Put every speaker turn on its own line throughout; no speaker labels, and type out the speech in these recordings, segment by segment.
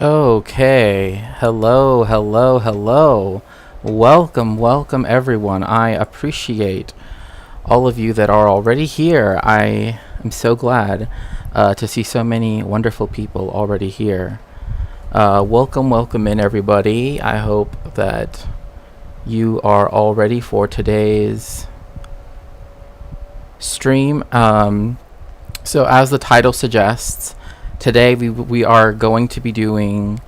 Okay. Hello, hello, hello. Welcome, everyone. I appreciate all of you that are already here. I am so glad to see so many wonderful people already here. Welcome in, everybody. I hope that you are all ready for today's stream. So, as the title suggests, today we are going to be doing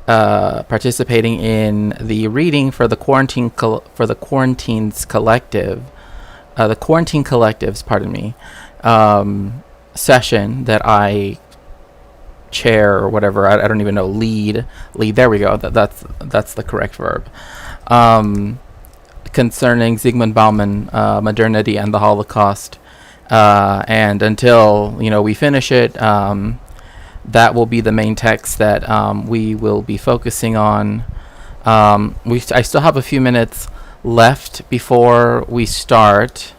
participating in the reading for the quarantine collectives, pardon me, session that I chair or whatever. I don't even know. Lead. There we go. That's the correct verb. Concerning Zygmunt Bauman, modernity and the Holocaust. And until we finish it, that will be the main text that we will be focusing on. I still have a few minutes left before we start,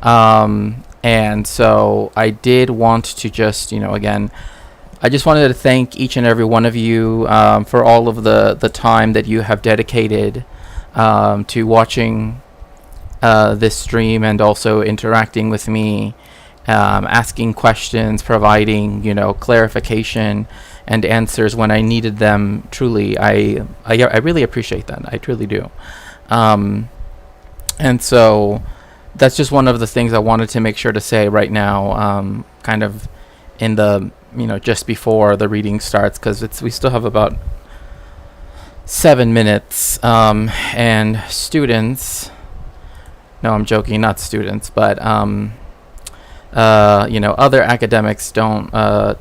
and so I did want to just again, I just wanted to thank each and every one of you for all of the time that you have dedicated to watching this stream and also interacting with me, asking questions, providing clarification and answers when I needed them. Truly, I really appreciate that. I truly do. And so that's just one of the things I wanted to make sure to say right now, kind of in the just before the reading starts, because we still have about 7 minutes, and students. No, I'm joking, not students, but other academics don't are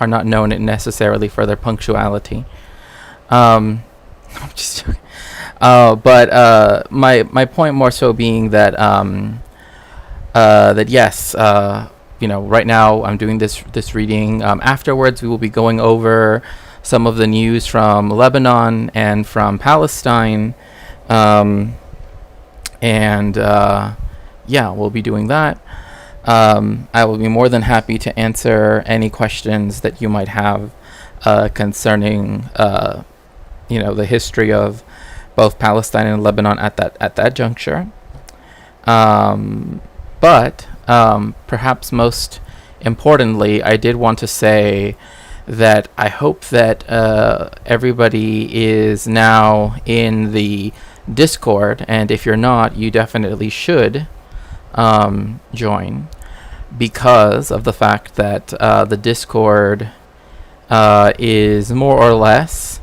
not known necessarily for their punctuality. I'm just joking. But my point more so being that that yes, right now I'm doing this reading. Afterwards, we will be going over some of the news from Lebanon and from Palestine. We'll be doing that. I will be more than happy to answer any questions that you might have concerning the history of both Palestine and Lebanon at that juncture. But perhaps most importantly, I did want to say that I hope that everybody is now in the Discord, and if you're not, you definitely should join, because of the fact that the Discord is more or less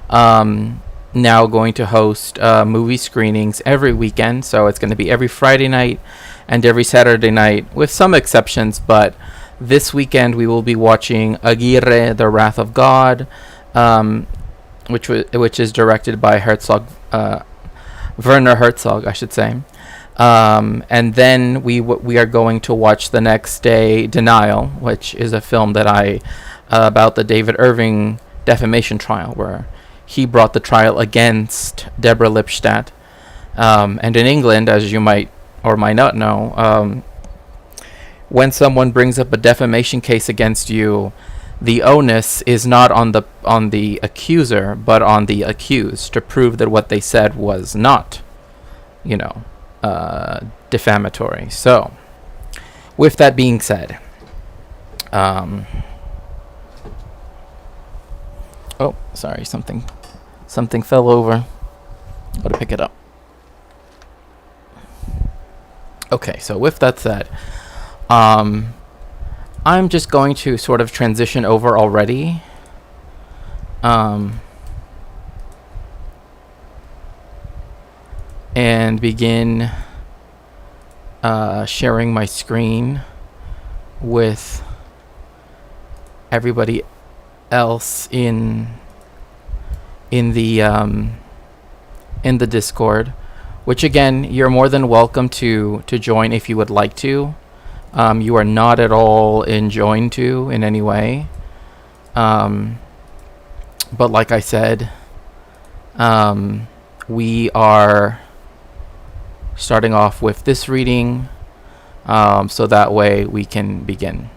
now going to host movie screenings every weekend. So it's going to be every Friday night and every Saturday night, with some exceptions. But this weekend we will be watching Aguirre, The Wrath of God, which is directed by Werner Herzog, I should say. And then we are going to watch the next day Denial, which is a film that about the David Irving defamation trial, where he brought the trial against Deborah Lipstadt. And in England, as you might or might not know, when someone brings up a defamation case against you, the onus is not on the accuser, but on the accused, to prove that what they said was not, defamatory. So, with that being said, oh, sorry, something fell over. Gotta pick it up. Okay, so with that said, I'm just going to sort of transition over already. And begin sharing my screen with everybody else in the Discord, which again, you're more than welcome to join if you would like to. You are not at all enjoined to in any way. But like I said, we are starting off with this reading, so that way we can begin.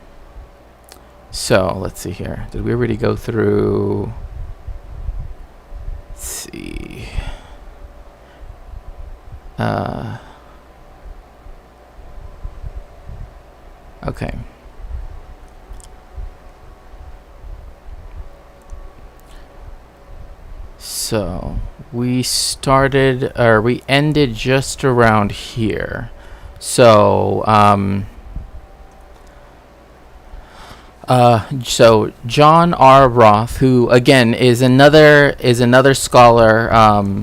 So let's see here. Did we already go through? Let's see. Okay. So we ended just around here. So so John R. Roth, who again is another scholar, a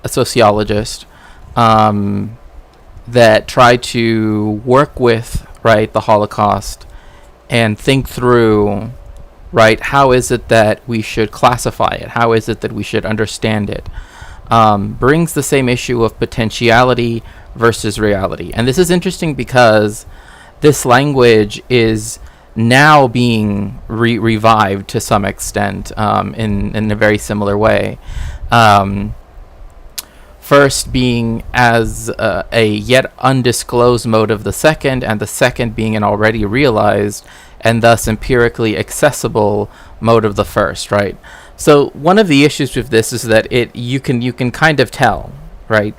sociologist, that tried to work with the Holocaust and think through how is it that we should classify it, how is it that we should understand it, brings the same issue of potentiality versus reality. And this is interesting because this language is now being revived to some extent, in a very similar way. First being as a yet undisclosed mode of the second, and the second being an already realized and thus empirically accessible mode of the first, right? So one of the issues with this is that you can kind of tell, right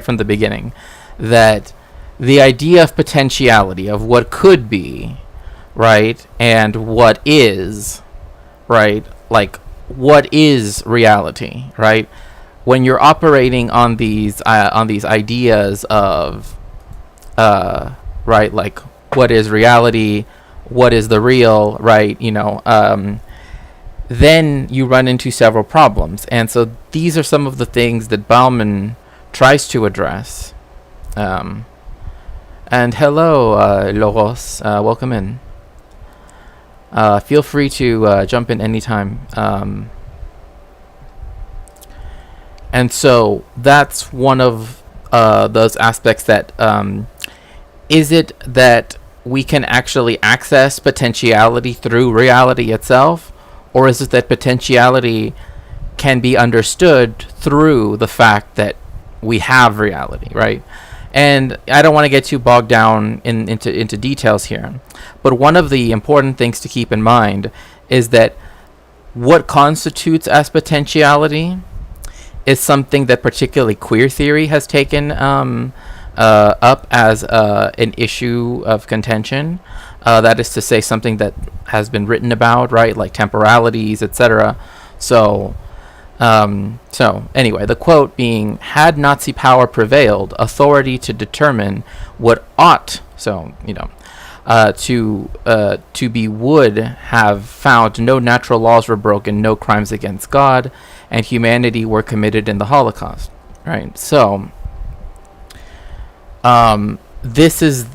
from the beginning, that the idea of potentiality, of what could be, right, and what is, right, like what is reality, right? When you're operating on these ideas of, right, like what is reality, what is the real, right? Then you run into several problems, and so these are some of the things that Bauman tries to address. And hello, Loros, welcome in. Feel free to jump in anytime. And so that's one of those aspects that, is it that we can actually access potentiality through reality itself, or is it that potentiality can be understood through the fact that we have reality, right? And I don't want to get too bogged down into details here, but one of the important things to keep in mind is that what constitutes as potentiality is something that particularly queer theory has taken up as an issue of contention. That is to say, something that has been written about, right, like temporalities, etc. So anyway, the quote being, "Had Nazi power prevailed, authority to determine what ought," to be, would have found no natural laws were broken, no crimes against God and humanity were committed in the Holocaust, right? So this is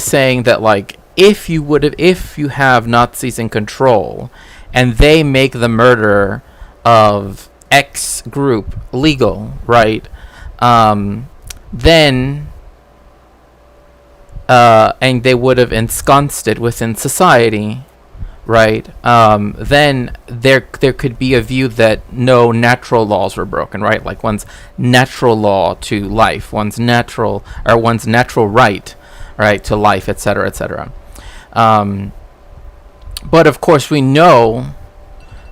saying that, like, if you have Nazis in control and they make the murder of X group legal, right? Then and they would have ensconced it within society, right? Then there could be a view that no natural laws were broken, right? Like one's natural law to life, one's natural right, right, to life, etc., etc. But of course, we know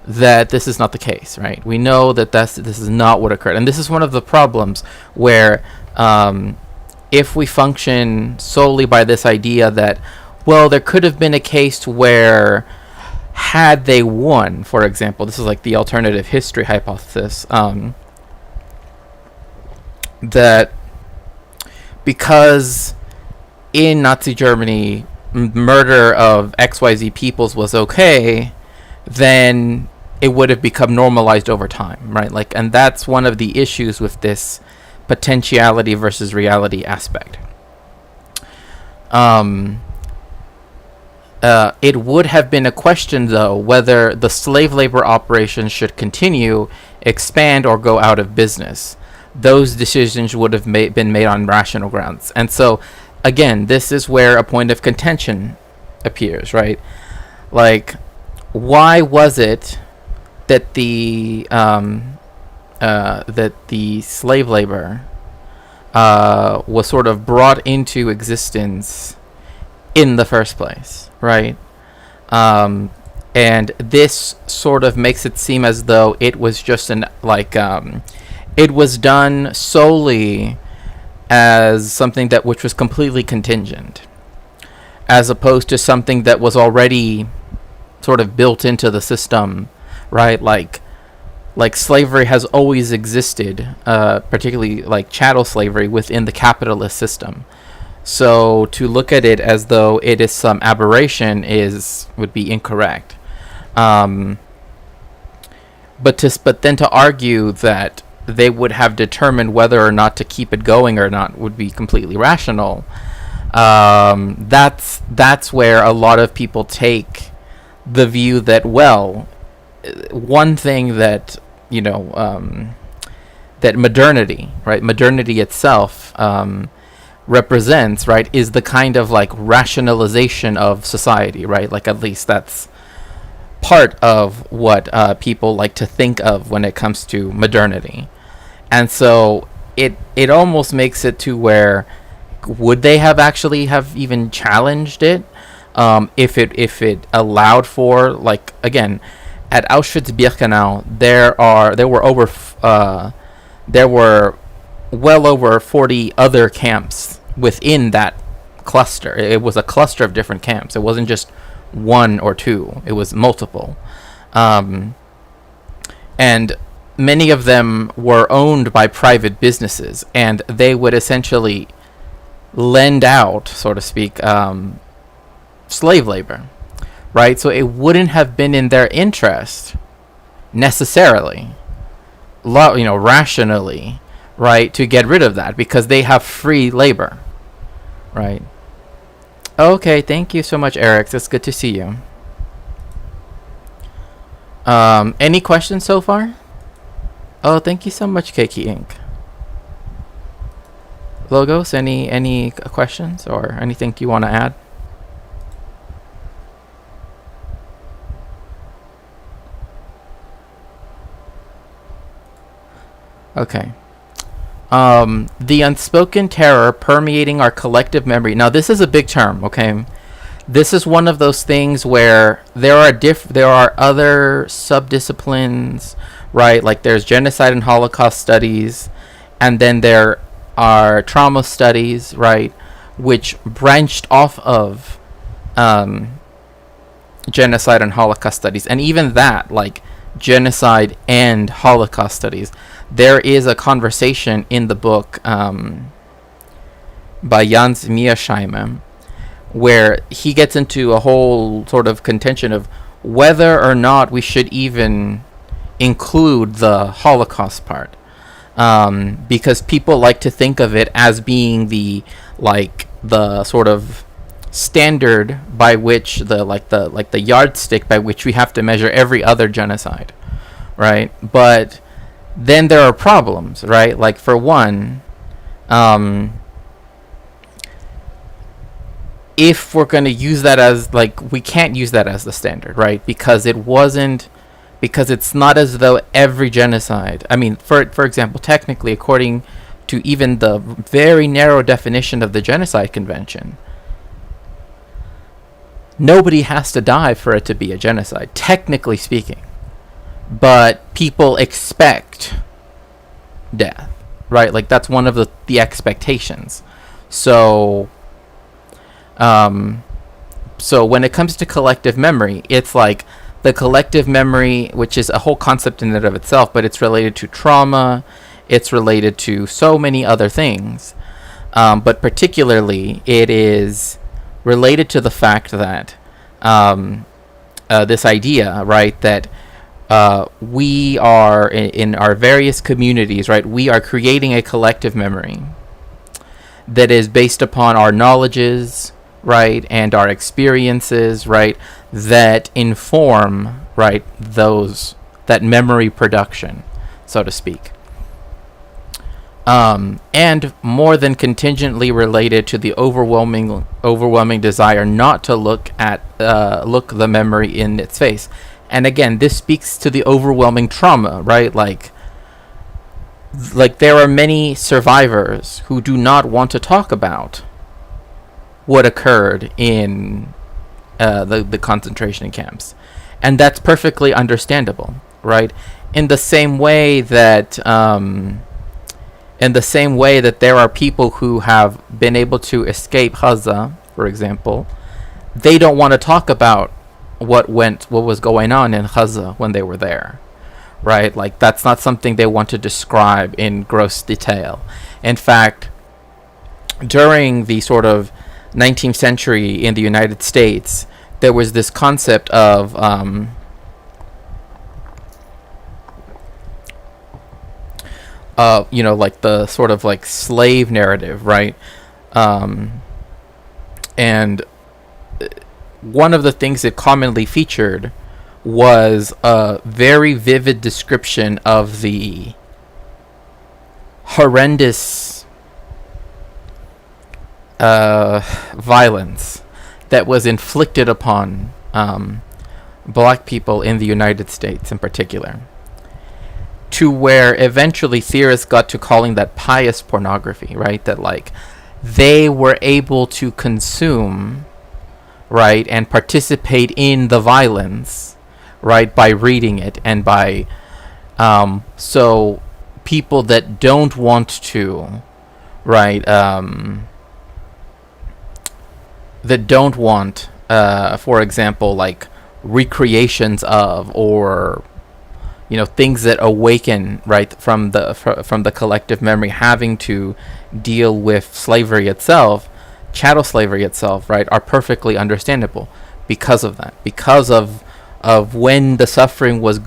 that this is not the case, right? We know that this is not what occurred, and this is one of the problems where, if we function solely by this idea that, well, there could have been a case where, had they won, for example, this is like the alternative history hypothesis, that because in Nazi Germany murder of XYZ peoples was okay, then it would have become normalized over time, right? Like, and that's one of the issues with this potentiality versus reality aspect. It would have been a question, though, whether the slave labor operations should continue, expand, or go out of business. Those decisions would have been made on rational grounds. And so, again, this is where a point of contention appears, right? Like, why was it that the slave labor was sort of brought into existence in the first place, right? Um, and this sort of makes it seem as though it was just it was done solely as something that which was completely contingent, as opposed to something that was already sort of built into the system, right? Like slavery has always existed, particularly like chattel slavery within the capitalist system. So to look at it as though it is some aberration would be incorrect. Um, but then to argue that they would have determined whether or not to keep it going or not would be completely rational. That's where a lot of people take the view that, well, one thing that that modernity, right? Modernity itself represents, right, is the kind of like rationalization of society, right? Like at least that's part of what people like to think of when it comes to modernity. And so it almost makes it to where would they have actually have even challenged it if it allowed for, like, again, at Auschwitz-Birkenau there were well over 40 other camps within that cluster. It was a cluster of different camps. It wasn't just one or two. It was multiple. And many of them were owned by private businesses, and they would essentially lend out, so to speak, slave labor, right? So it wouldn't have been in their interest necessarily, rationally, right, to get rid of that because they have free labor, right? Okay, thank you so much, Eric. It's good to see you. Any questions so far? Oh, thank you so much, Keiki Inc. Logos, any questions or anything you want to add? Okay. The unspoken terror permeating our collective memory. Now, this is a big term, okay? This is one of those things where there are other subdisciplines, right? Like there's genocide and Holocaust studies, and then there are trauma studies, right, which branched off of genocide and Holocaust studies. And even that, like genocide and Holocaust studies, there is a conversation in the book by Jans Mearsheimer where he gets into a whole sort of contention of whether or not we should even include the Holocaust part, because people like to think of it as being the sort of standard by which the yardstick by which we have to measure every other genocide, right? But then there are problems, right? Like for one, if we're going to use that as we can't use that as the standard, right? Because it's not as though every genocide, I mean, for example, technically, according to even the very narrow definition of the Genocide Convention, nobody has to die for it to be a genocide, technically speaking. But people expect death, right? Like that's one of the expectations. So when it comes to collective memory, it's like the collective memory, which is a whole concept in and of itself, but it's related to trauma, it's related to so many other things, but particularly it is related to the fact that this idea, right, that we are in our various communities, right, we are creating a collective memory that is based upon our knowledges, right, and our experiences, right, that inform, right, that memory production, so to speak. And more than contingently related to the overwhelming desire not to look the memory in its face. And again, this speaks to the overwhelming trauma, right? Like there are many survivors who do not want to talk about what occurred in the concentration camps, and that's perfectly understandable, right? In the same way that there are people who have been able to escape Gaza, for example, they don't want to talk about what was going on in Gaza when they were there, right? Like, that's not something they want to describe in gross detail. In fact, during the sort of 19th century in the United States, there was this concept of like the sort of like slave narrative, right? And one of the things it commonly featured was a very vivid description of the horrendous violence that was inflicted upon black people in the United States in particular, to where eventually theorists got to calling that pious pornography, right? That like they were able to consume, right, and participate in the violence, right, by reading it, and by so people that don't want to, right, that don't want, for example, like recreations of, or things that awaken, right, from the collective memory, having to deal with slavery itself, chattel slavery itself, right, are perfectly understandable because of that. Because of when the suffering was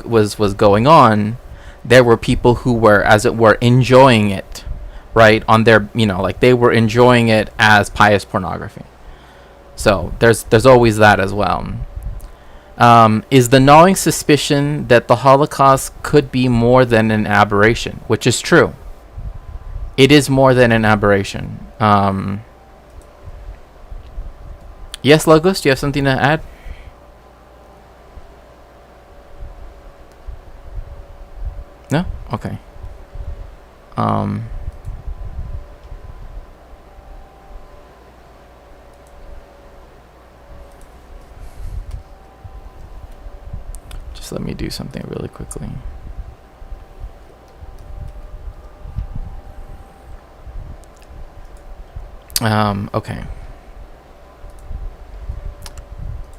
going on, there were people who were, as it were, enjoying it, right, on their, like they were enjoying it as pious pornography. So there's always that as well. Is the gnawing suspicion that the Holocaust could be more than an aberration, which is true. It is more than an aberration. Yes, Logos, do you have something to add? No? Okay. Just let me do something really quickly. Okay.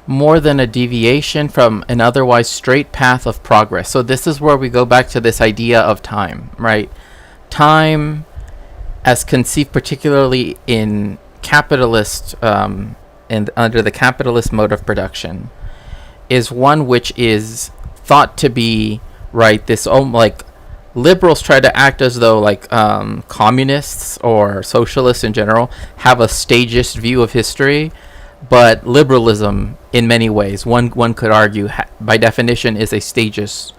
More than a deviation from an otherwise straight path of progress. So this is where we go back to this idea of time, right? Time, as conceived particularly in capitalist, and under the capitalist mode of production, is one which is thought to be, right, this like liberals try to act as though like communists or socialists in general have a stagist view of history, but liberalism in many ways, one could argue, by definition is a stagist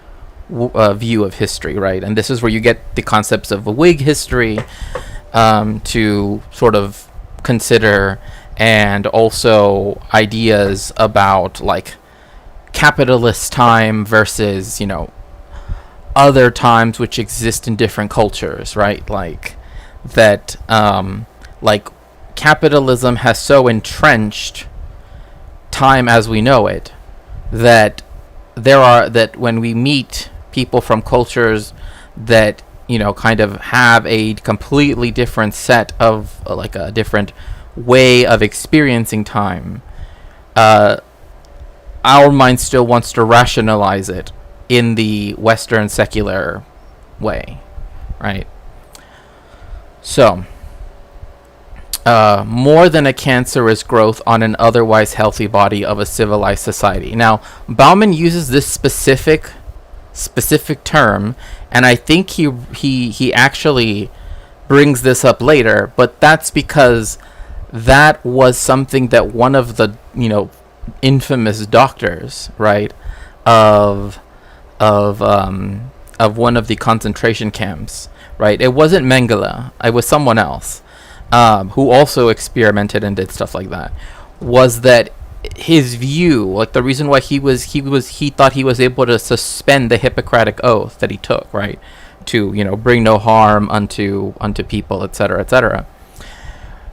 view of history, right? And this is where you get the concepts of a Whig history to sort of consider, and also ideas about like capitalist time versus other times which exist in different cultures, right? Like that like capitalism has so entrenched time as we know it that that when we meet people from cultures that kind of have a completely different set of like a different way of experiencing time, our mind still wants to rationalize it in the Western secular way, right? So more than a cancerous growth on an otherwise healthy body of a civilized society. Now, Bauman uses this specific term, and I think he actually brings this up later, but that's because that was something that one of the infamous doctors, right, of one of the concentration camps, right? It wasn't Mengele, it was someone else. Who also experimented and did stuff like that, was that his view, like the reason why he thought he was able to suspend the Hippocratic oath that he took, right, to bring no harm unto people, etc.,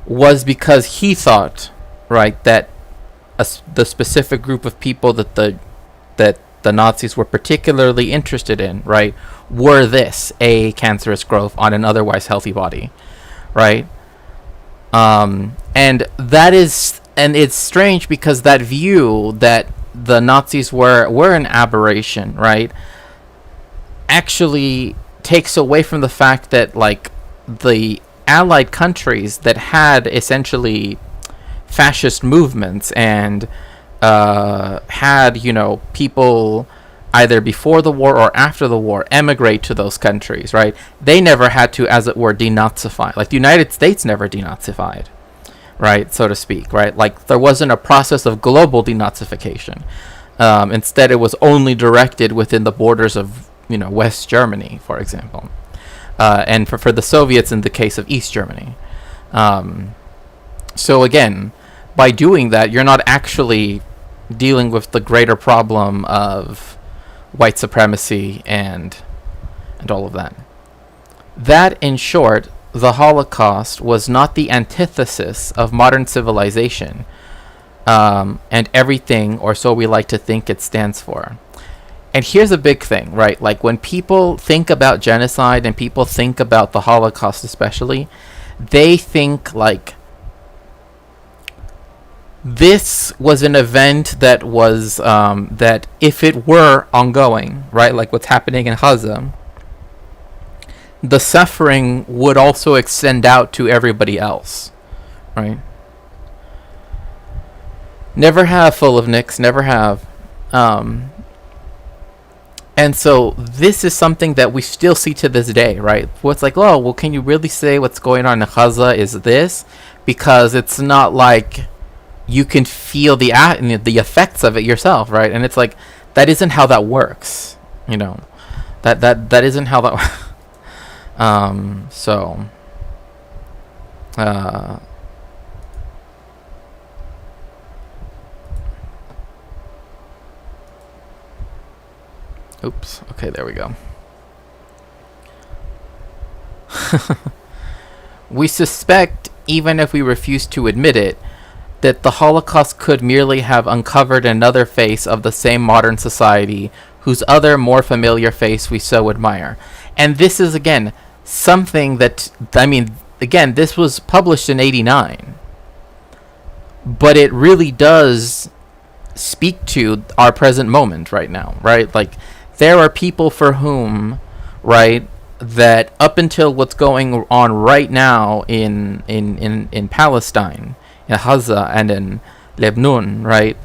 was because he thought, right, that the specific group of people that the Nazis were particularly interested in, right, were this a cancerous growth on an otherwise healthy body, right? And that is, and it's strange because that view that the Nazis were an aberration, right, actually takes away from the fact that, like, the Allied countries that had essentially fascist movements and had, you know, people either before the war or after the war emigrate to those countries, right? They never had to, as it were, denazify. Like the United States never denazified, right, so to speak, right? Like there wasn't a process of global denazification. Instead, it was only directed within the borders of, you know, West Germany, for example, and for the Soviets in the case of East Germany. So again, by doing that, you're not actually dealing with the greater problem of white supremacy and all of that. That, in short, the Holocaust was not the antithesis of modern civilization, and everything, or so we like to think it stands for. And here's a big thing, right? Like when people think about genocide and people think about the Holocaust especially, they think like this was an event that was, that if it were ongoing, right, like what's happening in Gaza, the suffering would also extend out to everybody else, right? Never have, full of nicks, never have. And so this is something that we still see to this day, right? What's like, oh, well, can you really say what's going on in Gaza is this? Because it's not like you can feel the effects of it yourself, right? And it's like, that isn't how that works, you know? That isn't how that so oops, okay, there we go. We suspect, even if we refuse to admit it, that the Holocaust could merely have uncovered another face of the same modern society whose other, more familiar face we so admire. And this is, again, something that, I mean, again, this was published in 89, but it really does speak to our present moment right now, right? Like, there are people for whom, right, that up until what's going on right now in Palestine, in Gaza and in Lebanon, right,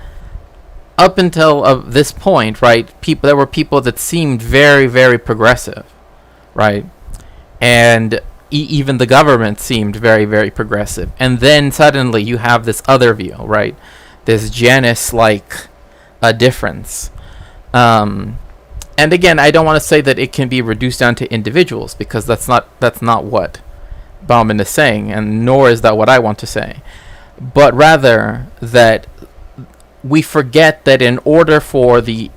up until this point, right, there were people that seemed very, very progressive, right, and even the government seemed very, very progressive, and then suddenly you have this other view, right, this Janus-like difference. And again, I don't want to say that it can be reduced down to individuals, because that's not what Bauman is saying, and nor is that what I want to say. But rather that we forget that in order for the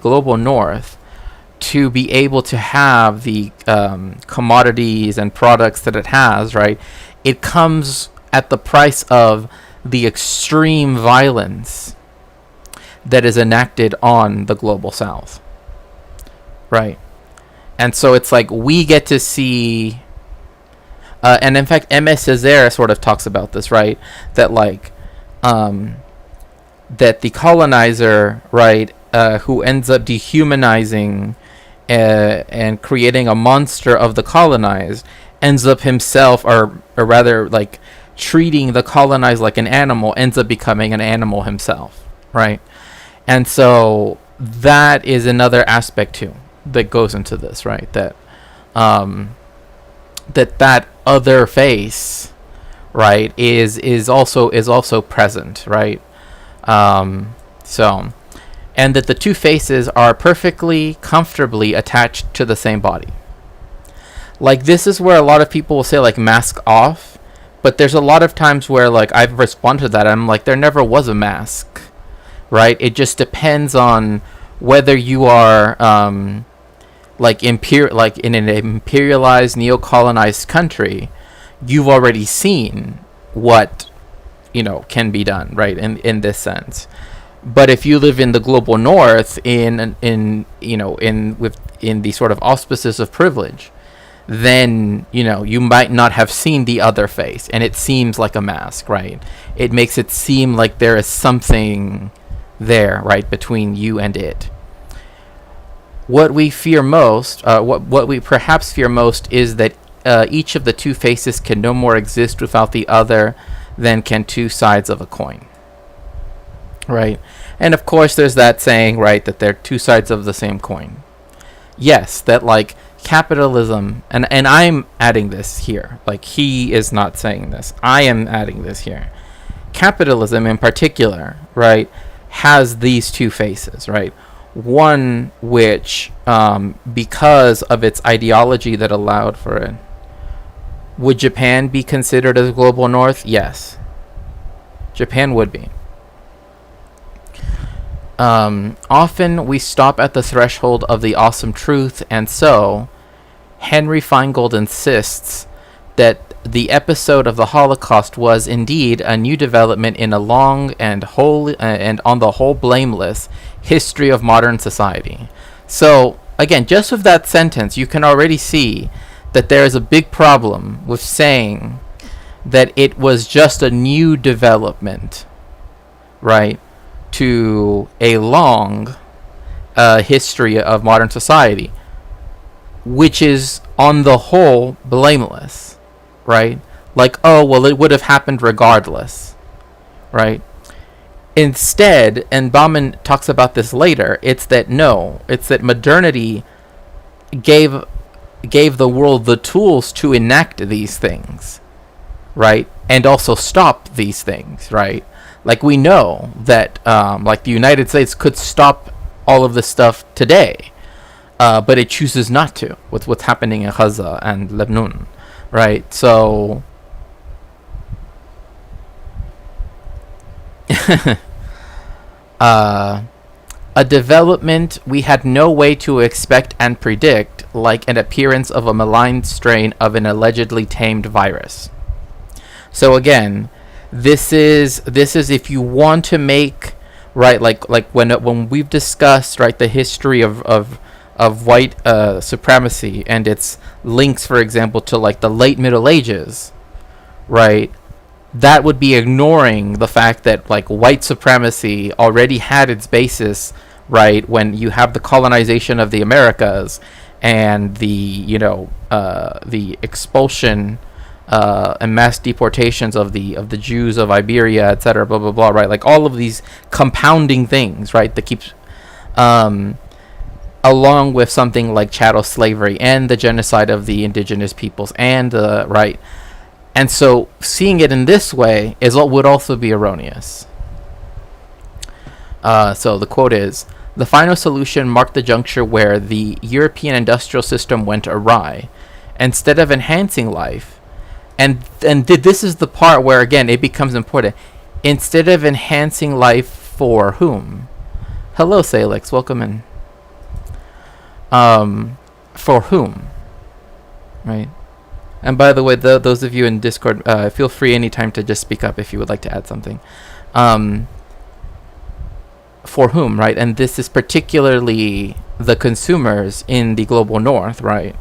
global north to be able to have the commodities and products that it has, right, it comes at the price of the extreme violence that is enacted on the global south, right? And so it's like we get to see, and in fact, M.S. Césaire sort of talks about this, right? That like, that the colonizer, right, who ends up dehumanizing and creating a monster of the colonized, ends up himself, or rather, like, treating the colonized like an animal, ends up becoming an animal himself, right? And so that is another aspect too that goes into this, right? That that other face, right, is also present, right? So, and that the two faces are perfectly comfortably attached to the same body. Like, this is where a lot of people will say, like, mask off. But there's a lot of times where, like, I've responded to that. I'm like, there never was a mask, right? It just depends on whether you are, like in an imperialized, neo-colonized country, you've already seen what, can be done, right, in this sense. But if you live in the global north, in the sort of auspices of privilege, then you might not have seen the other face, and it seems like a mask, right? It makes it seem like there is something there, right, between you and it. What we fear most, what we perhaps fear most, is that each of the two faces can no more exist without the other than can two sides of a coin, right? And of course, there's that saying, right, that they're two sides of the same coin. Yes, that like capitalism, and I'm adding this here. Like, he is not saying this. I am adding this here. Capitalism in particular, right, has these two faces, right? One which, because of its ideology that allowed for it. Would Japan be considered as global north? Yes. Japan would be. Often we stop at the threshold of the awesome truth, and so Henry Feingold insists that the episode of the Holocaust was indeed a new development in a long and on the whole blameless history of modern society. So again, just with that sentence, you can already see that there is a big problem with saying that it was just a new development, right, to a long history of modern society, which is on the whole blameless, right? Like, oh, well, it would have happened regardless, right? Instead, and Bauman talks about this later, it's that modernity gave the world the tools to enact these things, right? And also stop these things, right? Like, we know that like the United States could stop all of this stuff today, but it chooses not to with what's happening in Gaza and Lebanon, right? So a development we had no way to expect and predict, like an appearance of a malign strain of an allegedly tamed virus. So again, this is if you want to make, right, like when we've discussed, right, the history of white supremacy and its links, for example, to like the late Middle Ages, right? That would be ignoring the fact that like white supremacy already had its basis, right, when you have the colonization of the Americas and the the expulsion and mass deportations of the Jews of Iberia, etc., blah blah blah, right? Like all of these compounding things, right, that keeps along with something like chattel slavery and the genocide of the indigenous peoples and right. And so seeing it in this way is what would also be erroneous. So the quote is, "The final solution marked the juncture where the European industrial system went awry. Instead of enhancing life," and this is the part where, again, it becomes important. Instead of enhancing life for whom? Hello, Salix. Welcome in. For whom? Right? And by the way, those of you in Discord, feel free anytime to just speak up if you would like to add something. For whom, right? And this is particularly the consumers in the global north, right?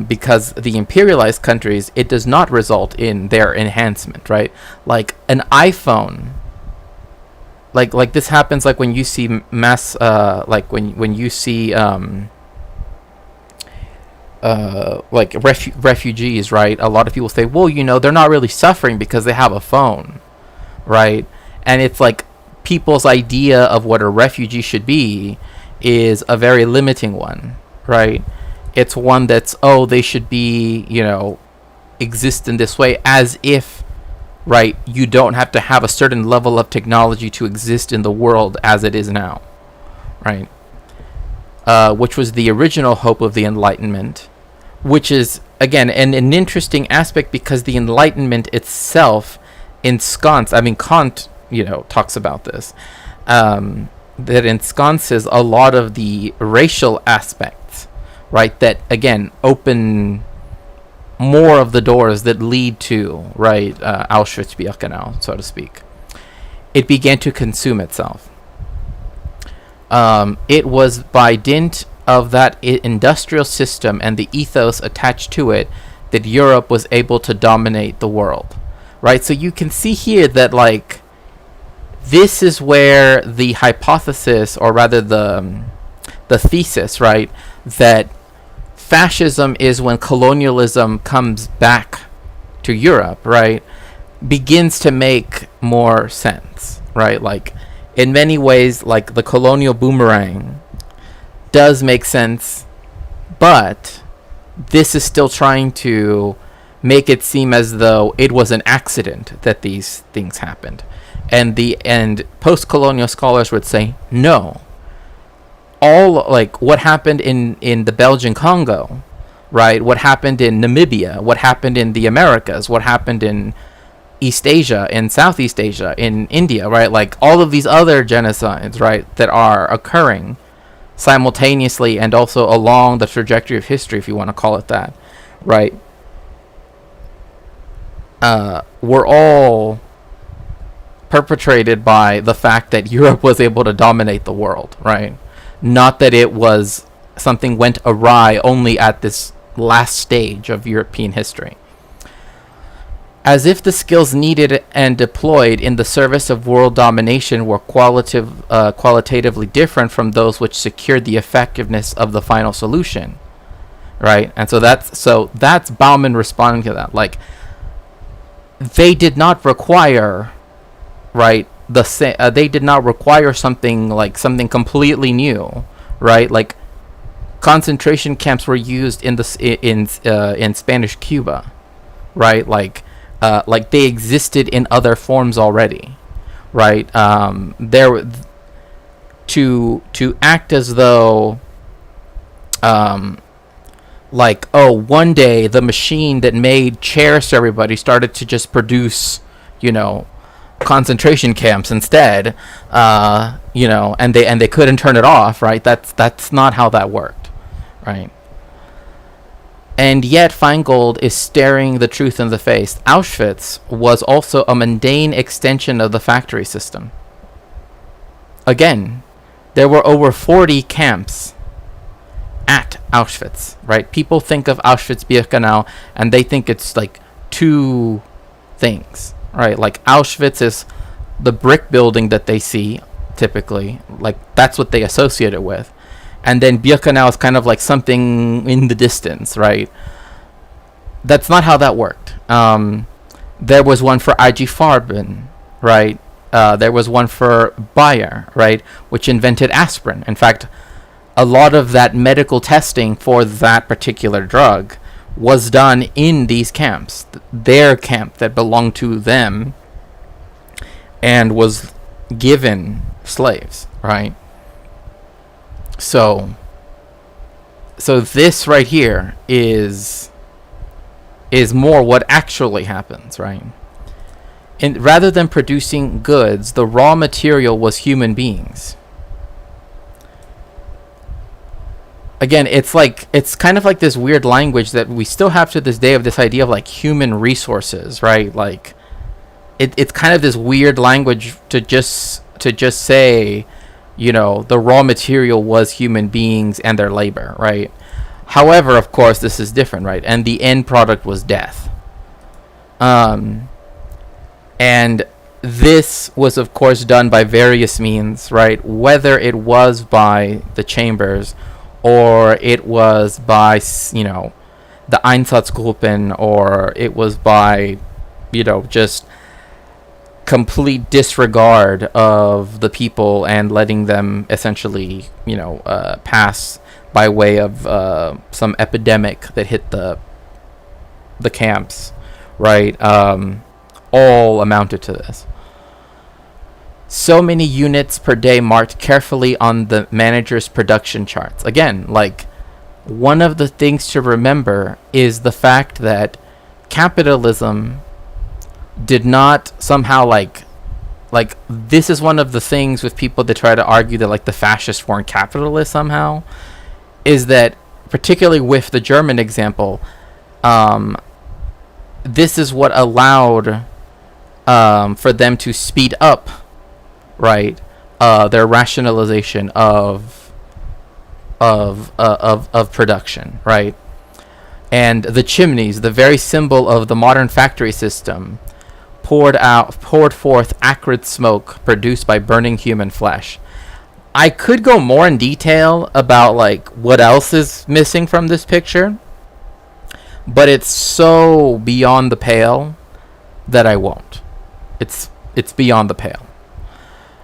Because the imperialized countries, it does not result in their enhancement, right? Like an iPhone, like this happens like when you see mass, like when you see like refugees, right? A lot of people say, well, they're not really suffering because they have a phone, right? And it's like people's idea of what a refugee should be is a very limiting one, right? It's one that's, oh, they should be, exist in this way, as if, right, you don't have to have a certain level of technology to exist in the world as it is now, right? Which was the original hope of the Enlightenment, which is, again, an interesting aspect because the Enlightenment itself ensconced, Kant, talks about this, that ensconces a lot of the racial aspects, right, that, again, open more of the doors that lead to, right, Auschwitz-Birkenau, so to speak. It began to consume itself. It was by dint of that industrial system and the ethos attached to it that Europe was able to dominate the world, right? So you can see here that, like, this is where the hypothesis, or rather the thesis, right, that fascism is when colonialism comes back to Europe, right, begins to make more sense, right? Like, in many ways, like, the colonial boomerang does make sense, but this is still trying to make it seem as though it was an accident that these things happened. And post-colonial scholars would say, no. All, like, what happened in the Belgian Congo, right? What happened in Namibia? What happened in the Americas? What happened in East Asia, in Southeast Asia, in India, right? Like, all of these other genocides, right, that are occurring simultaneously and also along the trajectory of history, if you want to call it that, right, were all perpetrated by the fact that Europe was able to dominate the world, right? Not that it was something went awry only at this last stage of European history. As if the skills needed and deployed in the service of world domination were qualitatively different from those which secured the effectiveness of the final solution, right? And so that's Bauman responding to that. Like, they did not require, right, they did not require something completely new, right? Like, concentration camps were used in Spanish Cuba, right? Like they existed in other forms already, right? There to act as though, like, oh, one day the machine that made chairs for everybody started to just produce, concentration camps instead, and they couldn't turn it off, right? That's not how that worked, right? And yet Feingold is staring the truth in the face. Auschwitz was also a mundane extension of the factory system. Again, there were over 40 camps at Auschwitz, right? People think of Auschwitz-Birkenau and they think it's like two things, right? Like, Auschwitz is the brick building that they see typically, like, that's what they associate it with. And then Birkenau is kind of like something in the distance, right? That's not how that worked. There was one for IG Farben, right? There was one for Bayer, right? Which invented aspirin. In fact, a lot of that medical testing for that particular drug was done in these camps. Their camp that belonged to them and was given slaves, right? So this right here is more what actually happens, right? And rather than producing goods, the raw material was human beings. Again, it's kind of like this weird language that we still have to this day of this idea of, like, human resources, right? Like, it's kind of this weird language to just say, the raw material was human beings and their labor, right? However, of course, this is different, right? And the end product was death. And this was, of course, done by various means, right? Whether it was by the chambers or it was by, the Einsatzgruppen, or it was by, just complete disregard of the people and letting them essentially, pass by way of some epidemic that hit the camps, right? All amounted to this. So many units per day marked carefully on the manager's production charts. Again, like, one of the things to remember is the fact that capitalism did not somehow like this is one of the things with people that try to argue that, like, the fascists weren't capitalists somehow, is that, particularly with the German example, this is what allowed for them to speed up, right, their rationalization of production, right? And the chimneys, the very symbol of the modern factory system, poured forth acrid smoke produced by burning human flesh. I could go more in detail about like what else is missing from this picture, but it's so beyond the pale that I won't. It's beyond the pale.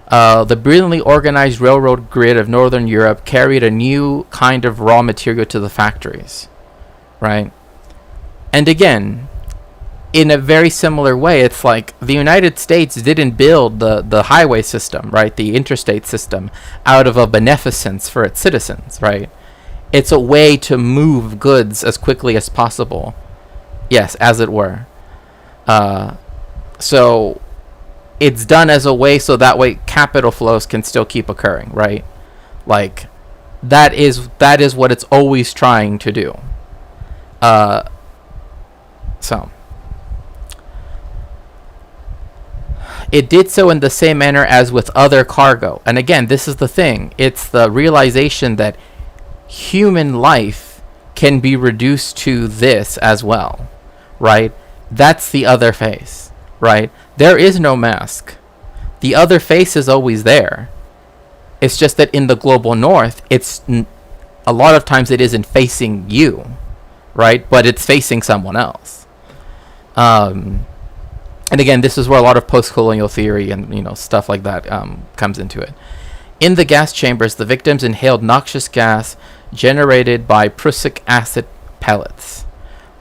The brilliantly organized railroad grid of Northern Europe carried a new kind of raw material to the factories, right? And again, in a very similar way, it's like the United States didn't build the highway system, right? The interstate system out of a beneficence for its citizens, right? It's a way to move goods as quickly as possible. Yes, as it were. So it's done as a way so that way capital flows can still keep occurring, right? Like that is what it's always trying to do. So it did so in the same manner as with other cargo. And again, this is the thing. It's the realization that human life can be reduced to this as well, right? That's the other face, right? There is no mask. The other face is always there. It's just that in the global north, a lot of times it isn't facing you, right? But it's facing someone else. And again, this is where a lot of post-colonial theory and stuff like that comes into it. In the gas chambers, the victims inhaled noxious gas generated by prussic acid pellets,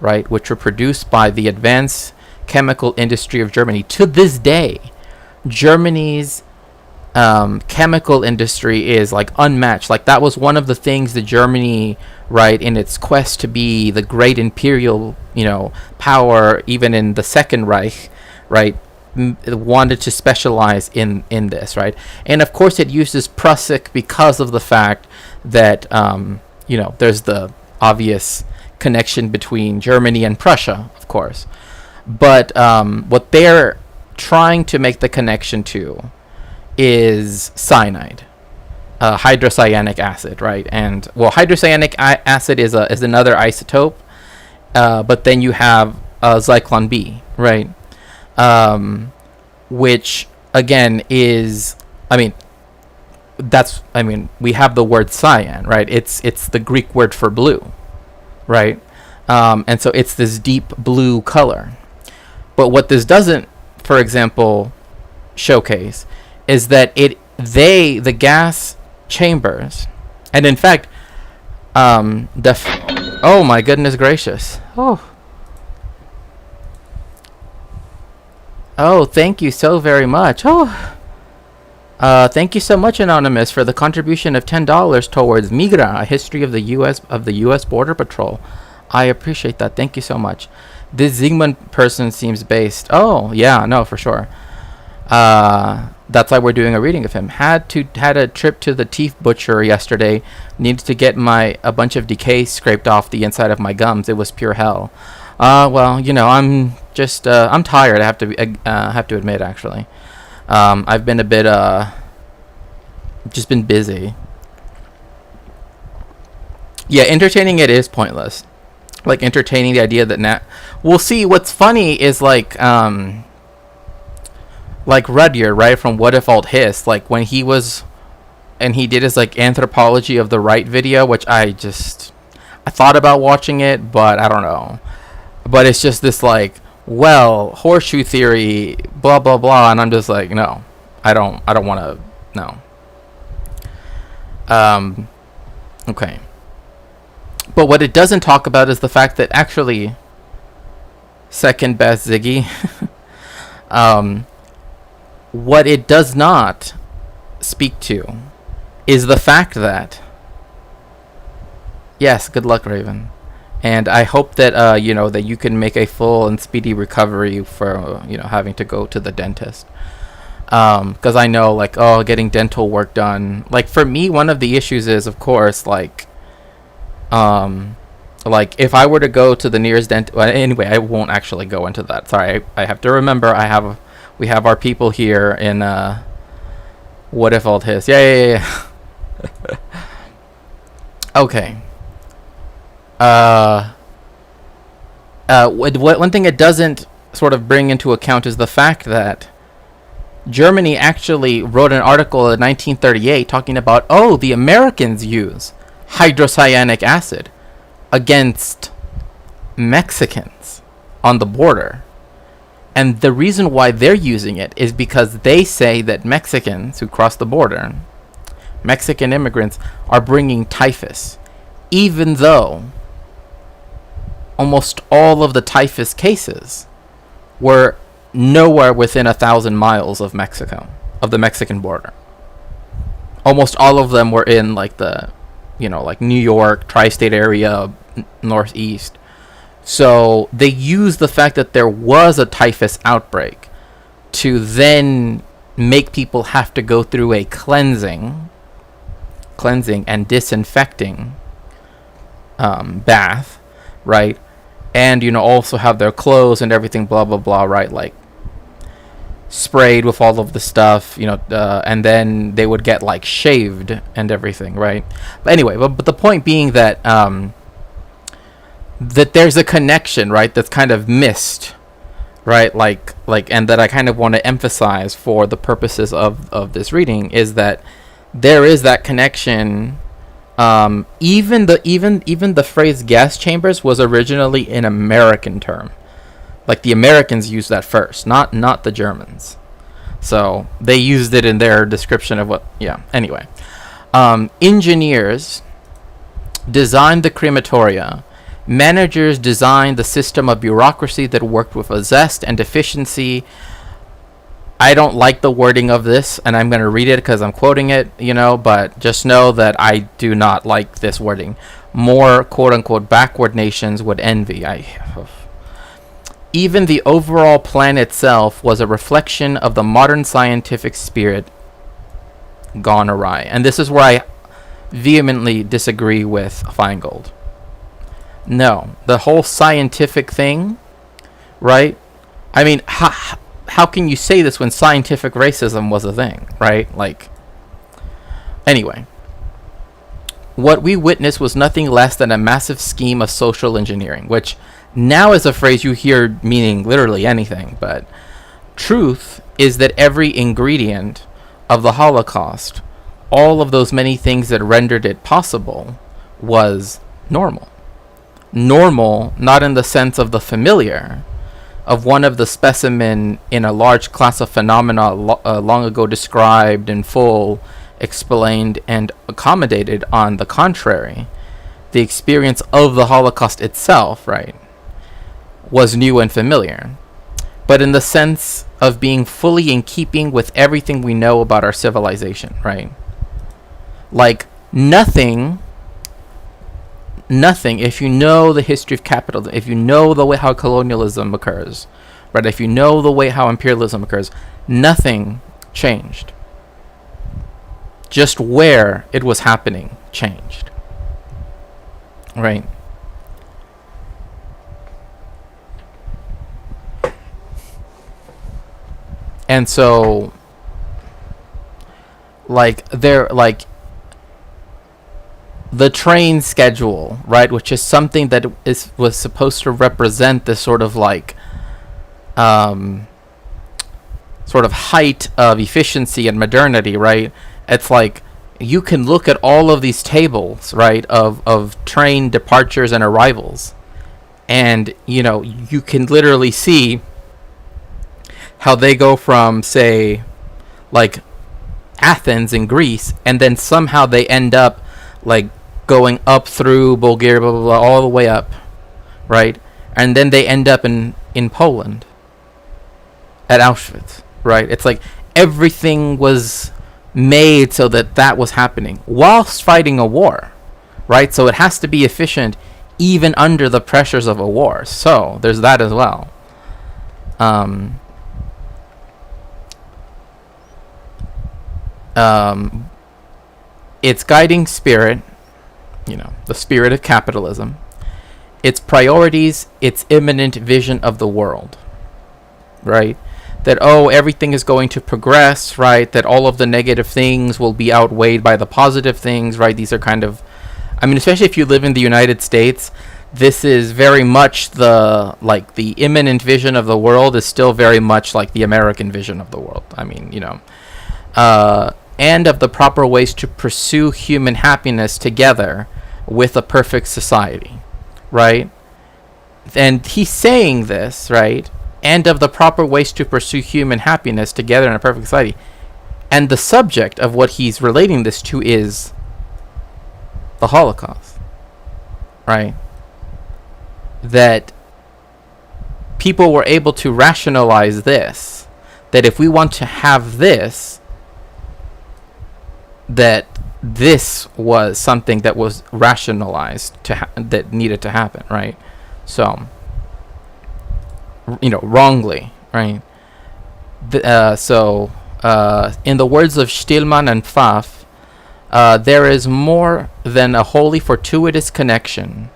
right, which were produced by the advanced chemical industry of Germany. To this day, Germany's chemical industry is like unmatched. Like that was one of the things that Germany, right, in its quest to be the great imperial, power, even in the Second Reich, right, wanted to specialize in this, right? And of course it uses Prussic because of the fact that there's the obvious connection between Germany and Prussia, of course. But what they're trying to make the connection to is cyanide, hydrocyanic acid, right? And well, hydrocyanic acid is another isotope, but then you have Zyklon B, right? Which again is, we have the word cyan, right? It's the Greek word for blue, right? And so it's this deep blue color. But what this doesn't, for example, showcase is that the gas chambers, and in fact, oh my goodness gracious. Oh, thank you so very much. Thank you so much, Anonymous, for the contribution of $10 towards Migra, a history of the U.S. Border Patrol. I appreciate that. Thank you so much. This Zygmunt person seems based. Oh, yeah, no, for sure. That's why we're doing a reading of him. Had a trip to the teeth butcher yesterday. Needed to get a bunch of decay scraped off the inside of my gums. It was pure hell. Well, I'm just I'm tired. I have to admit, actually. I've been a bit just been busy. Yeah, entertaining it is pointless. Like entertaining the idea that we'll see. What's funny is like Rudyard, right, from What If Alt Hiss, like when he was and he did his like anthropology of the right video, which I thought about watching it, but I don't know. But it's just this like, well, horseshoe theory, blah blah blah, and I'm just like, no, I don't want to, no. Okay. But what it doesn't talk about is the fact that actually, second best Ziggy, what it does not speak to is the fact that, yes, good luck, Raven. And I hope that, that you can make a full and speedy recovery for, having to go to the dentist. Because I know, like, getting dental work done. Like, for me, one of the issues is, of course, like, like if I were to go to the nearest well, anyway, I won't actually go into that. Sorry, I have to remember we have our people here in what if all his. Yeah. Okay. One thing it doesn't sort of bring into account is the fact that Germany actually wrote an article in 1938 talking about, oh, the Americans use hydrocyanic acid against Mexicans on the border. And the reason why they're using it is because they say that Mexicans who cross the border, Mexican immigrants, are bringing typhus, even though almost all of the typhus cases were nowhere within 1,000 miles of Mexico, of the Mexican border. Almost all of them were in like the, like New York, tri-state area, northeast. So they used the fact that there was a typhus outbreak to then make people have to go through a cleansing and disinfecting bath, right? And also have their clothes and everything, blah blah blah, right? Like sprayed with all of the stuff, and then they would get like shaved and everything, right? But anyway, but the point being that that there's a connection, right, that's kind of missed, right? Like, and that I kind of want to emphasize for the purposes of this reading is that there is that connection. Even the phrase gas chambers was originally an American term. Like the Americans used that first, not the Germans. So they used it in their description of what. Yeah. Anyway, engineers designed the crematoria. Managers designed the system of bureaucracy that worked with a zest and efficiency. I don't like the wording of this, and I'm going to read it because I'm quoting it, but just know that I do not like this wording. More quote-unquote backward nations would envy. Even the overall plan itself was a reflection of the modern scientific spirit gone awry. And this is where I vehemently disagree with Feingold. No, the whole scientific thing, right? I mean, how can you say this when scientific racism was a thing, right? Like, anyway, what we witnessed was nothing less than a massive scheme of social engineering, which now is a phrase you hear meaning literally anything, but truth is that every ingredient of the Holocaust, all of those many things that rendered it possible, was normal. Normal, not in the sense of the familiar, of one of the specimen in a large class of phenomena long ago described in full, explained, and accommodated. On the contrary, the experience of the Holocaust itself, right, was new and familiar, but in the sense of being fully in keeping with everything we know about our civilization, right? Like nothing, if you know the history of capitalism, if you know the way how colonialism occurs, right, if you know the way how imperialism occurs, nothing changed. Just where it was happening changed, right? And so, the train schedule, right, which is something that was supposed to represent this sort of height of efficiency and modernity, right? It's like you can look at all of these tables, right, of train departures and arrivals, and you can literally see how they go from, say, like Athens in Greece, and then somehow they end up like going up through Bulgaria, blah, blah, blah, all the way up, right? And then they end up in Poland at Auschwitz, right? It's like everything was made so that was happening whilst fighting a war, right? So it has to be efficient even under the pressures of a war. So there's that as well. Its guiding spirit, the spirit of capitalism, its priorities, its imminent vision of the world, right? That, oh, everything is going to progress, right? That all of the negative things will be outweighed by the positive things, right? These are kind of, I mean, especially if you live in the United States, this is very much the imminent vision of the world is still very much like the American vision of the world. I mean, and of the proper ways to pursue human happiness together with a perfect society, right? And he's saying this, right? And of the proper ways to pursue human happiness together in a perfect society. And the subject of what he's relating this to is the Holocaust, right? That people were able to rationalize this, that if we want to have this, that this was something that was rationalized that needed to happen, right? So, wrongly, right? In the words of Stillman and Pfaff, there is more than a wholly fortuitous connection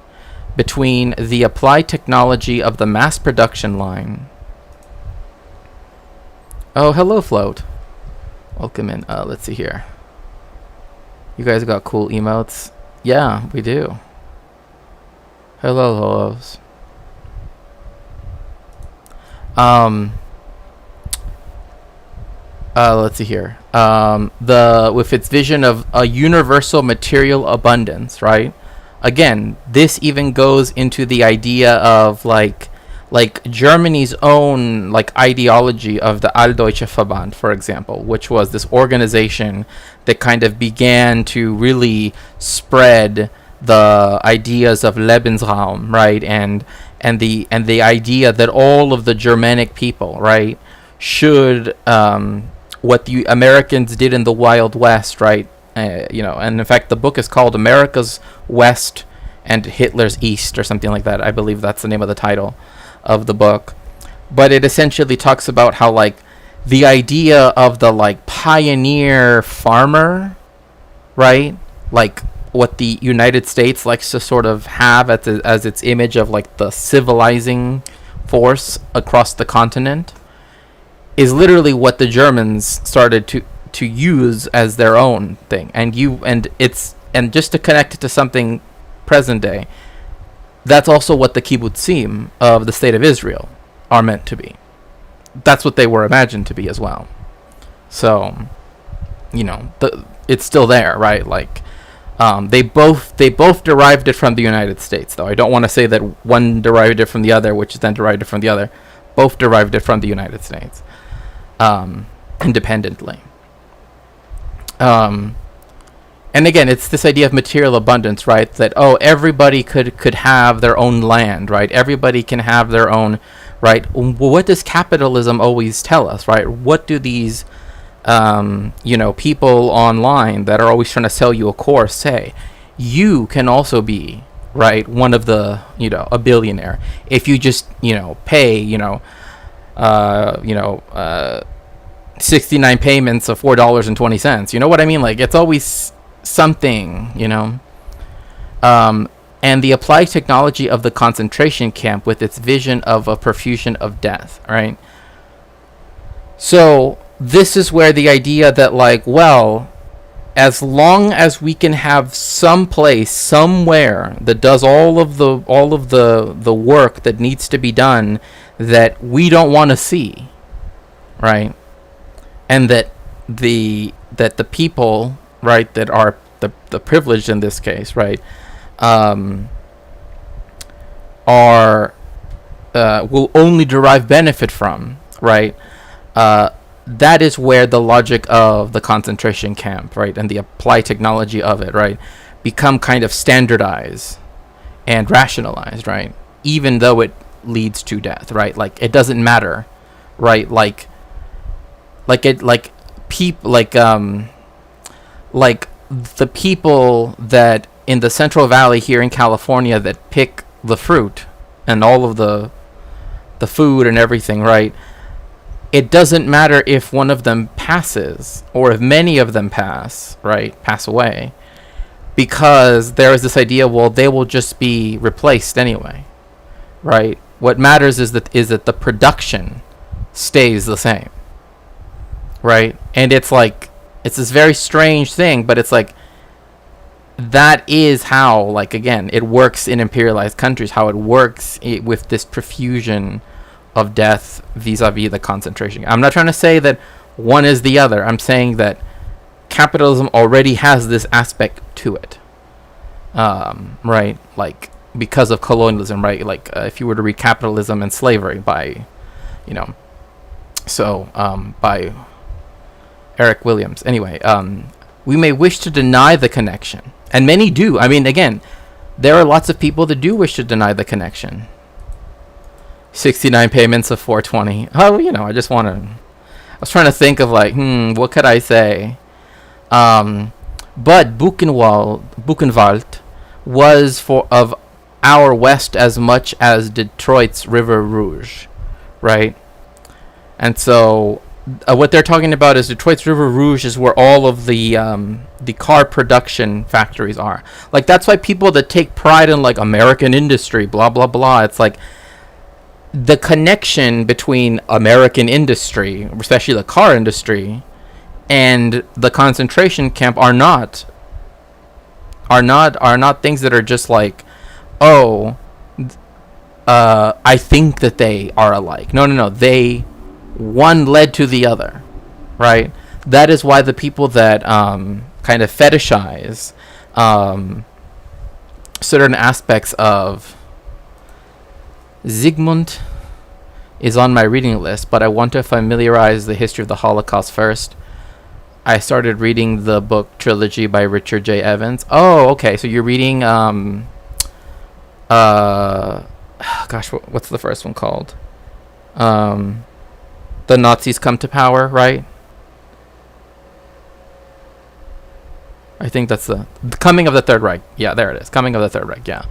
between the applied technology of the mass production line. Oh, hello, Float. Welcome in. Let's see here. You guys got cool emotes. Yeah, we do. Hello, hellos. Let's see here. With its vision of a universal material abundance, right? Again, this even goes into the idea of like Germany's own ideology of the Alldeutsche Verband, for example, which was this organization that kind of began to really spread the ideas of Lebensraum, right, and the idea that all of the Germanic people, right, should what the Americans did in the Wild West, right, and in fact the book is called America's West and Hitler's East or something like that. I believe that's the name of the title of the book. But it essentially talks about how the idea of the pioneer farmer, right, what the United States likes to sort of have as its image of the civilizing force across the continent, is literally what the Germans started to use as their own thing. And just to connect it to something present day, that's also what the kibbutzim of the state of Israel are meant to be. That's what they were imagined to be as well. So, it's still there, right? They both derived it from the United States, though. I don't want to say that one derived it from the other, which then derived it from the other. Both derived it from the United States, independently. And again, it's this idea of material abundance, right? That, everybody could have their own land, right? Everybody can have their own, right? What does capitalism always tell us, right? What do these, people online that are always trying to sell you a course say? You can also be, right, one of the, a billionaire if you just, pay, 69 payments of $4.20. You know what I mean? It's always something, and the applied technology of the concentration camp with its vision of a profusion of death, right? So this is where the idea that as long as we can have some place somewhere that does all of the work that needs to be done that we don't want to see, right? And that the people, right, that are the privileged in this case, right, will only derive benefit from, right, that is where the logic of the concentration camp, right, and the applied technology of it, right, become kind of standardized and rationalized, right, even though it leads to death, right? It doesn't matter, right? The people that in the Central Valley here in California that pick the fruit and all of the food and everything, right? It doesn't matter if one of them passes or if many of them pass away. because there is this idea, well, they will just be replaced anyway, right? What matters is that the production stays the same, right? And it's like, it's this very strange thing, but it's like, that is how, like, again, it works in imperialized countries, how it works with this profusion of death vis-a-vis the concentration. I'm not trying to say that one is the other. I'm saying that capitalism already has this aspect to it, right? Like, because of colonialism, right? Like, if you were to read Capitalism and Slavery by, by Eric Williams. Anyway, we may wish to deny the connection. And many do. I mean, again, there are lots of people that do wish to deny the connection. 69 payments of 420. Oh, I just want to... I was trying to think of, like, what could I say? But Buchenwald was of our West as much as Detroit's River Rouge, right? And so... what they're talking about is Detroit's River Rouge is where all of the car production factories are. Like, that's why people that take pride in, like, American industry, blah, blah, blah, it's like the connection between American industry, especially the car industry, and the concentration camp are not things that are just like, oh, I think that they are alike. No. One led to the other, right? That is why the people that kind of fetishize certain aspects of Zygmunt is on my reading list, but I want to familiarize the history of the Holocaust first. I started reading the book trilogy by Richard J. Evans. Oh, okay. So you're reading what's the first one called? The Nazis Come to Power, right? I think that's the Coming of the Third Reich. Yeah, there it is. Coming of the Third Reich, yeah.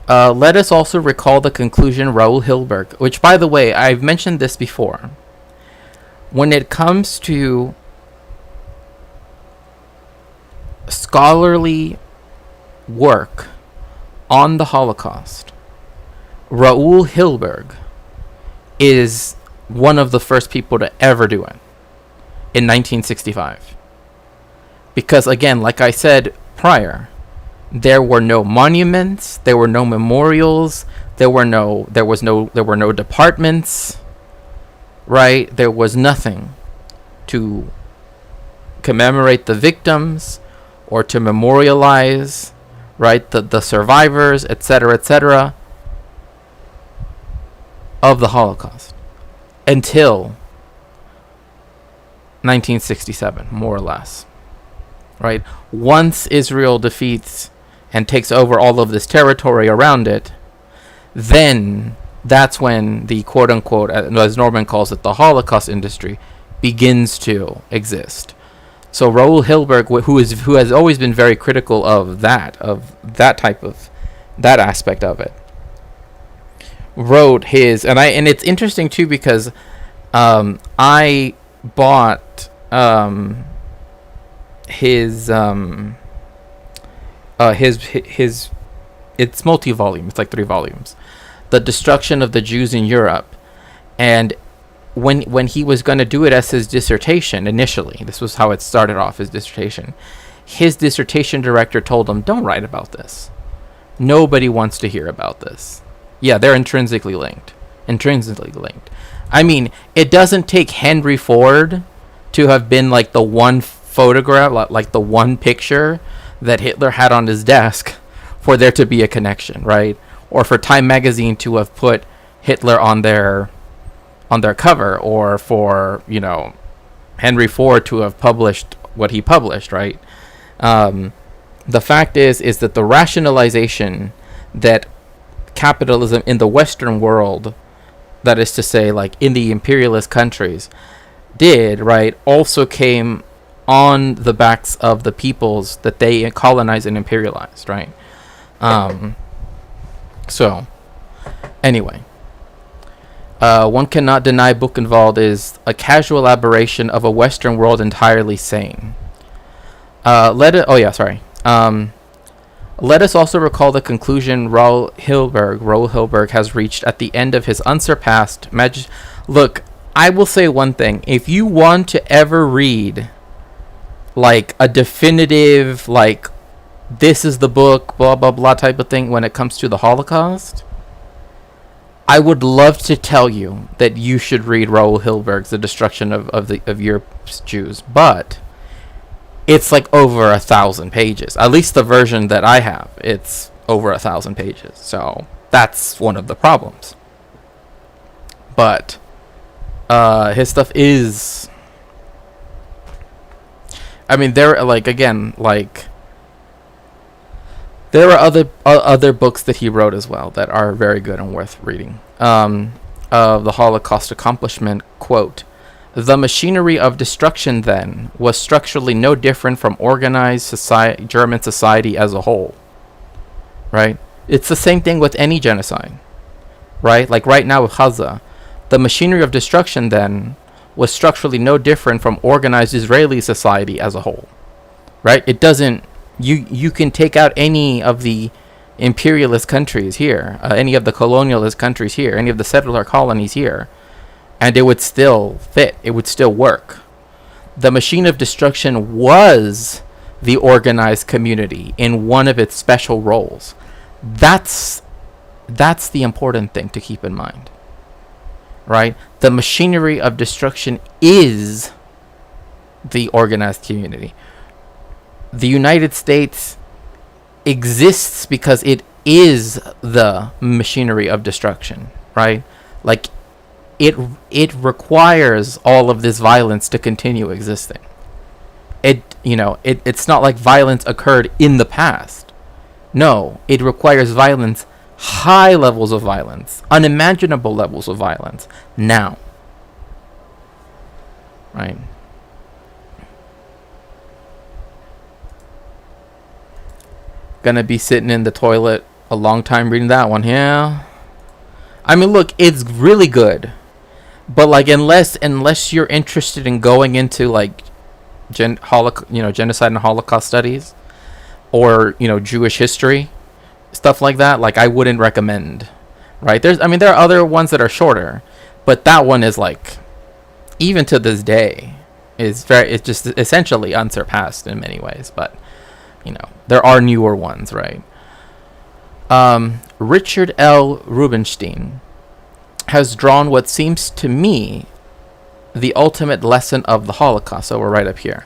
Let us also recall the conclusion Raoul Hilberg, which, by the way, I've mentioned this before. When it comes to scholarly work on the Holocaust, Raoul Hilberg is one of the first people to ever do it in 1965. Because, again, like I said prior, there were no monuments, there were no memorials, there were no departments, right? There was nothing to commemorate the victims or to memorialize, right, the survivors, etc., of the Holocaust until 1967, more or less, right? Once Israel defeats and takes over all of this territory around it, then that's when the quote-unquote, as Norman calls it, the Holocaust industry begins to exist. So Raoul Hilberg, who has always been very critical of that aspect of it, wrote his, and it's interesting too because I bought his it's multi-volume, it's like 3 volumes, The Destruction of the Jews in Europe. And when he was going to do it as his dissertation initially, this was how it started off, his dissertation director told him, don't write about this, nobody wants to hear about this. Yeah, they're intrinsically linked. I mean, it doesn't take Henry Ford to have been like the one photograph, like the one picture that Hitler had on his desk for there to be a connection, right? Or for Time magazine to have put Hitler on their cover, or for, Henry Ford to have published what he published, right? The fact is that the rationalization that capitalism in the Western world, that is to say, like in the imperialist countries, did, right, also came on the backs of the peoples that they colonized and imperialized, right? So, anyway, one cannot deny Buchenwald is a casual aberration of a Western world entirely sane. Let us also recall the conclusion Raoul Hilberg has reached at the end of his unsurpassed Look, I will say one thing. If you want to ever read like a definitive, like, this is the book, blah, blah, blah type of thing when it comes to the Holocaust, I would love to tell you that you should read Raoul Hilberg's The Destruction of Europe's Jews. But it's like over 1,000 pages. At least the version that I have, it's over 1,000 pages. So that's one of the problems. But his stuff is, I mean, there are other books that he wrote as well that are very good and worth reading. The Holocaust Accomplishment, quote, "The machinery of destruction, then, was structurally no different from organized German society as a whole." Right? It's the same thing with any genocide. Right? Like right now with Gaza. The machinery of destruction, then, was structurally no different from organized Israeli society as a whole. Right? It doesn't... You can take out any of the imperialist countries here, any of the colonialist countries here, any of the settler colonies here, and it would still fit. It would still work. The machine of destruction was the organized community in one of its special roles. That's the important thing to keep in mind. Right? The machinery of destruction is the organized community. The United States exists because it is the machinery of destruction, right? Like, it requires all of this violence to continue existing. It's not like violence occurred in the past. No, it requires violence, high levels of violence, unimaginable levels of violence, now. Right? Gonna be sitting in the toilet a long time reading that one. Yeah. I mean, look, it's really good. But like, unless you're interested in going into like genocide and Holocaust studies, or Jewish history, stuff like that, like, I wouldn't recommend. Right? There are other ones that are shorter, but that one is like, even to this day, it's just essentially unsurpassed in many ways. But there are newer ones, right? Richard L. Rubinstein has drawn what seems to me the ultimate lesson of the Holocaust. So we're right up here.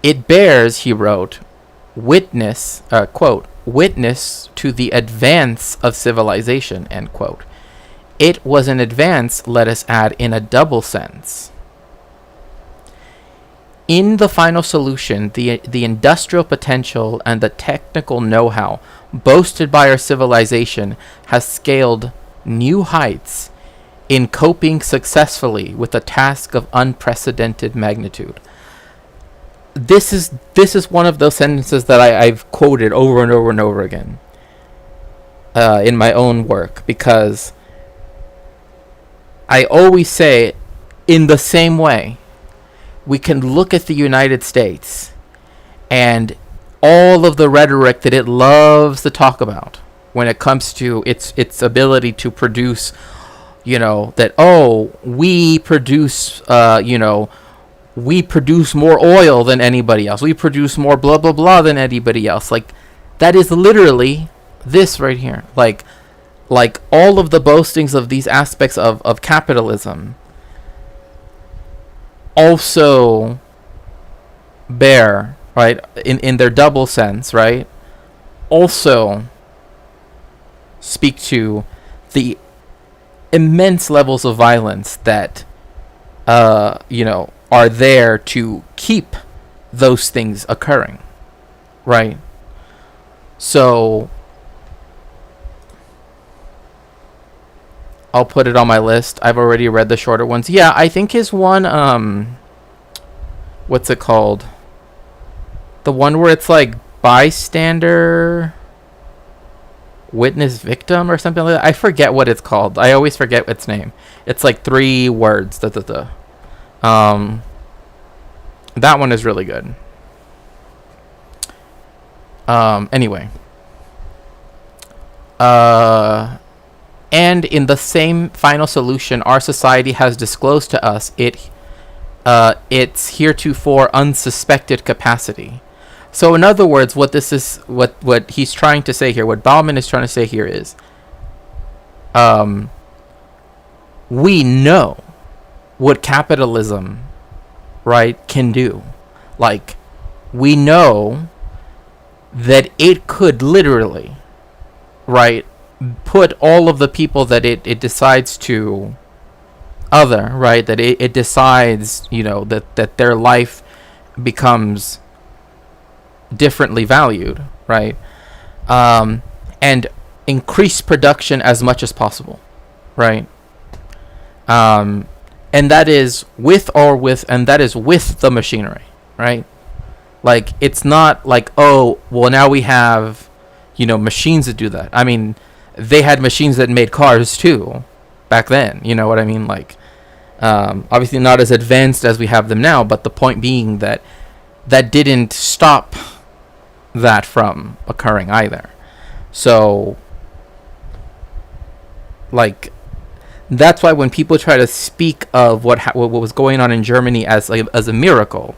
"It bears," he wrote, "witness, quote, witness to the advance of civilization," end quote. It was an advance, let us add, in a double sense. In the final solution, the industrial potential and the technical know-how boasted by our civilization has scaled new heights in coping successfully with a task of unprecedented magnitude. This is one of those sentences that I've quoted over and over and over again in my own work, because I always say, in the same way, we can look at the United States and all of the rhetoric that it loves to talk about when it comes to its ability to produce, we produce, we produce more oil than anybody else. We produce more blah, blah, blah than anybody else. Like, that is literally this right here. Like all of the boastings of these aspects of capitalism also bear, right, in their double sense, right, also speak to the immense levels of violence that are there to keep those things occurring, right? So I'll put it on my list. I've already read the shorter ones. Yeah, I think his one, what's it called? The one where it's like bystander, witness, victim, or something like that. I forget what it's called. I always forget its name. It's like 3 words. That one is really good. Anyway. And in the same final solution, our society has disclosed to us its heretofore unsuspected capacity. So, in other words, what he's trying to say here, what Bauman is trying to say here is, we know what capitalism, right, can do. Like, we know that it could literally, right, put all of the people that it decides to other, right, that it decides, that their life becomes differently valued, right, and increase production as much as possible, right, and that is with the machinery, right? Like, it's not like, oh, well, now we have, machines that do that. I mean, they had machines that made cars too back then, you know what I mean? Like, obviously not as advanced as we have them now, but the point being that didn't stop that from occurring either. So, like, that's why when people try to speak of what was going on in Germany as a miracle,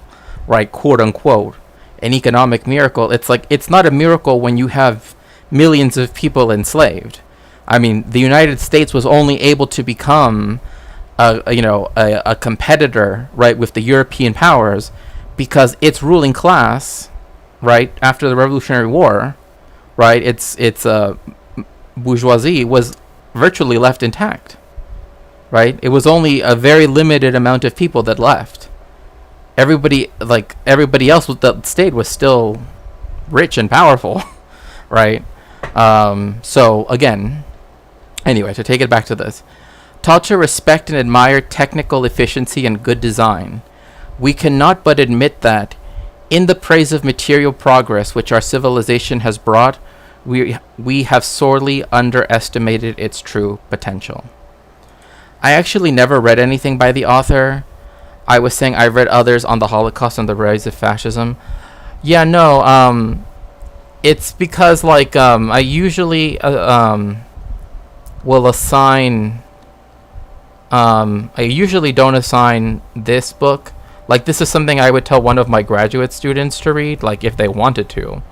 right, quote unquote, an economic miracle, it's like, it's not a miracle when you have millions of people enslaved. I mean, the United States was only able to become a competitor, right, with the European powers because its ruling class, right, after the Revolutionary War, right, its bourgeoisie was virtually left intact, right? It was only a very limited amount of people that left. Everybody else that stayed was still rich and powerful, right? So again, anyway, to take it back to this, taught to respect and admire technical efficiency and good design, we cannot but admit that, in the praise of material progress which our civilization has brought, we have sorely underestimated its true potential. I actually never read anything by the author. I was saying I read others on the Holocaust and the rise of fascism. Yeah, no, it's because, like, I usually will assign, I usually don't assign this book. Like, this is something I would tell one of my graduate students to read, like, if they wanted to,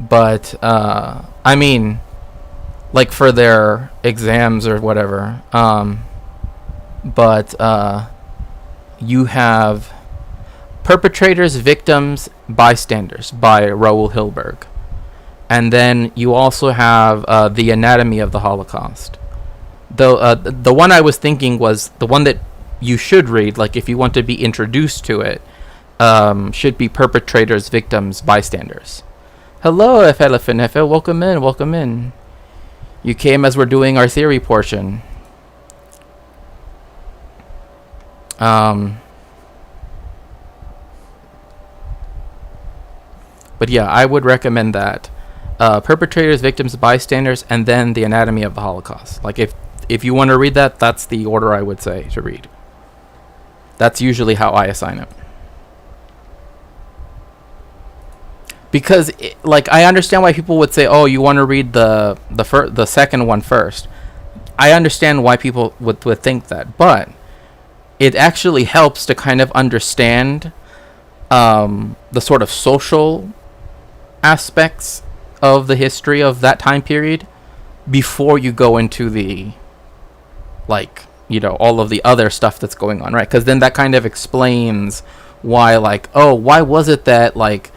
but, I mean, like, for their exams or whatever, but you have Perpetrators, Victims, Bystanders by Raoul Hilberg. And then you also have The Anatomy of the Holocaust. Though the one I was thinking was the one that you should read, like, if you want to be introduced to it, should be Perpetrators, Victims, Bystanders. Hello, Efelefinefe, welcome in. You came as we're doing our theory portion. But yeah, I would recommend that. Perpetrators, Victims, Bystanders, and then The Anatomy of the Holocaust. Like, if you want to read that, that's the order I would say to read. That's usually how I assign it. Because, like, I understand why people would say, oh, you want to read the second one first. I understand why people would think that. But it actually helps to kind of understand the sort of social aspects of the history of that time period before you go into the, like, all of the other stuff that's going on, right? Because then that kind of explains why, like, oh, why was it that, like,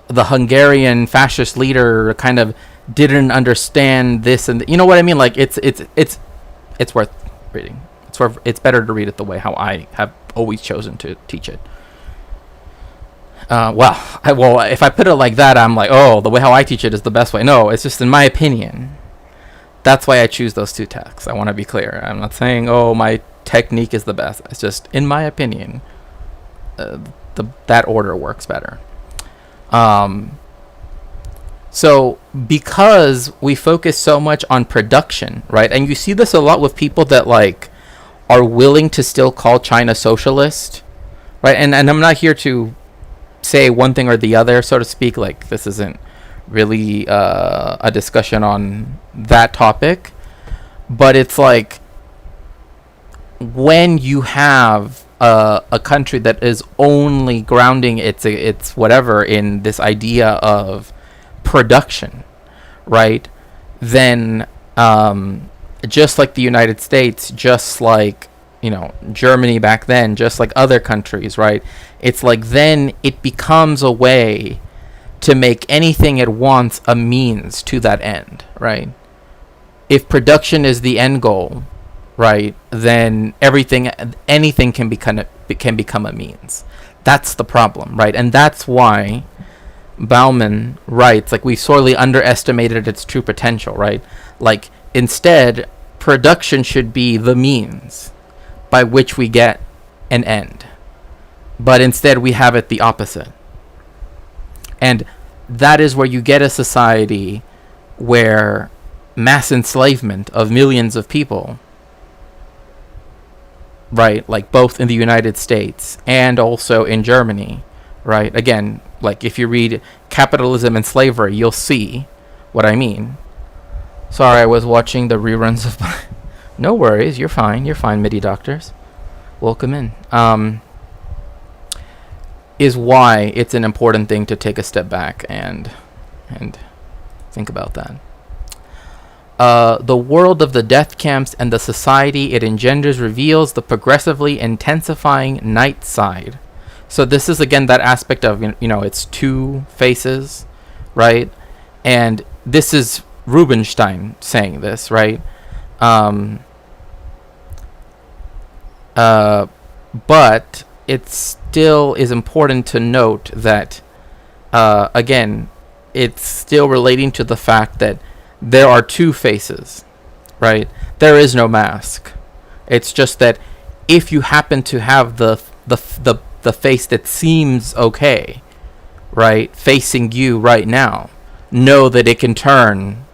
the Hungarian fascist leader kind of didn't understand this, and you know what I mean? Like, it's worth reading. It's better to read it the way how I have always chosen to teach it. If I put it like that, I'm like, oh, the way how I teach it is the best way. No, it's just in my opinion. That's why I choose those two texts. I want to be clear. I'm not saying, oh, my technique is the best. It's just, in my opinion, that order works better. So because we focus so much on production, right? And you see this a lot with people that, like, are willing to still call China socialist, right? And I'm not here to say one thing or the other, so to speak. Like, this isn't really a discussion on that topic, but it's like, when you have a country that is only grounding its whatever in this idea of production, right? Then just like the United States, just like, Germany back then, just like other countries, right? It's like, then it becomes a way to make anything it wants a means to that end, right? If production is the end goal, right, then anything can become a means. That's the problem, right? And that's why Bauman writes, like, we sorely underestimated its true potential, right? Like, instead, production should be the means by which we get an end. But instead, we have it the opposite. And that is where you get a society where mass enslavement of millions of people, right, like both in the United States and also in Germany, right? Again, like, if you read Capitalism and Slavery, you'll see what I mean. Sorry, I was watching the reruns of... No worries, you're fine, MIDI doctors. Welcome in. Is why it's an important thing to take a step back and think about that. The world of the death camps and the society it engenders reveals the progressively intensifying night side. So this is, again, that aspect of, it's two faces, right? And this is Rubinstein saying this, right? But it still is important to note that, again, it's still relating to the fact that there are two faces, right? There is no mask. It's just that if you happen to have the face that seems okay, right, facing you right now, know that it can turn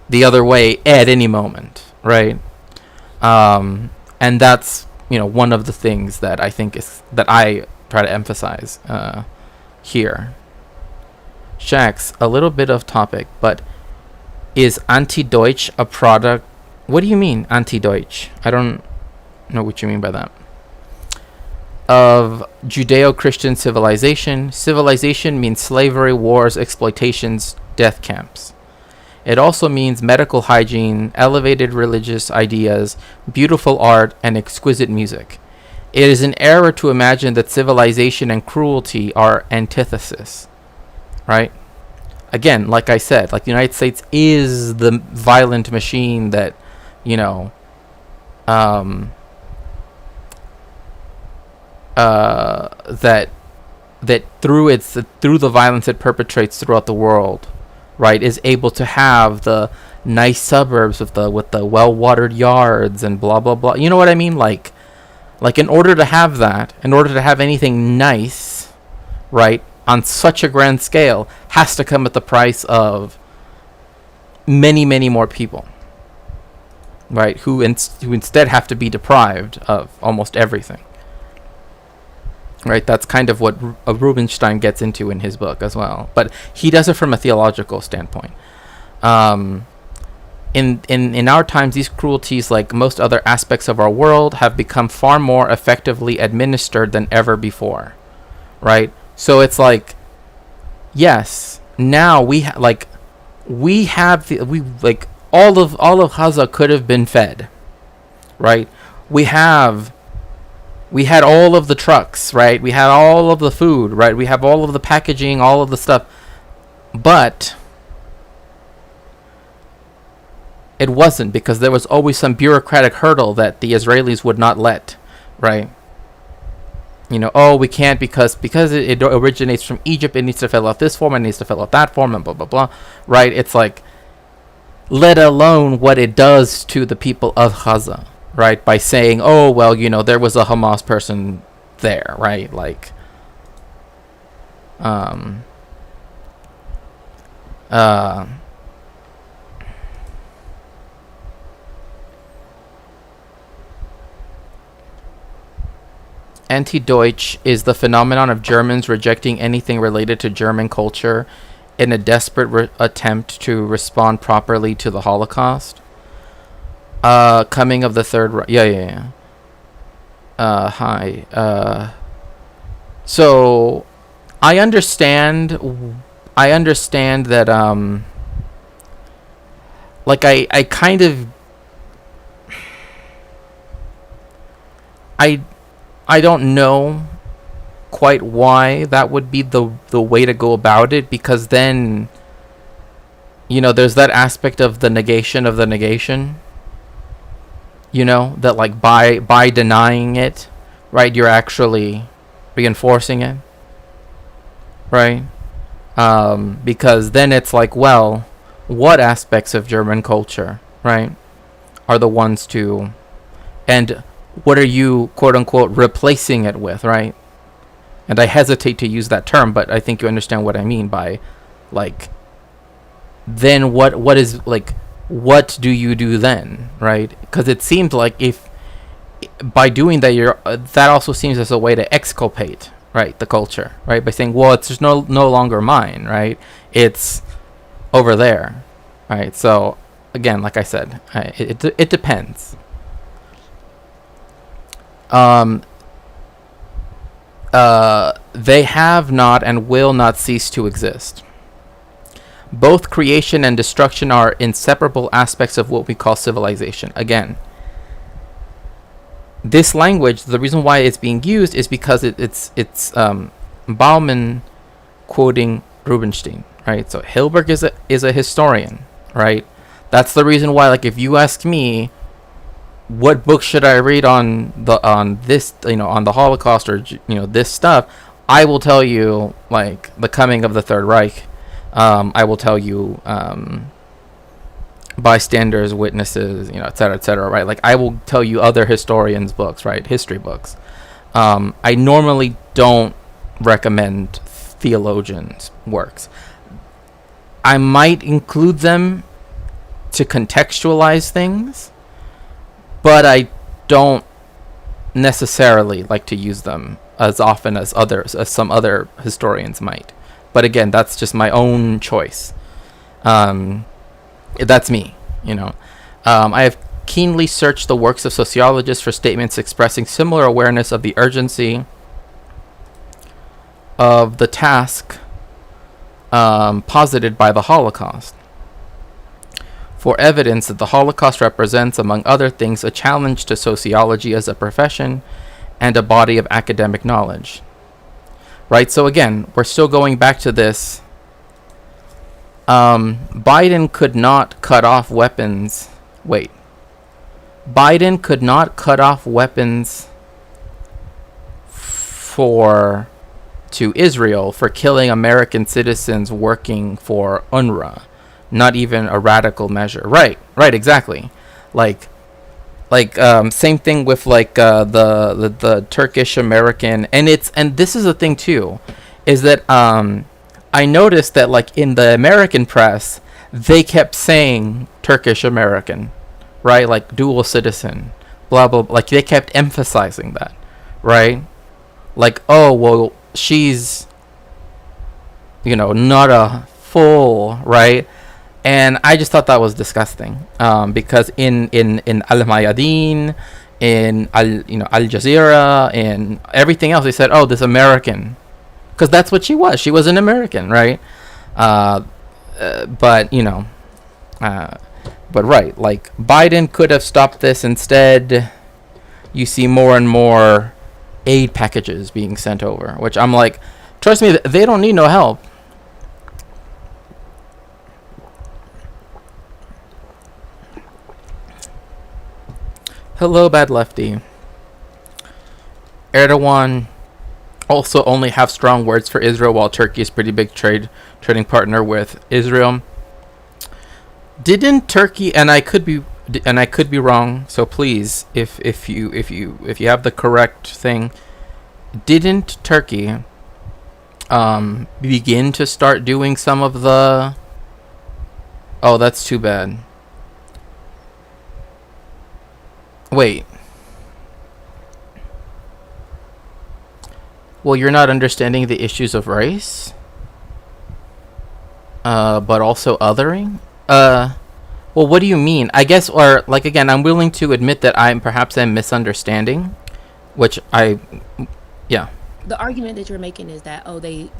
the other way at any moment, right? And that's, one of the things that I think that I try to emphasize here. Shax, a little bit off topic, but is anti-Deutsch a product? What do you mean, anti-Deutsch? I don't know what you mean by that. Of Judeo-Christian civilization. Civilization means slavery, wars, exploitations, death camps. It also means medical hygiene, elevated religious ideas, beautiful art, and exquisite music. It is an error to imagine that civilization and cruelty are antithesis, right? Again, like I said, like, the United States is the violent machine that, that through the violence it perpetrates throughout the world, right, is able to have the nice suburbs with the well-watered yards and blah blah blah. You know what I mean? Like in order to have that, in order to have anything nice, right, on such a grand scale, has to come at the price of many, many more people, right, who instead have to be deprived of almost everything. Right, that's kind of what Rubinstein gets into in his book as well, but he does it from a theological standpoint. In our times, these cruelties, like most other aspects of our world, have become far more effectively administered than ever before, right? So it's like, yes, now all of Gaza could have been fed, right? We had all of the trucks, right? We had all of the food, right? We have all of the packaging, all of the stuff. But it wasn't, because there was always some bureaucratic hurdle that the Israelis would not let, right? We can't because it originates from Egypt, it needs to fill out this form, it needs to fill out that form, and blah, blah, blah, right? It's like, let alone what it does to the people of Gaza, right? By saying, oh, well, there was a Hamas person there, right? Like, Anti-Deutsch is the phenomenon of Germans rejecting anything related to German culture in a desperate attempt to respond properly to the Holocaust. Coming of the Third Reich. Yeah. Hi. So I understand that like I kind of I don't know quite why that would be the way to go about it, because then there's that aspect of the negation of the negation, that like by denying it, right, you're actually reinforcing it, right? Because then it's like, well, what aspects of German culture, right, are the ones to, and what are you, quote unquote, replacing it with, right? And I hesitate to use that term, but I think you understand what I mean by, like, then what is, like, what do you do then, right? Because it seems like if by doing that, that also seems as a way to exculpate, right, the culture, right, by saying, well, it's just no longer mine, right? It's over there, right? So again, like I said, it depends. They have not and will not cease to exist. Both creation and destruction are inseparable aspects of what we call civilization. Again, this language, the reason why it's being used is because it's Bauman quoting Rubinstein, right? So Hilberg is a historian, right? That's the reason why, like, if you ask me, what book should I read on this, on the Holocaust, or this stuff, I will tell you, like, The Coming of the Third Reich. I will tell you Bystanders, Witnesses, et cetera, right? Like, I will tell you other historians' books, right? History books. I normally don't recommend theologians' works. I might include them to contextualize things, but I don't necessarily like to use them as often as some other historians might. But again, that's just my own choice. That's me, I have keenly searched the works of sociologists for statements expressing similar awareness of the urgency of the task posited by the Holocaust, for evidence that the Holocaust represents, among other things, a challenge to sociology as a profession and a body of academic knowledge. Right? So again, we're still going back to this. Biden could not cut off weapons. Wait. Biden could not cut off weapons to Israel for killing American citizens working for UNRWA. Not even a radical measure. Right, exactly. Like same thing with like the Turkish American, and this is the thing too, is that I noticed that, like, in the American press, they kept saying Turkish American, right? Like dual citizen, blah blah. Like they kept emphasizing that, right? Like, oh well, she's not a full, right? And I just thought that was disgusting, because in Al Mayadeen, in Al Jazeera, and everything else, they said, "Oh, this American," because that's what she was. She was an American, right? But right, like Biden could have stopped this. Instead, you see more and more aid packages being sent over, which I'm like, trust me, they don't need no help. Hello, Bad Lefty. Erdogan also only have strong words for Israel, while Turkey is pretty big trading partner with Israel. Didn't Turkey, and I could be wrong, so please, if you have the correct thing, didn't Turkey begin to start doing some of the... Oh, that's too bad. Wait. Well, you're not understanding the issues of race, but also othering. Well, what do you mean? I guess, or like again, I'm willing to admit that I'm perhaps am misunderstanding, which yeah.
The argument that you're making is that, oh, they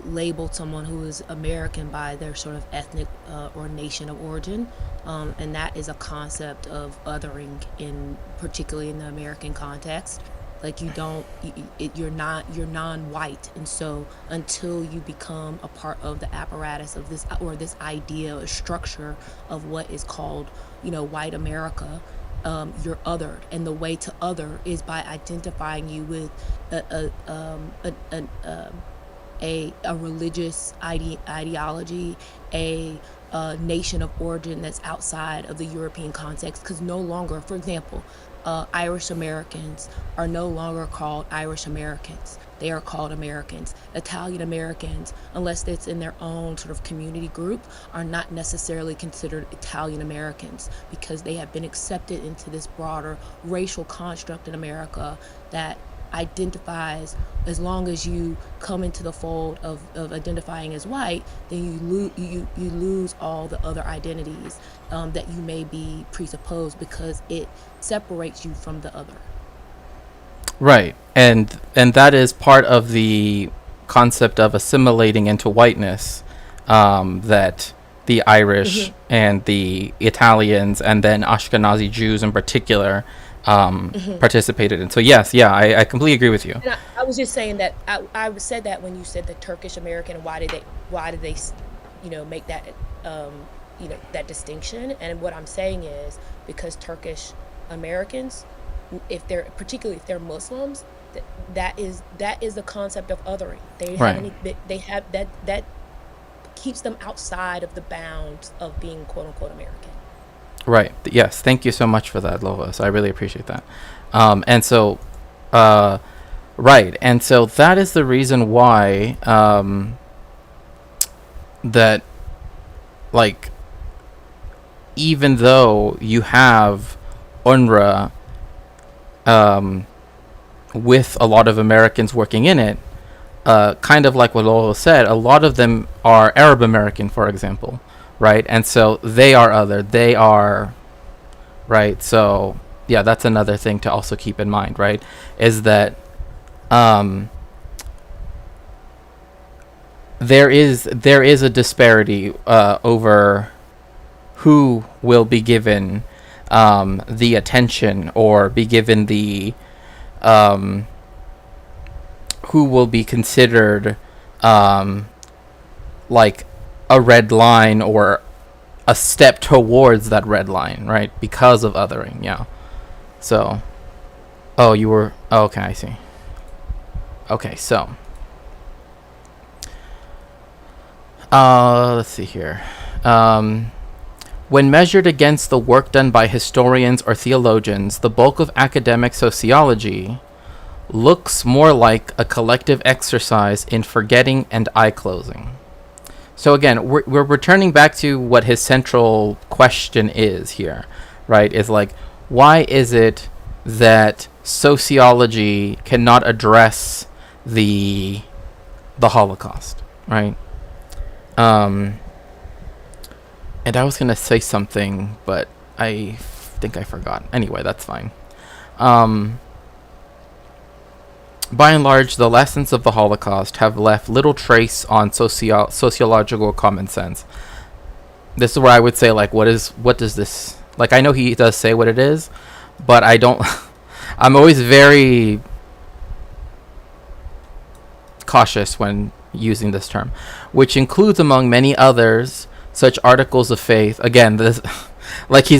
labeled someone who is American by their sort of ethnic or nation of origin, and that is a concept of othering, in particularly in the American context. Like, you don't you're non-white, and so until you become a part of the apparatus of this, or this idea or structure of what is called, white America, you're othered, and the way to other is by identifying you with a a religious ideology, a nation of origin that's outside of the European context. Because no longer, for example, Irish Americans are no longer called Irish Americans. They are called Americans. Italian Americans, unless it's in their own sort of community group, are not necessarily considered Italian Americans, because they have been accepted into this broader racial construct in America that identifies, as long as you come into the fold of identifying as white, then you lose all the other identities that you may be presupposed, because it separates you from the other.
Right. And that is part of the concept of assimilating into whiteness, that the Irish
Mm-hmm.
and the Italians and then Ashkenazi Jews in particular
Mm-hmm.
participated in. So yes, yeah, I completely agree with you.
And I was just saying that I said that when you said the Turkish American, why did they make that that distinction? And what I'm saying is, because Turkish Americans, if they're, particularly if they're Muslims, that is the concept of othering. They have
Right.
any they have that keeps them outside of the bounds of being quote unquote American.
Right. Yes. Thank you so much for that, Lois. I really appreciate that. And so, right. And so that is the reason why that, like, even though you have UNRWA with a lot of Americans working in it, kind of like what Lola said, a lot of them are Arab American, for example, right? And so they are other. They are, right? So, yeah, that's another thing to also keep in mind, right? Is that um, there is a disparity over who will be given the attention, or be given the um, who will be considered um, like a red line, or a step towards that red line, right? Because of othering, yeah. So, oh, you were, oh, okay, I see. Okay, so, let's see here. When measured against the work done by historians or theologians, the bulk of academic sociology looks more like a collective exercise in forgetting and eye closing. So again, we're returning back to what his central question is here, right? Is like, why is it that sociology cannot address the Holocaust, right? Um, and I was gonna say something, but I think I forgot. Anyway, that's fine. Um, by and large, the lessons of the Holocaust have left little trace on sociological common sense. This is where I would say, like, what does this, like, I know he does say what it is, but I don't. I'm always very cautious when using this term, which includes, among many others, such articles of faith. Again, this, like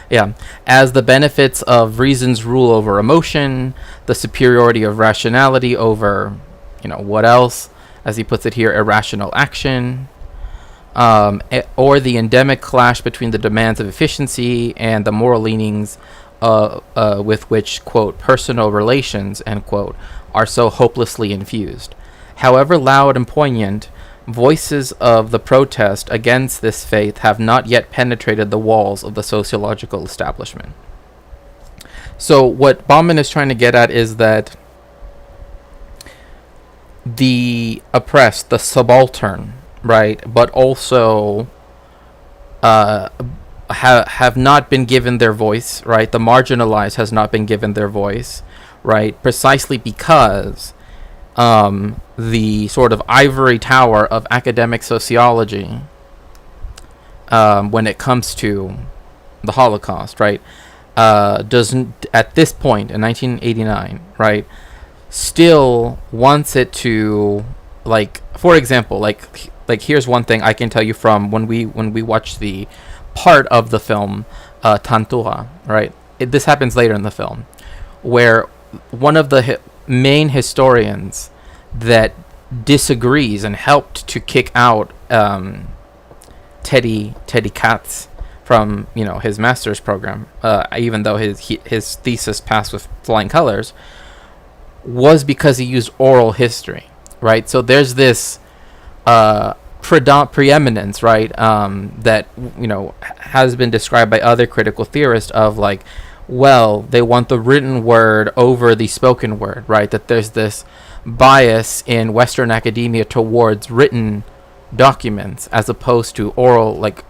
yeah, as the benefits of reason's rule over emotion, the superiority of rationality over, what else, as he puts it here, irrational action, or the endemic clash between the demands of efficiency and the moral leanings with which, quote, personal relations, end quote, are so hopelessly infused. However loud and poignant, voices of the protest against this faith have not yet penetrated the walls of the sociological establishment. So what Bauman is trying to get at is that the oppressed, the subaltern, right, but also uh, have not been given their voice, right? The marginalized has not been given their voice, right? Precisely because the sort of ivory tower of academic sociology, when it comes to the Holocaust, right, doesn't, at this point in 1989, right, still wants it to, like, for example, like here's one thing I can tell you from when we watched the part of the film, Tantura, right? This happens later in the film, where one of the main historians that disagrees and helped to kick out Teddy Katz from his master's program, even though his thesis passed with flying colors, was because he used oral history, right? So there's this preeminence, right, that has been described by other critical theorists of, like, well, they want the written word over the spoken word, right? That there's this bias in Western academia towards written documents as opposed to oral, like,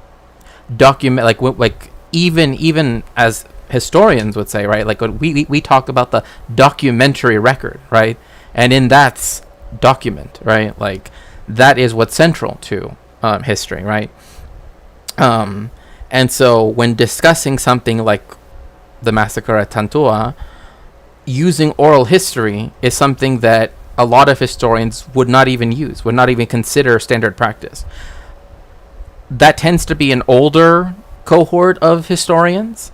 document, like even as historians would say, right? Like, we talk about the documentary record, right? And in that's document, right? Like, that is what's central to history, right? And so when discussing something like the massacre at Tantua, using oral history is something that a lot of historians would not even use, would not even consider standard practice. That tends to be an older cohort of historians,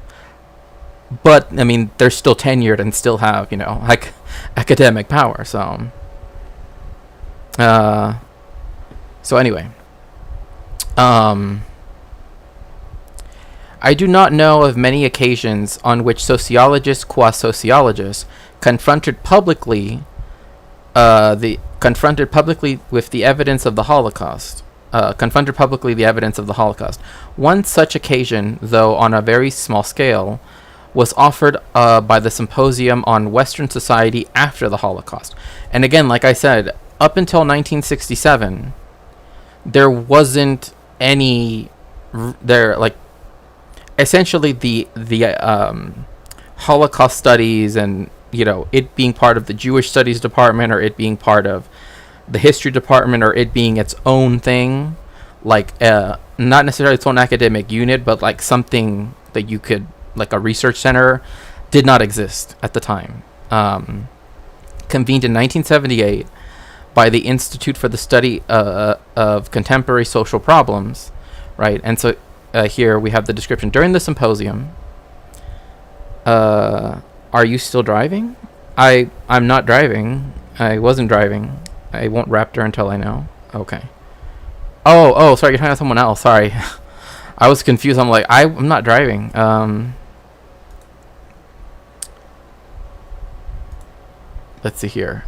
but I mean, they're still tenured and still have, like, academic power. So anyway, I do not know of many occasions on which sociologists qua sociologists confronted publicly with the evidence of the Holocaust. One such occasion, though on a very small scale, was offered by the Symposium on Western Society after the Holocaust. And again, like I said, up until 1967, there wasn't any like, essentially the Holocaust studies, and it being part of the Jewish Studies department, or it being part of the history department, or it being its own thing, like not necessarily its own academic unit, but like something that you could, like a research center, did not exist at the time. Convened in 1978 by the Institute for the Study of Contemporary Social Problems, right? And so here we have the description. During the symposium, are you still driving? I'm not driving. I wasn't driving. I won't Raptor until I know. Okay. Oh, sorry, you're talking to someone else. Sorry. I was confused. I'm like, I'm not driving. Let's see here.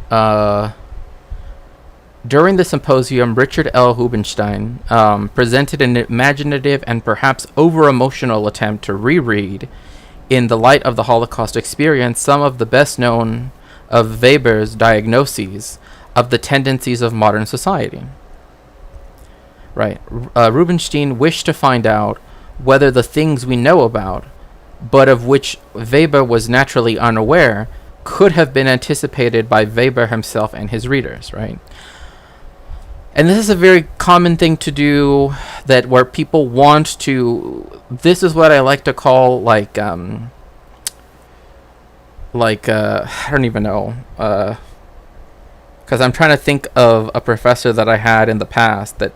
During the symposium, Richard L. Hubenstein presented an imaginative and perhaps over-emotional attempt to reread, in the light of the Holocaust experience, some of the best known of Weber's diagnoses of the tendencies of modern society. Right. Rubinstein wished to find out whether the things we know about, but of which Weber was naturally unaware, could have been anticipated by Weber himself and his readers, right? And this is a very common thing to do, that where people want to, this is what I like to call, like I don't even know, because I'm trying to think of a professor that I had in the past that,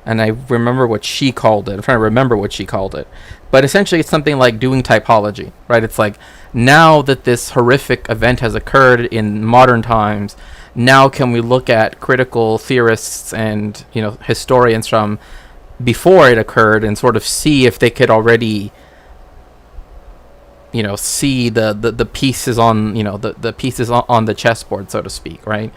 and I remember what she called it. I'm trying to remember what she called it. But essentially it's something like doing typology, right? It's like, now that this horrific event has occurred in modern times, now can we look at critical theorists and, historians from before it occurred and sort of see if they could already, see the pieces on, the pieces on the chessboard, so to speak, right?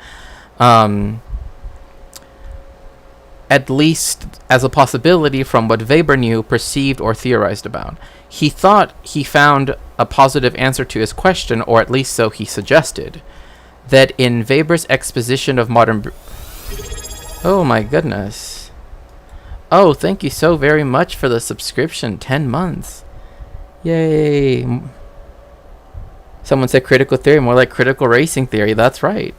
At least as a possibility from what Weber knew, perceived, or theorized about. He thought he found a positive answer to his question, or at least so he suggested. that in Weber's exposition of modern... Oh my goodness. Oh, thank you so very much for the subscription. 10 months. Yay. Someone said critical theory, more like critical racing theory. That's right.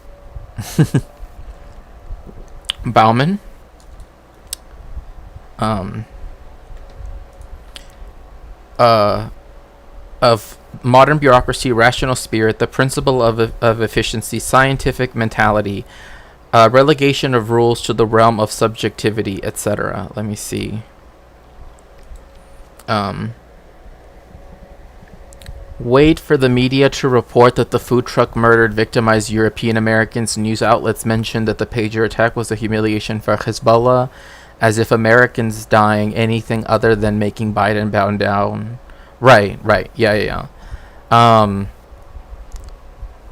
Bauman. Of modern bureaucracy, rational spirit, the principle of efficiency, scientific mentality, relegation of rules to the realm of subjectivity, etc. Let me see. Wait for the media to report that the food truck murdered victimized European Americans. News outlets mentioned that the pager attack was a humiliation for Hezbollah, as if Americans dying anything other than making Biden bow down. Right. Yeah. And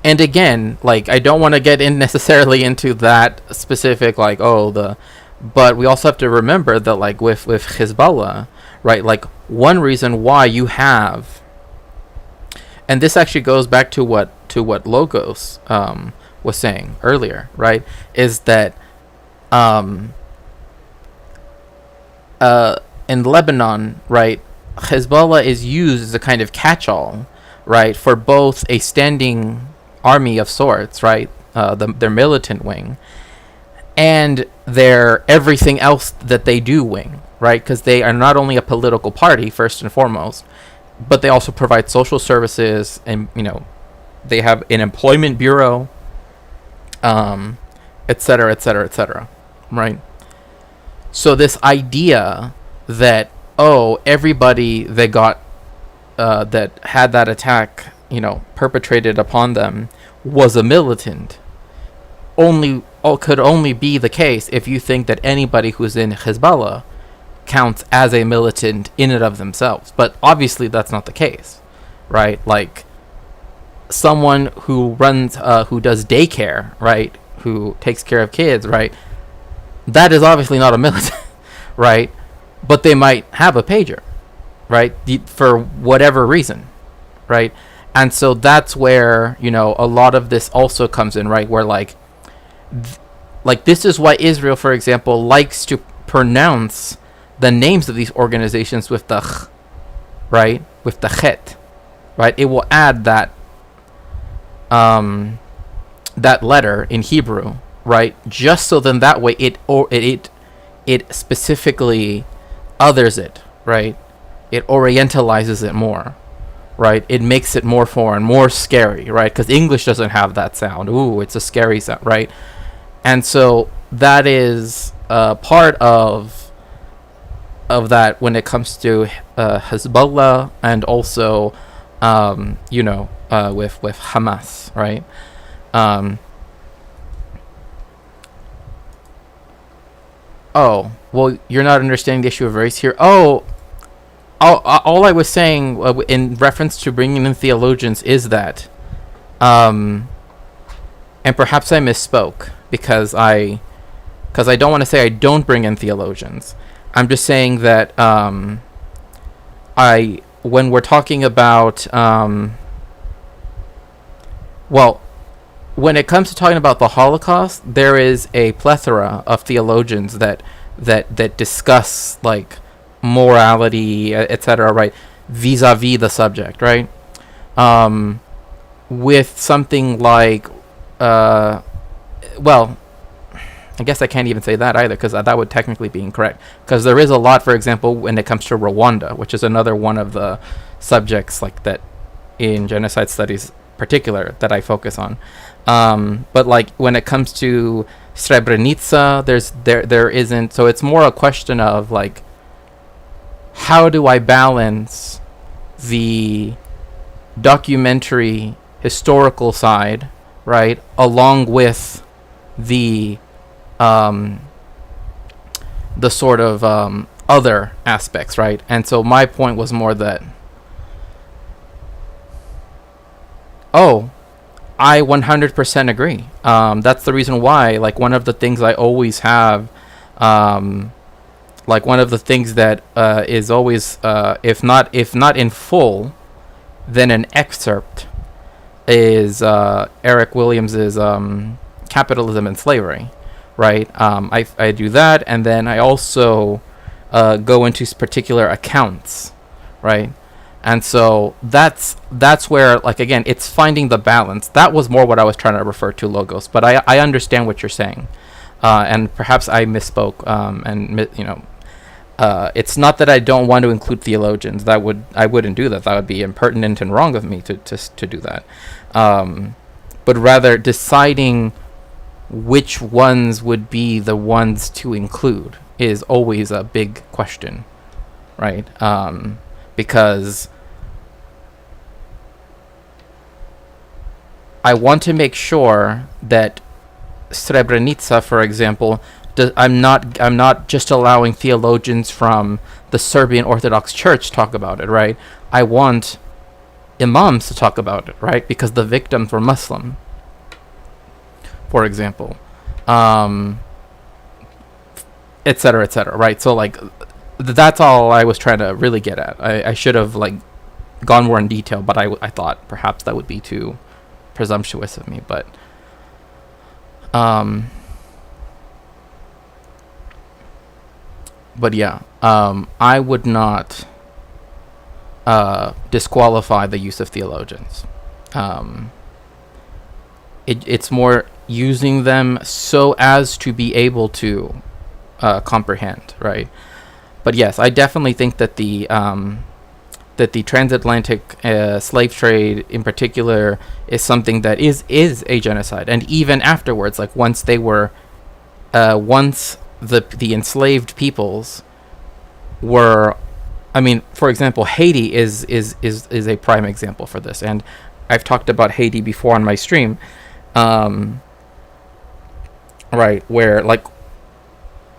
again, like, I don't want to get in necessarily into that specific, like, but we also have to remember that, like, with Hezbollah, right, like, one reason why you have, and this actually goes back to what Logos was saying earlier, right, is that in Lebanon, right, Hezbollah is used as a kind of catch-all, right, for both a standing army of sorts, right, their militant wing, and their everything else that they do wing, right, because they are not only a political party first and foremost, but they also provide social services, and they have an employment bureau, etc., etc., etc., right. So this idea that everybody that got that had that attack perpetrated upon them was a militant could only be the case if you think that anybody who's in Hezbollah counts as a militant in and of themselves. But obviously that's not the case, right? Like, someone who runs who does daycare, right, who takes care of kids, right, that is obviously not a militant, right? But they might have a pager, right, for whatever reason, right? And so that's where, a lot of this also comes in, right? Where, like this is why Israel, for example, likes to pronounce the names of these organizations with the ch, right? With the chet, right? It will add that that letter in Hebrew, right? Just so then that way it specifically others it, right? It orientalizes it more, right? It makes it more foreign, more scary, right? Because English doesn't have that sound. Ooh, it's a scary sound, right? And so that is part of that when it comes to Hezbollah, and also with Hamas, right? Oh, well, you're not understanding the issue of race here. All I was saying in reference to bringing in theologians is that, and perhaps I misspoke because I don't want to say I don't bring in theologians. I'm just saying that when we're talking about when it comes to talking about the Holocaust, there is a plethora of theologians that discuss, like, morality, etc., right, vis-a-vis the subject, right? With something like, I guess I can't even say that either, because that would technically be incorrect. Because there is a lot, for example, when it comes to Rwanda, which is another one of the subjects, like, that in genocide studies particular that I focus on. But, like, when it comes to Srebrenica, there isn't. So it's more a question of, like, how do I balance the documentary historical side, right, along with the sort of other aspects, right? And so my point was more that, I 100% agree. That's the reason why, like, one of the things I always have, like, one of the things that is always, if not in full, then an excerpt, is Eric Williams's Capitalism and Slavery, right? I do that, and then I also go into particular accounts, right? And so that's where, like, again, it's finding the balance. That was more what I was trying to refer to, Logos, but I understand what you're saying, and perhaps I misspoke, it's not that I don't want to include theologians. I wouldn't do that. That would be impertinent and wrong of me to do that. But rather deciding which ones would be the ones to include is always a big question, right? Because I want to make sure that Srebrenica, for example, I'm not just allowing theologians from the Serbian Orthodox Church talk about it, right? I want imams to talk about it, right? Because the victims were Muslim, for example, et cetera, right? So, like, that's all I was trying to really get at. I should have, like, gone more in detail, but I thought perhaps that would be too presumptuous of me, but yeah, I would not disqualify the use of theologians. It's more using them so as to be able to comprehend, right? But yes, I definitely think that the transatlantic slave trade in particular is something that is a genocide. And even afterwards, like once they were once the enslaved peoples were, I mean, for example, Haiti is a prime example for this, and I've talked about Haiti before on my stream, right, where, like,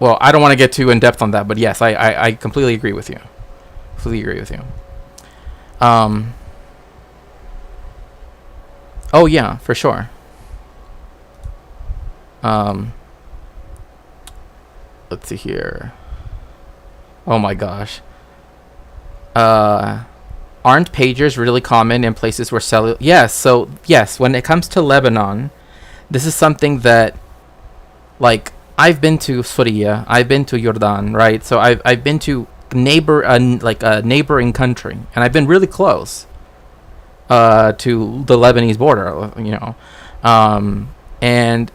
well, I don't want to get too in depth on that, but yes, I completely agree with you. Oh yeah, for sure. Let's see here. Oh my gosh. Aren't pagers really common in places where Yes, so yes, when it comes to Lebanon, this is something that, like, I've been to Syria, I've been to Jordan, right? So I've been to a neighboring country, and I've been really close to the Lebanese border, and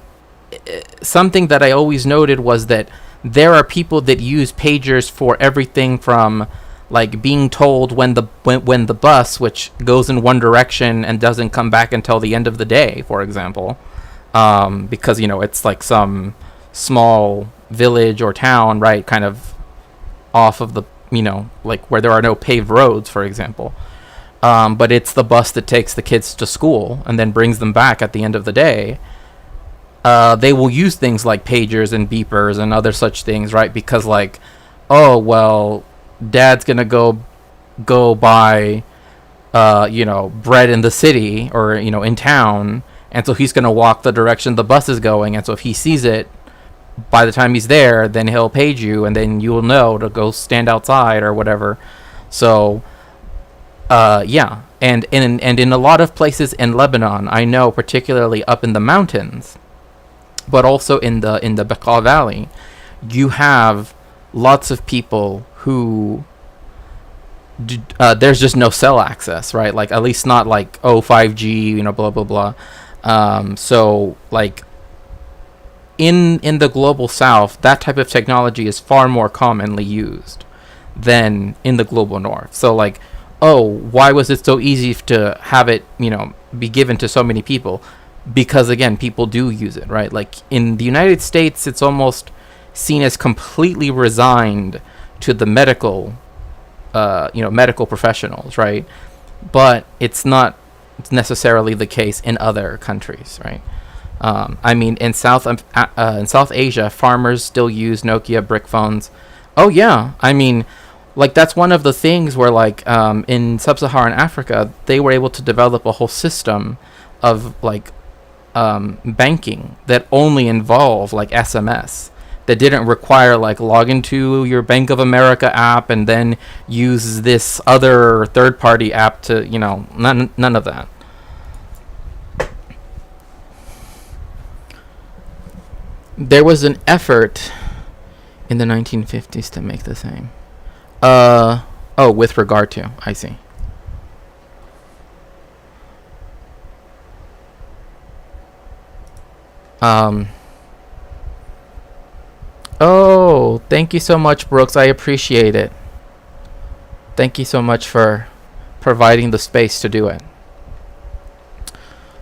something that I always noted was that there are people that use pagers for everything from, like, being told when the bus, which goes in one direction and doesn't come back until the end of the day, for example, because it's like some small village or town, right, kind of off of the, like where there are no paved roads, for example, but it's the bus that takes the kids to school and then brings them back at the end of the day. They will use things like pagers and beepers and other such things, right? Because, like, oh, well, dad's gonna go buy bread in the city or in town, and so he's gonna walk the direction the bus is going, and so if he sees it by the time he's there, then he'll page you, and then you will know to go stand outside or whatever. So yeah, and in a lot of places in Lebanon, I know, particularly up in the mountains, but also in the Bekaa Valley, you have lots of people who there's just no cell access, right? Like, at least not like 5G, blah blah blah. So, like, in the global south, that type of technology is far more commonly used than in the global north. So, like, oh, why was it so easy to have it, be given to so many people? Because, again, people do use it, right? Like, in the United States, it's almost seen as completely resigned to the medical professionals, right? But it's not necessarily the case in other countries, right? I mean, in South Asia, farmers still use Nokia brick phones. Oh yeah, I mean, like, that's one of the things where, like, in sub-Saharan Africa, they were able to develop a whole system of, like, banking that only involved, like, SMS, that didn't require, like, log into your Bank of America app and then use this other third-party app to, none of that. There was an effort in the 1950s to make the same. Oh, with regard to, I see. Um, oh, thank you so much, Brooks. I appreciate it. Thank you so much for providing the space to do it.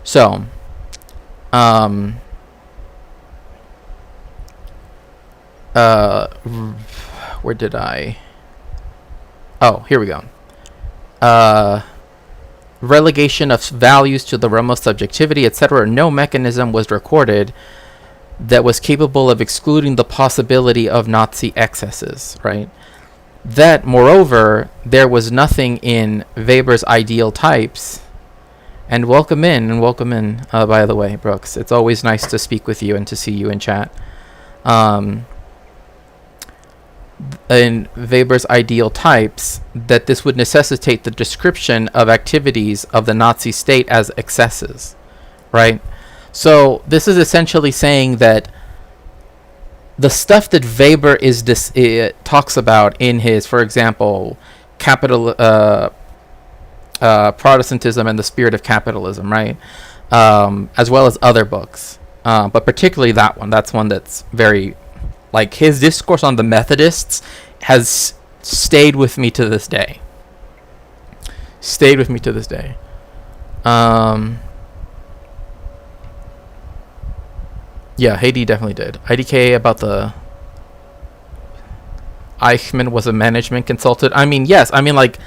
So, um, uh, where did I? Oh, here we go. Uh, Relegation of values to the realm of subjectivity, etc. No mechanism was recorded that was capable of excluding the possibility of Nazi excesses, right? That, moreover, there was nothing in Weber's ideal types. And welcome in, by the way, Brooks. It's always nice to speak with you and to see you in chat. In Weber's ideal types, that this would necessitate the description of activities of the Nazi state as excesses, right? So this is essentially saying that the stuff that Weber talks about in his, for example, Protestantism and the Spirit of Capitalism, right? As well as other books, but particularly that one. That's one that's very, like, his discourse on the Methodists has stayed with me to this day. Yeah, Haiti definitely did. IDK about the Eichmann was a management consultant. I mean, yes. I mean, like,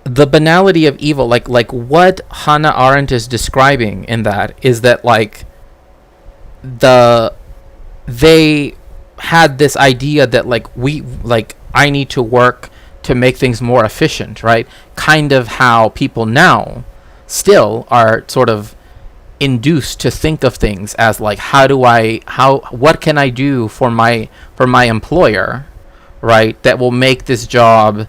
the banality of evil, like what Hannah Arendt is describing in that is that, like, they had this idea that, like, I need to work to make things more efficient, right? Kind of how people now still are sort of induced to think of things as, like, what can I do for my employer, right, that will make this job,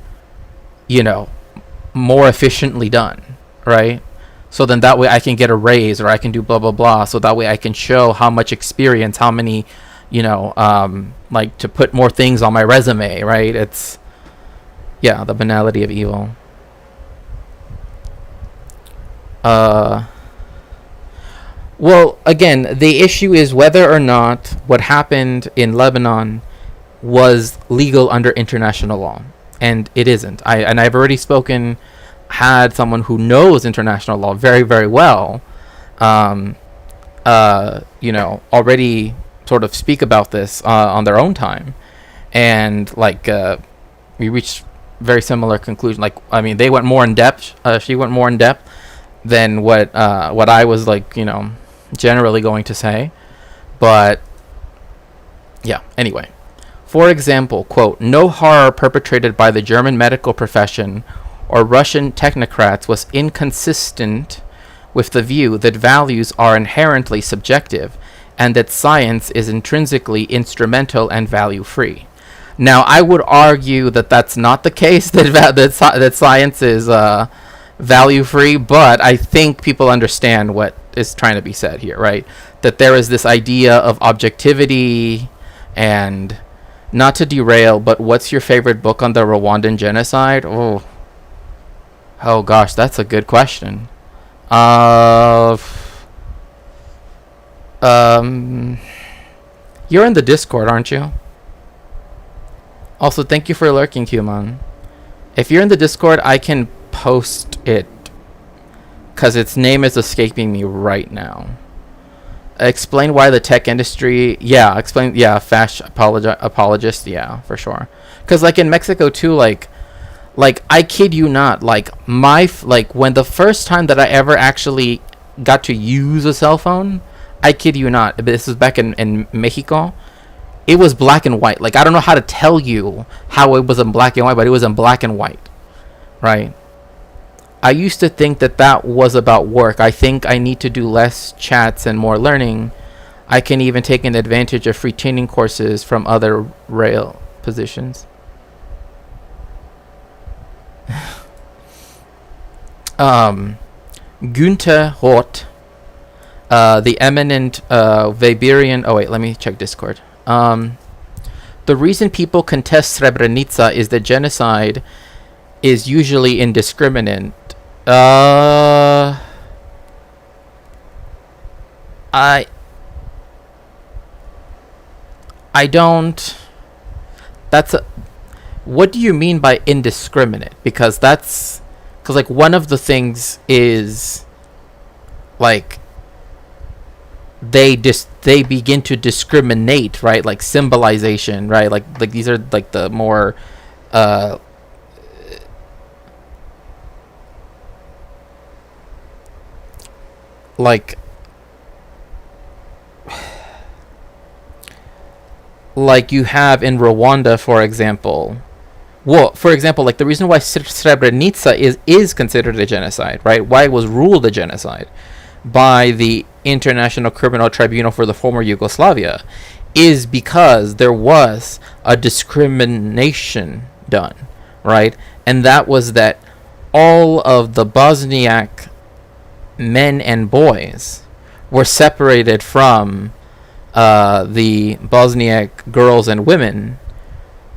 more efficiently done, right? So then that way I can get a raise, or I can do blah blah blah, so that way I can show how much experience, how many, like, to put more things on my resume, right? It's, yeah, the banality of evil. Well, again, the issue is whether or not what happened in Lebanon was legal under international law, and it isn't. I've already had someone who knows international law very, very well, already sort of speak about this on their own time, and, like, we reached very similar conclusion. Like, I mean, they went more in depth. She went more in depth than what I was, like, generally going to say. But yeah, anyway, for example, quote, no horror perpetrated by the German medical profession or Russian technocrats was inconsistent with the view that values are inherently subjective and that science is intrinsically instrumental and value free. Now, I would argue that that's not the case, that science is value free, but I think people understand what is trying to be said here, right? That there is this idea of objectivity, and not to derail, but what's your favorite book on the Rwandan genocide? Oh gosh, that's a good question. You're in the Discord, aren't you? Also, thank you for lurking, Qman. If you're in the Discord, I can post it, because its name is escaping me right now. Explain why the tech industry... Yeah, explain... Yeah, apologist, yeah, for sure. Because, like, in Mexico, too, like, I kid you not, like, when the first time that I ever actually got to use a cell phone, I kid you not, this is back in Mexico, it was black and white. Like, I don't know how to tell you how it was in black and white, but it was in black and white, right? I used to think that was about work. I think I need to do less chats and more learning. I can even take an advantage of free training courses from other rail positions. Günther Roth the eminent Weberian. Oh wait, let me check Discord. The reason people contest Srebrenica is that genocide is usually indiscriminate. I don't. That's a. What do you mean by indiscriminate? Because like one of the things is like they begin to discriminate, right? Like symbolization, right? Like these are like the more like you have in Rwanda, for example. Well, for example, like the reason why Srebrenica is considered a genocide, right? Why it was ruled a genocide by the International Criminal Tribunal for the former Yugoslavia is because there was a discrimination done, right? And that was that all of the Bosniak men and boys were separated from the Bosniak girls and women,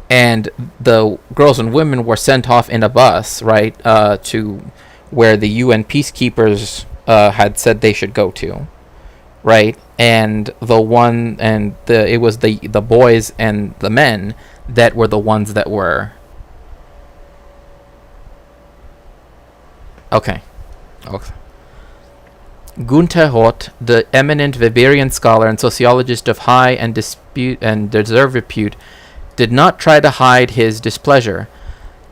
and the girls and women were sent off in a bus, right, to where the UN peacekeepers had said they should go to, right? And it was the boys and the men that were the ones that were okay. Gunther Hott, the eminent Weberian scholar and sociologist of high and deserved repute, did not try to hide his displeasure.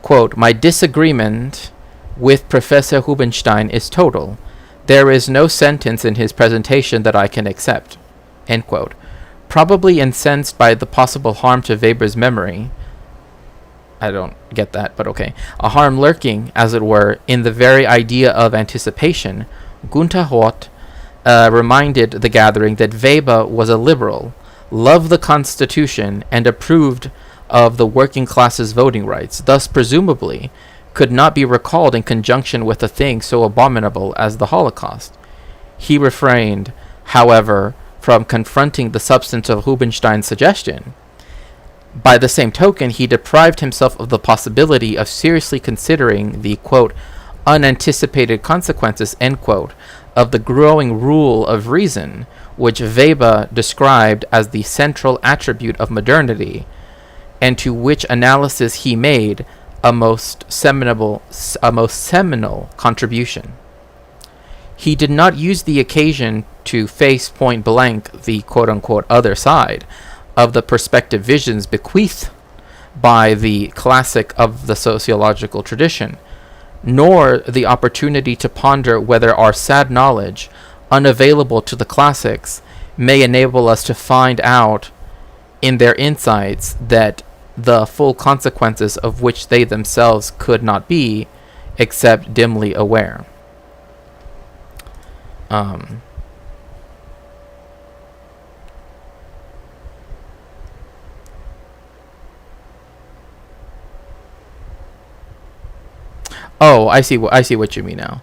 Quote, "My disagreement with Professor Hubenstein is total. There is no sentence in his presentation that I can accept." End quote. Probably incensed by the possible harm to Weber's memory. I don't get that, but okay. A harm lurking, as it were, in the very idea of anticipation, Gunther Hott reminded the gathering that Weber was a liberal, loved the Constitution, and approved of the working class's voting rights, thus presumably could not be recalled in conjunction with a thing so abominable as the Holocaust. He refrained, however, from confronting the substance of Rubinstein's suggestion. By the same token, he deprived himself of the possibility of seriously considering the, quote, unanticipated consequences, end quote, of the growing rule of reason, which Weber described as the central attribute of modernity, and to which analysis he made a most seminal contribution. He did not use the occasion to face point blank the quote-unquote other side of the perspective visions bequeathed by the classic of the sociological tradition, nor the opportunity to ponder whether our sad knowledge, unavailable to the classics, may enable us to find out in their insights that the full consequences of which they themselves could not be, except dimly aware. Oh, I see what you mean now.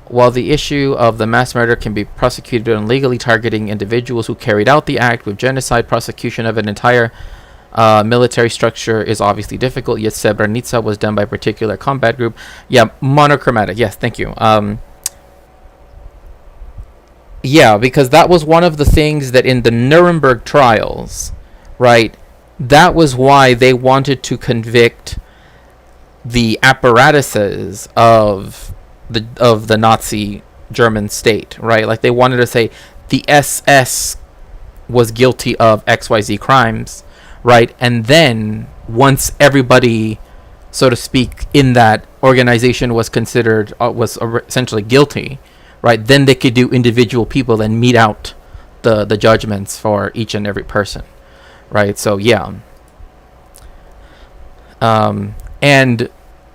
While the issue of the mass murder can be prosecuted on legally targeting individuals who carried out the act, with genocide prosecution of an entire military structure is obviously difficult, yet Srebrenica was done by a particular combat group. Yeah, monochromatic. Yes, thank you. Yeah, because that was one of the things that in the Nuremberg trials, right, that was why they wanted to convict the apparatuses of the Nazi German state, right? Like they wanted to say the SS was guilty of XYZ crimes, right? And then once everybody, so to speak, in that organization was considered essentially guilty, right? Then they could do individual people and mete out the judgments for each and every person, right? So yeah. And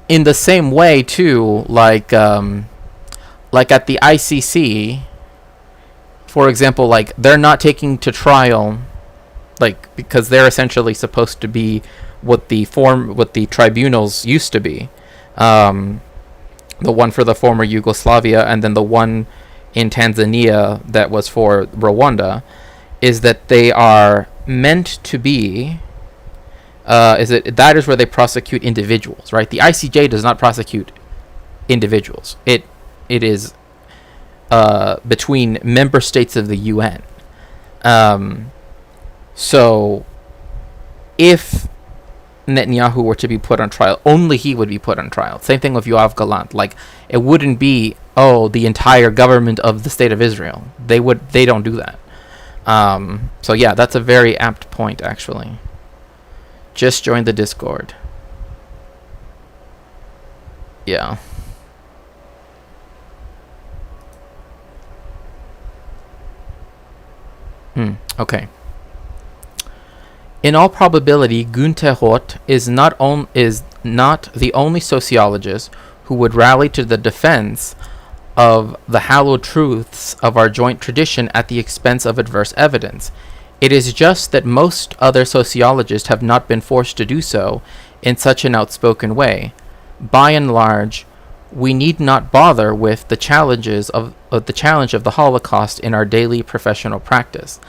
in the same way too, like at the ICC, for example, like they're not taking to trial, like because they're essentially supposed to be what the tribunals used to be, the one for the former Yugoslavia, and then the one in Tanzania that was for Rwanda, is that they are meant to be. That is where they prosecute individuals, right? The ICJ does not prosecute individuals. It is between member states of the UN. So if Netanyahu were to be put on trial, only he would be put on trial. Same thing with Yoav Gallant. Like, it wouldn't be, the entire government of the state of Israel. They don't do that. So yeah, that's a very apt point, actually. Just join the Discord. Yeah. Okay. In all probability, Günther Roth is not the only sociologist who would rally to the defense of the hallowed truths of our joint tradition at the expense of adverse evidence. It is just that most other sociologists have not been forced to do so in such an outspoken way. By and large, we need not bother with the challenge of the Holocaust in our daily professional practice.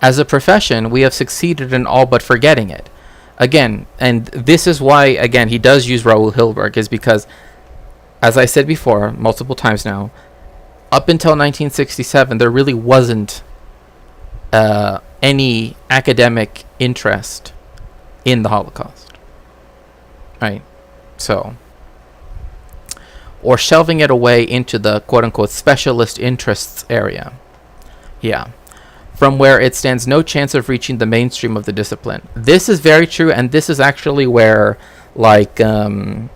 As a profession, we have succeeded in all but forgetting it. Again, and this is why, again, he does use Raoul Hilberg, is because, as I said before, multiple times now, up until 1967, there really wasn't any academic interest in the Holocaust. Right? So, or shelving it away into the quote-unquote specialist interests area. Yeah. From where it stands no chance of reaching the mainstream of the discipline. This is very true, and this is actually where, like I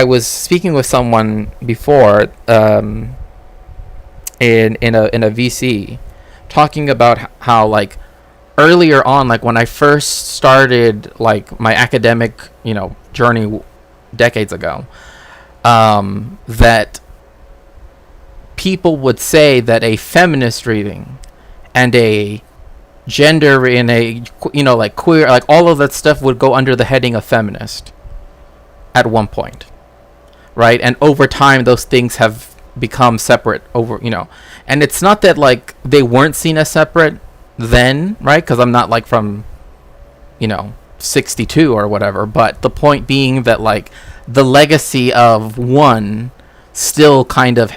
was speaking with someone before, in a VC, talking about how, like, earlier on, like when I first started like my academic, journey decades ago, that people would say that a feminist reading and a gender in a, like queer, like all of that stuff would go under the heading of feminist at one point, right? And over time, those things have become separate and it's not that like they weren't seen as separate then, right? Because I'm not like from, 62 or whatever, but the point being that like the legacy of one still kind of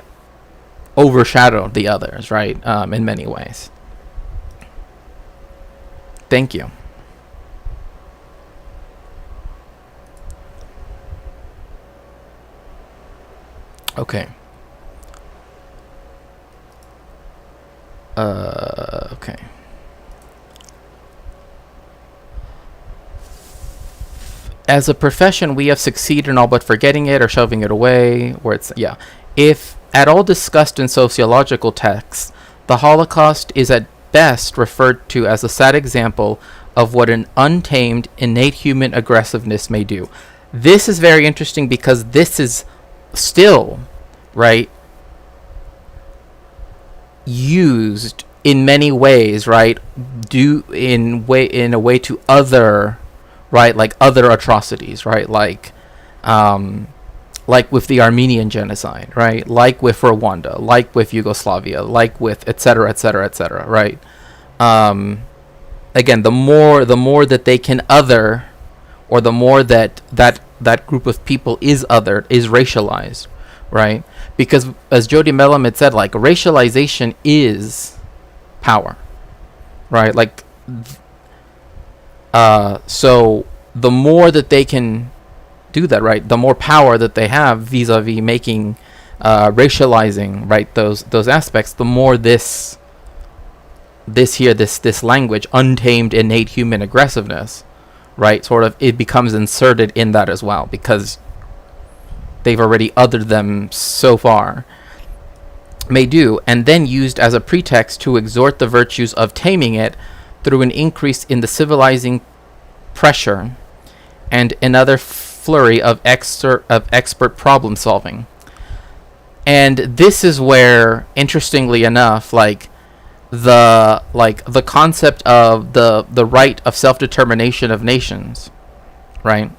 overshadowed the others, right? In many ways. Thank you. Okay. Okay. As a profession, we have succeeded in all but forgetting it or shoving it away, if at all discussed in sociological texts, the Holocaust is at best referred to as a sad example of what an untamed, innate human aggressiveness may do. This is very interesting because this is still, right, used in many ways, right, in a way to other, right, like other atrocities, right, like with the Armenian genocide, right, like with Rwanda, like with Yugoslavia, like with etc., right. Again, the more that they can other, or the more that group of people is othered, is racialized, right? Because as Jody Melamed said, like, racialization is power, right? Like, so the more that they can do that, right, the more power that they have vis-a-vis making, racializing, right, those aspects, the more this language, untamed innate human aggressiveness, right, sort of, it becomes inserted in that as well, because they've already othered them so far, may do, and then used as a pretext to exhort the virtues of taming it through an increase in the civilizing pressure and another flurry of expert problem solving. And this is where, interestingly enough, the concept of the right of self-determination of nations, right,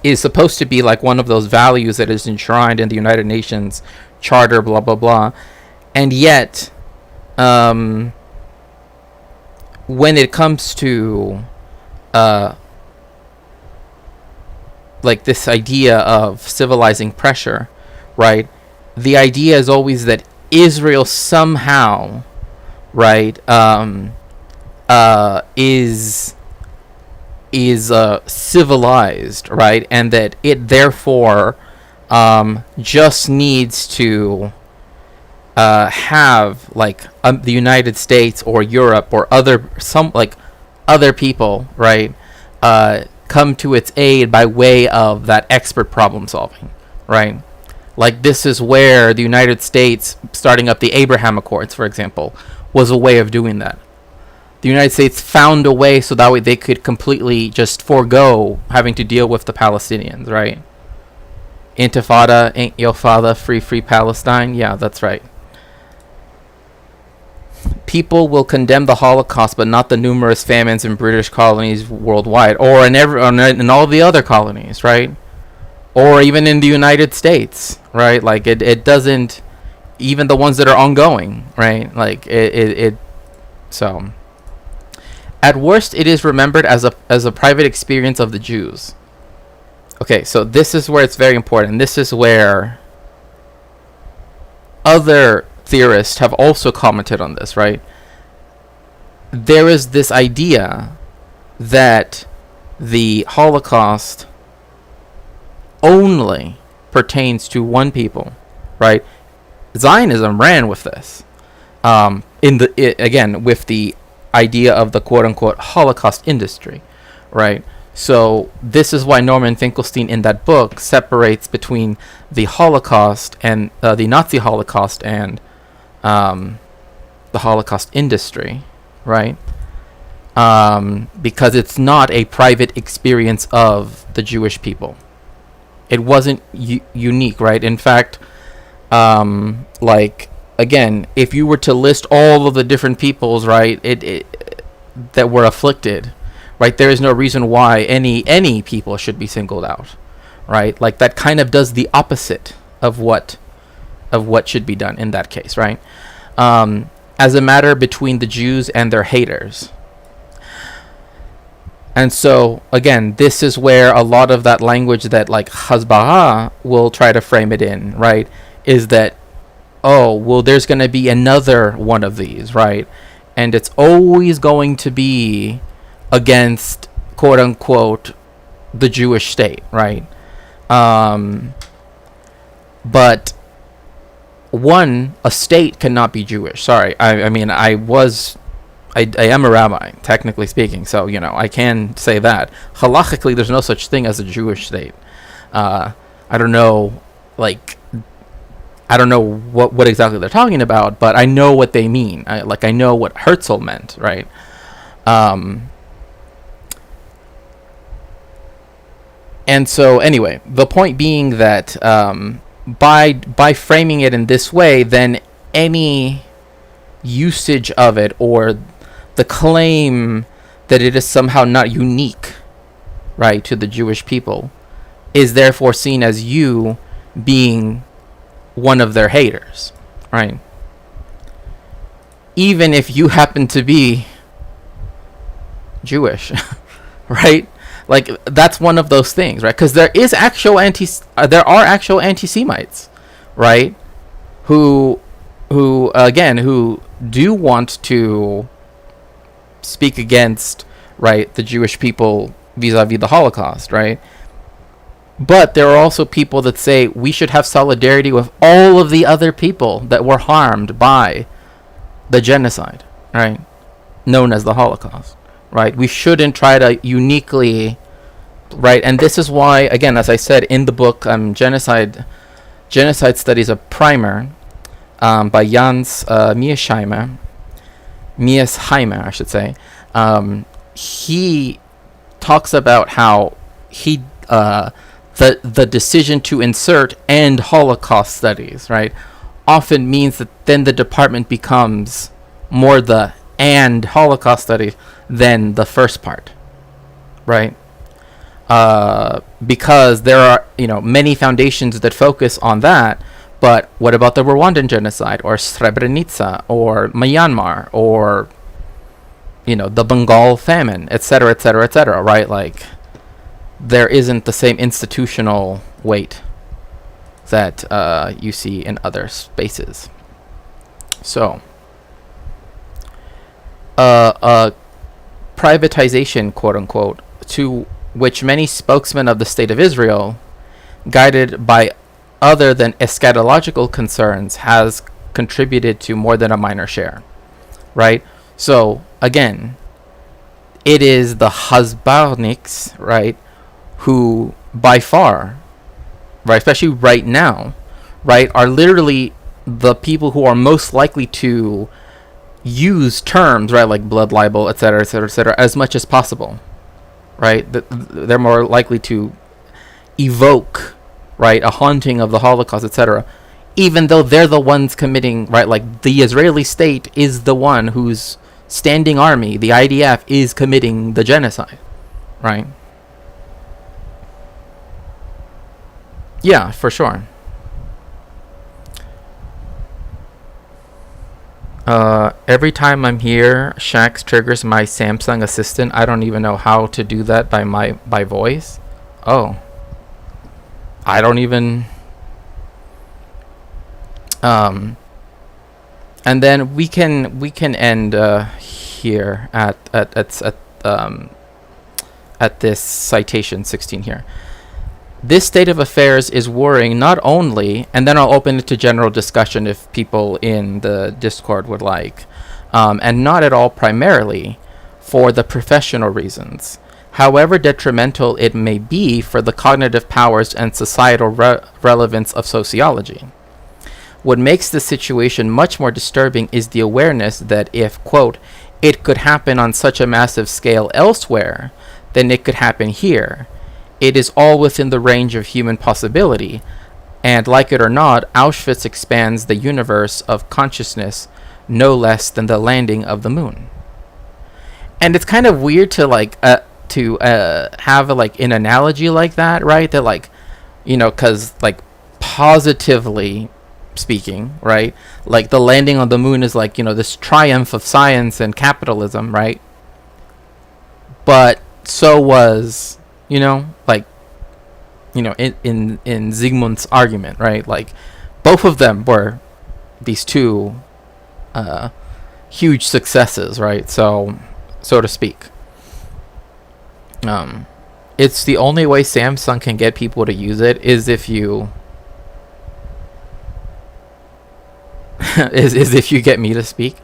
is supposed to be like one of those values that is enshrined in the United Nations Charter, blah blah blah, and yet, when it comes to like this idea of civilizing pressure, right? The idea is always that Israel somehow, right, is civilized, right, and that it therefore just needs to have like the United States or Europe or other people, right, come to its aid by way of that expert problem solving, right? Like, this is where the United States starting up the Abraham Accords, for example, was a way of doing that. The United States found a way so that way they could completely just forego having to deal with the Palestinians, right? Intifada, ain't your father, free Palestine. Yeah, that's right. People will condemn the Holocaust, but not the numerous famines in British colonies worldwide, or in all the other colonies, right? Or even in the United States, right? Like, it doesn't, even the ones that are ongoing, right? Like, so at worst, it is remembered as a private experience of the Jews. Okay, so this is where it's very important. This is where other theorists have also commented on this, right? There is this idea that the Holocaust only pertains to one people, right? Zionism ran with this, again with the idea of the quote-unquote Holocaust industry, right? So this is why Norman Finkelstein in that book separates between the Holocaust and the Nazi Holocaust and the Holocaust industry, right? Because it's not a private experience of the Jewish people. It wasn't unique, right? In fact, like, again, if you were to list all of the different peoples, right, that were afflicted, right, there is no reason why any people should be singled out, right? Like, that kind of does the opposite of what should be done in that case, right? As a matter between the Jews and their haters. And so, again, this is where a lot of that language that, like, Hasbara will try to frame it in, right, is that, oh, well, there's going to be another one of these, right? And it's always going to be against, quote-unquote, the Jewish state, right? But a state cannot be Jewish. Sorry, I mean, I am a rabbi, technically speaking, so, I can say that. Halachically, there's no such thing as a Jewish state. I don't know what exactly they're talking about, but I know what they mean. I know what Herzl meant, right? And so, anyway, the point being that by framing it in this way, then any usage of it or the claim that it is somehow not unique, right, to the Jewish people, is therefore seen as you being one of their haters, right? Even if you happen to be Jewish, right? Like, that's one of those things, right? Because there are actual anti-Semites, right? Who do want to speak against, right, the Jewish people vis-a-vis the Holocaust, right? But there are also people that say we should have solidarity with all of the other people that were harmed by the genocide, right, known as the Holocaust, right? We shouldn't try to uniquely, right? And this is why, again, as I said in the book, Genocide Studies, a primer, by Jans Miesheimer, I should say. He talks about how the decision to insert "and Holocaust studies," right, often means that then the department becomes more the "and Holocaust studies" than the first part, right? because there are, many foundations that focus on that. But what about the Rwandan genocide, or Srebrenica, or Myanmar, or the Bengal famine, etc., etc., etc., right? Like, there isn't the same institutional weight that you see in other spaces. So, privatization, quote unquote, to which many spokesmen of the State of Israel, guided by other than eschatological concerns, has contributed to more than a minor share, right? So, again, it is the Hasbarniks, right, who by far, right, especially right now, right, are literally the people who are most likely to use terms, right, like blood libel, etc., etc., etc., as much as possible, right? They're more likely to evoke, right, a haunting of the Holocaust, etc., even though they're the ones committing, right, like the Israeli state is the one whose standing army, the IDF, is committing the genocide, right? Yeah, for sure. Every time I'm here, Shax triggers my Samsung Assistant. I don't even know how to do that by voice. Oh, I don't even. And then we can end here at this citation 16 here. This state of affairs is worrying not only, and then I'll open it to general discussion if people in the Discord would like, and not at all primarily for the professional reasons, however detrimental it may be for the cognitive powers and societal relevance of sociology. What makes the situation much more disturbing is the awareness that if, quote, it could happen on such a massive scale elsewhere, then it could happen here. It is all within the range of human possibility, and like it or not, Auschwitz expands the universe of consciousness no less than the landing of the moon. And it's kind of weird to have like an analogy like that, right? That like, because like positively speaking, right? Like the landing on the moon is like, this triumph of science and capitalism, right? But so was, like, in Zygmunt's argument, right? Like both of them were these two huge successes, right? So to speak. It's the only way Samsung can get people to use it is if you is if you get me to speak.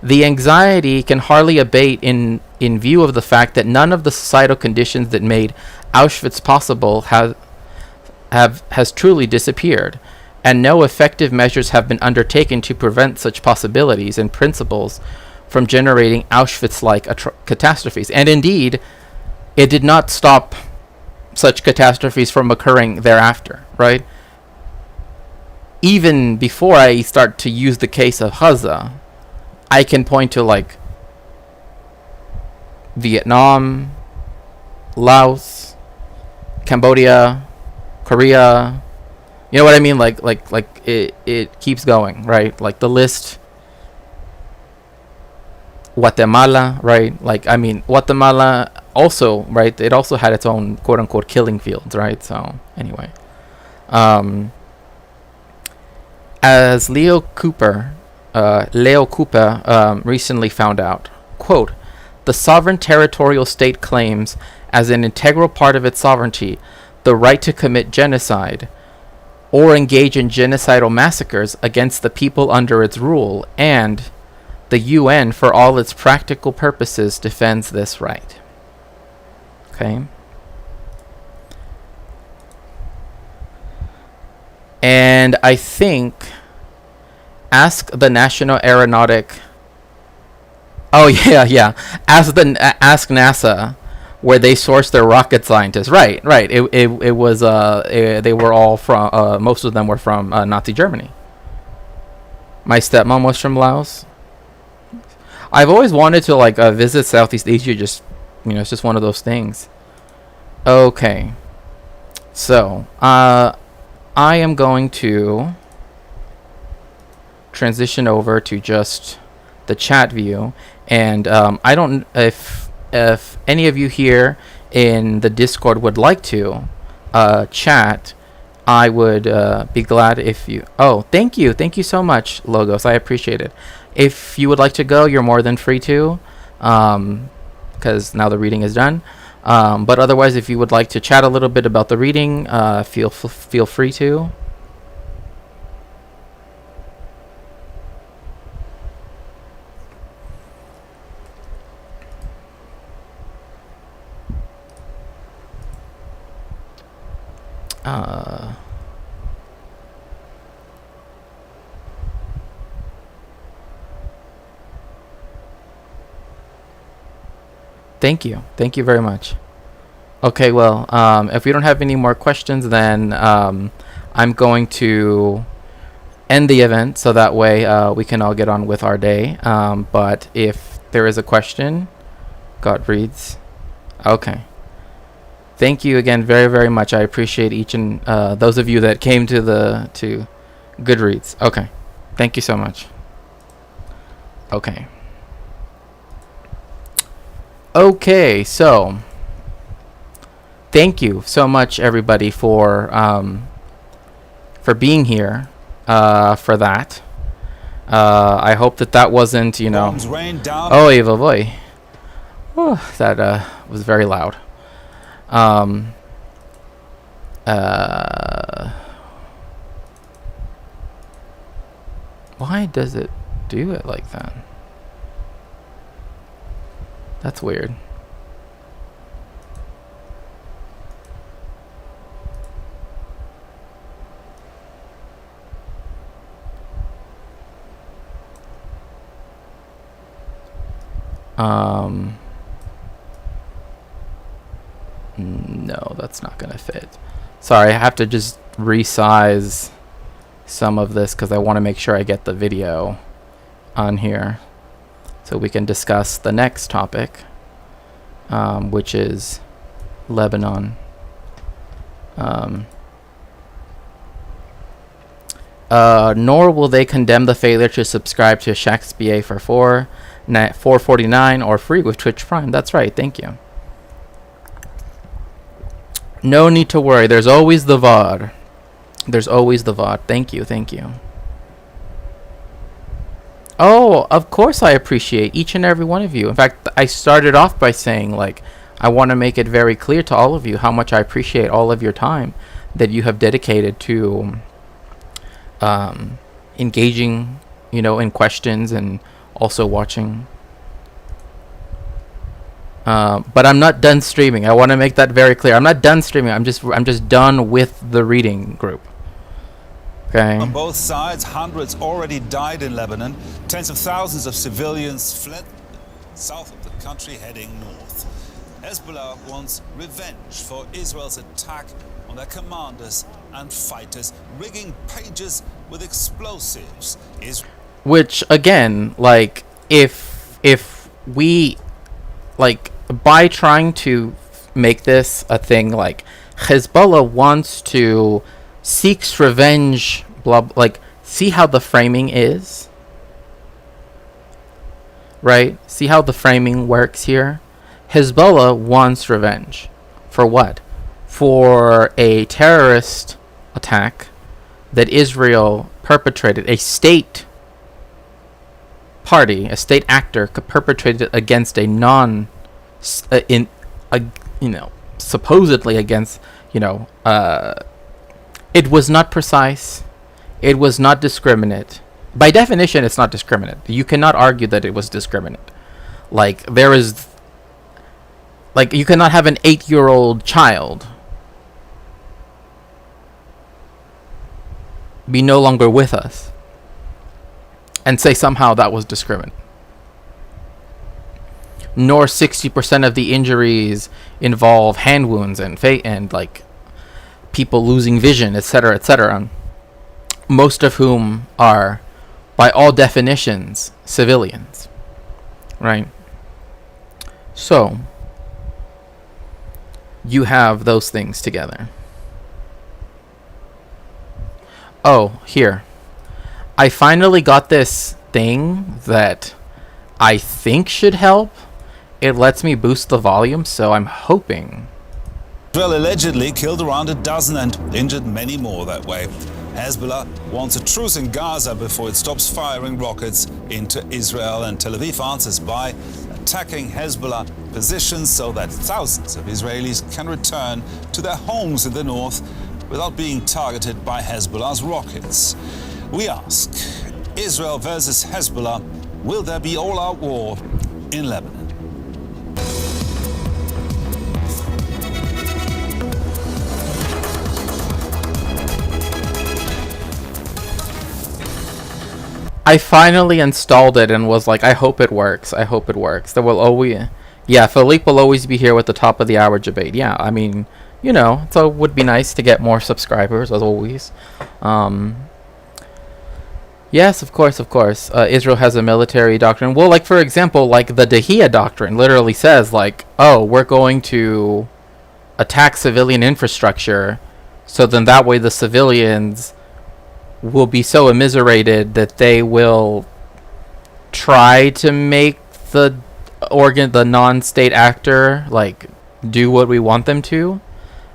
The anxiety can hardly abate in view of the fact that none of the societal conditions that made Auschwitz possible has truly disappeared, and no effective measures have been undertaken to prevent such possibilities and principles from generating Auschwitz-like catastrophes. And indeed, it did not stop such catastrophes from occurring thereafter, right? Even before I start to use the case of Gaza, I can point to like Vietnam, Laos, Cambodia, Korea. You know what I mean? Like it keeps going, right? Like the list. Guatemala, right? Like, I mean, Guatemala also, right? It also had its own quote unquote killing fields, right? So anyway, as Leo Cooper recently found out, quote, the sovereign territorial state claims as an integral part of its sovereignty the right to commit genocide or engage in genocidal massacres against the people under its rule, and the UN, for all its practical purposes, defends this right. Okay? And I think ask the National Aeronautic. Oh yeah. Ask NASA where they source their rocket scientists. Right. It was they were all from most of them were from Nazi Germany. My stepmom was from Laos. I've always wanted to like visit Southeast Asia. Just it's just one of those things. Okay. So, I am going to transition over to just the chat view, and I don't if any of you here in the Discord would like to chat. I would be glad if you. Oh, thank you so much, Logos. I appreciate it. If you would like to go, you're more than free to, because now the reading is done. But otherwise, if you would like to chat a little bit about the reading, feel free to. Thank you very much. Okay, well, if we don't have any more questions, then I'm going to end the event so that way we can all get on with our day. But if there is a question, God reads. Okay. Thank you again very, very much. I appreciate each and those of you that came to Goodreads. Okay. Thank you so much. Okay. Okay, so thank you so much, everybody, for being here for that. I hope that wasn't, Oh, evil boy. Oh, that was very loud. Why does it do it like that? That's weird. No, that's not gonna fit. Sorry, I have to just resize some of this because I want to make sure I get the video on here so we can discuss the next topic, which is Lebanon. Nor will they condemn the failure to subscribe to Shakespeare for $4.49 or free with Twitch Prime. That's right. Thank you. No need to worry. There's always the VOD. There's always the VOD. Thank you. Thank you. Oh, of course I appreciate each and every one of you. In fact, I started off by saying, like, I want to make it very clear to all of you how much I appreciate all of your time that you have dedicated to engaging, in questions and also watching. But I'm not done streaming. I want to make that very clear. I'm not done streaming. I'm just done with the reading group. Okay.
On both sides, hundreds already died in Lebanon. Tens of thousands of civilians fled south of the country, heading north. Hezbollah wants revenge for Israel's attack on their commanders and fighters, rigging pages with explosives.
Which, again, like, if we, like, by trying to make this a thing, like, Hezbollah wants to seeks revenge, like, see how the framing is, right? See how the framing works here? Hezbollah wants revenge. For what? For a terrorist attack that Israel perpetrated, a state party, a state actor perpetrated against a supposedly against, it was not precise. It was not discriminate. By definition, it's not discriminate. You cannot argue that it was discriminate. Like, there is, like, you cannot have an 8-year-old child be no longer with us and say somehow that was discriminate. Nor 60% of the injuries involve hand wounds and like people losing vision, etc., etc. Most of whom are, by all definitions, civilians, right? So, you have those things together. Oh, here. I finally got this thing that I think should help. It lets me boost the volume, so I'm hoping.
Israel allegedly killed around a dozen and injured many more that way. Hezbollah wants a truce in Gaza before it stops firing rockets into Israel, and Tel Aviv answers by attacking Hezbollah positions so that thousands of Israelis can return to their homes in the north without being targeted by Hezbollah's rockets. We ask, Israel versus Hezbollah, will there be all-out war in Lebanon?
I finally installed it and was like, I hope it works. I hope it works. There will always... Yeah, Philippe will always be here with the top of the hour debate. Yeah, I mean, you know, so it would be nice to get more subscribers, as always. Yes, of course, of course. Israel has a military doctrine. Well, like, for example, like, the Dahia doctrine literally says, like, oh, we're going to attack civilian infrastructure, so then that way the civilians will be so immiserated that they will try to make the non-state actor like do what we want them to.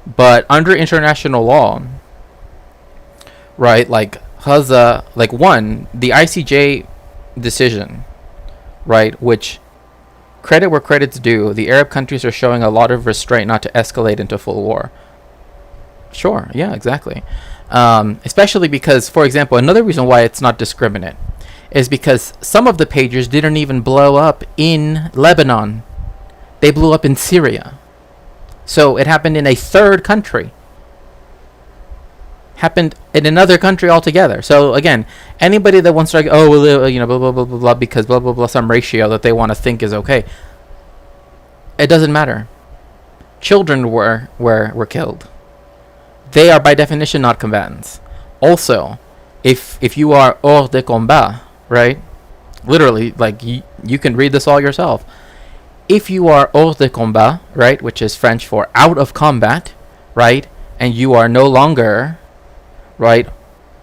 But under international law, right, like the ICJ decision, right, which, credit where credit's due, the Arab countries are showing a lot of restraint not to escalate into full war. Sure, yeah, exactly. Especially because, for example, another reason why it's not discriminate is because some of the pagers didn't even blow up in Lebanon. They blew up in Syria. So it happened in a third country. Happened in another country altogether. So again, anybody that wants to argue, oh, well, you know, blah, blah, blah, blah, blah, because blah, blah, blah, some ratio that they want to think is okay. It doesn't matter. Children were killed. They are by definition not combatants. Also, if you are hors de combat, right? Literally, like, you can read this all yourself. If you are hors de combat, right, which is French for out of combat, right, and you are no longer, right,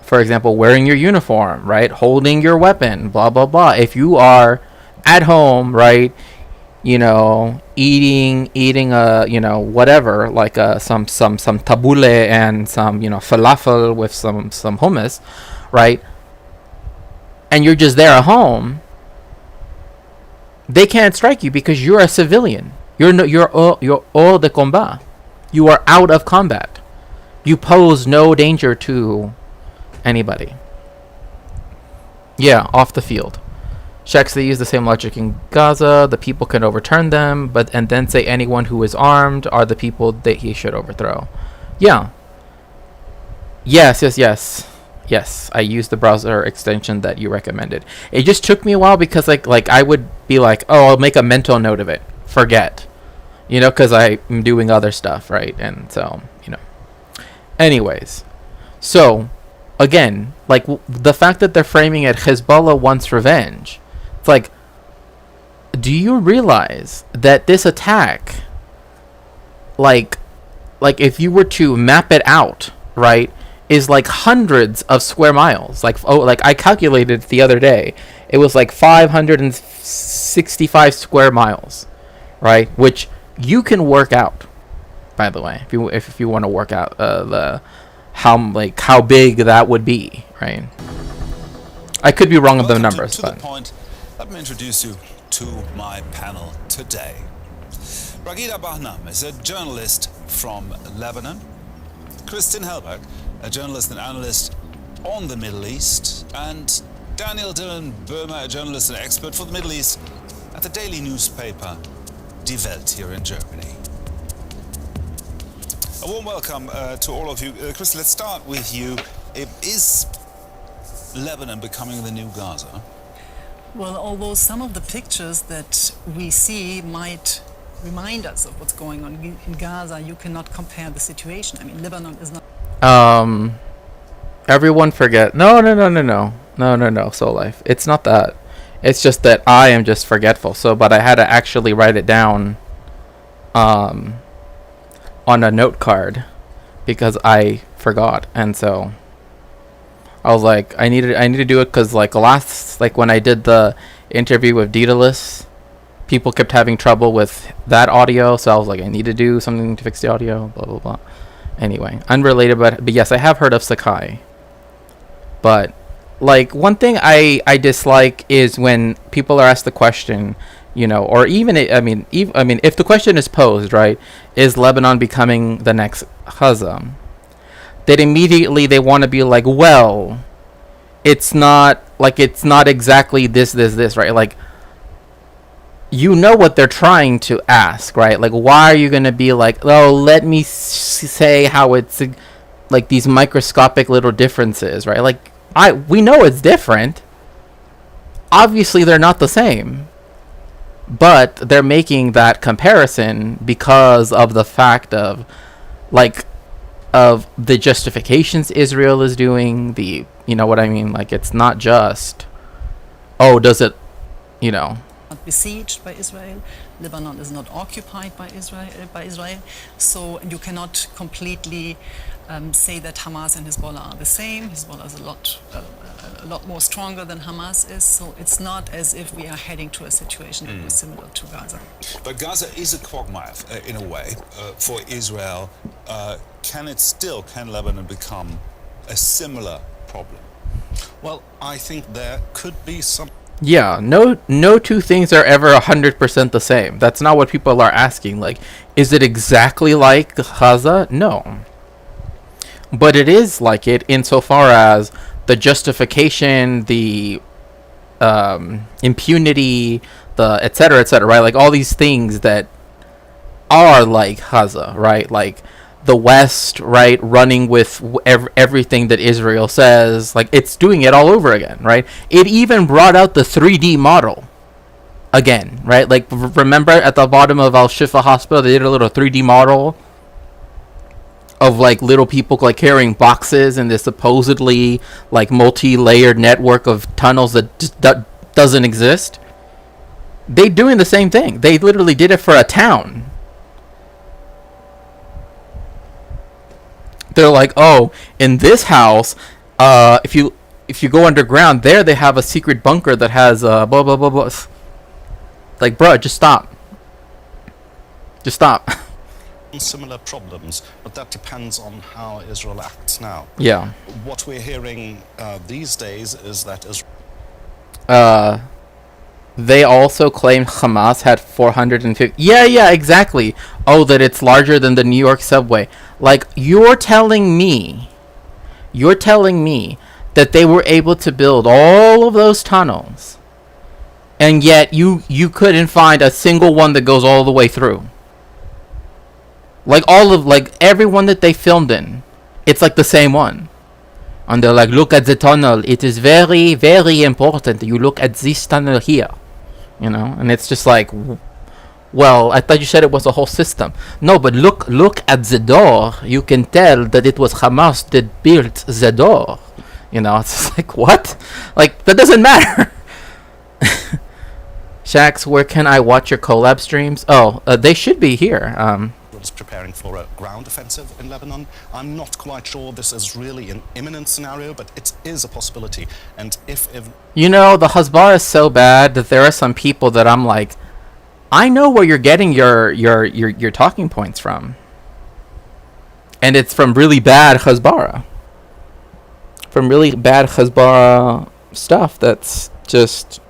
for example, wearing your uniform, right, holding your weapon, blah, blah, blah. If you are at home, right, you know, eating you know, whatever, like some tabbouleh and some, you know, falafel with some hummus, right? And you're just there at home, they can't strike you because you're a civilian. You're hors de combat. You are out of combat. You pose no danger to anybody. Yeah, off the field. Checks, they use the same logic in Gaza. The people can overturn them, and then say anyone who is armed are the people that he should overthrow. Yeah. Yes. I used the browser extension that you recommended. It just took me a while because like I would be like, oh, I'll make a mental note of it. Forget. You know, because I'm doing other stuff, right? And so, you know. Anyways. So, again, like the fact that they're framing it, Hezbollah wants revenge. It's like, do you realize that this attack, like if you were to map it out, right, is like hundreds of square miles. Like I calculated the other day, it was like 565 square miles, right? Which you can work out, by the way, if you want to work out how big that would be, right? I could be wrong on the numbers, but.
The point, let me introduce you to my panel today. Ragida Bahnam is a journalist from Lebanon. Kristin Helberg, a journalist and analyst on the Middle East. And Daniel Dylan Burma, a journalist and expert for the Middle East at the daily newspaper Die Welt here in Germany. A warm welcome to all of you. Kristin, let's start with you. Is Lebanon becoming the new Gaza?
Well, although some of the pictures that we see might remind us of what's going on in Gaza, you cannot compare the situation. I mean, Lebanon is not...
Everyone forget... No, Soul Life. It's not that. It's just that I am just forgetful. But I had to actually write it down. on a note card because I forgot, and so I was like, I need to do it because like when I did the interview with Daedalus, people kept having trouble with that audio, so I was like, I need to do something to fix the audio. Blah blah blah. Anyway, unrelated, but yes, I have heard of Sakai. But like one thing I dislike is when people are asked the question, or even if the question is posed, right, is Lebanon becoming the next Gaza? That immediately they want to be like, well, it's not exactly this, right? Like, what they're trying to ask, right? Like, why are you going to be like, oh, let me say how it's like these microscopic little differences, right? Like, we know it's different. Obviously, they're not the same. But they're making that comparison because of the fact of, like, of the justifications Israel is doing, you know what I mean? Like, it's not just, oh, does it,
Not besieged by Israel. Lebanon is not occupied by Israel. So you cannot completely say that Hamas and Hezbollah are the same. Hezbollah is a lot more stronger than Hamas is. So it's not as if we are heading to a situation that is similar to Gaza.
But Gaza is a quagmire in a way for Israel. Can Lebanon become a similar problem?
Well, I think there could be some.
Yeah, no two things are ever 100% the same. That's not what people are asking. Like, is it exactly like Gaza? No. But it is like it insofar as the justification, the impunity, the et cetera, right? Like, all these things that are like Gaza, right? Like, the West, right, running with everything that Israel says, like, it's doing it all over again, right? It even brought out the 3D model again, right? Like, remember at the bottom of Al-Shifa Hospital, they did a little 3D model of, like, little people, like, carrying boxes in this supposedly, like, multi-layered network of tunnels that doesn't exist. They doing the same thing. They literally did it for a town. They're like, oh, in this house, if you go underground, there they have a secret bunker that has blah blah blah blah. Like, bruh, just stop. Just stop.
Similar problems, but that depends on how Israel acts now.
Yeah.
What we're hearing these days is that Israel.
They also claim Hamas had 450. Yeah, exactly. Oh, that it's larger than the New York subway. Like, you're telling me that they were able to build all of those tunnels, and yet you couldn't find a single one that goes all the way through. Like, everyone that they filmed in, it's like the same one. And they're like, look at the tunnel. It is very, very important. You look at this tunnel here. And it's just like, well, I thought you said it was a whole system. No, but look at the door. You can tell that it was Hamas that built the door. It's just like, what? Like, that doesn't matter. Shax, where can I watch your collab streams? Oh, they should be here.
Was preparing for a ground offensive in Lebanon. I'm not quite sure this is really an imminent scenario, but it is a possibility. And if
the Hezbollah is so bad that there are some people that I'm like, I know where you're getting your talking points from, and it's from really bad Hezbollah, stuff. That's just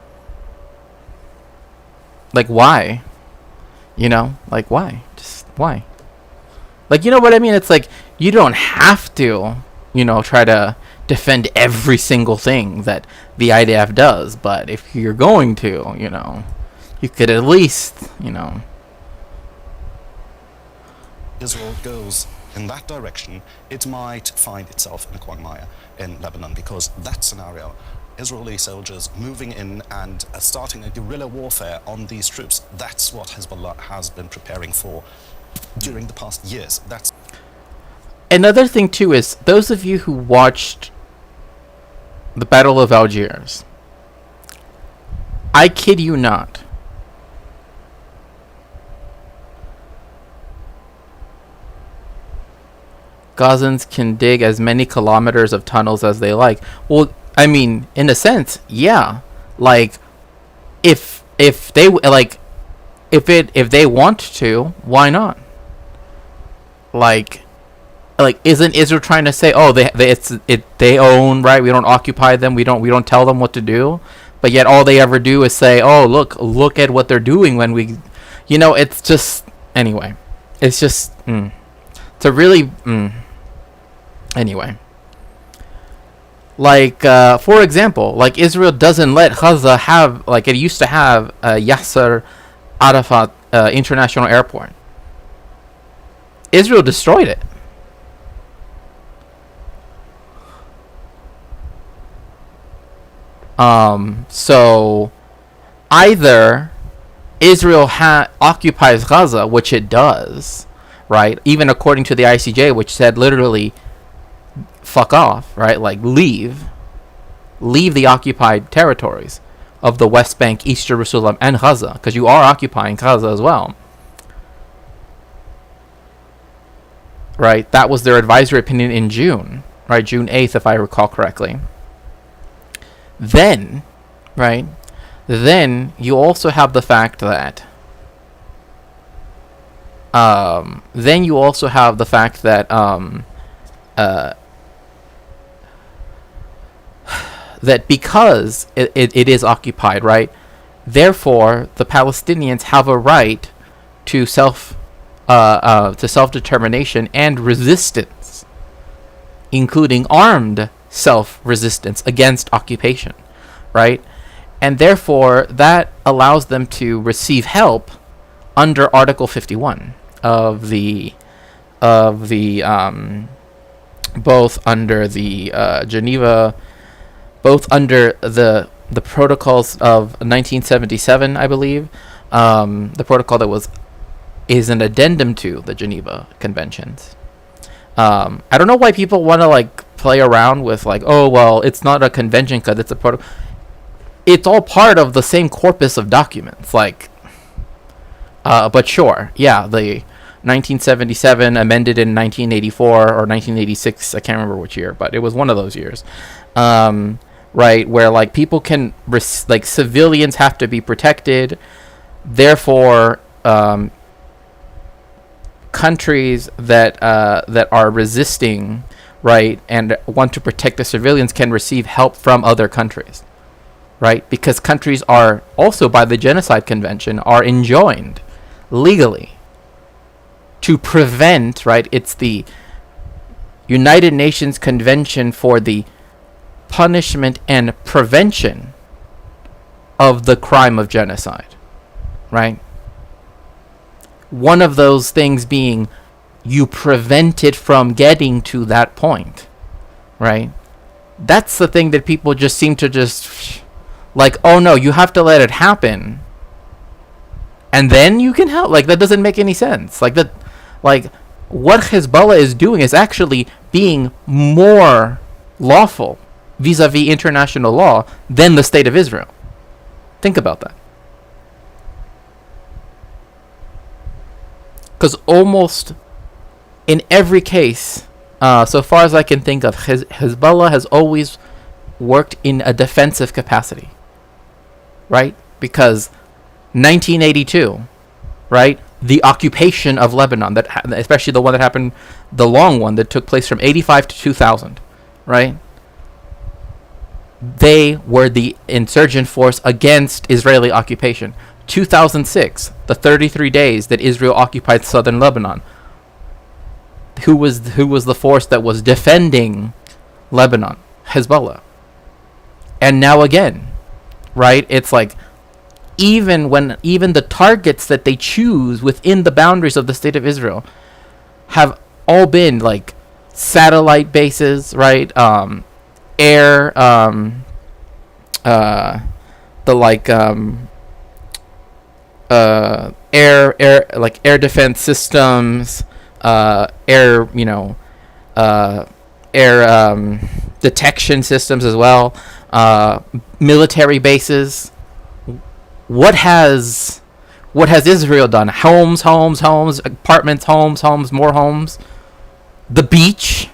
like, why? Like, why? Just why? Like, you know what I mean? It's like, you don't have to, try to defend every single thing that the IDF does. But if you're going to, you could at least,
Israel goes in that direction, it might find itself in a quagmire in Lebanon, because that scenario, Israeli soldiers moving in and starting a guerrilla warfare on these troops, that's what Hezbollah has been preparing for during the past years. That's
another thing too, is those of you who watched the Battle of Algiers, I kid you not, Gazans can dig as many kilometers of tunnels as they like. Well, I mean, in a sense, yeah. Like, if they like, if they want to, why not? Like isn't Israel trying to say, oh, they own, right? We don't occupy them. We don't tell them what to do. But yet all they ever do is say, oh, look at what they're doing when we, it's just, anyway. It's just, it's a really, anyway. Like, for example, like Israel doesn't let Gaza have, like it used to have, Yasser Arafat International Airport. Israel destroyed it. So either Israel occupies Gaza, which it does, right? Even according to the ICJ, which said literally, fuck off, right? Like, leave the occupied territories of the West Bank, East Jerusalem, and Gaza, because you are occupying Gaza as well. Right? That was their advisory opinion in June, right? June 8th, if I recall correctly. Then, right? Then you also have the fact that that because it is occupied, right? Therefore, the Palestinians have a right to self-determination and resistance, including armed self-resistance against occupation, right? And therefore, that allows them to receive help under Article 51 of the both under the Geneva, both under the protocols of 1977, I believe, the protocol that is an addendum to the Geneva Conventions. I don't know why people want to like play around with like, oh well, it's not a convention because it's a protocol. It's all part of the same corpus of documents, like. But sure, yeah, the 1977 amended in 1984 or 1986. I can't remember which year, but it was one of those years. Right, where like people can like civilians have to be protected, therefore countries that are resisting, right, and want to protect the civilians can receive help from other countries, right, because countries are also by the Genocide Convention are enjoined legally to prevent, right, it's the United Nations Convention for the Punishment and Prevention of the Crime of Genocide, right? One of those things being you prevent it from getting to that point, right? That's the thing that people just seem to just like, oh no, you have to let it happen and then you can help. Like, that doesn't make any sense. Like that, like what Hezbollah is doing is actually being more lawful vis-a-vis international law than the state of Israel. Think about that. Because almost in every case, so far as I can think of, Hezbollah has always worked in a defensive capacity, right? Because 1982, right? The occupation of Lebanon, especially the one that happened, the long one that took place from 85 to 2000, right? They were the insurgent force against Israeli occupation. 2006, the 33 days that Israel occupied southern Lebanon. Who was the force that was defending Lebanon? Hezbollah. And now again, right? It's like even the targets that they choose within the boundaries of the state of Israel have all been like satellite bases, right? Air defense systems, air detection systems as well, military bases. What has Israel done? Homes, apartments, homes, more homes. the beach.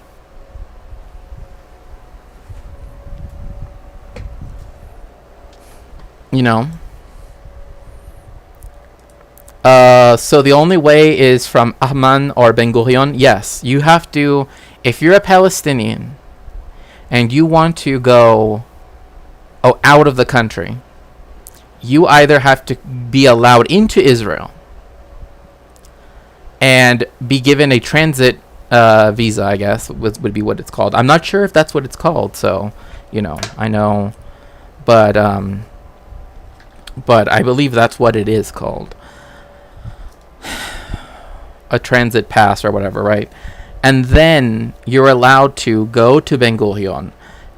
You know. So the only way is from Amman or Ben Gurion. Yes, you have to, if you're a Palestinian and you want to go out of the country, you either have to be allowed into Israel and be given a transit visa, I guess, would be what it's called. I'm not sure if that's what it's called, so, I know, but I believe that's what it is called. A transit pass or whatever, right? And then you're allowed to go to Ben Gurion,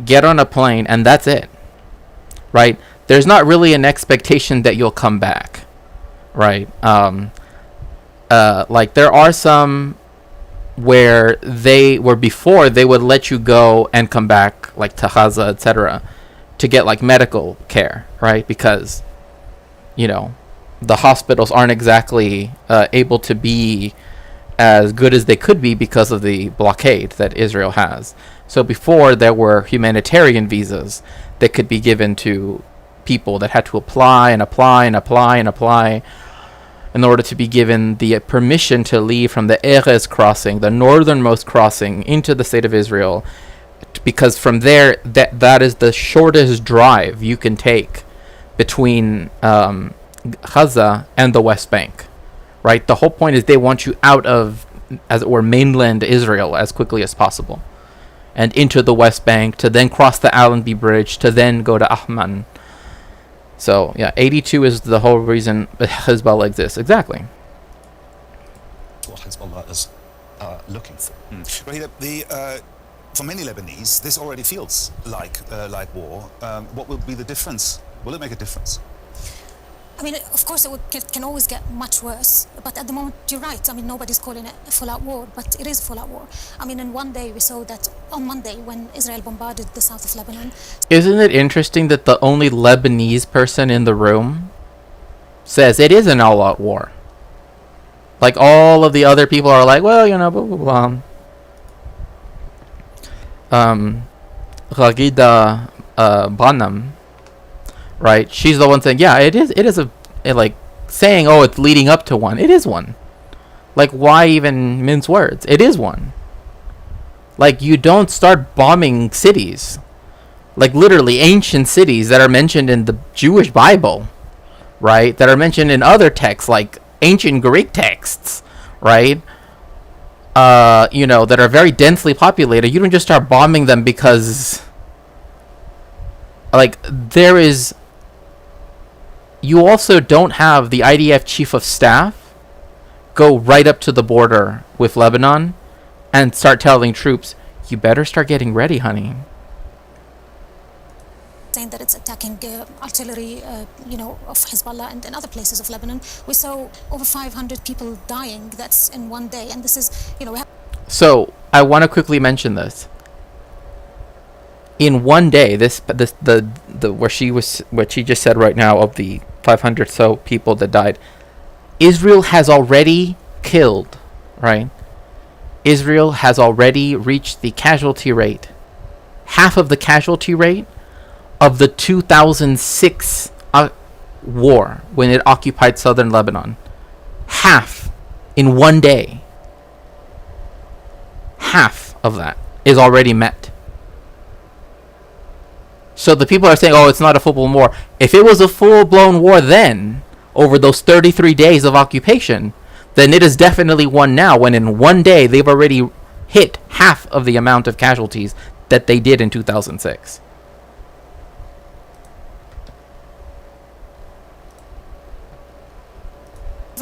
get on a plane, and that's it, right? There's not really an expectation that you'll come back, right? Like there are some where before they would let you go and come back, like to Gaza, etc., to get like medical care, right? Because, the hospitals aren't exactly able to be as good as they could be because of the blockade that Israel has. So before, there were humanitarian visas that could be given to people that had to apply in order to be given the permission to leave from the Erez crossing, the northernmost crossing, into the state of Israel, because from there, that is the shortest drive you can take between Gaza and the West Bank, right? The whole point is they want you out of, as it were, mainland Israel as quickly as possible, and into the West Bank to then cross the Allenby Bridge to then go to Amman. So, yeah, 82 is the whole reason Hezbollah exists. Exactly.
What Hezbollah is looking for.
Rahila, for many Lebanese, this already feels like war. What will be the difference? Will it make a difference?
I mean, of course, can always get much worse. But at the moment, you're right. I mean, nobody's calling it a full-out war, but it is a full-out war. I mean, in one day, we saw that on Monday when Israel bombarded the south of Lebanon.
Isn't it interesting that the only Lebanese person in the room says it is an all-out war? Like, all of the other people are like, well, blah, blah, blah. Ragida Banam, right? She's the one saying, yeah, it is like saying, oh, it's leading up to one. It is one. Like, why even mince words? It is one. Like, you don't start bombing cities, like literally ancient cities that are mentioned in the Jewish Bible, right? That are mentioned in other texts, like ancient Greek texts, right? That are very densely populated. You don't just start bombing them because, like, you also don't have the IDF chief of staff go right up to the border with Lebanon and start telling troops, you better start getting ready, honey.
Saying that it's attacking artillery, of Hezbollah and other places of Lebanon. We saw over 500 people dying. That's in one day, and this is,
So I want to quickly mention this. In one day, what she just said right now of the 500 so people that died, Israel has already killed, right? Israel has already reached the casualty rate, half of the casualty rate of the 2006 war when it occupied southern Lebanon. Half in one day. Half of that is already met. So the people are saying, oh, it's not a full-blown war. If it was a full-blown war then, over those 33 days of occupation, then it is definitely one now, when in one day they've already hit half of the amount of casualties that they did in 2006.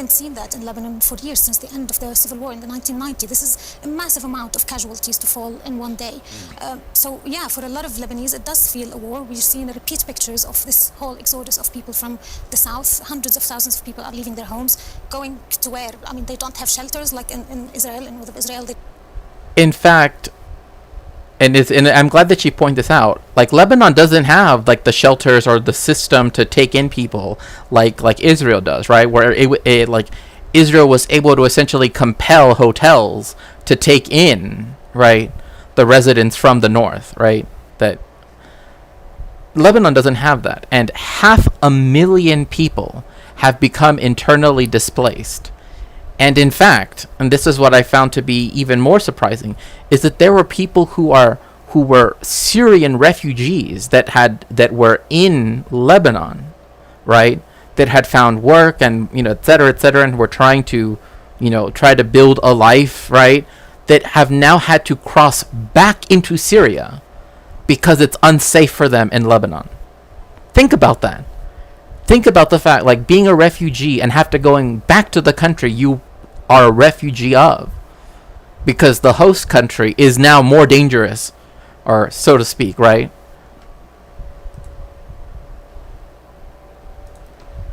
haven't seen that in Lebanon for years, since the end of the civil war in the 1990s. This is a massive amount of casualties to fall in one day. So yeah, for a lot of Lebanese, it does feel a war. We've seen repeat pictures of this whole exodus of people from the south. Hundreds of thousands of people are leaving their homes, going to where? I mean, they don't have shelters like in Israel, in north of Israel.
In fact, and I'm glad that you point this out. Like, Lebanon doesn't have like the shelters or the system to take in people like Israel does, right? Where Israel was able to essentially compel hotels to take in, right, the residents from the north, right? That Lebanon doesn't have that, and 500,000 people have become internally displaced. And in fact, and this is what I found to be even more surprising, is that there were people who were Syrian refugees that were in Lebanon, right? That had found work and, et cetera, and were trying to, try to build a life, right? That have now had to cross back into Syria because it's unsafe for them in Lebanon. Think about that. Think about the fact, like, being a refugee and have to going back to the country you are a refugee of, because the host country is now more dangerous, or so to speak, right?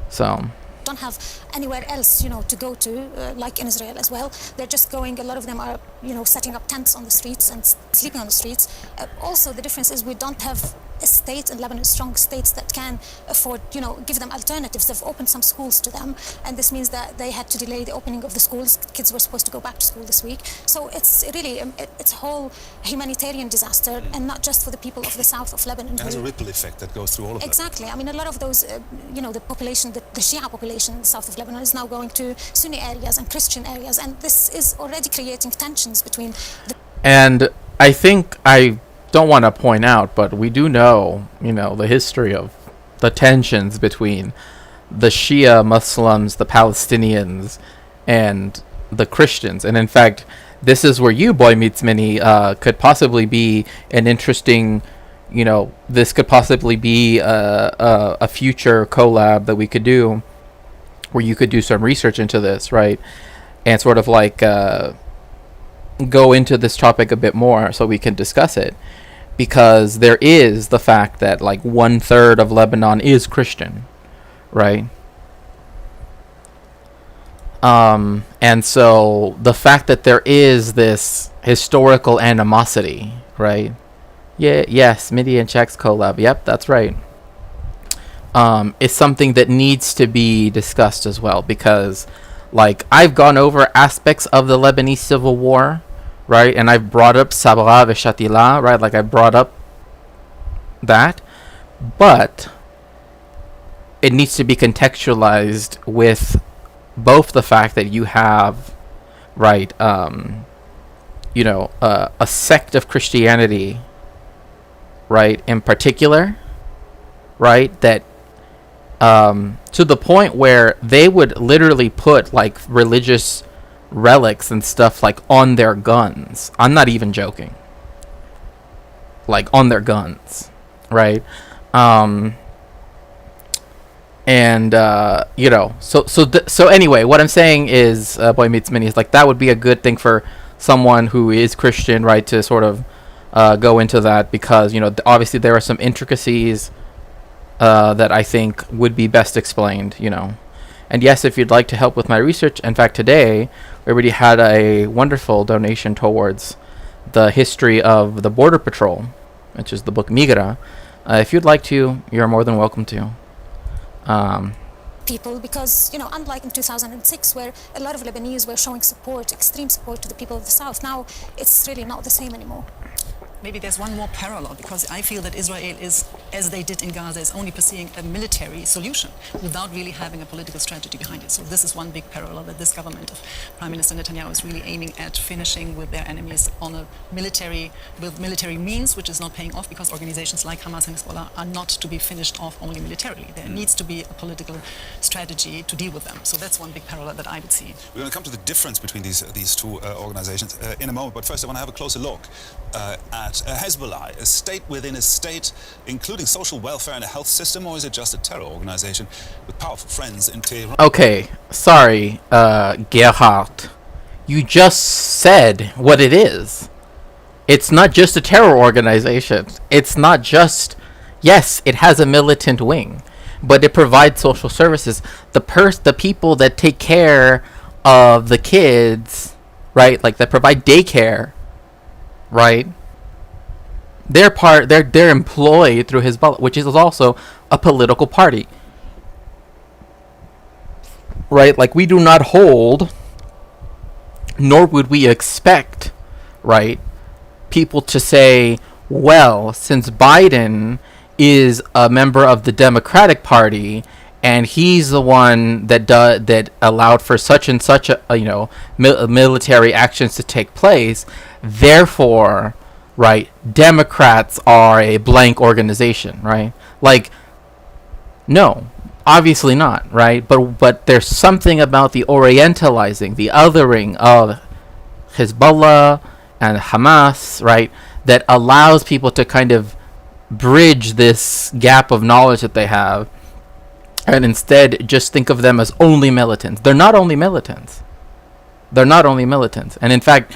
So
don't have anywhere else, to go to, like in Israel as well. They're just going, a lot of them are, setting up tents on the streets and sleeping on the streets. Also, the difference is we don't have a state in Lebanon, strong states that can afford, give them alternatives. They've opened some schools to them, and this means that they had to delay the opening of the schools. Kids were supposed to go back to school this week. So it's really, it's a whole humanitarian disaster, and not just for the people of the south of Lebanon.
It has a ripple effect that goes through all of Lebanon.
Exactly. I mean, a lot of those, the population, the Shia population in the south of Lebanon is now going to Sunni areas and Christian areas, and this is already creating tensions between the...
And I think I don't want to point out, but we do know, the history of the tensions between the Shia Muslims, the Palestinians, and the Christians. And in fact, this is where you, Boy Meets Mini, could possibly be an interesting, this could possibly be a future collab that we could do, where you could do some research into this, right? And sort of like go into this topic a bit more so we can discuss it. Because there is the fact that like 1/3 of Lebanon is Christian, right? And so the fact that there is this historical animosity, right? Yeah, yes, Midi and Czechs collab. Yep, that's right. Is something that needs to be discussed as well, because like I've gone over aspects of the Lebanese civil war, right? And I've brought up Sabra Veshatila, right? Like I brought up that, but it needs to be contextualized with both the fact that you have, right, a sect of Christianity, right, in particular, right, that to the point where they would literally put like religious relics and stuff like on their guns. I'm not even joking. Like on their guns, right? So anyway, what I'm saying is, Boy Meets Mini, is like that would be a good thing for someone who is Christian, right, to sort of go into that, because obviously there are some intricacies that I think would be best explained, And yes, if you'd like to help with my research, in fact, today we already had a wonderful donation towards the history of the Border Patrol, which is the book Migra. If you'd like to, you're more than welcome to.
People, because unlike in 2006, where a lot of Lebanese were showing support, extreme support to the people of the south, now it's really not the same anymore.
Maybe there's one more parallel, because I feel that Israel is, as they did in Gaza, is only pursuing a military solution without really having a political strategy behind it. So this is one big parallel, that this government of Prime Minister Netanyahu is really aiming at finishing with their enemies on with military means, which is not paying off, because organizations like Hamas and Hezbollah are not to be finished off only militarily. There needs to be a political strategy to deal with them. So that's one big parallel that I would see.
We're going to come to the difference between these two organizations in a moment, but first I want to have a closer look at Hezbollah, a state within a state, including social welfare and a health system, or is it just a terror organization with powerful friends in Tehran?
Okay, sorry, Gerhard. You just said what it is. It's not just a terror organization. It's not just... Yes, it has a militant wing, but it provides social services. The people that take care of the kids, right, like that provide daycare, right, they're employed through Hezbollah, which is also a political party. right? Like, we do not hold, nor would we expect, right, people to say, well, since Biden is a member of the Democratic Party and he's the one that allowed for such and such military actions to take place, therefore, right, Democrats are a blank organization, right? Like, no, obviously not, right? But there's something about the orientalizing, the othering of Hezbollah and Hamas, right, that allows people to kind of bridge this gap of knowledge that they have, and instead just think of them as only militants. They're not only militants. They're not only militants. And in fact,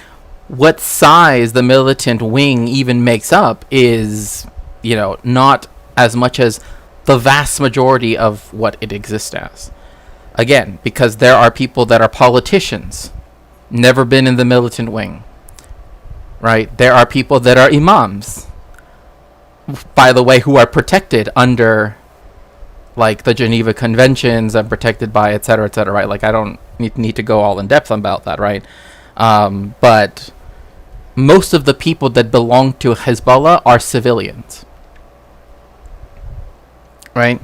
what size the militant wing even makes up is, not as much as the vast majority of what it exists as. Again, because there are people that are politicians, never been in the militant wing, right? There are people that are imams, by the way, who are protected under, like, the Geneva Conventions and protected by et cetera, right? Like, I don't need to go all in depth about that, right? But most of the people that belong to Hezbollah are civilians, right?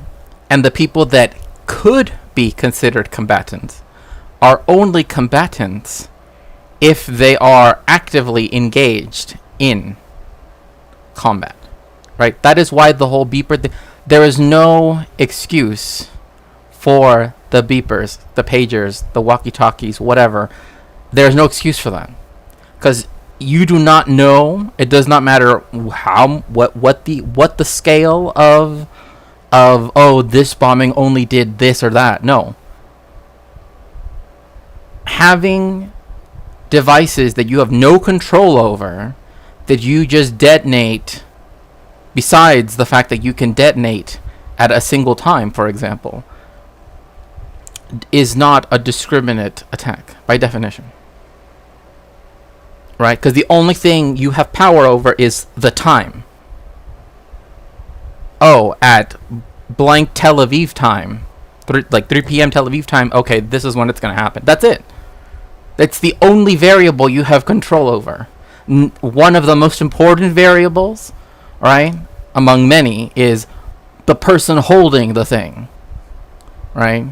And the people that could be considered combatants are only combatants if they are actively engaged in combat, right? That is why the whole beeper there is no excuse for the beepers, the pagers, the walkie-talkies, whatever. There's no excuse for that, because you do not know. It does not matter what the scale of this bombing only did this or that. No. Having devices that you have no control over, that you just detonate, besides the fact that you can detonate at a single time, for example, is not a discriminate attack by definition. Right? Because the only thing you have power over is the time. Oh, at blank Tel Aviv time, 3 p.m. Tel Aviv time, okay, this is when it's going to happen. That's it. That's the only variable you have control over. One of the most important variables, right, among many, is the person holding the thing, right?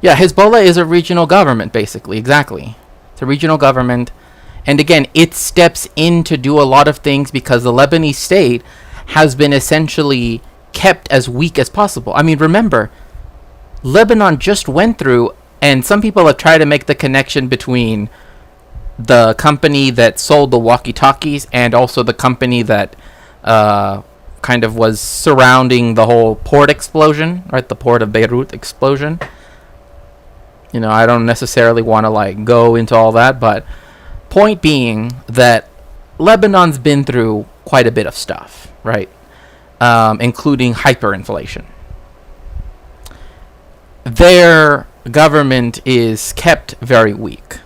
Yeah, Hezbollah is a regional government, basically, exactly. It's a regional government, and again, it steps in to do a lot of things because the Lebanese state has been essentially kept as weak as possible. I mean, remember, Lebanon just went through, and some people have tried to make the connection between the company that sold the walkie-talkies and also the company that kind of was surrounding the whole port explosion, right? The port of Beirut explosion. I don't necessarily want to go into all that, but point being that Lebanon's been through quite a bit of stuff, right? Including hyperinflation. Their government is kept very weak,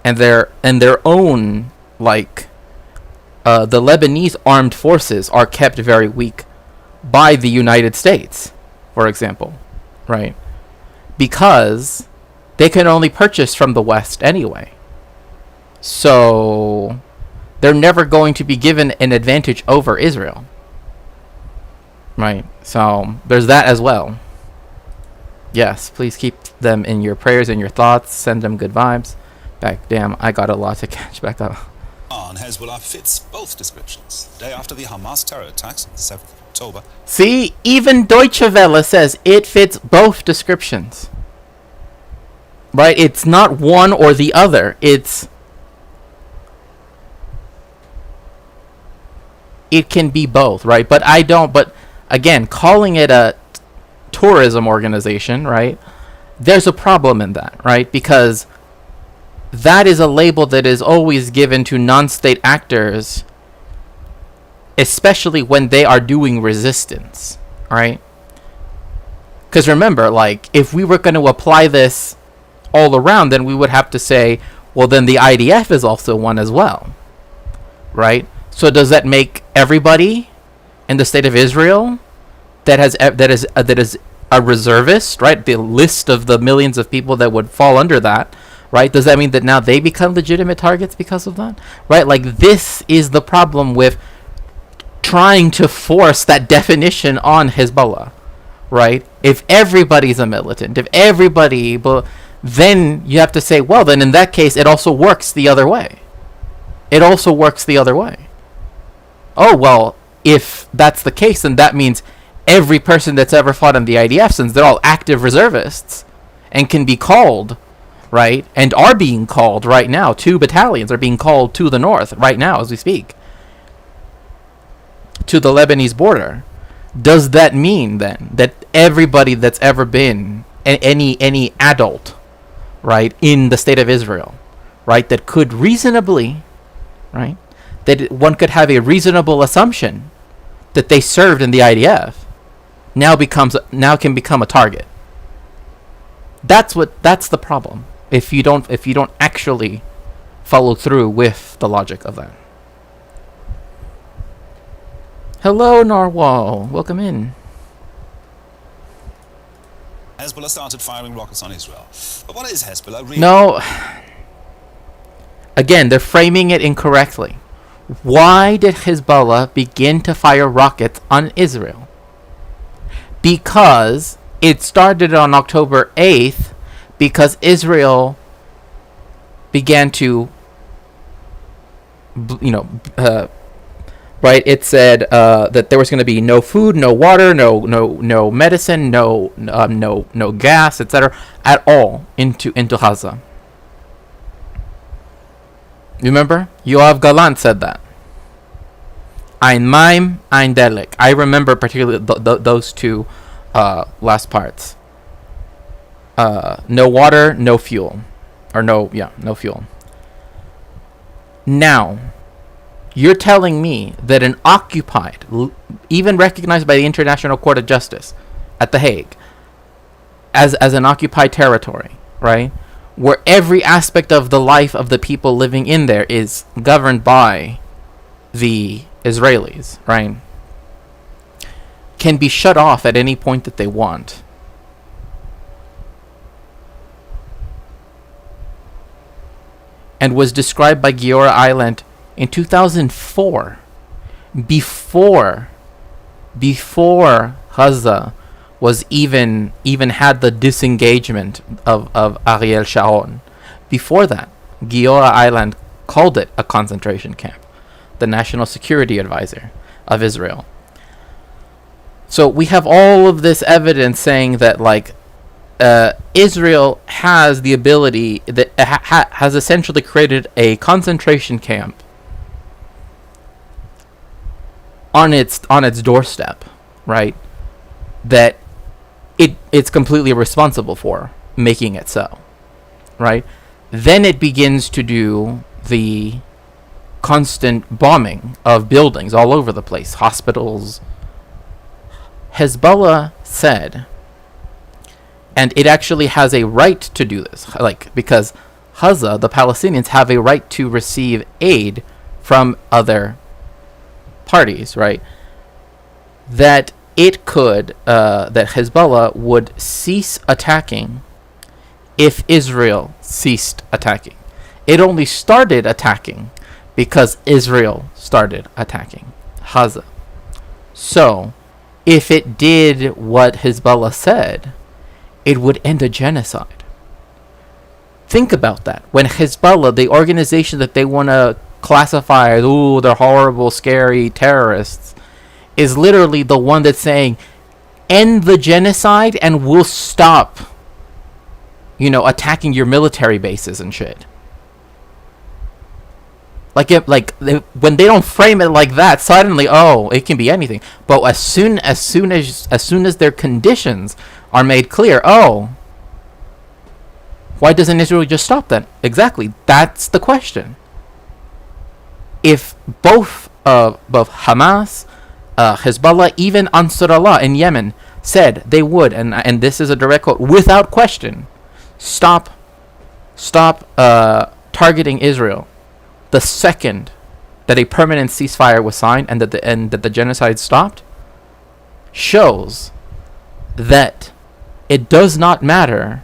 and their own the Lebanese armed forces are kept very weak by the United States, for example, right? Because they can only purchase from the West anyway. So they're never going to be given an advantage over Israel. Right? So there's that as well. Yes, please keep them in your prayers and your thoughts. Send them good vibes. Damn, I got a lot to catch back up.
Hezbollah fits both descriptions. The day after the Hamas terror attacks on the 7th of October.
See, even Deutsche Welle says it fits both descriptions. Right? It's not one or the other. It can be both, right? But again, calling it a tourism organization, right? There's a problem in that, right? Because that is a label that is always given to non-state actors, especially when they are doing resistance, right? Because remember, if we were going to apply this all around, then we would have to say, well, then the IDF is also one as well, right? So does that make everybody in the state of Israel that is a reservist, right? The list of the millions of people that would fall under that, right? Does that mean that now they become legitimate targets because of that, right? Like, this is the problem with trying to force that definition on Hezbollah, right? If everybody's a militant, then you have to say, well, then in that case, it also works the other way. It also works the other way. Oh, well, if that's the case, then that means every person that's ever fought in the IDF, since they're all active reservists and can be called, right, and are being called right now, 2 battalions are being called to the north right now as we speak, to the Lebanese border. Does that mean then that everybody that's ever been any adult, right, in the state of Israel, right, that could reasonably, right, that one could have a reasonable assumption that they served in the IDF, now can become a target? That's the problem. If you don't actually follow through with the logic of that. Hello, Narwhal. Welcome in.
Hezbollah started firing rockets on Israel. But what is Hezbollah really?
No. Again, they're framing it incorrectly. Why did Hezbollah begin to fire rockets on Israel? Because it started on October 8th, because Israel began to, right? It said that there was going to be no food, no water, no medicine, no gas, etc., at all into Gaza. Remember? Yoav Galant said that. Ein Maim, ein Delek. I remember particularly those two last parts. No water, no fuel. No fuel. Now, you're telling me that an occupied, even recognized by the International Court of Justice at The Hague, as an occupied territory, right, where every aspect of the life of the people living in there is governed by the Israelis, right, can be shut off at any point that they want. And was described by Giora Island in 2004, before Gaza was even had the disengagement of Ariel Sharon. Before that, Giora Island called it a concentration camp, the National Security Advisor of Israel. So we have all of this evidence saying that, like, Israel has the ability, that has essentially created a concentration camp on its doorstep, right? That it's completely responsible for making it so, right? Then it begins to do the constant bombing of buildings all over the place, hospitals. Hezbollah said, and it actually has a right to do this, like, because Gaza, the Palestinians, have a right to receive aid from other parties, right? That it could, that Hezbollah would cease attacking if Israel ceased attacking. It only started attacking because Israel started attacking Gaza. So, if it did what Hezbollah said, it would end a genocide. Think about that. When Hezbollah, the organization that they want to classify as, ooh, they're horrible, scary terrorists, is literally the one that's saying, end the genocide and we'll stop, attacking your military bases and shit. When they don't frame it like that, suddenly, it can be anything. But as soon as their conditions are made clear, why doesn't Israel just stop then? Exactly, that's the question. If both Hamas, Hezbollah, even Ansar Allah in Yemen said they would, and this is a direct quote, without question, stop targeting Israel the second that a permanent ceasefire was signed and that the genocide stopped, shows that it does not matter.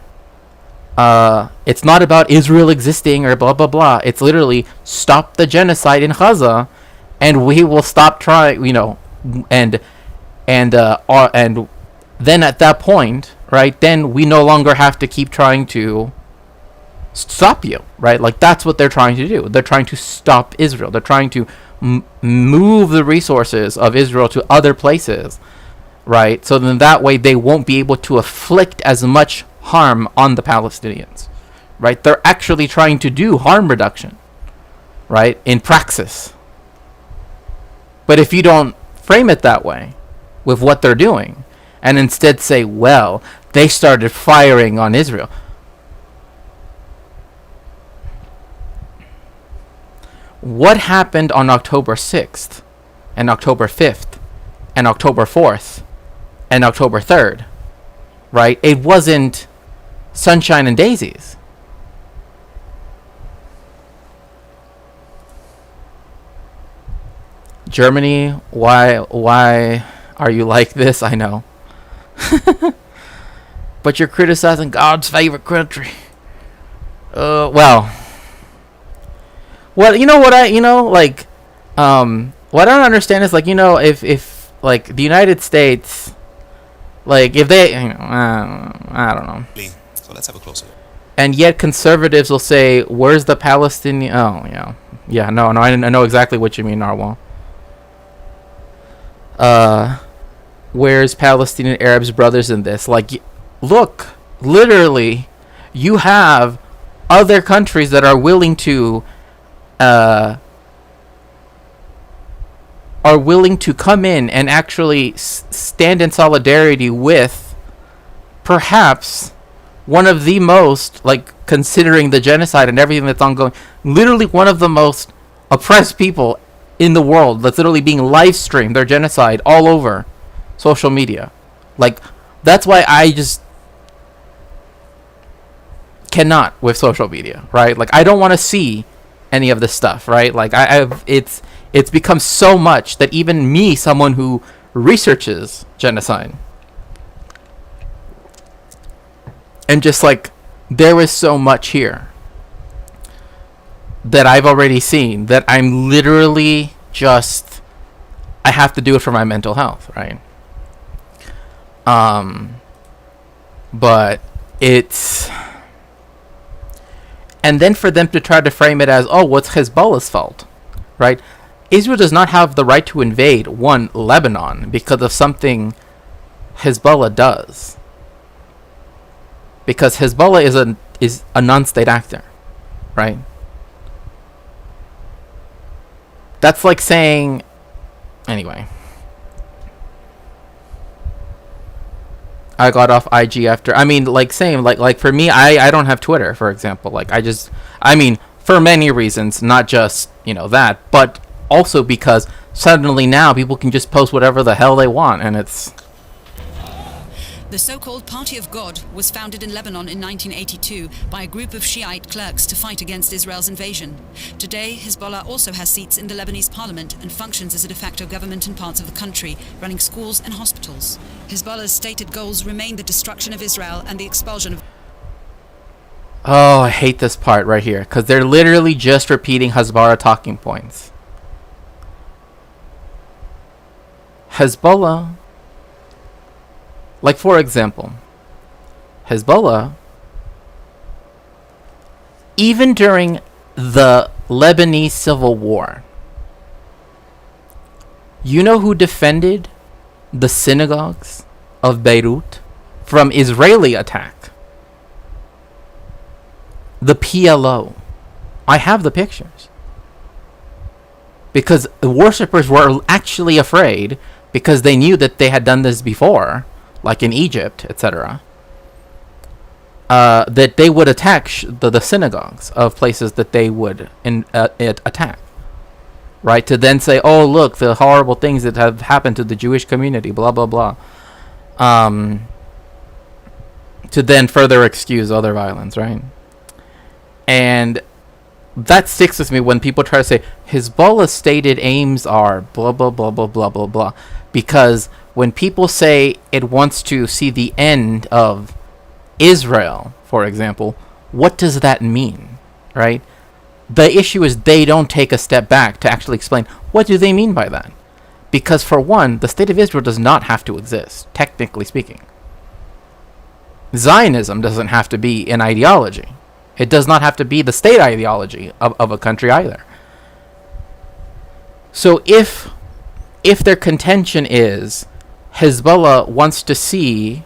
It's not about Israel existing or blah blah blah. It's literally stop the genocide in Gaza, and we will stop trying. And then at that point, right? Then we no longer have to keep trying to stop you, right? Like, that's what they're trying to do. They're trying to stop Israel. They're trying to move the resources of Israel to other places, right? So then that way they won't be able to afflict as much harm on the Palestinians, right? They're actually trying to do harm reduction, right, in praxis. But if you don't frame it that way with what they're doing, and instead say, well, they started firing on Israel. What happened on October 6th and October 5th and October 4th and October 3rd, right? It wasn't sunshine and daisies. Germany, why are you like this? I know. But you're criticizing God's favorite country. Well, you know what what I don't understand is, like, if like the United States, like, if they, I don't know.
So let's have a closer look.
And yet conservatives will say, where's the Palestinian? Oh, yeah. Yeah, no, I know exactly what you mean, Narwhal. Where's Palestinian Arabs brothers in this? Like, look, literally, you have other countries that are willing to come in and actually stand in solidarity with perhaps one of the most, like, considering the genocide and everything that's ongoing, literally one of the most oppressed people in the world that's literally being live streamed, their genocide, all over social media. Like, that's why I just cannot with social media, right? Like, I don't want to see any of this stuff, right? Like, it's become so much that even me, someone who researches genocide, and just, like, there is so much here that I've already seen that I'm literally just, I have to do it for my mental health, right? But it's, and then for them to try to frame it as, oh, what's Hezbollah's fault, right? Israel does not have the right to invade Lebanon because of something Hezbollah does. Because Hezbollah is a non-state actor, right? That's like saying, anyway. I got off IG after, same, like for me, I don't have Twitter, for example. Like, for many reasons, not just, that, but also because suddenly now people can just post whatever the hell they want, and it's...
The so-called Party of God was founded in Lebanon in 1982 by a group of Shiite clerics to fight against Israel's invasion. Today, Hezbollah also has seats in the Lebanese parliament and functions as a de facto government in parts of the country, running schools and hospitals. Hezbollah's stated goals remain the destruction of Israel and the expulsion of...
Oh, I hate this part right here, because they're literally just repeating Hezbollah talking points. Hezbollah... Like, for example, Hezbollah, even during the Lebanese civil war, you know who defended the synagogues of Beirut from Israeli attack? The PLO. I have the pictures. Because the worshippers were actually afraid, because they knew that they had done this before, like in Egypt, etc., that they would attack the synagogues of places that they would attack, right? To then say, oh, look, the horrible things that have happened to the Jewish community, blah, blah, blah. To then further excuse other violence, right? And that sticks with me when people try to say Hezbollah's stated aims are blah, blah, blah, blah, blah, blah, blah. Because when people say it wants to see the end of Israel, for example, what does that mean, right? The issue is they don't take a step back to actually explain what do they mean by that. Because for one, the state of Israel does not have to exist, technically speaking. Zionism doesn't have to be an ideology. It does not have to be the state ideology of a country either. So if their contention is Hezbollah wants to see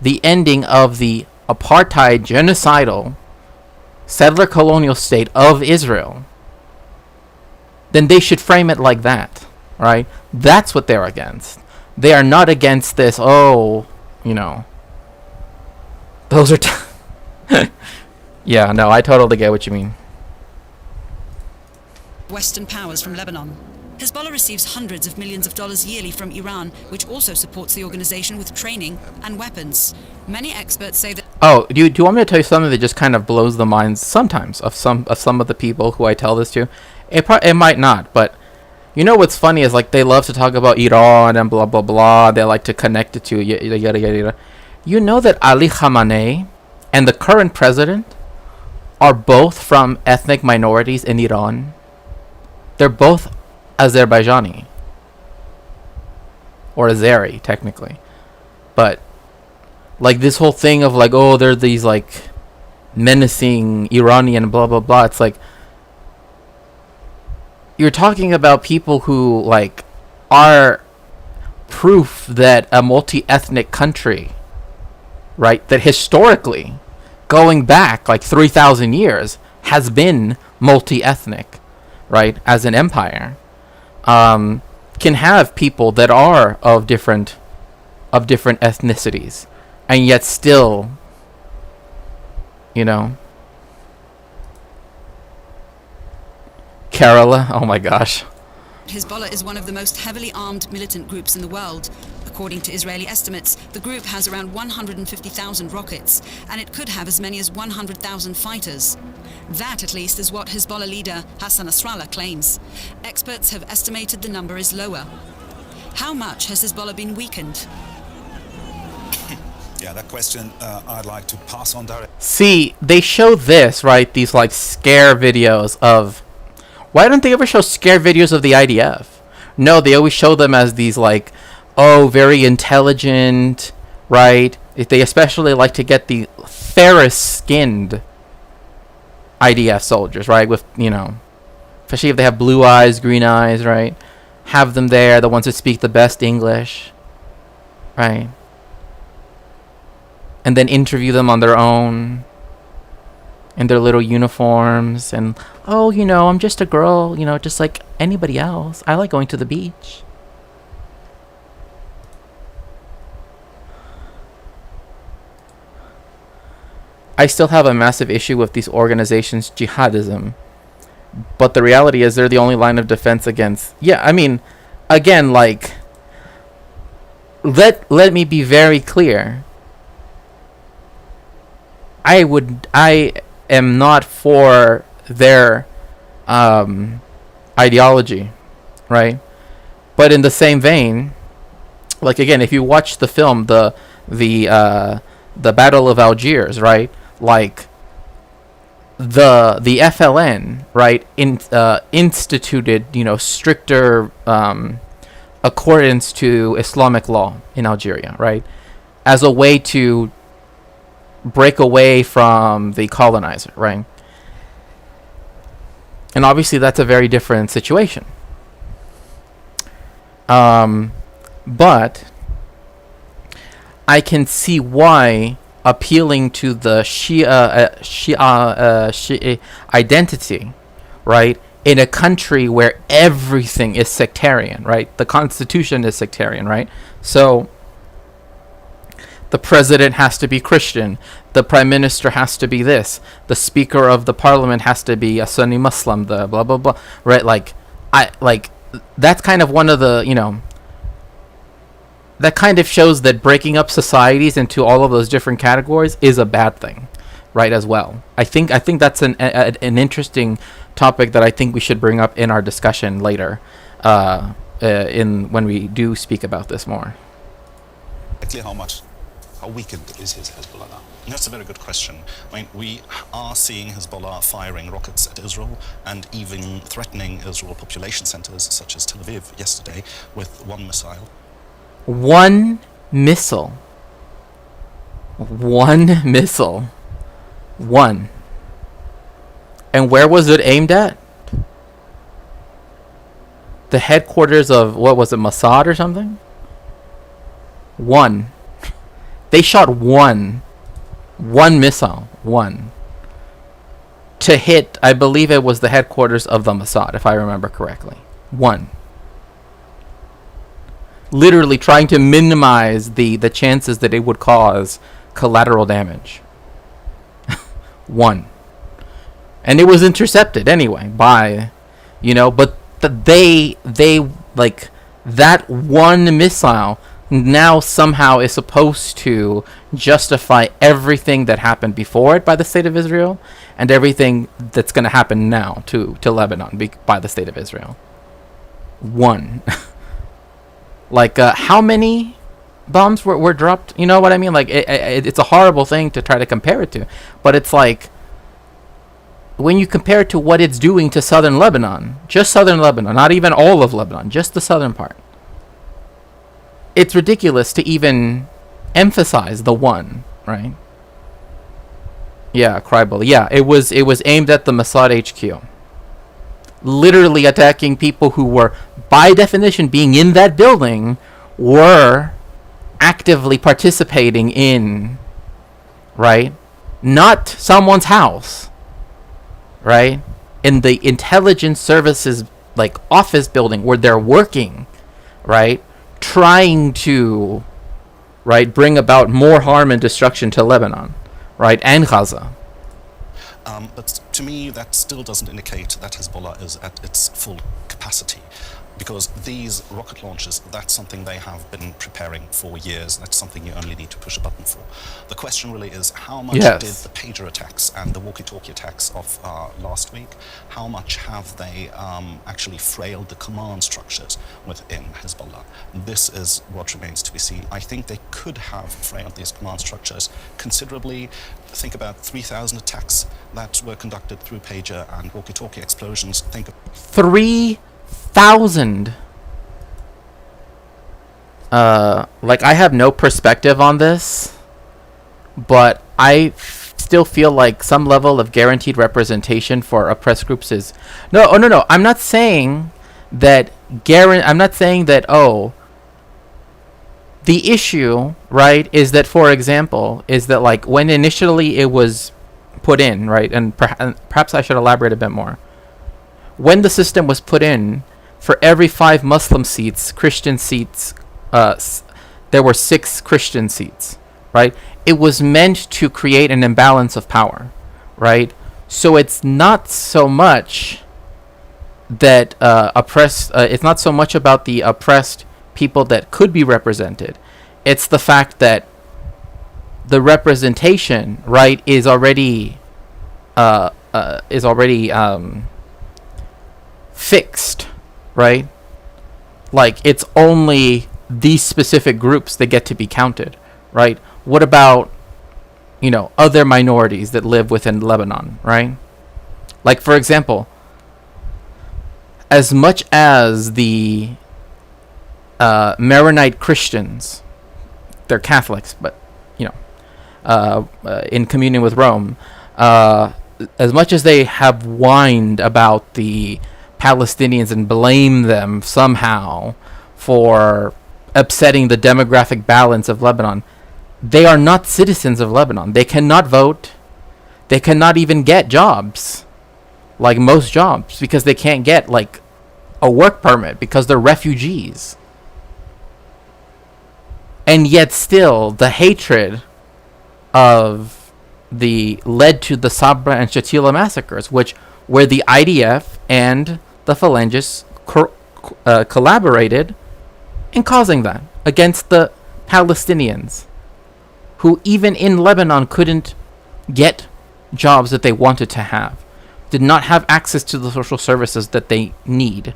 the ending of the apartheid, genocidal, settler colonial state of Israel, then they should frame it like that, right? That's what they're against. They are not against this, those are... Yeah, no, I totally get what you mean.
Western powers from Lebanon. Hezbollah receives hundreds of millions of dollars yearly from Iran, which also supports the organization with training and weapons. Many experts say that...
Oh, do you want me to tell you something that just kind of blows the minds sometimes of some of the people who I tell this to? It might not, but you know what's funny is like they love to talk about Iran and blah blah blah. They like to connect it to yada yada yada. You know that Ali Khamenei and the current president are both from ethnic minorities in Iran. They're both Azerbaijani. Or Azeri, technically. But, like, this whole thing of, like, they're these, like, menacing Iranian blah, blah, blah. It's like, you're talking about people who, like, are proof that a multi-ethnic country, right, that historically, going back, like, 3,000 years, has been multi-ethnic, right, as an empire. Can have people that are of different ethnicities, and yet still, Kerala, oh my gosh.
Hezbollah is one of the most heavily armed militant groups in the world. According to Israeli estimates, the group has around 150,000 rockets, and it could have as many as 100,000 fighters. That, at least, is what Hezbollah leader Hassan Nasrallah claims. Experts have estimated the number is lower. How much has Hezbollah been weakened?
Yeah, that question I'd like to pass on directly.
See, they show this, right? These, like, scare videos of... Why don't they ever show scare videos of the IDF? No, they always show them as these, like, very intelligent, right? They especially like to get the fairest-skinned IDF soldiers, right? With, especially if they have blue eyes, green eyes, right? Have them there, the ones that speak the best English, right? And then interview them on their own in their little uniforms, and I'm just a girl, just like anybody else. I like going to the beach. I still have a massive issue with these organizations' jihadism, but the reality is they're the only line of defense against... Yeah, I mean, again, like, let me be very clear. I am not for their ideology, right? But in the same vein, like, again, if you watch the film, the Battle of Algiers, right? Like, the FLN, right, instituted, stricter accordance to Islamic law in Algeria, right, as a way to break away from the colonizer, right? And obviously that's a very different situation. But I can see why appealing to the Shia identity, right, in a country where everything is sectarian, right? The constitution is sectarian, right? So the president has to be Christian. The prime minister has to be this. The speaker of the parliament has to be a Sunni Muslim. The blah blah blah. Right? That's kind of one of the that kind of shows that breaking up societies into all of those different categories is a bad thing, right? As well. I think that's an interesting topic that I think we should bring up in our discussion later, when we do speak about this more.
Exactly how weakened is his Hezbollah now?
That's a very good question. I mean, we are seeing Hezbollah firing rockets at Israel and even threatening Israel population centers such as Tel Aviv yesterday with one missile.
One missile. One missile. One. And where was it aimed at? The headquarters of, what was it, Mossad or something? One. They shot one missile, one, to hit, I believe it was the headquarters of the Mossad, if I remember correctly. One. Literally trying to minimize the chances that it would cause collateral damage. One. And it was intercepted anyway by, but they like, that one missile now somehow is supposed to justify everything that happened before it by the state of Israel and everything that's going to happen now to Lebanon by the state of Israel. One. Like, how many bombs were dropped? You know what I mean? Like, it's a horrible thing to try to compare it to. But it's like, when you compare it to what it's doing to southern Lebanon, just southern Lebanon, not even all of Lebanon, just the southern part, it's ridiculous to even emphasize the one, right? Yeah, cry bully. Yeah, it was aimed at the Mossad HQ. Literally attacking people who were, by definition, being in that building, were actively participating in, right? Not someone's house, right? In the intelligence services, like, office building where they're working, right? Trying to, right, bring about more harm and destruction to Lebanon, right, and Gaza.
But to me, that still doesn't indicate that Hezbollah is at its full capacity, because these rocket launches, that's something they have been preparing for years. That's something you only need to push a button for. The question really is, how much did the pager attacks and the walkie-talkie attacks of last week, how much have they actually frailed the command structures within Hezbollah? This is what remains to be seen. I think they could have frailed these command structures considerably. Think about 3,000 attacks that were conducted through pager and walkie-talkie explosions. Think of
3,000. Like, I have no perspective on this, but I still feel like some level of guaranteed representation for oppressed groups is no. I'm not saying that the issue, right, is that, for example, is that, like, when initially it was put in, right, and perhaps I should elaborate a bit more. When the system was put in, for every 5 Muslim seats, Christian seats, there were 6 Christian seats, right? It was meant to create an imbalance of power, right? So it's not so much that it's not so much about the oppressed people that could be represented. It's the fact that the representation, right, is already fixed, right? Like, it's only these specific groups that get to be counted, right? What about, other minorities that live within Lebanon, right? Like, for example, as much as the Maronite Christians, they're Catholics, but, in communion with Rome, as much as they have whined about the Palestinians and blame them somehow for upsetting the demographic balance of Lebanon, they are not citizens of Lebanon. They cannot vote. They cannot even get jobs, like most jobs, because they can't get, like, a work permit because they're refugees. And yet still, the hatred of led to the Sabra and Shatila massacres, where the IDF and the Phalangists collaborated in causing that against the Palestinians, who even in Lebanon couldn't get jobs that they wanted to have, did not have access to the social services that they need,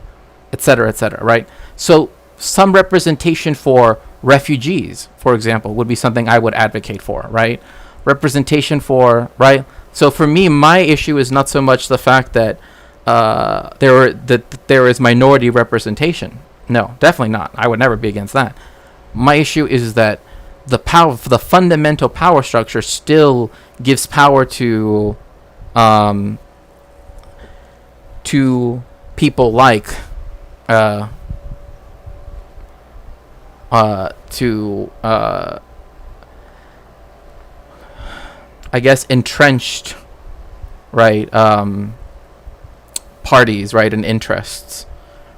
etc., right? So some representation for refugees, for example, would be something I would advocate for, right? Representation for, right? So for me, my issue is not so much the fact that there is minority representation. No, definitely not. I would never be against that. My issue is that the fundamental power structure still gives power to people like I guess entrenched, right, parties, right, and interests,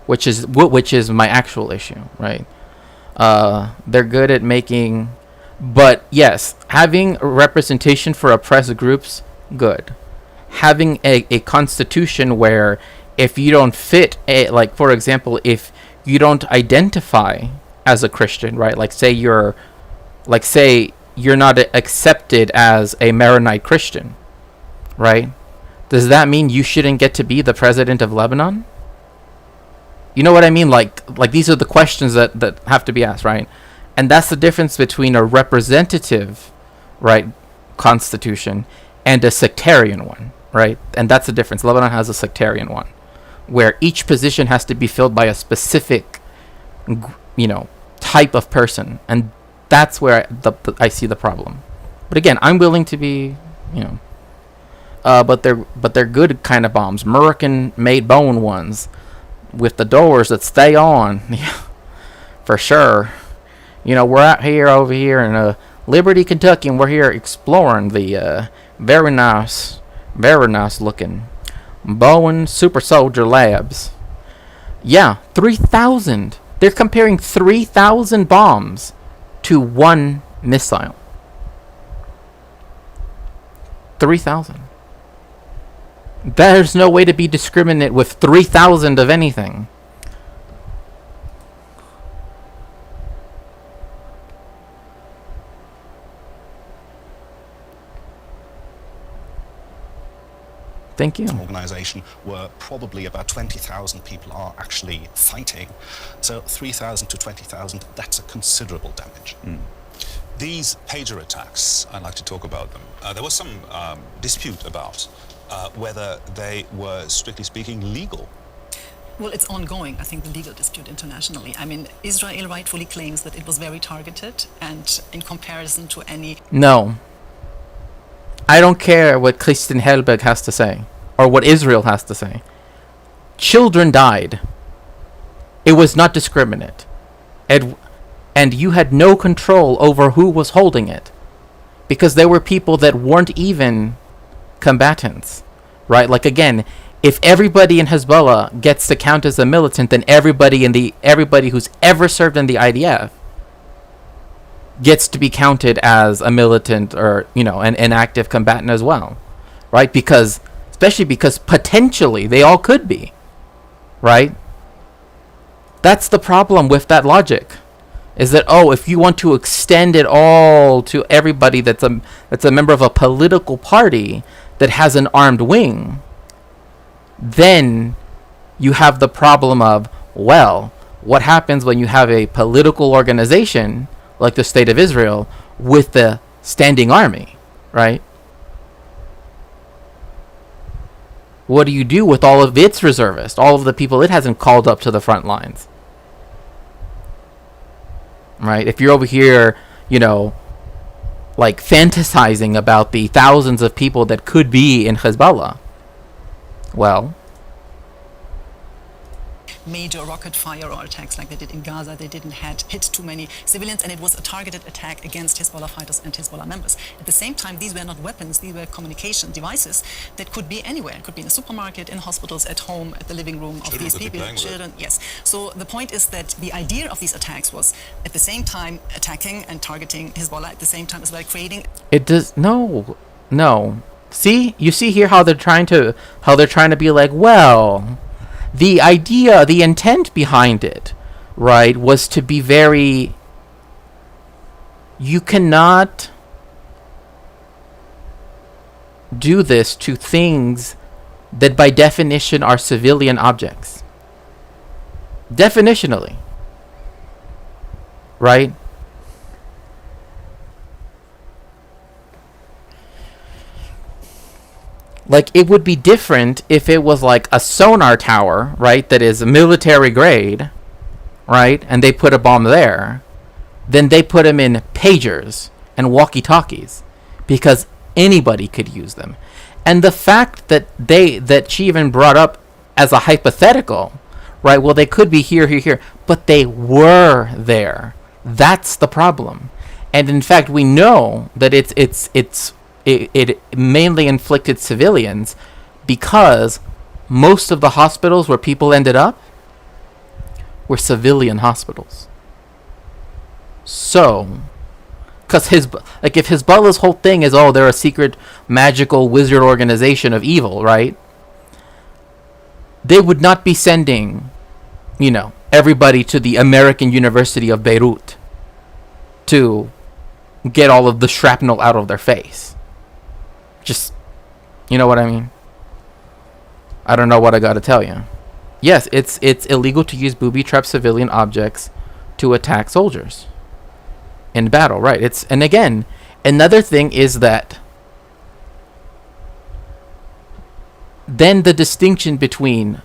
which is my actual issue, right? They're good at making, but yes, having representation for oppressed groups, good. Having a constitution where if you don't fit, like for example, if you don't identify as a Christian, right? Say you're not accepted as a Maronite Christian, right? Does that mean you shouldn't get to be the president of Lebanon? You know what I mean? Like these are the questions that have to be asked, right? And that's the difference between a representative, right, constitution and a sectarian one, right? And that's the difference. Lebanon has a sectarian one, where each position has to be filled by a specific, type of person, and that's where I see the problem. But again, I'm willing to be, but they're good kind of bombs, American-made bone ones, with the doors that stay on, for sure. We're out here over here in Liberty, Kentucky, and we're here exploring the very nice looking Bowen Super Soldier Labs. Yeah, 3,000. They're comparing 3,000 bombs to one missile. 3,000. There's no way to be discriminate with 3,000 of anything. Thank you.
Organization where probably about 20,000 people are actually fighting. So 3,000 to 20,000, that's a considerable damage.
These pager attacks, I'd like to talk about them. There was some dispute about whether they were, strictly speaking, legal.
Well, it's ongoing, I think, the legal dispute internationally. I mean, Israel rightfully claims that it was very targeted, and in comparison to any...
No. I don't care what Christian Helberg has to say, or what Israel has to say. Children died. It was not discriminate. And you had no control over who was holding it, because there were people that weren't even combatants, right? Like, again, if everybody in Hezbollah gets to count as a militant, then everybody who's ever served in the IDF gets to be counted as a militant, or an active combatant as well, right? Especially because potentially they all could be, right? That's the problem with that logic, is that, if you want to extend it all to everybody that's a member of a political party that has an armed wing, then you have the problem of, well, what happens when you have a political organization like the State of Israel with the standing army, right? What do you do with all of its reservists, all of the people it hasn't called up to the front lines? Right? If you're over here, fantasizing about the thousands of people that could be in Hezbollah, well,
major rocket fire or attacks like they did in Gaza. They didn't hit too many civilians, and it was a targeted attack against Hezbollah fighters and Hezbollah members. At the same time, these were not weapons, these were communication devices that could be anywhere. It could be in a supermarket, in hospitals, at home, at the living room of these people. Children, yes. So the point is that the idea of these attacks was at the same time attacking and targeting Hezbollah, at the same time as well creating...
It does... No. See? You see here how they're trying to be like, well... The idea, the intent behind it, right, was to be very... You cannot do this to things that by definition are civilian objects. Definitionally. Right? Like, it would be different if it was like a sonar tower, right, that is military grade, right, and they put a bomb there. Then they put them in pagers and walkie-talkies, because anybody could use them. And the fact that she even brought up as a hypothetical, right, well, they could be here, but they were there. That's the problem. And in fact, we know that it mainly inflicted civilians, because most of the hospitals where people ended up were civilian hospitals. So, because if Hezbollah's whole thing is, oh, they're a secret magical wizard organization of evil, right? They would not be sending, everybody to the American University of Beirut to get all of the shrapnel out of their face. Just, you know what I mean? I don't know what I gotta tell you. Yes, it's illegal to use booby-trapped civilian objects to attack soldiers in battle, right? And again, another thing is that then the distinction between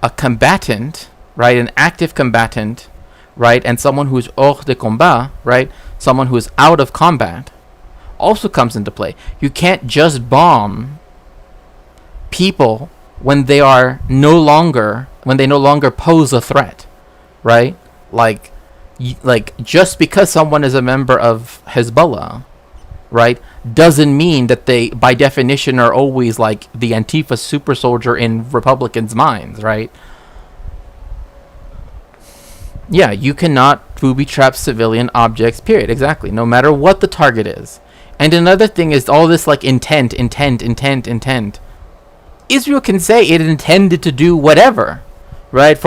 a combatant, right, an active combatant, right, and someone who's hors de combat, right, someone who's out of combat, also comes into play. You can't just bomb people when they no longer pose a threat, right? Like just because someone is a member of Hezbollah, right, doesn't mean that they, by definition, are always like the Antifa super soldier in Republicans' minds, right? Yeah, you cannot booby-trap civilian objects, period. Exactly. No matter what the target is. And another thing is all this like intent. Israel can say it intended to do whatever, right?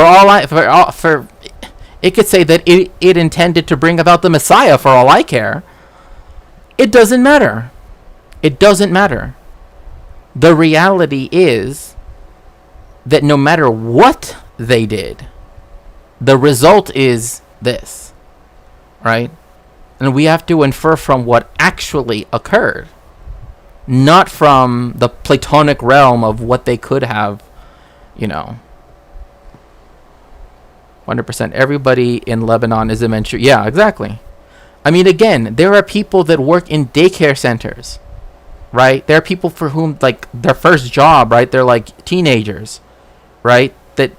It could say that it intended to bring about the Messiah, for all I care. It doesn't matter. It doesn't matter. The reality is that no matter what they did, the result is this, right? And we have to infer from what actually occurred, not from the Platonic realm of what they could have, 100%. Everybody in Lebanon is immature. Yeah, exactly. I mean, again, there are people that work in daycare centers, right? There are people for whom, like, their first job, right? They're like teenagers, right? That,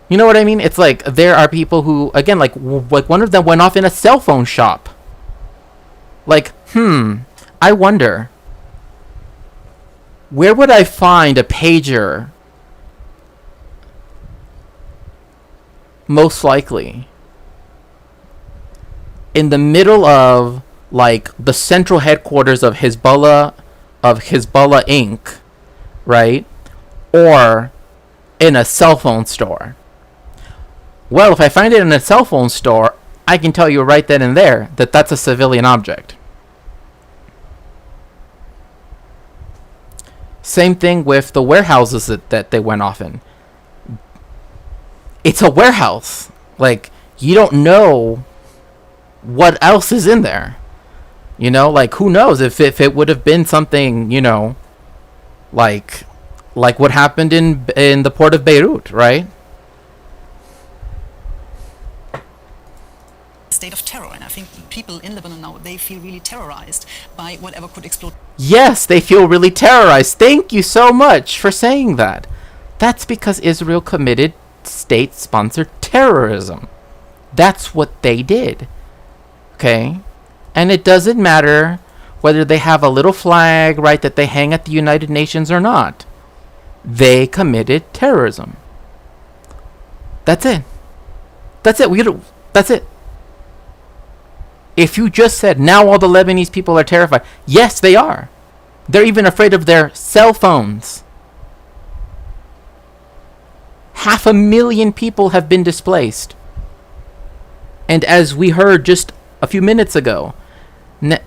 you know what I mean? It's like there are people who, again, like one of them went off in a cell phone shop. Like, I wonder, where would I find a pager? Most likely in the middle of like the central headquarters of Hezbollah Inc., right? Or in a cell phone store. Well, if I find it in a cell phone store, I can tell you right then and there that that's a civilian object. Same thing with the warehouses that they went off in. It's a warehouse. Like, you don't know what else is in there. Like, who knows if it would have been something, like what happened in the port of Beirut, right?
State of terror, and I think people in Lebanon now, they feel really terrorized by whatever could explode.
Yes, they feel really terrorized. Thank you so much for saying that. That's because Israel committed state-sponsored terrorism. That's what they did. Okay? And it doesn't matter whether they have a little flag, right, that they hang at the United Nations or not. They committed terrorism. That's it. That's it. That's it. If you just said, now all the Lebanese people are terrified. Yes, they are. They're even afraid of their cell phones. 500,000 people have been displaced. And as we heard just a few minutes ago,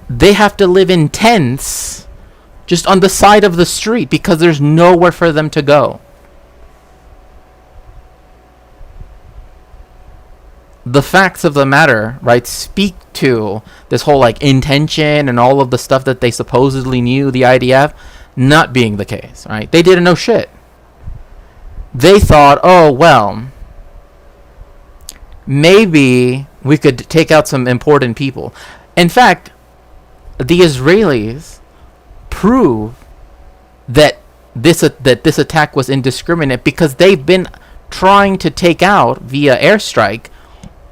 they have to live in tents just on the side of the street because there's nowhere for them to go. The facts of the matter, right, speak to this whole like intention and all of the stuff that they supposedly knew, the IDF. not being the case, right? They didn't know shit. They thought, oh, well, maybe we could take out some important people. In fact, the Israelis prove that this attack was indiscriminate because they've been trying to take out via airstrike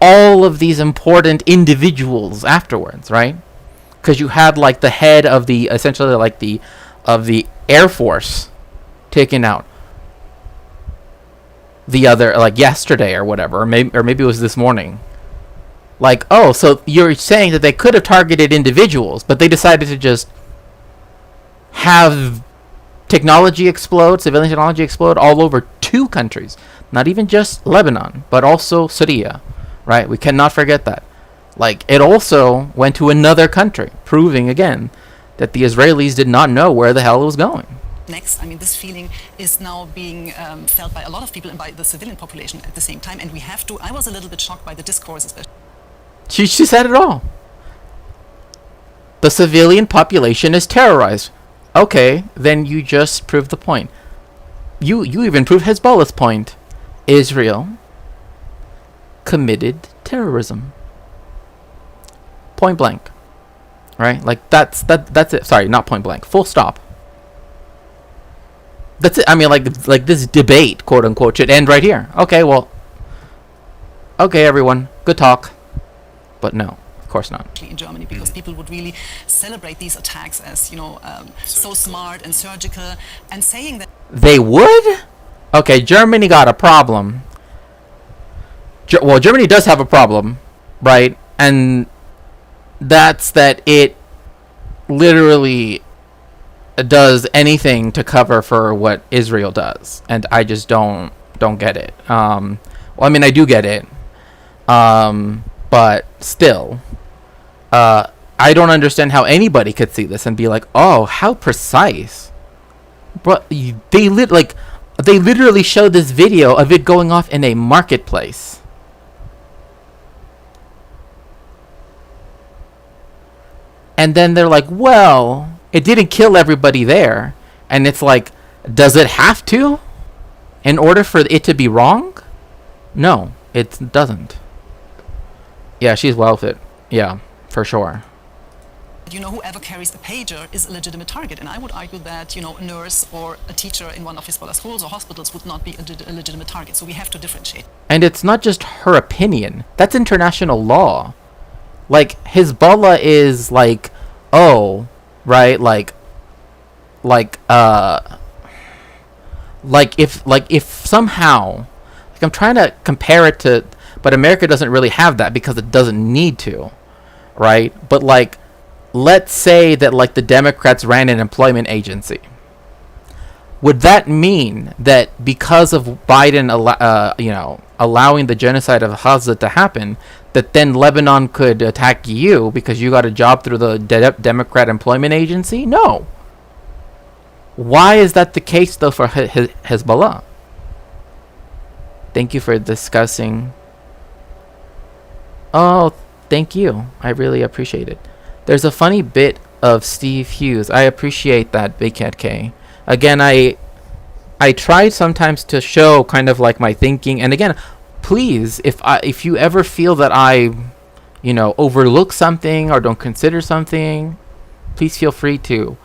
all of these important individuals afterwards, right? Because you had like the head of the essentially like the Air Force taken out the other like yesterday or whatever, or maybe it was this morning. Like, oh, so you're saying that they could have targeted individuals, but they decided to just have technology explode, civilian technology explode all over 2 countries. Not even just Lebanon, but also Syria, right? We cannot forget that. Like, it also went to another country, proving again that the Israelis did not know where the hell it was going.
Next, I mean, this feeling is now being felt by a lot of people and by the civilian population at the same time, and we have to. I was a little bit shocked by the discourse, especially.
She said it all. The civilian population is terrorized. Okay, then you just proved the point. You even proved Hezbollah's point. Israel committed terrorism. Point blank. Right? Like that's it. Sorry, not point blank. Full stop. That's it. I mean, like this debate, quote unquote, should end right here. Okay, well. Okay, everyone. Good talk. But no, of course not.
In Germany, because people would really celebrate these attacks as, so smart and surgical, and saying that
they would. Okay, Germany got a problem. Well, Germany does have a problem, right? And that's that it literally does anything to cover for what Israel does, and I just don't get it. Well, I mean, I do get it, but still, I don't understand how anybody could see this and be like, "Oh, how precise!" But they literally showed this video of it going off in a marketplace. And then they're like, well, it didn't kill everybody there. And it's like, does it have to? In order for it to be wrong? No, it doesn't. Yeah, she's well fit. Yeah, for sure.
Whoever carries a pager is a legitimate target. And I would argue that, a nurse or a teacher in one of Hezbollah schools or hospitals would not be a legitimate target. So we have to differentiate.
And it's not just her opinion. That's international law. Like, Hezbollah is like, oh, right, like if somehow, like, I'm trying to compare it to, but America doesn't really have that because it doesn't need to, right? But like, let's say that like the Democrats ran an employment agency. Would that mean that because of Biden, allowing the genocide of Gaza to happen, that then Lebanon could attack you because you got a job through the Democrat employment agency? No. Why is that the case, though, for Hezbollah? Thank you for discussing. Oh, thank you. I really appreciate it. There's a funny bit of Steve Hughes. I appreciate that, Big Cat K. Again, I try sometimes to show kind of like my thinking, and again, please, if you ever feel that I, overlook something or don't consider something, please feel free to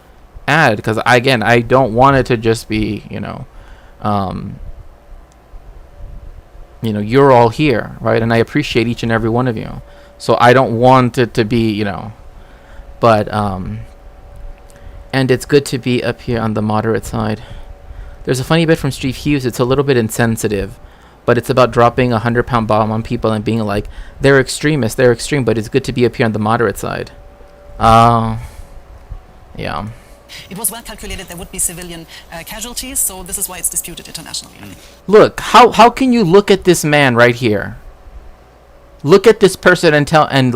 add, because I don't want it to just be, you're all here, right? And I appreciate each and every one of you. So I don't want it to be, but and it's good to be up here on the moderate side. There's a funny bit from Steve Hughes. It's a little bit insensitive, but it's about dropping a 100-pound bomb on people and being like, they're extremists, they're extreme, but it's good to be up here on the moderate side. Yeah.
It was well calculated there would be civilian casualties, so this is why it's disputed internationally.
Look, how can you look at this man right here? Look at this person and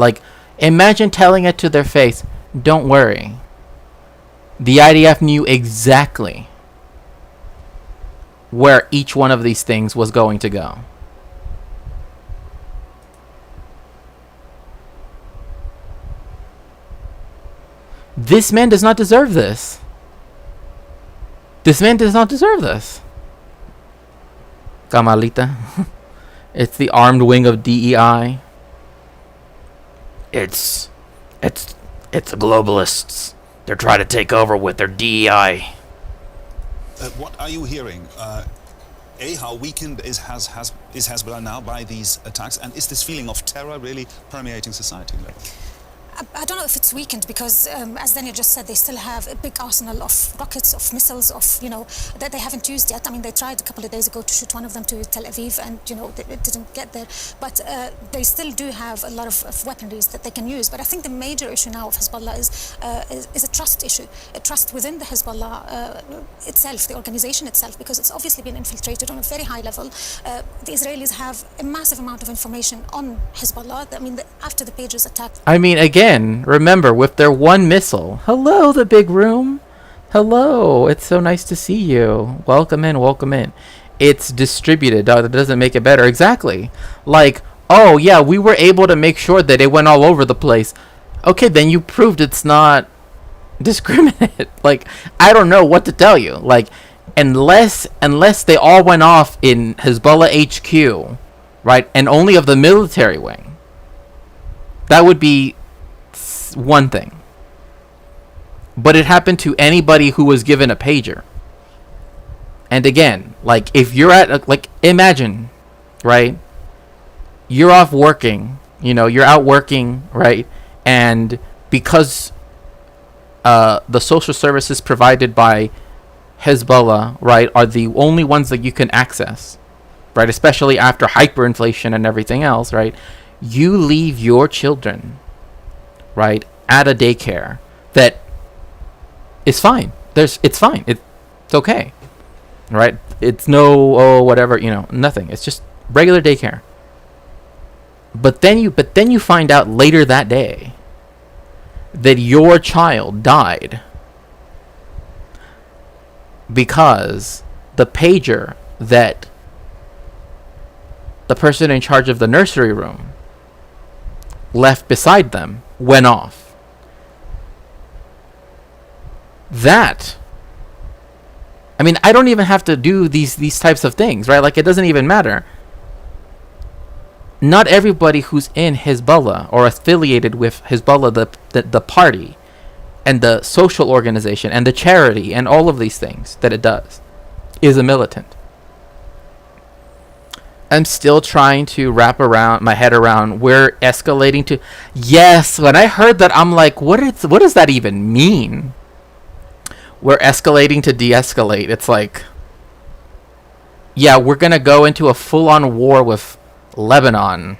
imagine telling it to their face, don't worry. The IDF knew exactly where each one of these things was going to go. This man does not deserve this. This man does not deserve this. Kamalita. It's the armed wing of DEI.
It's the globalists. They're trying to take over with their DEI.
What are you hearing? How weakened is Hezbollah now by these attacks? And is this feeling of terror really permeating society?
I don't know if it's weakened because, as Daniel just said, they still have a big arsenal of rockets, of missiles, that they haven't used yet. I mean, they tried a couple of days ago to shoot one of them to Tel Aviv, and it didn't get there. But they still do have a lot of weaponry that they can use. But I think the major issue now of Hezbollah is a trust issue, a trust within the Hezbollah itself, the organization itself, because it's obviously been infiltrated on a very high level. The Israelis have a massive amount of information on Hezbollah. I mean, after the pages attack.
I mean, again, remember, with their one missile. Hello, the big room. Hello, it's so nice to see you. Welcome in, welcome in. It's distributed. That doesn't make it better. Exactly. Like, oh yeah, we were able to make sure that it went all over the place. Okay, then you proved it's not discriminate. Like, I don't know what to tell you. Like, unless they all went off in Hezbollah HQ, right, and only of the military wing, that would be one thing. But it happened to anybody who was given a pager. And again, like, if you're at, like, imagine, right, you're off working, you're out working, right, and because the social services provided by Hezbollah, right, are the only ones that you can access, right, especially after hyperinflation and everything else, right, you leave your children, right, at a daycare that is fine. It's fine. It's okay, right? It's no whatever, nothing. It's just regular daycare. But then you find out later that day that your child died because the pager that the person in charge of the nursery room left beside them went off. That, I mean, I don't even have to do these types of things, right? Like, it doesn't even matter. Not everybody who's in Hezbollah or affiliated with Hezbollah, the party and the social organization and the charity and all of these things that it does, is a militant. I'm still trying to wrap my head around we're escalating to. Yes, when I heard that, I'm like, what does that even mean? We're escalating to de-escalate. It's like, yeah, we're going to go into a full-on war with Lebanon.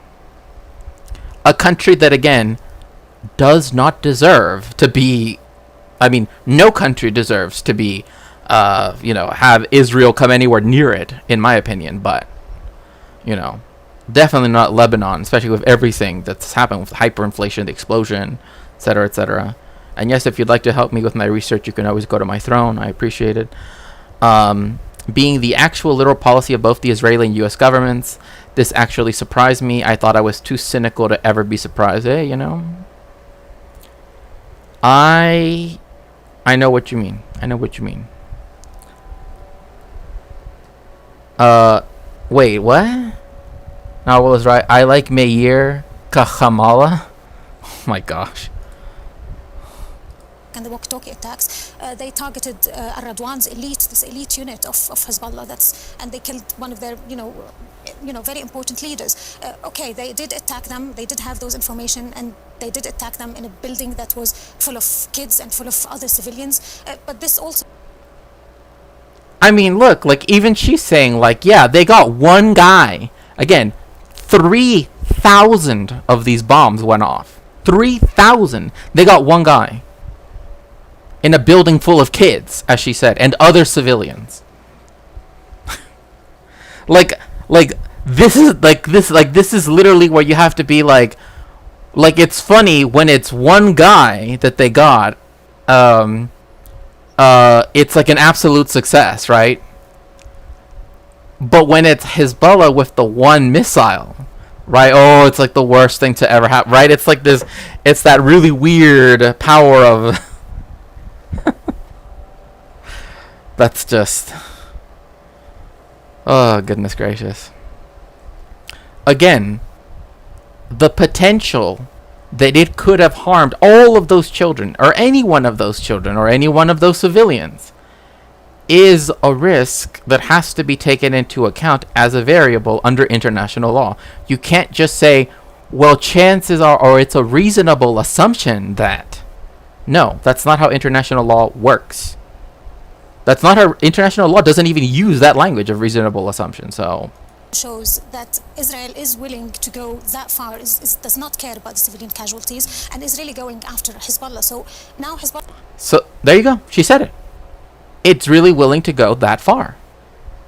A country that, again, does not deserve to be, I mean, no country deserves to be, have Israel come anywhere near it, in my opinion, but definitely not Lebanon, especially with everything that's happened with hyperinflation, the explosion, etc., etc. And yes, if you'd like to help me with my research, you can always go to my throne. I appreciate it. Being the actual literal policy of both the Israeli and U.S. governments, this actually surprised me. I thought I was too cynical to ever be surprised. Hey, I know what you mean. I know what you mean. Wait, what? No, what was right? I like Meir Kahamala. Oh my gosh.
And the walkie-talkie attacks, they targeted Ar-Radwan's this elite unit of Hezbollah. And they killed one of their, very important leaders. Okay, they did attack them. They did have those information, and they did attack them in a building that was full of kids and full of other civilians. But this also.
I mean, look, like, even she's saying, like, yeah, they got one guy. Again, 3,000 of these bombs went off. 3,000. They got one guy. In a building full of kids, as she said, and other civilians. This is literally where you have to be like, it's funny when it's one guy that they got, it's like an absolute success, right? But when it's Hezbollah with the one missile, right? Oh, it's like the worst thing to ever happen, right? It's like this, it's that really weird power of That's just... Oh, goodness gracious. Again, the potential that it could have harmed all of those children, or any one of those children, or any one of those civilians, is a risk that has to be taken into account as a variable under international law. You can't just say, well, chances are, or it's a reasonable assumption that... No, that's not how international law works. That's not how... International law doesn't even use that language of reasonable assumption, so...
shows that Israel is willing to go that far, does not care about the civilian casualties, and is really going after Hezbollah. So now Hezbollah...
So, there you go. She said it. It's really willing to go that far.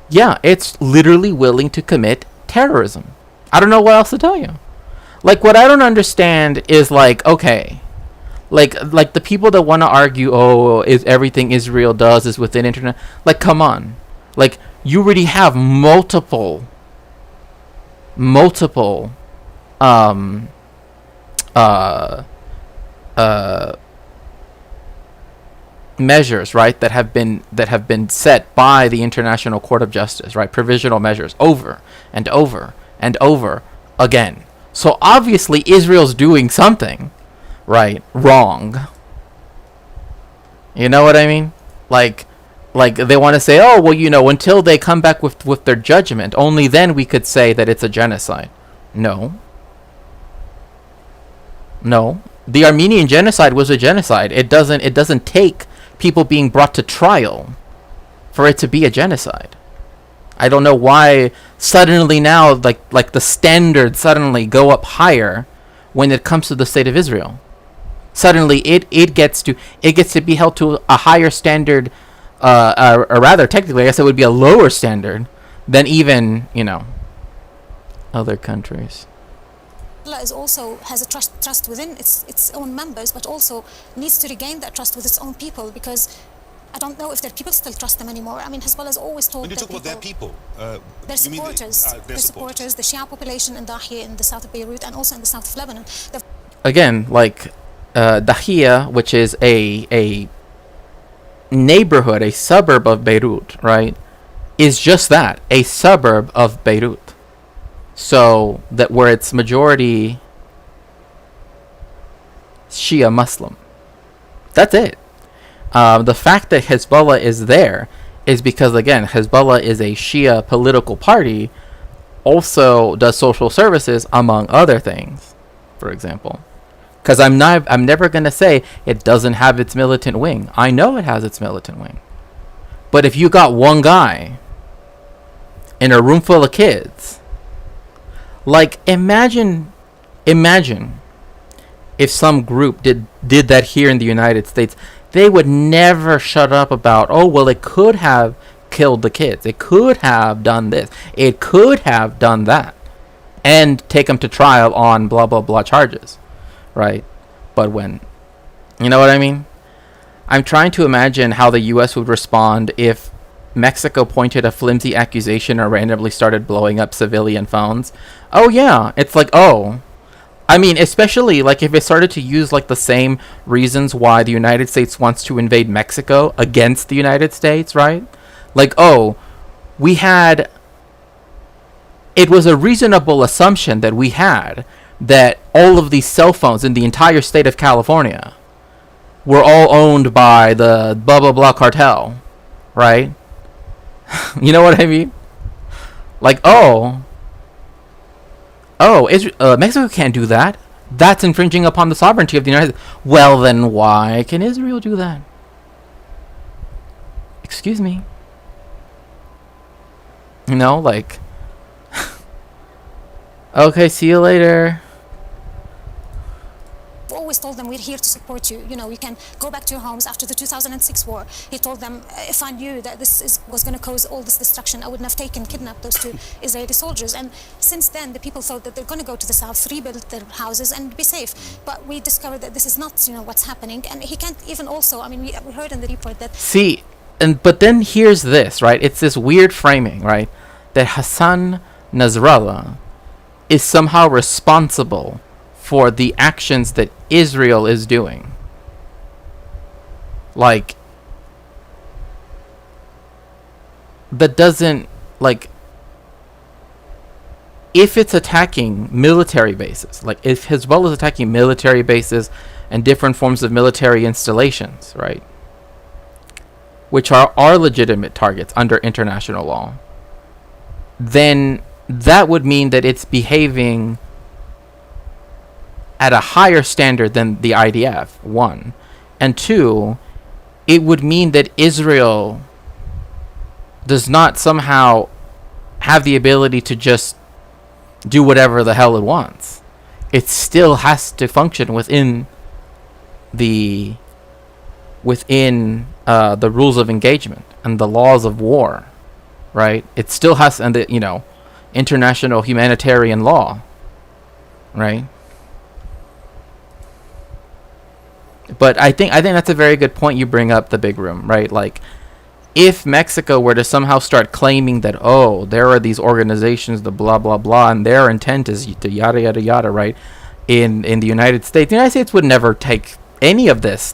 Yeah, it's literally willing to commit terrorism. I don't know what else to tell you. Like, what I don't understand is, like, okay, like the people that want to argue, oh, is everything Israel does is within internet. Like, come on. Like, you already have multiple measures, right, that have been set by the International Court of Justice, right, provisional measures over and over and over again. So obviously Israel's doing something, right, wrong. You know what I mean? Like they want to say, oh, well, you know, until they come back with their judgment, only then we could say that it's a genocide. No. The Armenian genocide was a genocide. It doesn't take people being brought to trial for it to be a genocide. I don't know why suddenly now, like the standards suddenly go up higher when it comes to the state of Israel. Suddenly it gets to be held to a higher standard, or rather technically I guess it would be a lower standard than even, you know, other countries.
Is also has a trust within its own members, but also needs to regain that trust with its own people, because I don't know if their people still trust them anymore. I mean, Hezbollah has always told
when you talk about their people,
their supporters, the Shia population in Dahia in the south of Beirut and also in the south of Lebanon.
Again, like Dahia, which is a neighborhood, a suburb of Beirut, right, is just that, a suburb of Beirut. So that where it's majority Shia Muslim. That's it. The fact that Hezbollah is there is because, again, Hezbollah is a Shia political party, also does social services, among other things, for example. Because I'm never going to say it doesn't have its militant wing. I know it has its militant wing. But if you got one guy in a room full of kids... Like, imagine if some group did that here in the United States. They would never shut up about, oh, well, it could have killed the kids. It could have done this. It could have done that. And take them to trial on blah, blah, blah charges. Right? But when... You know what I mean? I'm trying to imagine how the U.S. would respond if Mexico pointed a flimsy accusation or randomly started blowing up civilian phones. Oh yeah, it's like, oh, I mean, especially like if it started to use like the same reasons why the United States wants to invade Mexico against the United States, right? Like, oh, it was a reasonable assumption that we had that all of these cell phones in the entire state of California were all owned by the blah blah blah cartel, right? You know what I mean? Like, Mexico can't do that. That's infringing upon the sovereignty of the United States. Well, then why can Israel do that? Excuse me. You know, like... Okay, see you later.
Always told them, we're here to support you. You know, you can go back to your homes after the 2006 war. He told them, if I knew that was going to cause all this destruction, I wouldn't have kidnapped those two Israeli soldiers. And since then, the people thought that they're going to go to the south, rebuild their houses, and be safe. But we discovered that this is not, you know, what's happening. And he can't even also, I mean, we heard in the report that...
See, but then here's this, right? It's this weird framing, right? That Hassan Nasrallah is somehow responsible for the actions that Israel is doing. Like, that doesn't, like, if it's attacking military bases, like if Hezbollah is attacking military bases and different forms of military installations, right, which are legitimate targets under international law, then that would mean that it's behaving at a higher standard than the IDF, one. And two, it would mean that Israel does not somehow have the ability to just do whatever the hell it wants. It still has to function within the rules of engagement and the laws of war, right? It still has, and the international humanitarian law, right? But I think that's a very good point you bring up, the big room, right? Like, if Mexico were to somehow start claiming that, oh, there are these organizations, the blah blah blah, and their intent is to yada yada yada, right? In the United States would never take any of this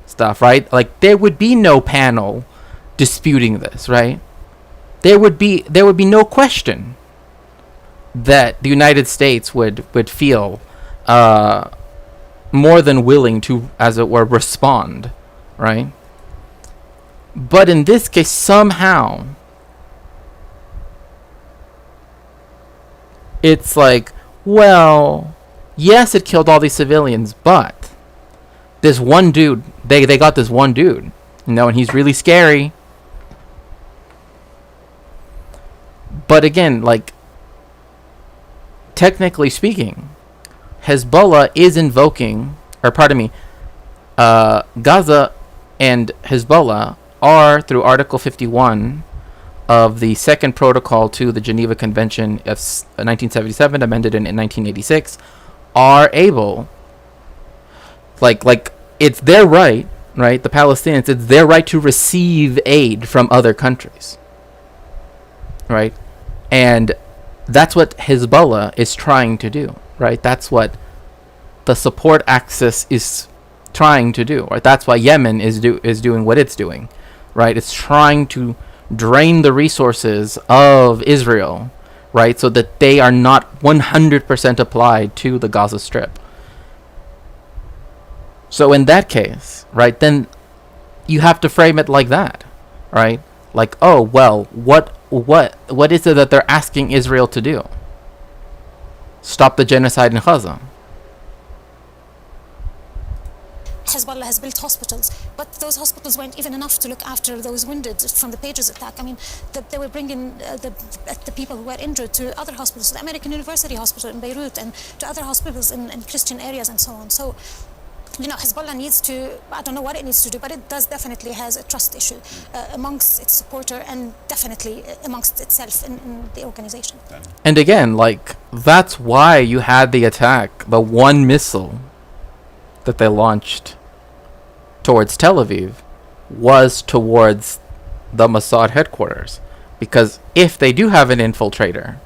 stuff, right? Like, there would be no panel disputing this, right? There would be no question that the United States would feel more than willing to, as it were, respond, right? But in this case, somehow, it's like, well, yes, it killed all these civilians, but this one dude, they got this one dude, and he's really scary. But again, like, technically speaking, Hezbollah is invoking, Gaza and Hezbollah are, through Article 51 of the Second Protocol to the Geneva Convention of 1977, amended in 1986, are able, like it's their right, the Palestinians, it's their right to receive aid from other countries, right? And that's what Hezbollah is trying to do, right? That's what the support axis is trying to do, right? That's why Yemen is doing what it's doing, right? It's trying to drain the resources of Israel, right? So that they are not 100% applied to the Gaza Strip. So in that case, right, then you have to frame it like that, right? Like, oh, well, what is it that they're asking Israel to do? Stop the genocide in Gaza.
Hezbollah has built hospitals, but those hospitals weren't even enough to look after those wounded from the Pages attack. I mean, they were bringing the people who were injured to other hospitals, the American University Hospital in Beirut, and to other hospitals in Christian areas and so on. So, Hezbollah needs to, I don't know what it needs to do, but it does definitely has a trust issue amongst its supporter and definitely amongst itself in the organization.
And again, like, that's why you had the attack, the one missile that they launched towards Tel Aviv was towards the Mossad headquarters. Because if they do have an infiltrator,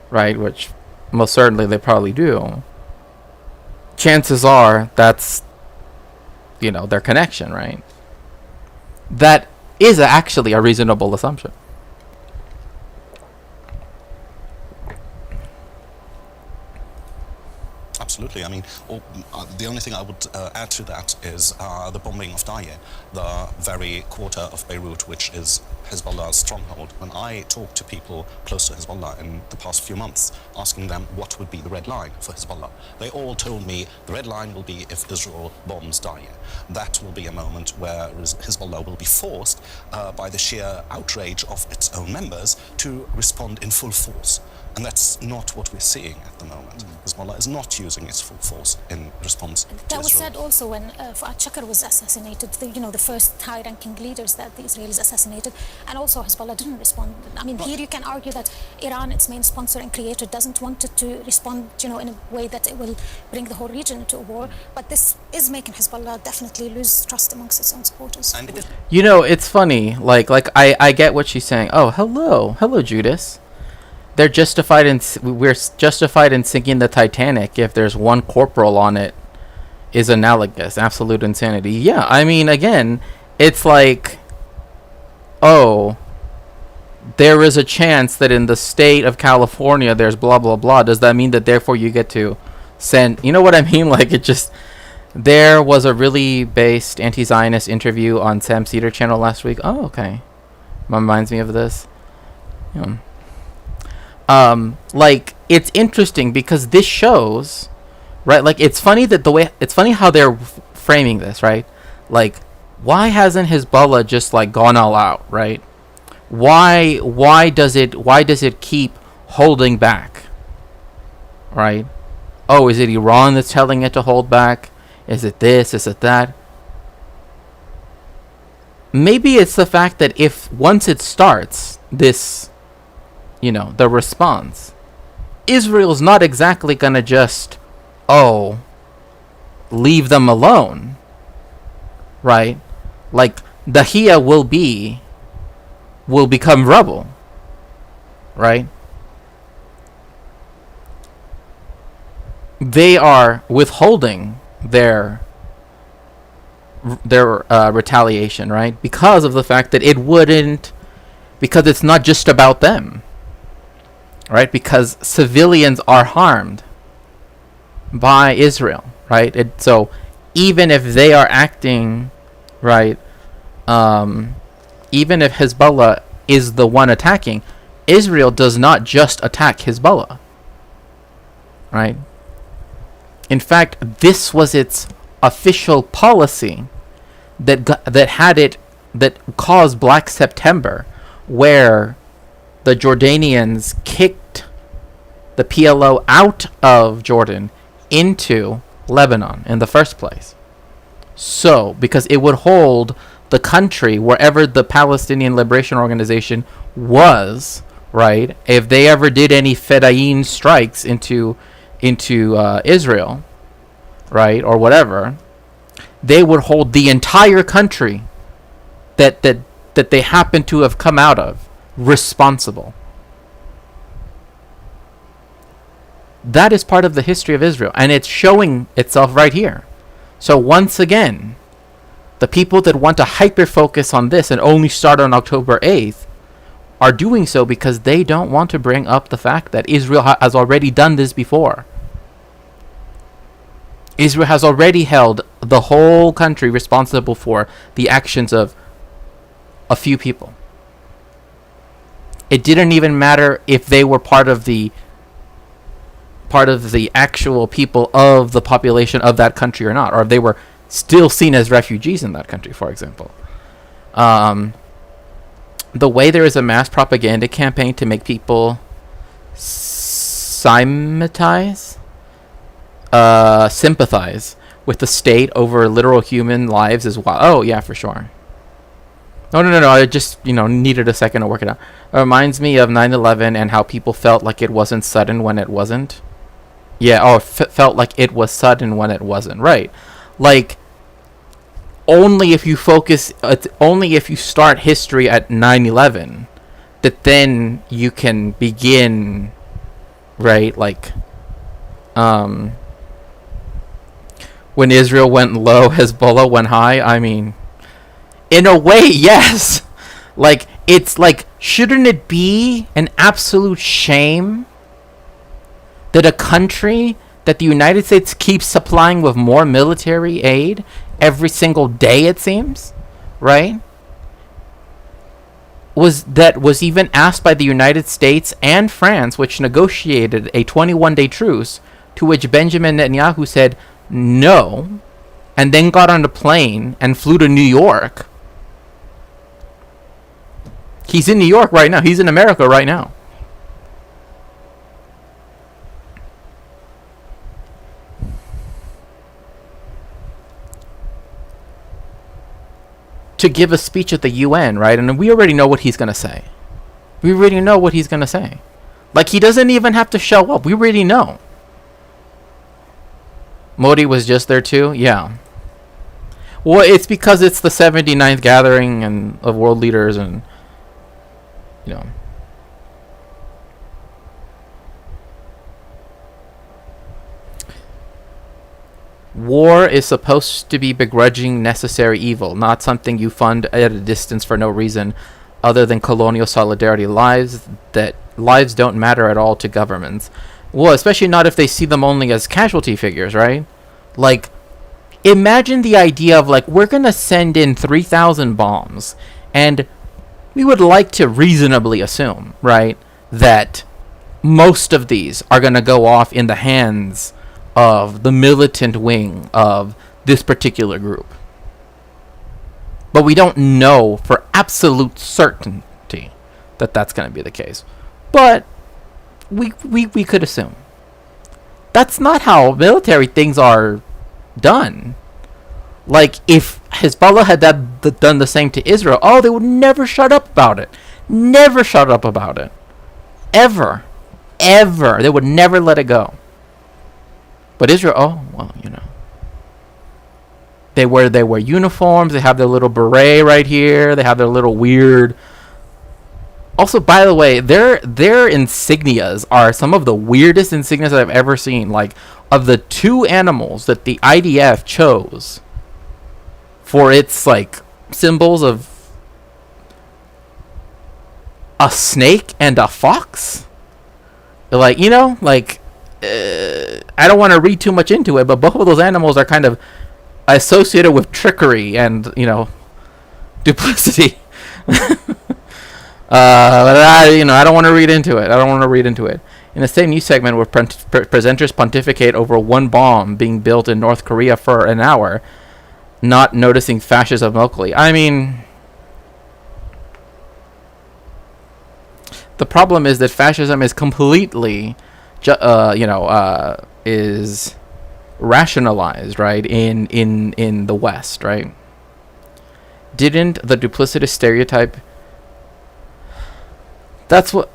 right, which most certainly they probably do, chances are that's, their connection, right? That is actually a reasonable assumption.
Absolutely. I mean, the only thing I would add to that is the bombing of Daya, the very quarter of Beirut, which is Hezbollah's stronghold. When I talked to people close to Hezbollah in the past few months, asking them what would be the red line for Hezbollah, they all told me the red line will be if Israel bombs Daya. That will be a moment where Hezbollah will be forced by the sheer outrage of its own members to respond in full force. And that's not what we're seeing at the moment. Hezbollah is not using its full force in response to
That was
Israel.
said also when Fuad Shakar was assassinated, the first high-ranking leaders that the Israelis assassinated, and also Hezbollah didn't respond. I mean, here you can argue that Iran, its main sponsor and creator, doesn't want it to respond, in a way that it will bring the whole region into a war, but this is making Hezbollah definitely lose trust amongst its own supporters.
And
It's funny, like I get what she's saying. Oh, hello, Judas. We're justified in sinking the Titanic if there's one corporal on it is analogous, absolute insanity. Yeah, I mean, again, it's like, oh, there is a chance that in the state of California there's blah blah blah. Does that mean that therefore you get to send, you know what I mean? Like, it just, there was a really based anti-Zionist interview on Sam Cedar channel last week. Oh, okay. Reminds me of this. Yeah. Like, it's interesting because this shows, right? Like, it's funny how they're framing this, right? Like, why hasn't Hezbollah just like gone all out, right? Why does it keep holding back, right? Oh, is it Iran that's telling it to hold back? Is it this? Is it that? Maybe it's the fact that if once it starts this, the response, Israel's not exactly gonna just, leave them alone, right? Like, Dahia will become rubble, right? They are withholding their retaliation, right? Because of the fact that because it's not just about them, right? Because civilians are harmed by Israel, right? So even if they are acting, right, even if Hezbollah is the one attacking, Israel does not just attack Hezbollah, right? In fact, this was its official policy that caused Black September, where the Jordanians kicked the PLO out of Jordan into Lebanon in the first place. So, because it would hold the country wherever the Palestinian Liberation Organization was, right? If they ever did any Fedayeen strikes into Israel, right, or whatever, they would hold the entire country that they happen to have come out of responsible. That is part of the history of Israel, and it's showing itself right here. So once again, the people that want to hyper-focus on this and only start on October 8th are doing so because they don't want to bring up the fact that Israel has already done this before. Israel has already held the whole country responsible for the actions of a few people. It didn't even matter if they were part of the actual people of the population of that country or not, or if they were still seen as refugees in that country, for example. The way there is a mass propaganda campaign to make people sympathize with the state over literal human lives is wild. Oh, yeah, for sure. No. I just, needed a second to work it out. It reminds me of 9/11 and how people felt like it wasn't sudden when it wasn't. Yeah, felt like it was sudden when it wasn't. Right. Like, only if you start history at 9/11, that then you can begin, right, like, when Israel went low, Hezbollah went high. I mean, in a way, yes. Like, it's like, shouldn't it be an absolute shame that a country that the United States keeps supplying with more military aid every single day, it seems, right, was even asked by the United States and France, which negotiated a 21-day truce, to which Benjamin Netanyahu said no, and then got on a plane and flew to New York. He's in New York right now. He's in America right now. To give a speech at the UN, right? And we already know what he's going to say. Like, he doesn't even have to show up. We already know. Modi was just there too? Yeah. Well, it's because it's the 79th gathering of world leaders and, War is supposed to be begrudging necessary evil, not something you fund at a distance for no reason other than colonial solidarity, lives don't matter at all to governments. Well, especially not if they see them only as casualty figures, right? Like, imagine the idea of, like, we're gonna send in 3,000 bombs, and we would like to reasonably assume, right, that most of these are gonna go off in the hands of the militant wing of this particular group. But we don't know for absolute certainty that that's going to be the case. But we could assume. That's not how military things are done. Like, if Hezbollah had done the same to Israel, they would never shut up about it. Never shut up about it. Ever. Ever. They would never let it go. But Israel, They wear uniforms. They have their little beret right here. They have their little weird. Also, by the way, their insignias are some of the weirdest insignias I've ever seen. Like, of the two animals that the IDF chose for its, like, symbols of a snake and a fox. Like, I don't want to read too much into it, but both of those animals are kind of associated with trickery and, duplicity. But I don't want to read into it. In the same news segment where presenters pontificate over one bomb being built in North Korea for an hour, not noticing fascism locally. I mean, the problem is that fascism is completely, is rationalized, right, in the West, right? Didn't the duplicitous stereotype, that's what,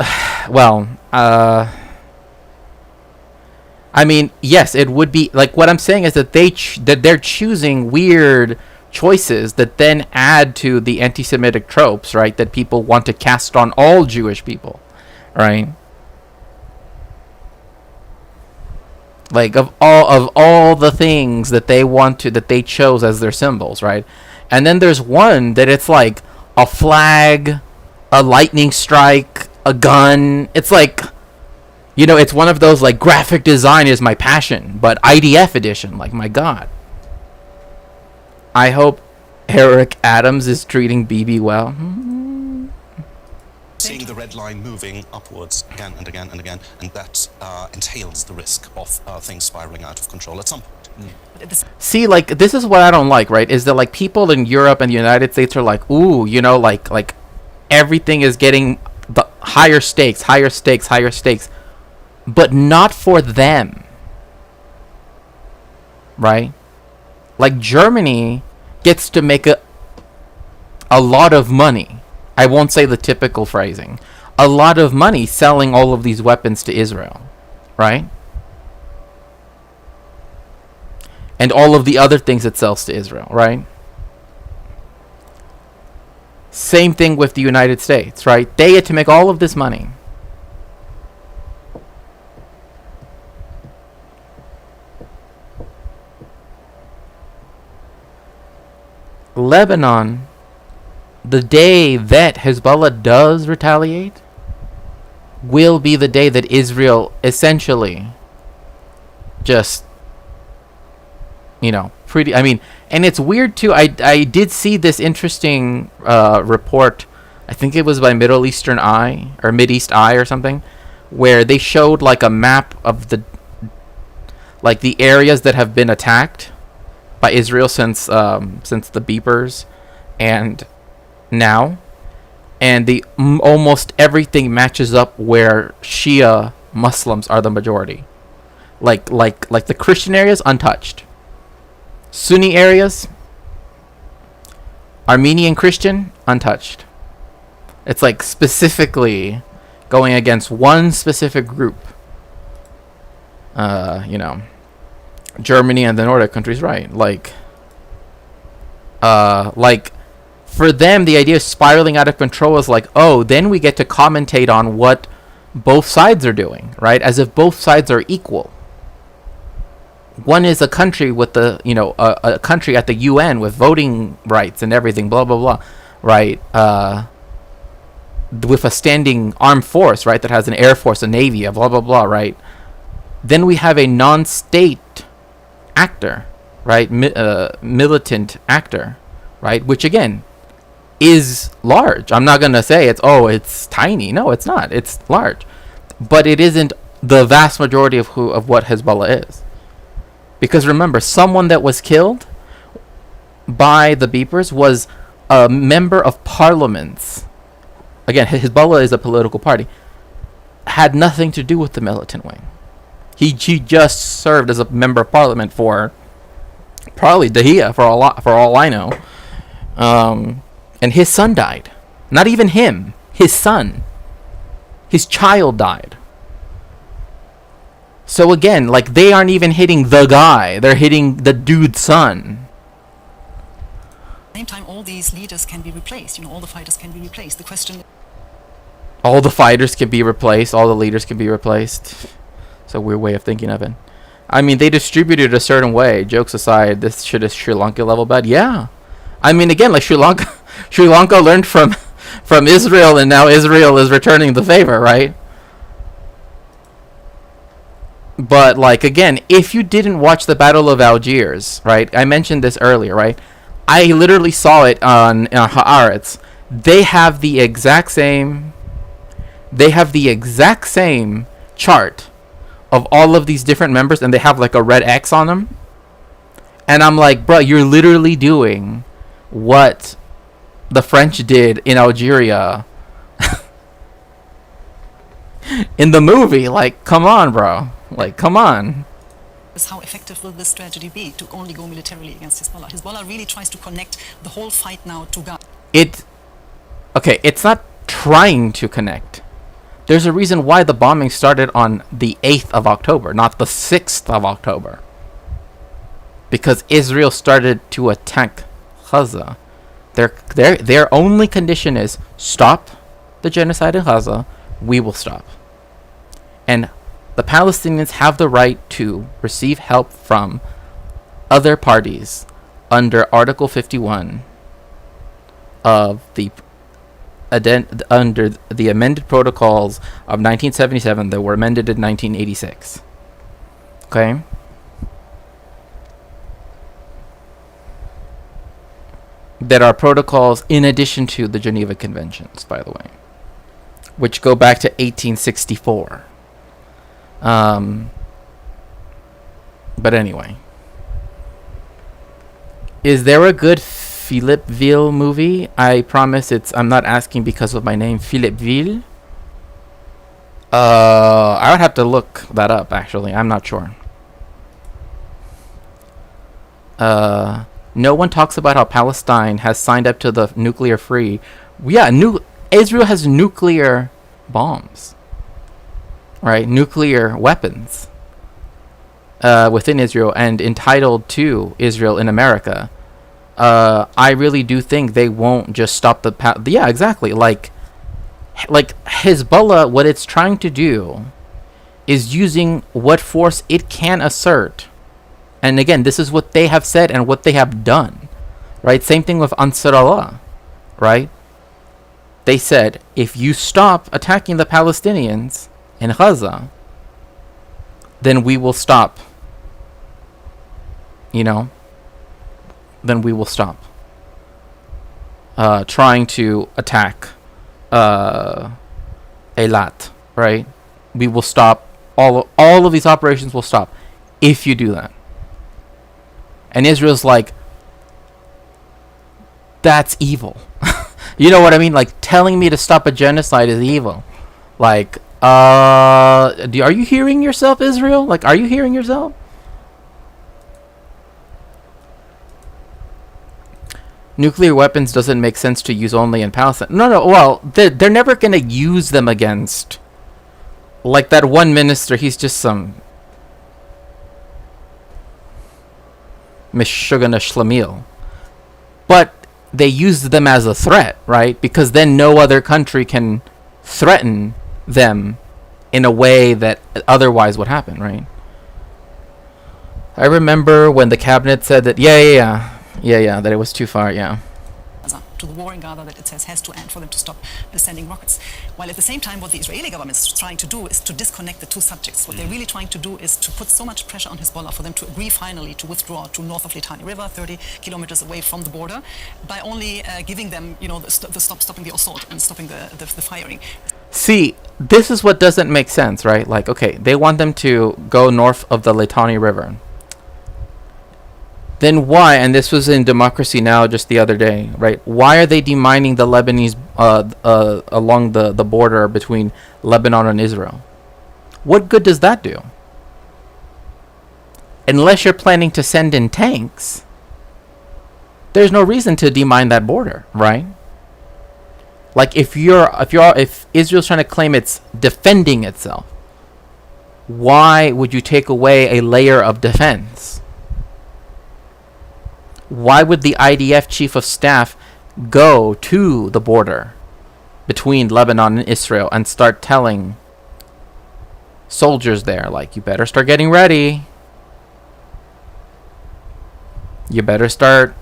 I mean, yes, it would be, like, what I'm saying is that they're choosing weird choices that then add to the anti-Semitic tropes, right, that people want to cast on all Jewish people, right? Like, of all the things that they chose as their symbols, right? And then there's one that it's like a flag, a lightning strike, a gun. It's like, it's one of those, like, graphic design is my passion, but IDF edition, like, my God. I hope Eric Adams is treating Bibi well.
Seeing the red line moving upwards again and again and again, and that entails the risk of things spiraling out of control at some point.
See, like, this is what I don't like, right? Is that, like, people in Europe and the United States are like, ooh, like everything is getting the higher stakes, but not for them, right? Like, Germany gets to make a lot of money. I won't say the typical phrasing. A lot of money selling all of these weapons to Israel, right? And all of the other things it sells to Israel, right? Same thing with the United States, right? They get to make all of this money. Lebanon, the day that Hezbollah does retaliate, will be the day that Israel essentially just, pretty, I mean, and it's weird too. I did see this interesting report, I think it was by Mideast Eye or something, where they showed, like, a map of the areas that have been attacked by Israel since the beepers and now, and almost everything matches up where Shia Muslims are the majority. Like the Christian areas, untouched. Sunni areas, Armenian Christian, untouched. It's like specifically going against one specific group. Germany and the Nordic countries, right? Like for them, the idea of spiraling out of control is like, then we get to commentate on what both sides are doing, right? As if both sides are equal. One is a country with a country at the UN with voting rights and everything, blah, blah, blah, right? with a standing armed force, right, that has an air force, a navy, a blah blah blah, right, then we have a non-state actor, right, militant actor, right, which again is large. I'm not gonna say it's tiny. No, it's not. It's large, but it isn't the vast majority of what Hezbollah is. Because remember, someone that was killed by the beepers was a member of parliaments. Again, Hezbollah is a political party. Had nothing to do with the militant wing. He just served as a member of parliament for probably Dahia for all I know. And his son died. Not even him. His son. His child died. So again, like, they aren't even hitting the guy. They're hitting the dude's son.
At the same time, all these leaders can be replaced. All the fighters can be replaced. The question...
All the fighters can be replaced. All the leaders can be replaced. It's a weird way of thinking of it. I mean, they distributed a certain way. Jokes aside, this shit is Sri Lanka level bad. Yeah. I mean, again, like, Sri Lanka learned from Israel, and now Israel is returning the favor, right? But, like, again, if you didn't watch the Battle of Algiers, right? I mentioned this earlier, right? I literally saw it on Haaretz. They have the exact same chart of all of these different members, and they have like a red X on them. And I'm like, bro, you're literally doing what the French did in Algeria in the movie. Like, come on, bro. Like, come on.
Is how effective will this strategy be to only go militarily against Hezbollah? Hezbollah really tries to connect the whole fight now to Gaza.
It's not trying to connect. There's a reason why the bombing started on the 8th of October, not the 6th of October. Because Israel started to attack Gaza. Their only condition is stop the genocide in Gaza, we will stop. And the Palestinians have the right to receive help from other parties under Article 51 of under the amended protocols of 1977 that were amended in 1986. Okay? That are protocols in addition to the Geneva Conventions, by the way, which go back to 1864. But anyway, is there a good Philippeville movie? I promise I'm not asking because of my name, Philippeville. I would have to look that up, actually. I'm not sure. No one talks about how Palestine has signed up to the nuclear free. Yeah, Israel has nuclear bombs. Right? Nuclear weapons. Within Israel and entitled to Israel in America. I really do think they won't just stop the yeah, exactly. Like Hezbollah, what it's trying to do is using what force it can assert. And again, this is what they have said and what they have done. Right? Same thing with Ansar Allah. Right? They said, if you stop attacking the Palestinians in Gaza, then we will stop. Then we will stop trying to attack Eilat, right? We will stop all of these operations will stop if you do that. And Israel's like, that's evil. You know what I mean? Like, telling me to stop a genocide is evil. Like, are you hearing yourself, Israel? Like, are you hearing yourself? Nuclear weapons doesn't make sense to use only in Palestine. No. Well, they're never gonna use them against. Like that one minister, he's just some Mishugana Shlamil. But they used them as a threat, right? Because then no other country can threaten them in a way that otherwise would happen, right? I remember when the cabinet said that, that it was too far, yeah.
to the war in Gaza that it says has to end for them to stop sending rockets. While at the same time, what the Israeli government is trying to do is to disconnect the two subjects. What they're really trying to do is to put so much pressure on Hezbollah for them to agree finally to withdraw to north of Litani River, 30 kilometers away from the border, by only giving them, stopping the assault and stopping the firing.
See, this is what doesn't make sense, right? Like, okay, they want them to go north of the Litani River. Then why, and this was in Democracy Now! Just the other day, right? Why are they demining the Lebanese along the border between Lebanon and Israel? What good does that do? Unless you're planning to send in tanks, there's no reason to demine that border, right? Like if Israel's trying to claim it's defending itself, why would you take away a layer of defense? Why would the IDF chief of staff go to the border between Lebanon and Israel and start telling soldiers there, like, you better start getting ready. You better start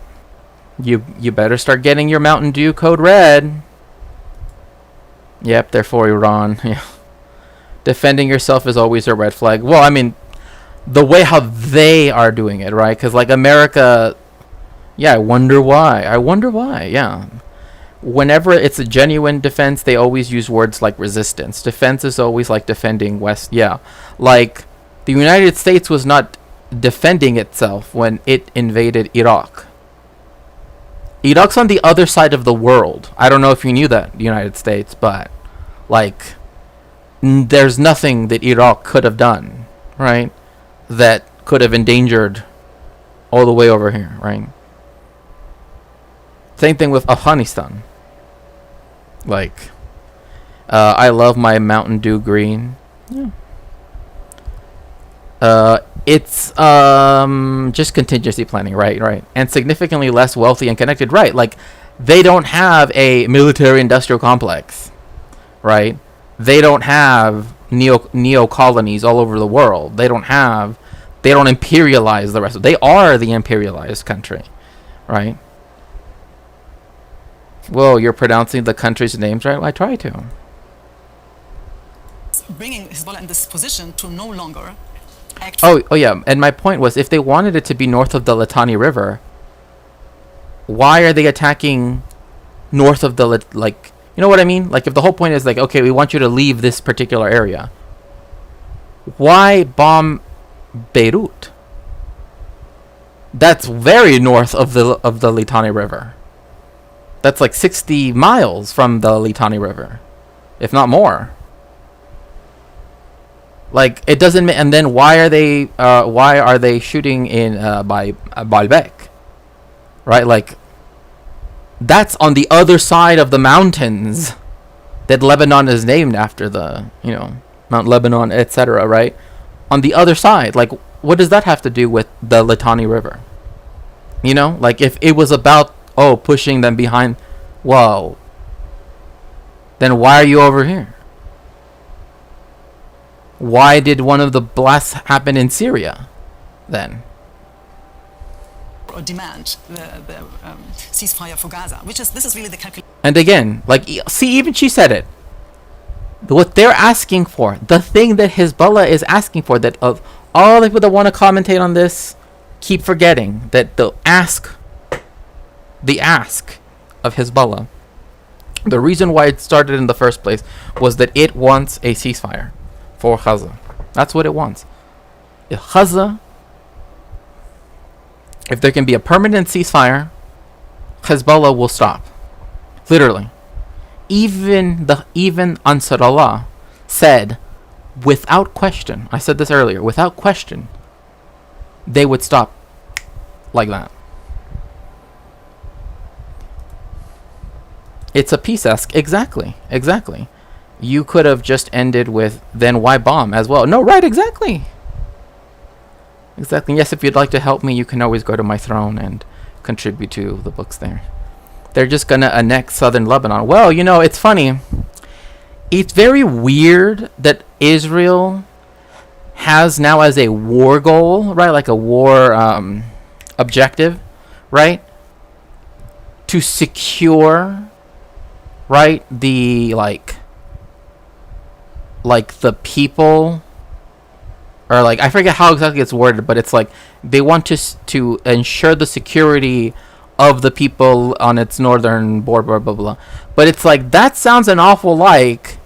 getting your Mountain Dew code red. Yep, they're for Iran. Yeah. Defending yourself is always a red flag. Well, I mean, the way how they are doing it, right? Because, like, America... Yeah, I wonder why. Yeah. Whenever it's a genuine defense, they always use words like resistance. Defense is always like defending West. Yeah. Like, the United States was not defending itself when it invaded Iraq. Iraq's on the other side of the world. I don't know if you knew that, the United States, but, like, there's nothing that Iraq could have done, right? That could have endangered all the way over here, right? Same thing with Afghanistan. Like, I love my Mountain Dew green. Yeah. It's just contingency planning, right? And significantly less wealthy and connected, right? Like, they don't have a military-industrial complex, right? They don't have neo colonies all over the world. They don't imperialize the rest of. They are the imperialized country, right? Whoa, you're pronouncing the country's names right? I try to.
Bringing Hezbollah in this position to no longer act.
Oh yeah, and my point was, if they wanted it to be north of the Litani River, why are they attacking north of the like? You know what I mean? Like, if the whole point is like, okay, we want you to leave this particular area, why bomb Beirut? That's very north of the Litani River. That's like 60 miles from the Litani River, if not more. Like, it doesn't. And then why are they shooting in by Baalbek, right? Like, that's on the other side of the mountains that Lebanon is named after, the Mount Lebanon, etc. Right, on the other side. Like, what does that have to do with the Litani River? Like, if it was about pushing them behind, whoa, then why are you over here? Why did one of the blasts happen in Syria then?
Or demand the ceasefire for Gaza, this is really the calculation.
And again, like, see, even she said it. What they're asking for, the thing that Hezbollah is asking for, that of all the people that want to commentate on this, keep forgetting that the ask of Hezbollah, the reason why it started in the first place was that it wants a ceasefire for Gaza. That's what it wants. If there can be a permanent ceasefire, Hezbollah will stop. Literally. Even Ansarullah said, without question, I said this earlier, without question, they would stop like that. It's a peace ask. Exactly. You could have just ended with, then why bomb as well? No, right, exactly. Yes, if you'd like to help me, you can always go to my throne and contribute to the books there. They're just going to annex southern Lebanon. Well, it's funny. It's very weird that Israel has now as a war goal, right? Like a war objective, right? to secure, right, the like the people, or like, I forget how exactly it's worded, but it's like they want to ensure the security of the people on its northern border, blah blah blah. But it's like, that sounds an awful like,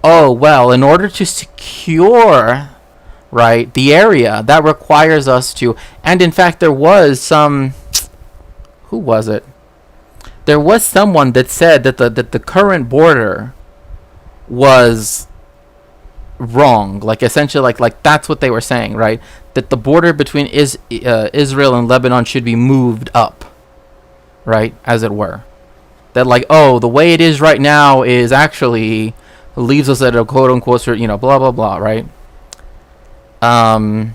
oh well, in order to secure, right, the area, that requires us to. And in fact, there was some, who was it? There was someone that said that the current border was wrong. Like, essentially, like that's what they were saying, right? That the border between Israel and Lebanon should be moved up, right, as it were. That, like, oh, the way it is right now is actually leaves us at a quote unquote, blah blah blah, right? I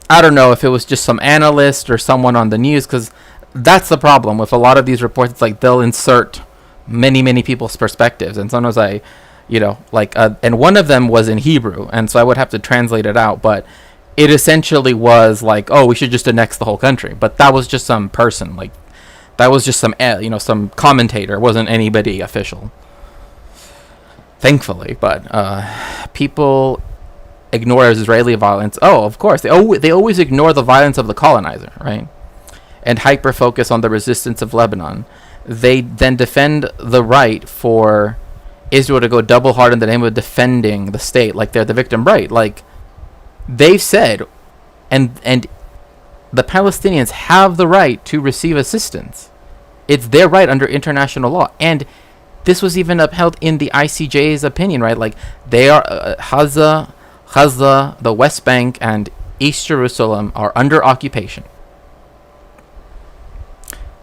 don't know if it was just some analyst or someone on the news, because that's the problem with a lot of these reports. It's like they'll insert many people's perspectives, and sometimes and one of them was in Hebrew, and so I would have to translate it out, but it essentially was like, oh, we should just annex the whole country. But that was just some person, like, that was just some some commentator. It wasn't anybody official, thankfully. But people ignore Israeli violence. Oh, of course, they always ignore the violence of the colonizer, right? And hyper focus on the resistance of Lebanon. They then defend the right for Israel to go double hard in the name of defending the state, like they're the victim, right? Like, they've said, and the Palestinians have the right to receive assistance. It's their right under international law, and this was even upheld in the ICJ's opinion, right? Like, they are Gaza, the West Bank, and East Jerusalem are under occupation.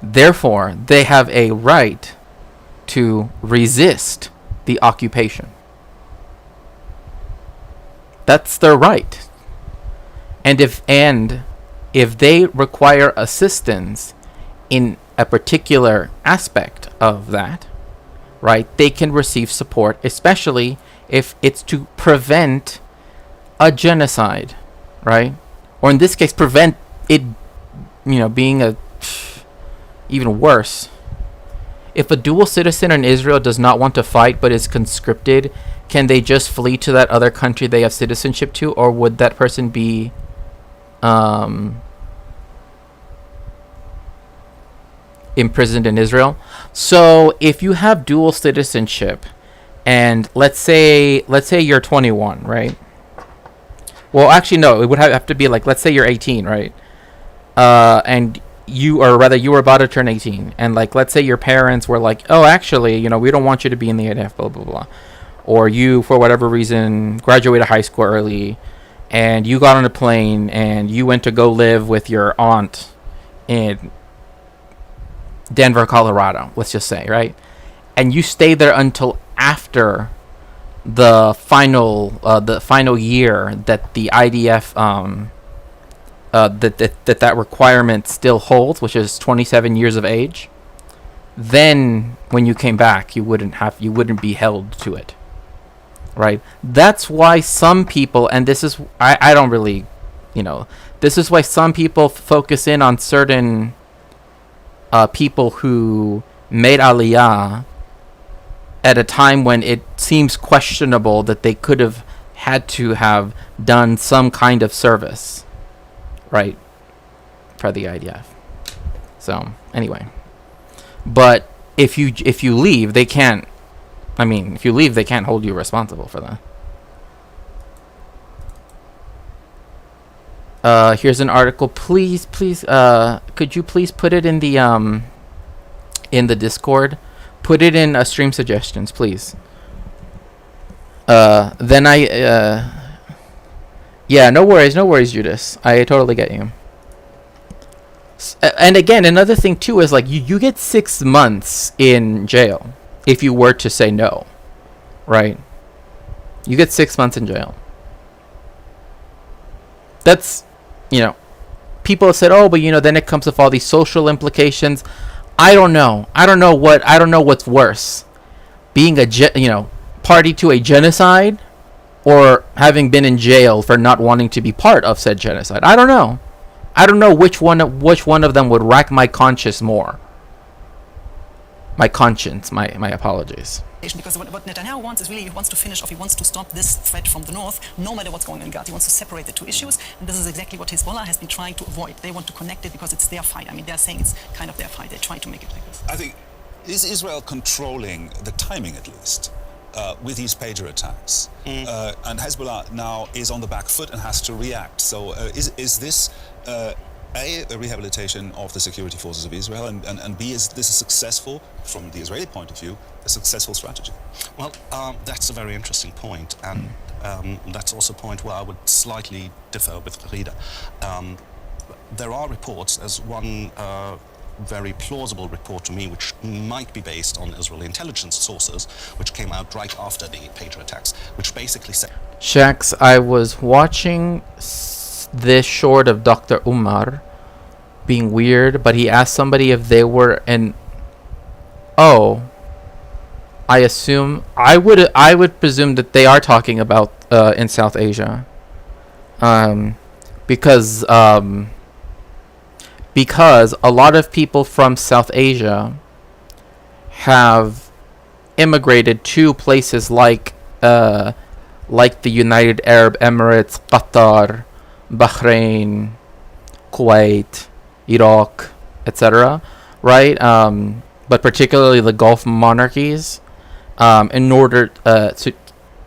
Therefore, they have a right to resist the occupation. That's their right. And if they require assistance in a particular aspect of that, right, they can receive support, especially if it's to prevent a genocide, right? Or in this case, prevent it, being a even worse. If a dual citizen in Israel does not want to fight but is conscripted, can they just flee to that other country they have citizenship to, or would that person be imprisoned in Israel? So if you have dual citizenship, and let's say you're 21, right? Well, actually, no, it would have to be like, let's say you're 18, right? And you were about to turn 18, and like, let's say your parents were like, oh, actually, we don't want you to be in the IDF, blah blah blah, or you, for whatever reason, graduated high school early, and you got on a plane and you went to go live with your aunt in Denver, Colorado, let's just say, right? And you stay there until after the final year that the IDF that requirement still holds, which is 27 years of age. Then when you came back, you wouldn't be held to it, right? That's why some people, and this is, I don't really, this is why some people focus in on certain people who made Aliyah at a time when it seems questionable that they could have had to have done some kind of service, right, for the IDF. So anyway, but if you leave, they can't. I mean, if you leave, they can't hold you responsible for that. Here's an article. Please, could you please put it in the Discord? Put it in stream suggestions, please. Then yeah, no worries, Judas. I totally get you. And again, another thing too is like you get 6 months in jail if you were to say no, right? You get 6 months in jail. That's, people have said, oh, but then it comes with all these social implications. I don't know what's worse, being a party to a genocide, or having been in jail for not wanting to be part of said genocide. I don't know which one of them would rack my conscience more. My conscience. My apologies.
Because what Netanyahu wants is really, he wants to finish off, he wants to stop this threat from the north, no matter what's going on in Gaza. He wants to separate the two issues, and this is exactly what Hezbollah has been trying to avoid. They want to connect it because it's their fight. I mean, they're saying it's kind of their fight. They try to make it like this.
I think, is Israel controlling the timing at least with these pager attacks? And Hezbollah now is on the back foot and has to react. So is this a rehabilitation of the security forces of Israel, and B, is this a successful, from the Israeli point of view, a successful strategy?
Well, that's a very interesting point, and that's also a point where I would slightly differ with Rida. There are reports, as one very plausible report to me, which might be based on Israeli intelligence sources, which came out right after the pager attacks, which basically said...
Shax, I was watching this short of Dr. Umar being weird, but he asked somebody if they were I assume I would presume that they are talking about in South Asia, because a lot of people from South Asia have immigrated to places like the United Arab Emirates, Qatar, Bahrain, Kuwait, Iraq, etc. Right? But particularly the Gulf monarchies, in order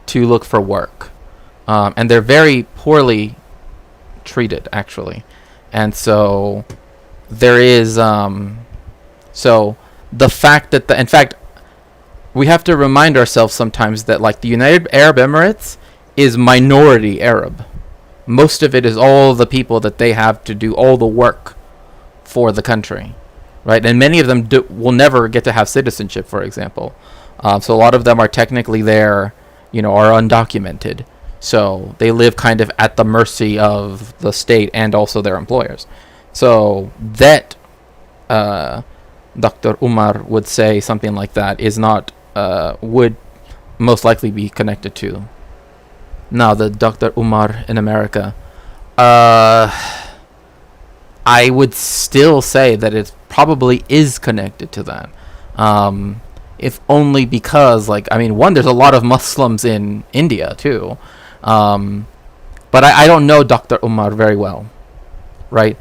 to look for work, and they're very poorly treated, actually, and so there is so the fact that in fact we have to remind ourselves sometimes that like the United Arab Emirates is minority Arab. Most of it is all the people that they have to do all the work for the country, right? And many of them will never get to have citizenship, for example. So a lot of them are technically there, are undocumented. So they live kind of at the mercy of the state and also their employers. So that Dr. Umar would say something like that is not, would most likely be connected to. Now, the Dr. Umar in America, I would still say that it probably is connected to that. If only because, one, there's a lot of Muslims in India, too. But I don't know Dr. Umar very well, right?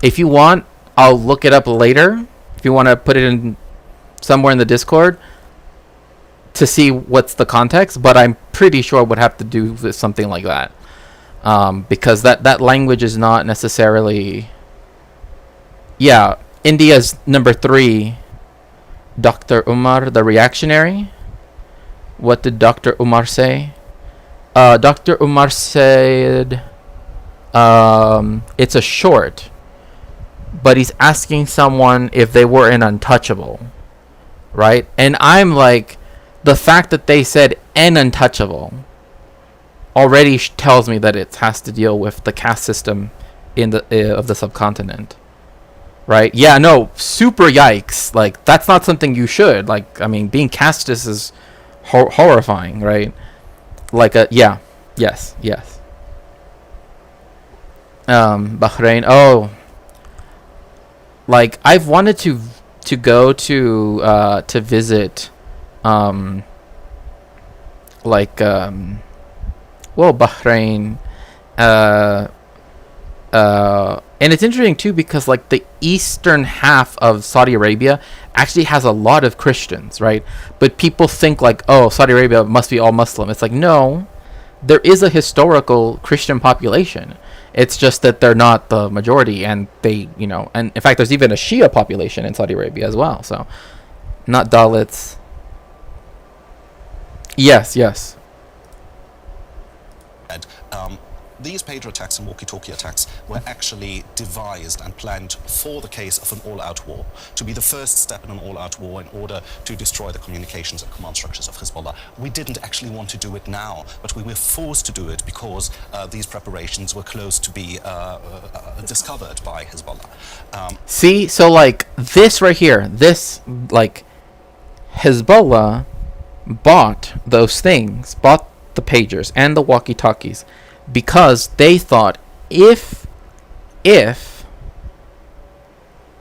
If you want, I'll look it up later. If you want to put it in somewhere in the Discord to see what's the context, but I'm pretty sure it would have to do with something like that. Because that language is not necessarily... Yeah, India's number 3, Dr. Umar, the reactionary. What did Dr. Umar say? Dr. Umar said it's a short, but he's asking someone if they were an untouchable, right? And I'm like, the fact that they said an untouchable already tells me that it has to deal with the caste system in the of the subcontinent, right? Yeah, no, super yikes. Like, that's not something you should. Being casteist is horrifying, right? Yes. Bahrain. Oh, I've wanted to go to visit, Bahrain, and it's interesting too because the eastern half of Saudi Arabia actually has a lot of Christians, right? But people think Saudi Arabia must be all Muslim. It's no, there is a historical Christian population. It's just that they're not the majority, and they, and in fact, there's even a Shia population in Saudi Arabia as well. So, not Dalits. Yes.
These pager attacks and walkie-talkie attacks were actually devised and planned for the case of an all-out war, to be the first step in an all-out war in order to destroy the communications and command structures of Hezbollah. We didn't actually want to do it now, but we were forced to do it because these preparations were close to be discovered by Hezbollah.
See, so this right here, Hezbollah bought those things, bought the pagers and the walkie-talkies, because they thought if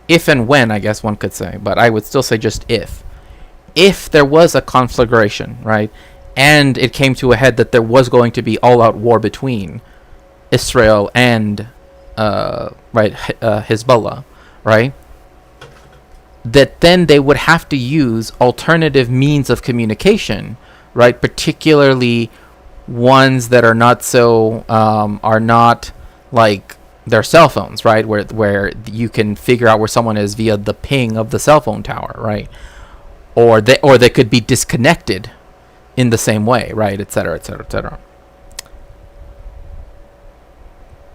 if and when, I guess one could say, but I would still say just if there was a conflagration, right, and it came to a head that there was going to be all-out war between Israel and Hezbollah, right, that then they would have to use alternative means of communication, right, particularly ones that are not so are not like their cell phones, right, where you can figure out where someone is via the ping of the cell phone tower, right, or they could be disconnected in the same way, right, etc., etc., etc.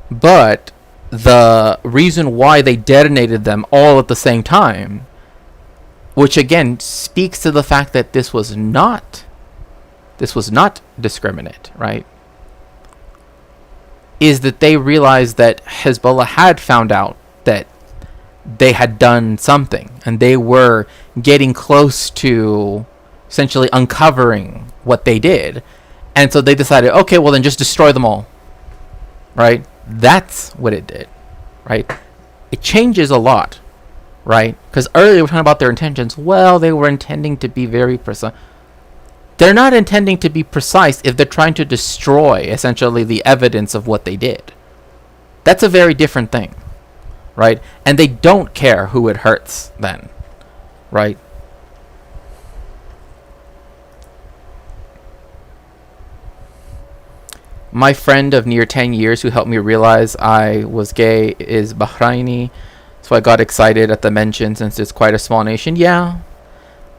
But the reason why they detonated them all at the same time, which again speaks to the fact that this was not discriminate, right, is that they realized that Hezbollah had found out that they had done something, and they were getting close to essentially uncovering what they did. And so they decided, okay, well then just destroy them all, right? That's what it did, right? It changes a lot, right? Because earlier we were talking about their intentions. Well, they were intending to be very precise. They're not intending to be precise if they're trying to destroy, essentially, the evidence of what they did. That's a very different thing, right? And they don't care who it hurts then, right? My friend of near 10 years who helped me realize I was gay is Bahraini, so I got excited at the mention since it's quite a small nation. Yeah,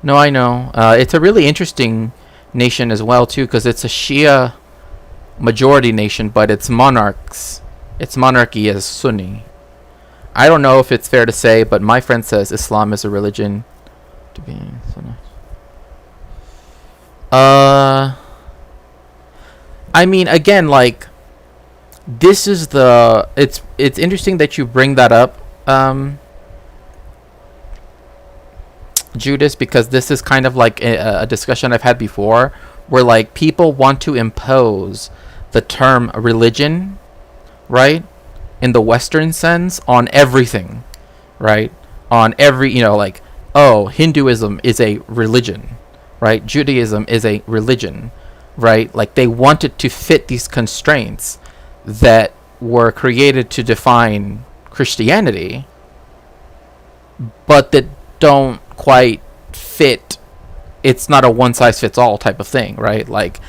no, I know. It's a really interesting nation as well too, because it's a Shia majority nation, but its monarchy is Sunni. I don't know if it's fair to say, but my friend says Islam is a religion to be Sunni. I mean, again, like, this is it's interesting that you bring that up, Judas, because this is kind of like a discussion I've had before, where like people want to impose the term religion, right, in the Western sense on everything, right, on every, like, oh, Hinduism is a religion, right, Judaism is a religion, right, like they wanted to fit these constraints that were created to define Christianity, but that don't quite fit. It's not a one-size-fits-all type of thing, right? Like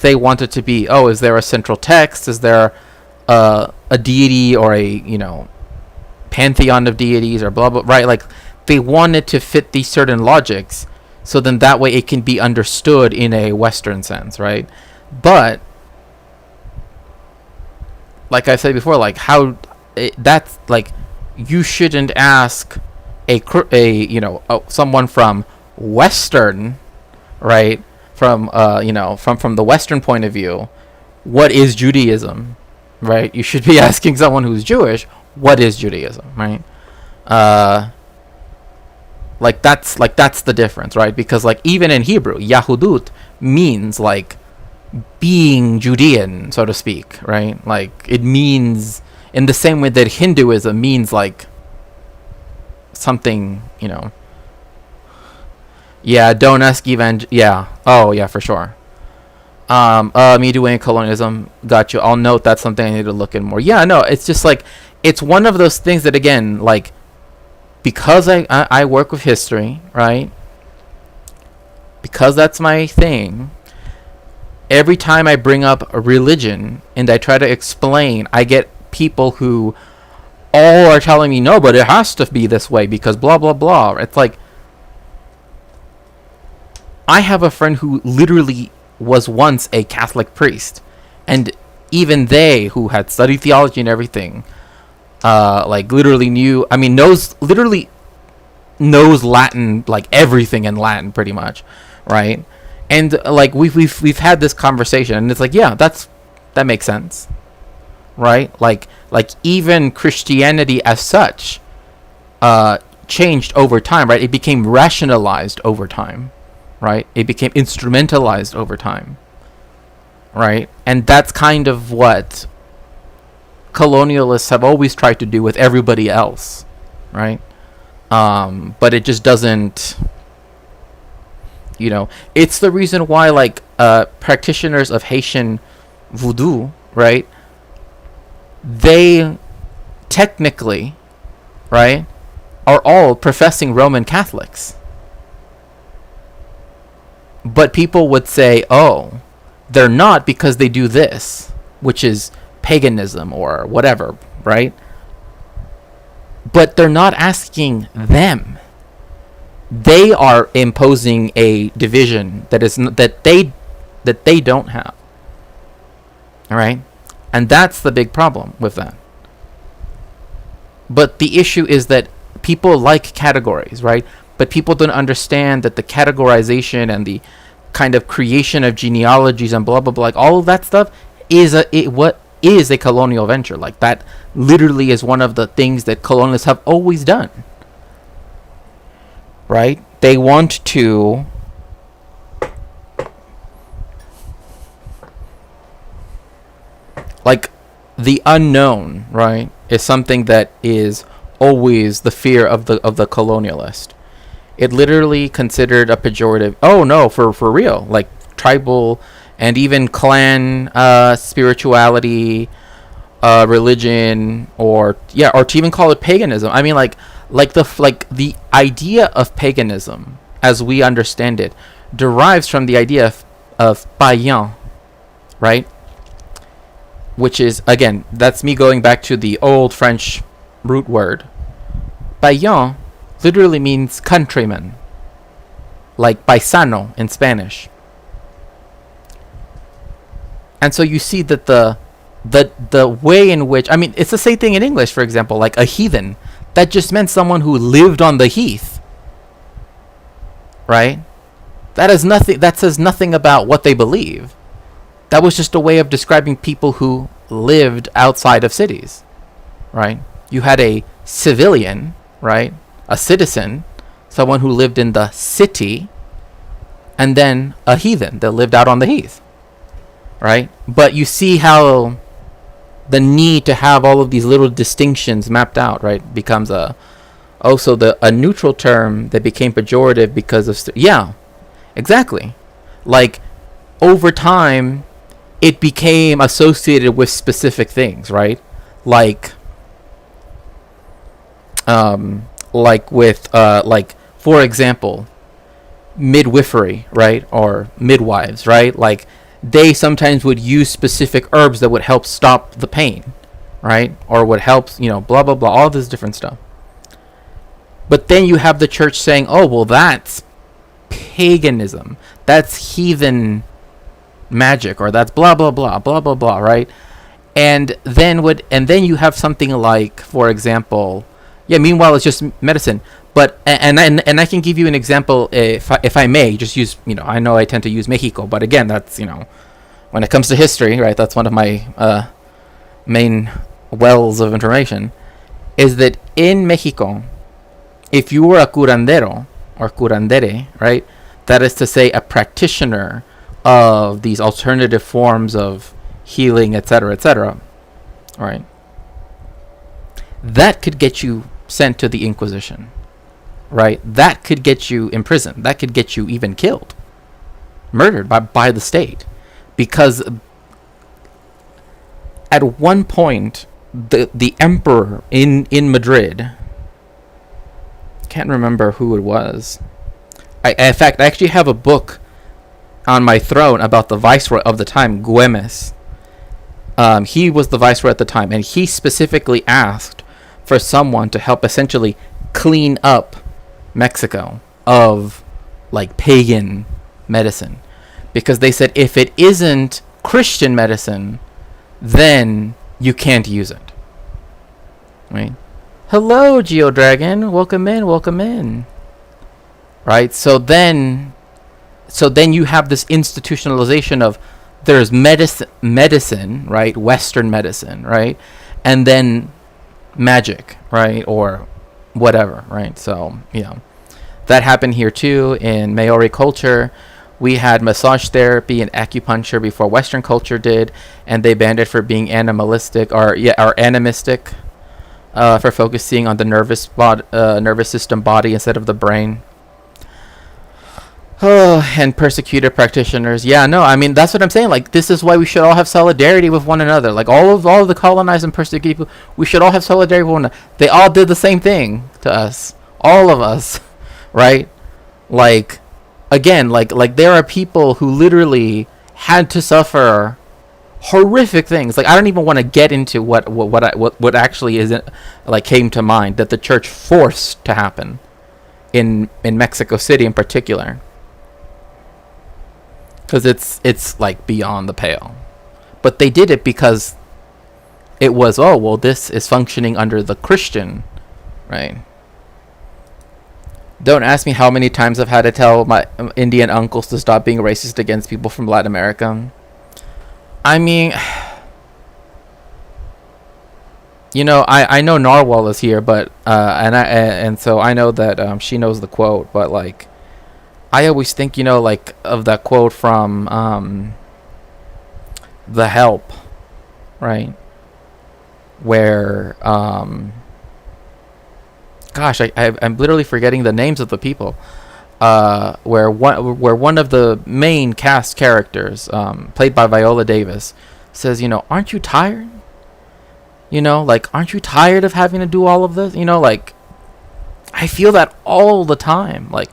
they want it to be, oh, is there a central text? Is there a deity or a pantheon of deities or blah blah, right? Like they want it to fit these certain logics, so then that way it can be understood in a Western sense, right? But like I said before, like that's like, you shouldn't ask someone from Western, right, from from the Western point of view, what is Judaism, right? You should be asking someone who's Jewish, what is Judaism, right? That's the difference, right? Because like even in Hebrew, Yahudut means like being Judean, so to speak, right? Like it means in the same way that Hinduism means like something, yeah, don't ask oh yeah, for sure. Me doing colonialism, got you. I'll note that's something I need to look in more. Yeah, no, it's just like, it's one of those things that, again, like, because I work with history, right, because that's my thing, every time I bring up a religion and I try to explain, I get people who all are telling me, no, but it has to be this way because blah blah blah. It's like, I have a friend who literally was once a Catholic priest, and even they, who had studied theology and everything, like literally knows Latin, like everything in Latin pretty much, right? And like we've had this conversation, and it's like, yeah, that makes sense, right? Like even Christianity as such changed over time, right? It became rationalized over time, right? It became instrumentalized over time, right? And that's kind of what colonialists have always tried to do with everybody else, right? But it just doesn't, it's the reason why, like, practitioners of Haitian voodoo, right, they technically, right, are all professing Roman Catholics. But people would say, oh, they're not because they do this, which is paganism or whatever, right? But they're not asking them. They are imposing a division that they don't have. All right? And that's the big problem with that. But the issue is that people like categories, right? But people don't understand that the categorization and the kind of creation of genealogies and blah blah blah, like all of that stuff is what is a colonial venture. Like, that literally is one of the things that colonialists have always done. Right? They want to like, the unknown, right, is something that is always the fear of the colonialist. It literally considered a pejorative. Oh no, for real. Like, tribal and even clan spirituality, religion, or to even call it paganism. I mean, like the idea of paganism, as we understand it, derives from the idea of païen, right? Which is, again, that's me going back to the old French root word. Païen literally means countryman, like paisano in Spanish. And so you see that the way in which, I mean, it's the same thing in English, for example, like a heathen. That just meant someone who lived on the heath, right? That says nothing about what they believe. That was just a way of describing people who lived outside of cities, right? You had a civilian, right? A citizen, someone who lived in the city, and then a heathen that lived out on the heath, right? But you see how the need to have all of these little distinctions mapped out, right, becomes a neutral term that became pejorative because of exactly. Like, over time, it became associated with specific things, right? Like for example, midwifery, right, or midwives, right? Like, they sometimes would use specific herbs that would help stop the pain, right, or would help, blah blah blah, all this different stuff. But then you have the church saying, oh, well, that's paganism, that's heathen magic, or that's blah blah blah blah blah blah, right? And then you have something like, for example, meanwhile it's just medicine. But and I can give you an example, if I may, just use, I know I tend to use Mexico, but again, that's, when it comes to history, right, that's one of my main wells of information, is that in Mexico, if you were a curandero or curandere, right, that is to say a practitioner of these alternative forms of healing, etc., right, that could get you sent to the Inquisition, right? That could get you imprisoned. That could get you even killed, murdered by the state, because at one point the emperor in Madrid, can't remember who it was. In fact, I actually have a book on my throne about the viceroy of the time, Güemes. He was the viceroy at the time, and he specifically asked for someone to help essentially clean up Mexico of, like, pagan medicine, because they said if it isn't Christian medicine, then you can't use it, right? Hello, Geodragon, welcome in, right? So then you have this institutionalization of, there's medicine, right, Western medicine, right, and then magic, right, or whatever, right? So that happened here too. In Maori culture, we had massage therapy and acupuncture before Western culture did, and they banned it for being animalistic or animistic. for focusing on the nervous system body instead of the brain. Oh, and persecuted practitioners. Yeah, no, I mean, that's what I'm saying. Like, this is why we should all have solidarity with one another. Like, all of the colonized and persecuted people, we should all have solidarity with one another. They all did the same thing to us. All of us, right? Like, again, like there are people who literally had to suffer horrific things. Like, I don't even want to get into what actually isn't, like, came to mind that the church forced to happen in Mexico City in particular. Because it's like beyond the pale. But they did it because it was, oh, well, this is functioning under the Christian, right? Don't ask me how many times I've had to tell my Indian uncles to stop being racist against people from Latin America. I mean, you know, I know Narwhal is here, but and so I know that she knows the quote, but like, I always think, you know, like, of that quote from The Help, right? Where, gosh, I'm literally forgetting the names of the people. Where one of the main cast characters, played by Viola Davis, says, you know, aren't you tired? You know, like, aren't you tired of having to do all of this? You know, like, I feel that all the time. Like,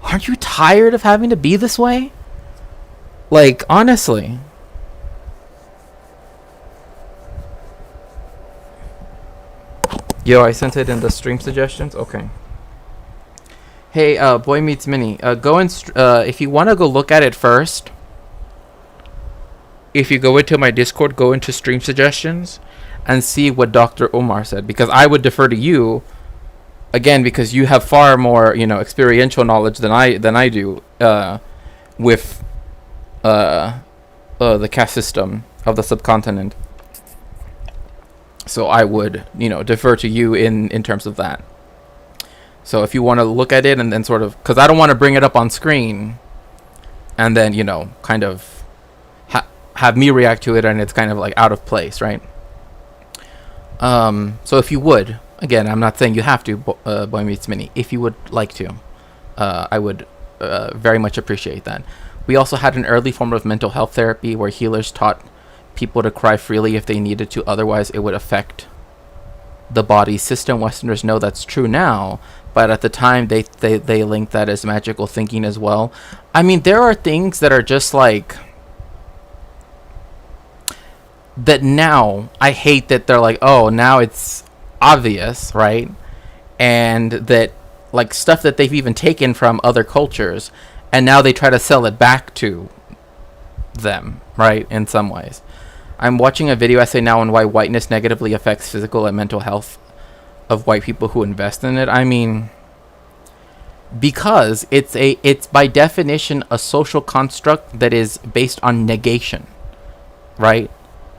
aren't you tired of having to be this way? Like, honestly. Yo, I sent it in the stream suggestions. Okay. Hey, Boy Meets Mini. Go and if you want to go look at it first. If you go into my Discord, go into stream suggestions and see what Dr. Omar said, because I would defer to you. Again, because you have far more, you know, experiential knowledge than I do with the caste system of the subcontinent. So I would, you know, defer to you in terms of that. So if you want to look at it and then sort of, because I don't want to bring it up on screen and then, you know, kind of have me react to it and it's kind of like out of place, right? So if you would. Again, I'm not saying you have to, Boy Meets Mini. If you would like to, I would very much appreciate that. We also had an early form of mental health therapy where healers taught people to cry freely if they needed to, otherwise it would affect the body system. Westerners know that's true now, but at the time they linked that as magical thinking as well. I mean, there are things that are just like... that now, I hate that they're like, oh, now it's obvious, right? And that, like, stuff that they've even taken from other cultures and now they try to sell it back to them, right, in some ways. I'm watching a video essay now on why whiteness negatively affects physical and mental health of white people who invest in it. I mean, because it's by definition a social construct that is based on negation, right?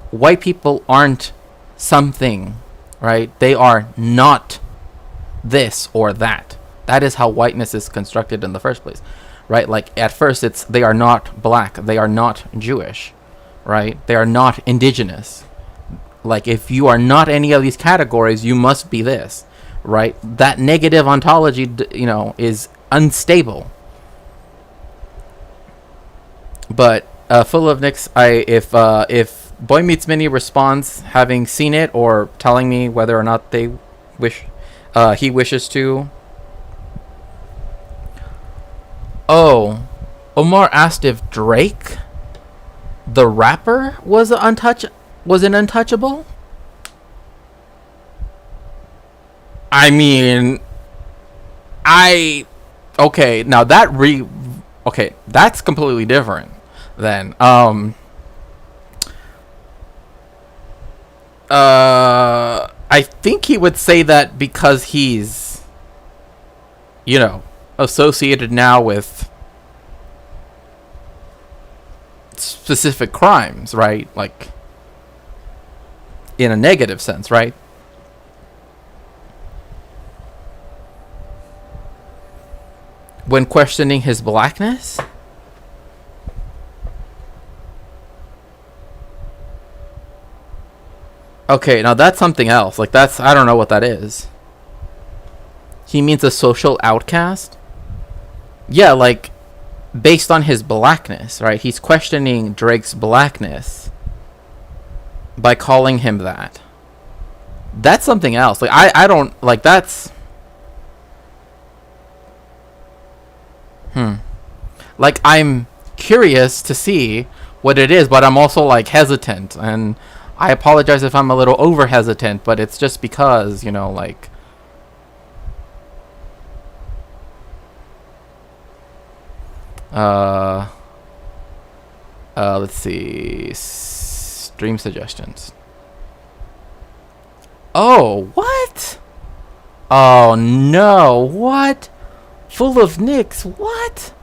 White people aren't something, right? They are not this or that. That is how whiteness is constructed in the first place, right? Like, at first it's they are not black, they are not Jewish, right? They are not indigenous. Like, if you are not any of these categories, you must be this, right? That negative ontology, you know, is unstable. But full of nicks, if Boy Meets Mini responds having seen it or telling me whether or not they he wishes to. Oh, Omar asked if Drake, the rapper, was an untouchable. I mean, okay, now that okay, that's completely different then. I think he would say that because he's, you know, associated now with specific crimes, right? Like, in a negative sense, right? When questioning his blackness? Okay, now that's something else. Like, that's, I don't know what that is. He means a social outcast? Yeah, like, based on his blackness, right? He's questioning Drake's blackness by calling him that. That's something else. Like, I don't, like, that's... Like, I'm curious to see what it is, but I'm also, like, hesitant. And I apologize if I'm a little over hesitant, but it's just because, you know, like... let's see. Stream suggestions. Oh, what? Oh, no. What? Full of nicks. What?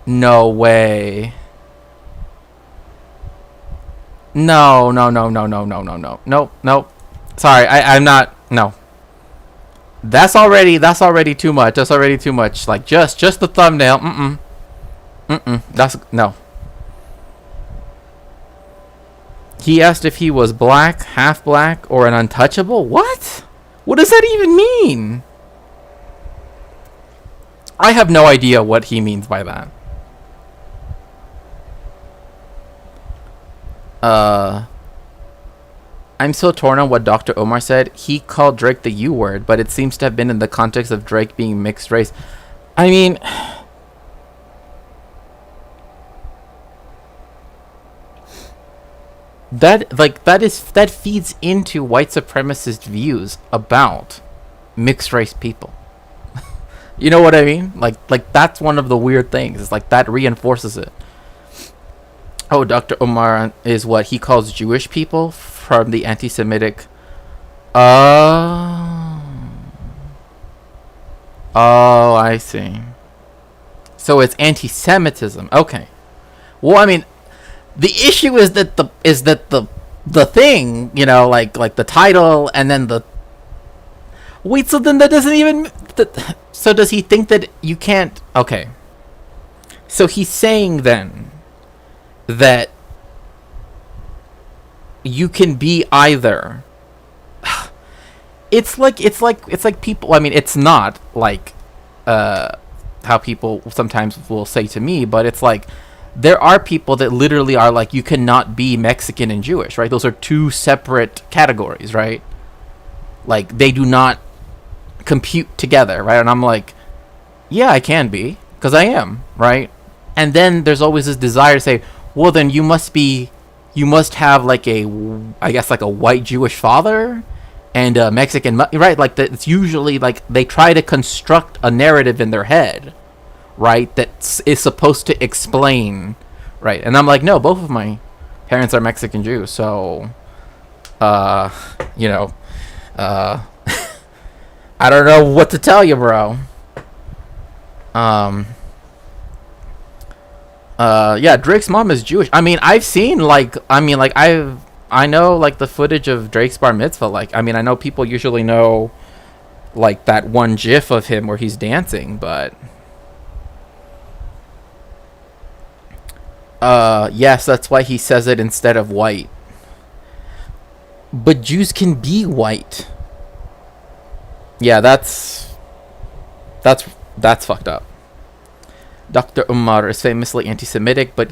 No way. No. Nope. Sorry, I'm not. No. That's already too much. That's already too much. Like, just the thumbnail. That's, no. He asked if he was black, half black, or an untouchable. What? What does that even mean? I have no idea what he means by that. I'm so torn on what Dr. Omar said. He called Drake the U word, but it seems to have been in the context of Drake being mixed race. I mean... that feeds into white supremacist views about mixed race people. You know what I mean? Like that's one of the weird things. It's like that reinforces it. Oh, Dr. Omar is what he calls Jewish people from the anti-Semitic. Oh, I see. So it's anti-Semitism. Okay. Well, I mean, the issue is that the thing, you know, like the title and then the... Wait, so then that doesn't even... So does he think that you can't... Okay. So he's saying then that you can be either... It's like people... I mean, it's not like how people sometimes will say to me, but it's like... There are people that literally are like, you cannot be Mexican and Jewish, right? Those are two separate categories, right? Like, they do not compute together, right? And I'm like, yeah, I can be, because I am, right? And then there's always this desire to say, well, then you must have like I guess like a white Jewish father and a Mexican, right? Like, it's usually like they try to construct a narrative in their head, right, that is supposed to explain, right? And I'm like, no, both of my parents are Mexican Jews, so you know, I don't know what to tell you, bro. Yeah, Drake's mom is Jewish. I mean, I've seen I know like the footage of Drake's bar mitzvah. Like, I mean, I know people usually know like that one gif of him where he's dancing, but yes, that's why he says it instead of white. But Jews can be white. Yeah, that's fucked up. Dr. Umar is famously anti-Semitic, but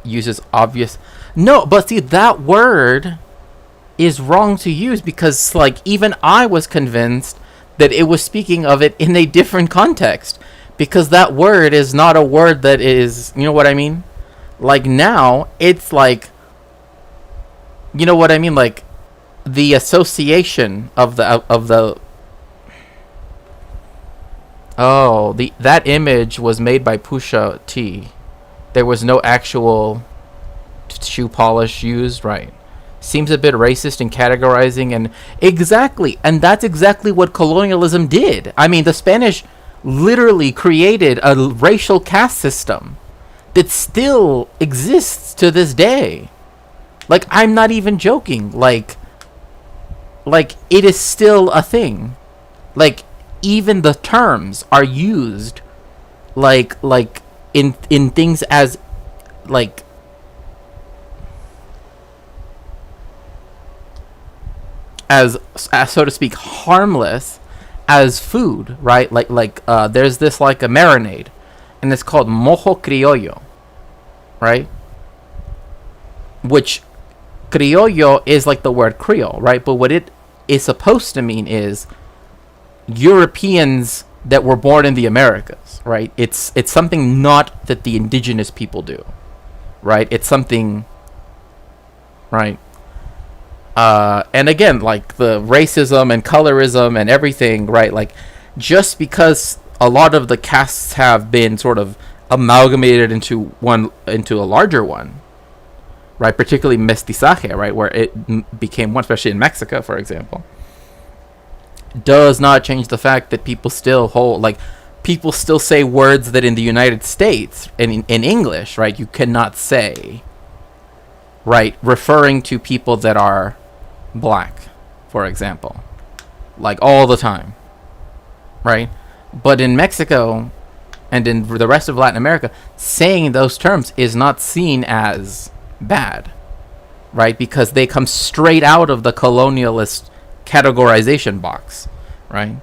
uses obvious... No, but see, that word is wrong to use because, like, even I was convinced that it was speaking of it in a different context. Because that word is not a word that is... You know what I mean? Like, now, it's like... You know what I mean? Like, the association of the oh, that image was made by Pusha T. There was no actual shoe polish used, right? Seems a bit racist in categorizing, and exactly, and that's exactly what colonialism did. I mean, the Spanish literally created a racial caste system that still exists to this day. Like, I'm not even joking. Like it is still a thing. Like, even the terms are used like in things as like... as so to speak, harmless as food, right? There's this like a marinade, and it's called mojo criollo, right? Which criollo is like the word Creole, right? But what it is supposed to mean is Europeans that were born in the Americas, right? It's something not that the indigenous people do, right? It's something, right? And again, like the racism and colorism and everything, right? Like, just because a lot of the castes have been sort of amalgamated into a larger one, right? Particularly mestizaje, right, where it became one, especially in Mexico, for example, does not change the fact that people still people still say words that in the United States in English, right, you cannot say, right, referring to people that are black, for example, like all the time, right? But in Mexico and in the rest of Latin America, saying those terms is not seen as bad, right? Because they come straight out of the colonialist categorization box, right?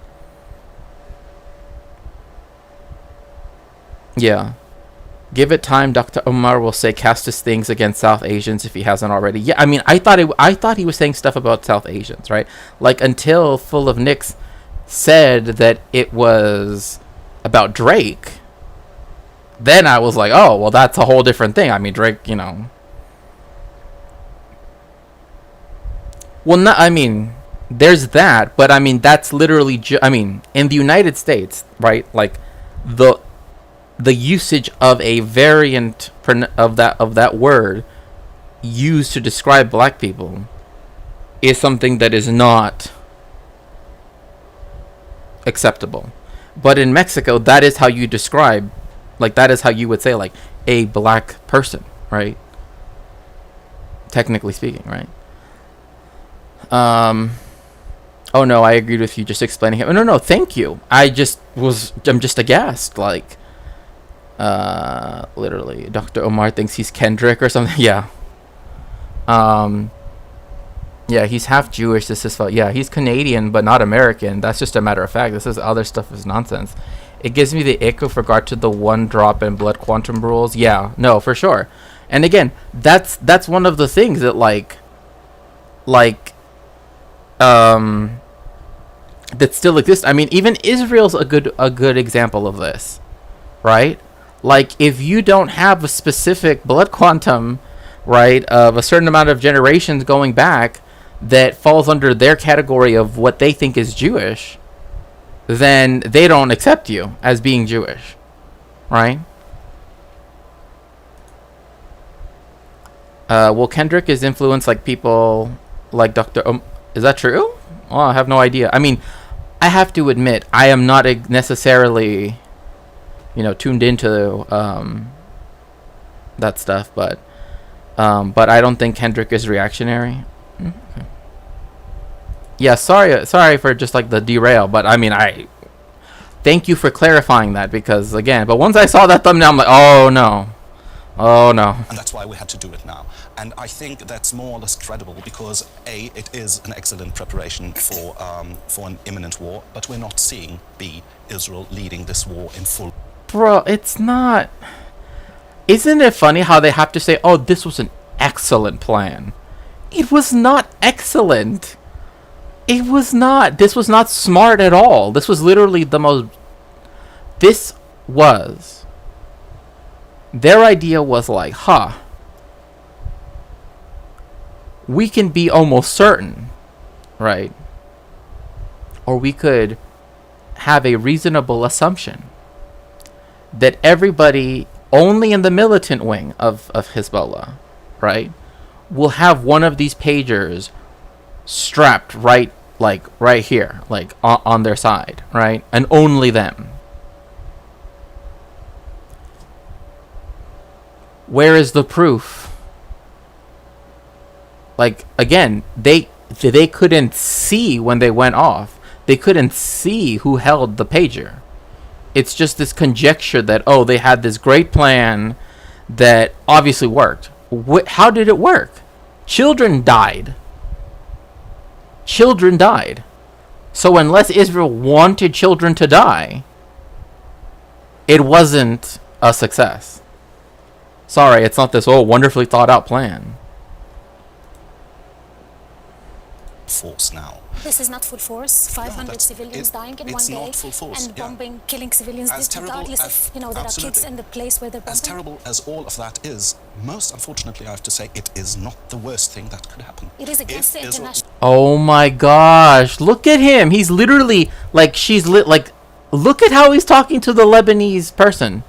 Yeah. Give it time. Dr. Omar will say casteist things against South Asians if he hasn't already. Yeah, I mean, I thought he was saying stuff about South Asians, right? Like, until Full of Nicks said that it was about Drake, then I was like, oh, well, that's a whole different thing. I mean, Drake, you know. Well, no, I mean, there's that, but I mean, that's literally, I mean, in the United States, right? Like, the usage of a variant of that word used to describe black people is something that is not acceptable. But in Mexico, that is how you describe, like, that is how you would say, like, a black person, right? Technically speaking, right? Oh no, I agreed with you just explaining it. No, thank you. I'm just aghast, like, literally, Dr. Omar thinks he's Kendrick or something. Yeah. Yeah, he's half Jewish. This is yeah, he's Canadian but not American. That's just a matter of fact. This is other stuff is nonsense. It gives me the ick with regard to the one drop in blood quantum rules. Yeah, no, for sure. And again, that's one of the things that that still exists. I mean, even Israel's a good example of this, right? Like, if you don't have a specific blood quantum, right, of a certain amount of generations going back that falls under their category of what they think is Jewish, then they don't accept you as being Jewish, right? Well, Kendrick is influenced like people like Dr. Is that true? Oh, I have no idea. I mean, I have to admit, I am not necessarily, tuned into that stuff, but I don't think Kendrick is reactionary. Okay. Yeah, sorry for just like the derail, but I mean, I thank you for clarifying that, because again, but once I saw that thumbnail, I'm like, oh no.
And that's why we had to do it now. And I think that's more or less credible because A, it is an excellent preparation for an imminent war, but we're not seeing Israel leading this war in full.
Bro, it's not. Isn't it funny how they have to say, oh, this was an excellent plan? It was not excellent. It was not. This was not smart at all. This was literally the most. This was. Their idea was like, we can be almost certain, right? Or we could have a reasonable assumption that everybody only in the militant wing of Hezbollah, right, will have one of these pagers strapped right here, like on their side, right? And only them. Where is the proof? Like, again, they couldn't see when they went off. They couldn't see who held the pager. It's just this conjecture that, oh, they had this great plan that obviously worked. How did it work? Children died. children died. So unless Israel wanted children to die, it wasn't a success. Sorry, it's not this wonderfully thought out plan.
Force now.
This is not full force. 500 civilians dying in one
it's
day,
not full force,
and
yeah.
bombing, killing civilians,
As terrible
regardless
as-
if there are kids
absolutely.
in the place where they're bombing.
As terrible as all of that is, most unfortunately, I have to say, it is not the worst thing that could happen.
It is against the
If Israel-
international.
Oh my gosh, look at him. He's literally like look at how he's talking to the Lebanese person.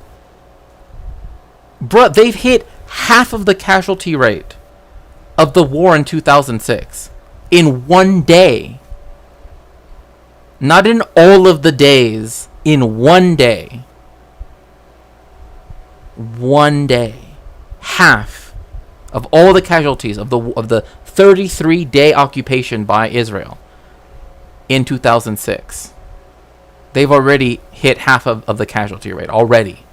Bruh, they've hit half of the casualty rate of the war in 2006 in one day. Not in all of the days, in one day. One day. Half of all the casualties of the 33-day occupation by Israel in 2006. They've already hit half of the casualty rate already.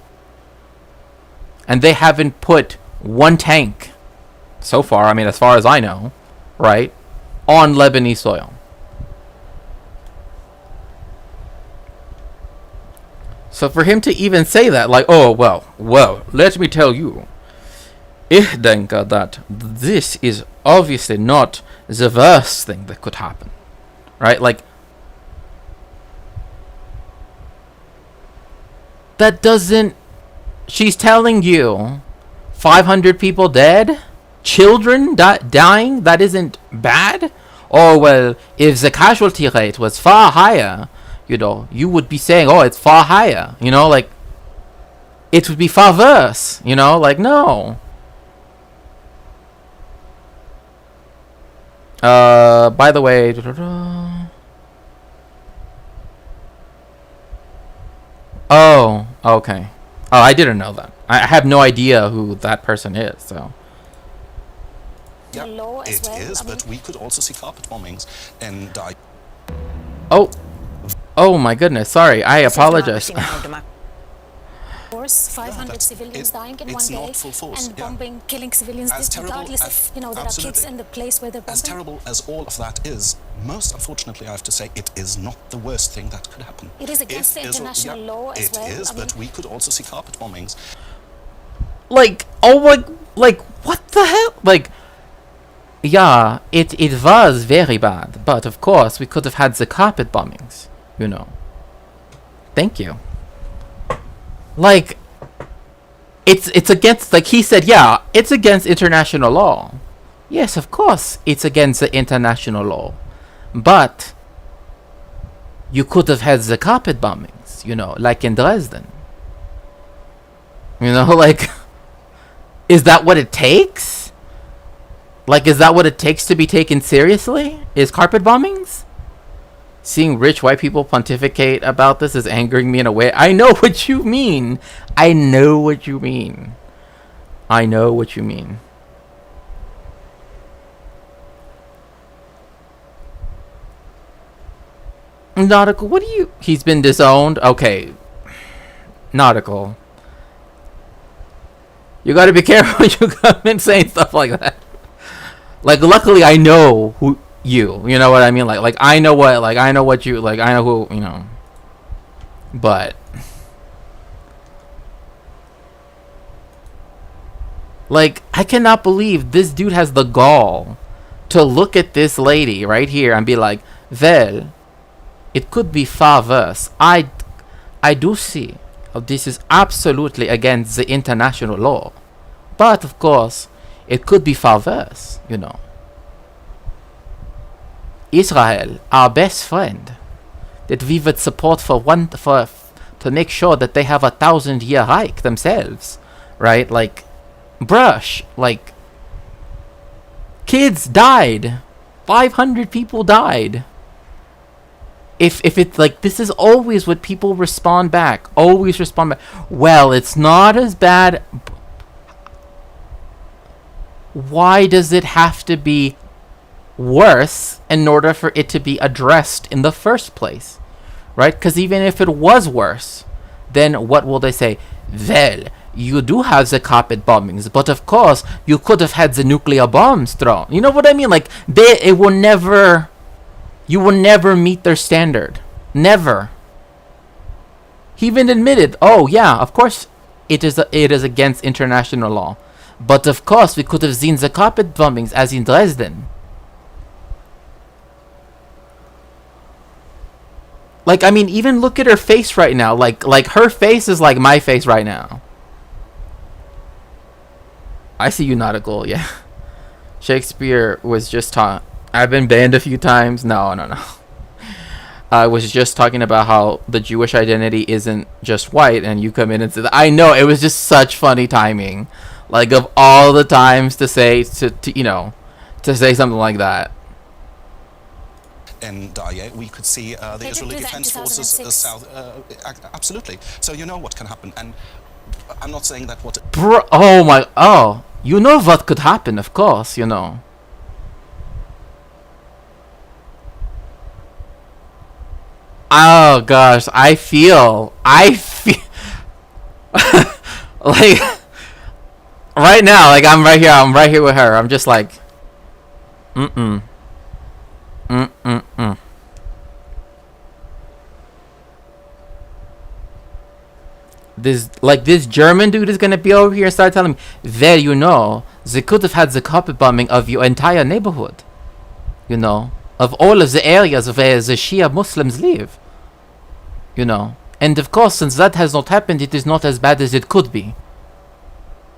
And they haven't put one tank so far, I mean, as far as I know, right, on Lebanese soil. So for him to even say that, like, oh, well, let me tell you, ich denke that this is obviously not the worst thing that could happen, right? Like, that doesn't... She's telling you 500 people dead? Children dying? That isn't bad? Oh, well, if the casualty rate was far higher, you know, you would be saying, oh, it's far higher. You know, like, it would be far worse. You know, like, no. By the way... Oh, okay. Oh, I didn't know that. I have no idea who that person is, so...
Yeah,
law as
it
well.
is,
I mean-
but we could also see carpet bombings and die.
Oh my goodness, sorry, I apologize.
Force, 500 civilians dying in
it's
one day,
not full force,
and
yeah.
bombing, killing civilians,
As terrible
regardless
as-
if there are kids
absolutely.
in the place where they're bombing.
As terrible as all of that is, most unfortunately, I have to say, it is not the worst thing that could happen.
It is against
If
the
Israel-
international
yeah,
law as
it
well.
is,
I mean-
but we could also see carpet bombings.
Like, oh my, like, what the hell? Like, yeah, it was very bad, but of course, we could have had the carpet bombings, you know. Thank you. Like, it's against, like he said, yeah, it's against international law. Yes, of course, it's against the international law. But you could have had the carpet bombings, you know, like in Dresden. You know, like, is that what it takes? Like, is that what it takes to be taken seriously? Is carpet bombings? Seeing rich white people pontificate about this is angering me in a way. I know what you mean. I know what you mean. I know what you mean. Nautical, what do you... He's been disowned? Okay. Nautical. You gotta be careful when you come in saying stuff like that. Like, luckily I know who... You know what I mean? Like I know what, like, I know what you, like, I know who, you know. But... Like, I cannot believe this dude has the gall to look at this lady right here and be like, well, it could be far worse. I do see how this is absolutely against the international law. But, of course, it could be far worse, you know. Israel, our best friend, that we would support to make sure that they have 1,000-year Reich themselves, right? Like, brush, like, kids died, 500 people died. If it's like, this is always what people respond back, always respond back. Well, it's not as bad. Why does it have to be worse in order for it to be addressed in the first place, right? Because even if it was worse, then what will they say? Well, you do have the carpet bombings, but of course you could have had the nuclear bombs thrown. You know what I mean? Like, it will never You will never meet their standard. Never. He even admitted, oh yeah, of course it is against international law. But of course we could have seen the carpet bombings as in Dresden. Like, I mean, even look at her face right now. Like her face is like my face right now. I see you, nautical, yeah. Shakespeare was just taught. I've been banned a few times. No. I was just talking about how the Jewish identity isn't just white, and you come in and say that. I know, it was just such funny timing. Like, of all the times to say to say something like that.
In Daya, we could see the Israeli Defense Forces south. Absolutely. So you know what can happen, and I'm not saying that what.
You know what could happen, of course. You know. Oh gosh, I feel like right now, like I'm right here with her. I'm just like, This German dude is gonna be over here and start telling me, well, you know, they could have had the carpet bombing of your entire neighborhood. You know, of all of the areas where the Shia Muslims live. You know, and of course, since that has not happened, it is not as bad as it could be.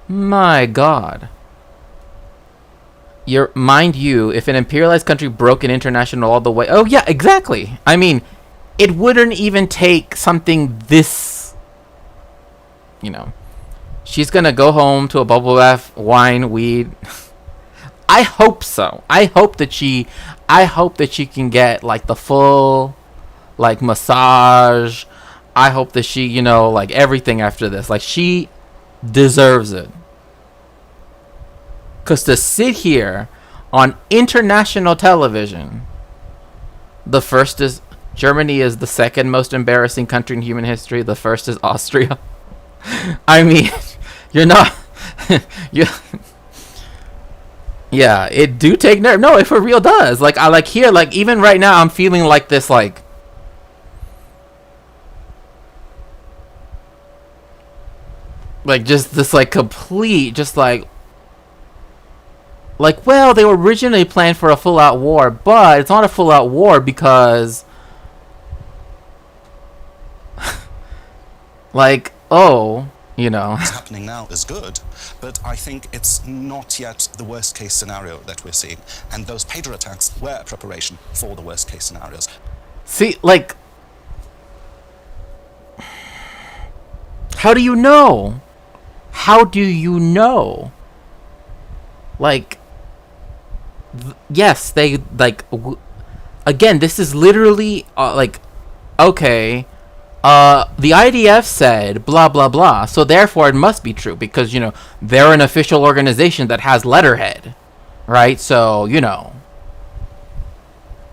My God. Mind you, if an imperialized country broke an international all the way, oh yeah, exactly. I mean, it wouldn't even take something this, you know. She's gonna go home to a bubble bath, wine, weed. I hope so. I hope that she can get like the full, like, massage. I hope that she, you know, like everything after this. Like, she deserves it. Because to sit here on international television, the first is Germany is the second most embarrassing country in human history. The first is Austria. I mean, you're not. Yeah, it do take nerve. No, it for real does. Like, I like here, like even right now, I'm feeling like this, like just this, like complete, just like, well, they were originally planned for a full-out war, but it's not a full-out war because, like, oh, you know.
What's happening now is good, but I think it's not yet the worst-case scenario that we're seeing. And those pager attacks were a preparation for the worst-case scenarios.
See, like, how do you know? How do you know? Like, yes, they, like, again, this is literally, like, okay, the IDF said blah blah blah, so therefore it must be true because, you know, they're an official organization that has letterhead, right? So, you know,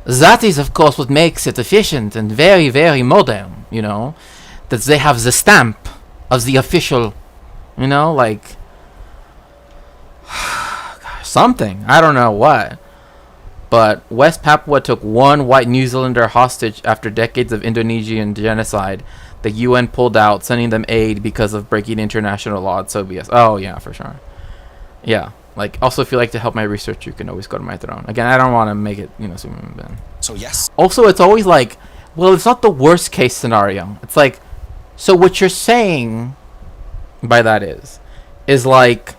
that is of course what makes it efficient and very, very modern, you know, that they have the stamp of the official, you know, like something, I don't know what. But West Papua took one white New Zealander hostage after decades of Indonesian genocide. The UN pulled out, sending them aid because of breaking international law at Soviet. Oh, yeah, for sure. Yeah. Like, also, if you like to help my research, you can always go to my throne. Again, I don't want to make it, you know,
so yes.
Also, it's always like, well, it's not the worst case scenario. It's like, so what you're saying by that is like,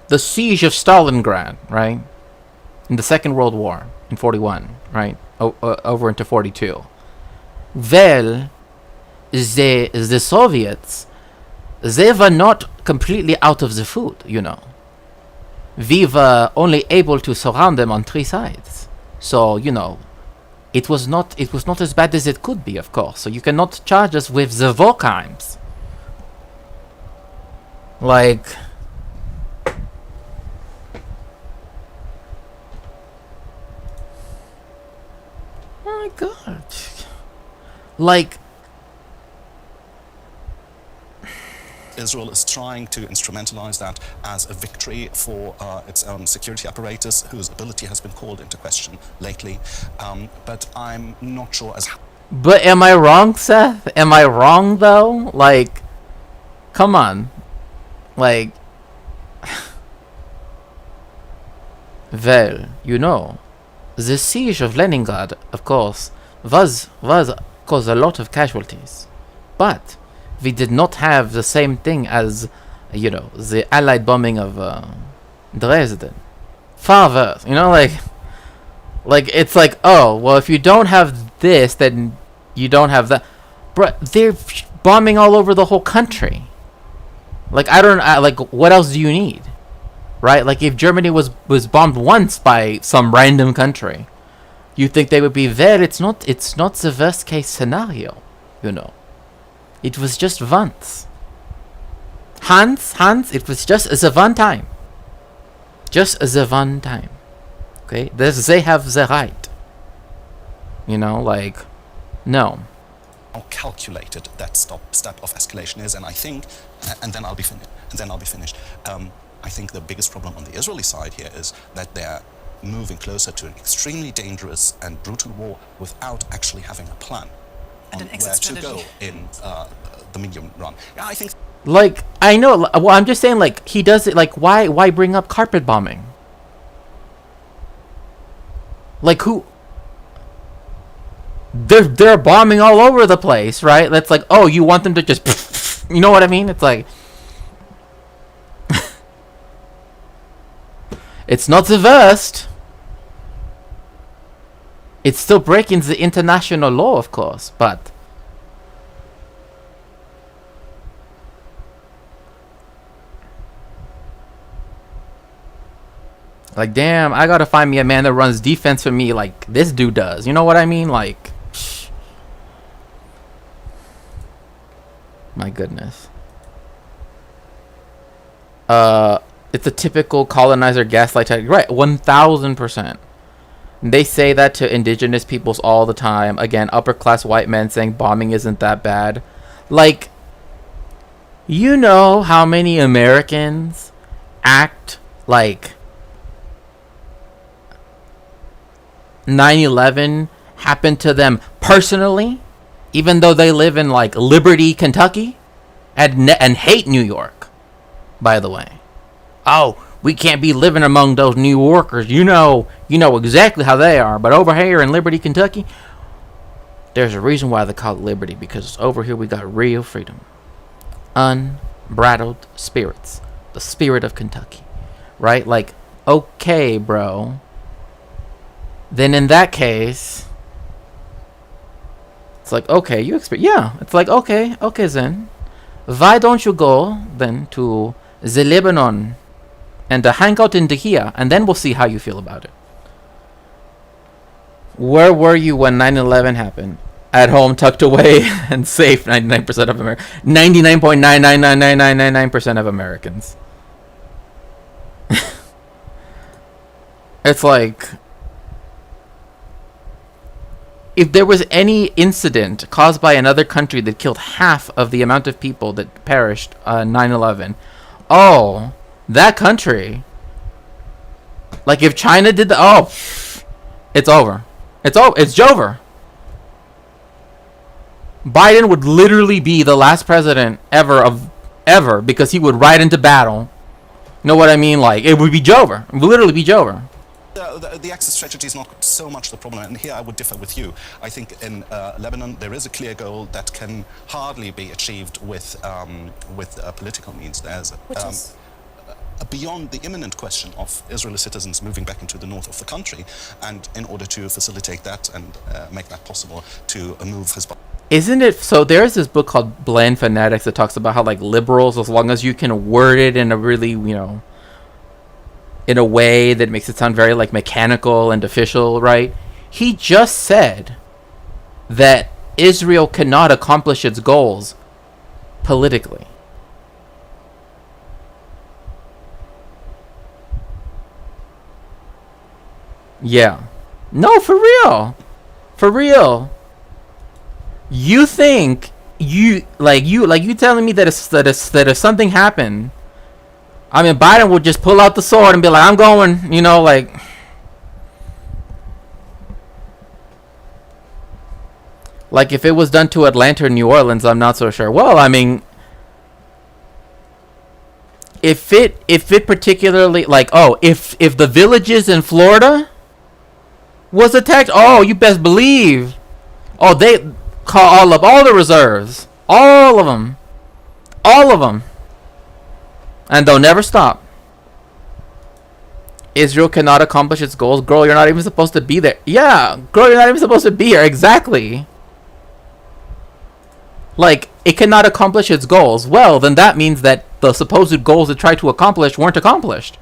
the siege of Stalingrad, right? In the Second World War, in 41, right? Over into 42. Well, the Soviets, they were not completely out of the food, you know. We were only able to surround them on 3 sides. So, you know, it was not as bad as it could be, of course. So you cannot charge us with the war crimes. Like, my God, like,
Israel is trying to instrumentalize that as a victory for its own security apparatus, whose ability has been called into question lately. But I'm not sure as...
But am I wrong, Seth? Am I wrong, though? Like, come on. Like, well, you know, the siege of Leningrad, of course, was caused a lot of casualties. But we did not have the same thing as, you know, the Allied bombing of Dresden. Far worse, you know, like it's like, oh, well, if you don't have this, then you don't have that. Bruh, they're bombing all over the whole country. Like, like, what else do you need? Right? Like, if Germany was bombed once by some random country, you think they would be there. It's not the worst case scenario, you know. It was just once. Hans, it was just the one time. Just the one time. Okay? They have the right. You know, like, no.
How calculated that step of escalation is, and I think, and then I'll be finished. I think the biggest problem on the Israeli side here is that they're moving closer to an extremely dangerous and brutal war without actually having a plan
And
on
an exit
where
strategy.
to go in the medium run. Yeah, I think.
Like, I know. Well, I'm just saying, like, he does it. Like, why bring up carpet bombing? Like, who? They're bombing all over the place, right? That's like, oh, you want them to just, you know what I mean? It's like, it's not the worst. It's still breaking the international law, of course, but like, damn, I gotta find me a man that runs defense for me like this dude does. You know what I mean? Like, my goodness. It's a typical colonizer gaslight tactic. Right, 1000%. They say that to indigenous peoples all the time. Again, upper class white men saying bombing isn't that bad. Like, you know how many Americans act like 9/11 happened to them personally, even though they live in like Liberty, Kentucky, and hate New York, by the way. Oh, we can't be living among those New Yorkers. You know exactly how they are. But over here in Liberty, Kentucky, there's a reason why they call it Liberty, because over here we got real freedom. Unbridled spirits. The spirit of Kentucky. Right? Like, okay, bro. Then in that case, it's like, okay, you expect, yeah. It's like, okay then. Why don't you go then to the Lebanon and hang out in here, and then we'll see how you feel about it. Where were you when 9/11 happened? At home, tucked away, and safe. 99% of Americans. 99.9999999% of Americans. It's like, if there was any incident caused by another country that killed half of the amount of people that perished on 9/11, oh, that country, like if China did the, oh, it's over. It's over. Biden would literally be the last president ever because he would ride into battle. You know what I mean? Like, it would be Jover. It would literally be Jover.
The exit strategy is not so much the problem, and here I would differ with you. I think in Lebanon there is a clear goal that can hardly be achieved with political means. There's beyond the imminent question of Israeli citizens moving back into the north of the country, and in order to facilitate that and make that possible, to move Hezbollah.
Isn't it? So there's this book called Blind Fanatics that talks about how, like, liberals, as long as you can word it in a really, in a way that makes it sound very, like, mechanical and official, right? He just said that Israel cannot accomplish its goals politically. Yeah. No, for real. For real. You think you telling me that if something happened, I mean, Biden would just pull out the sword and be like, I'm going, like if it was done to Atlanta or New Orleans, I'm not so sure. Well, I mean, if it particularly, like, oh, if the villages in Florida was attacked, oh, you best believe, oh, they call all the reserves, all of them, and they'll never stop. Israel cannot accomplish its goals. Girl, you're not even supposed to be there. Yeah, girl, you're not even supposed to be here. Exactly. Like, it cannot accomplish its goals. Well, then that means that the supposed goals it tried to accomplish weren't accomplished.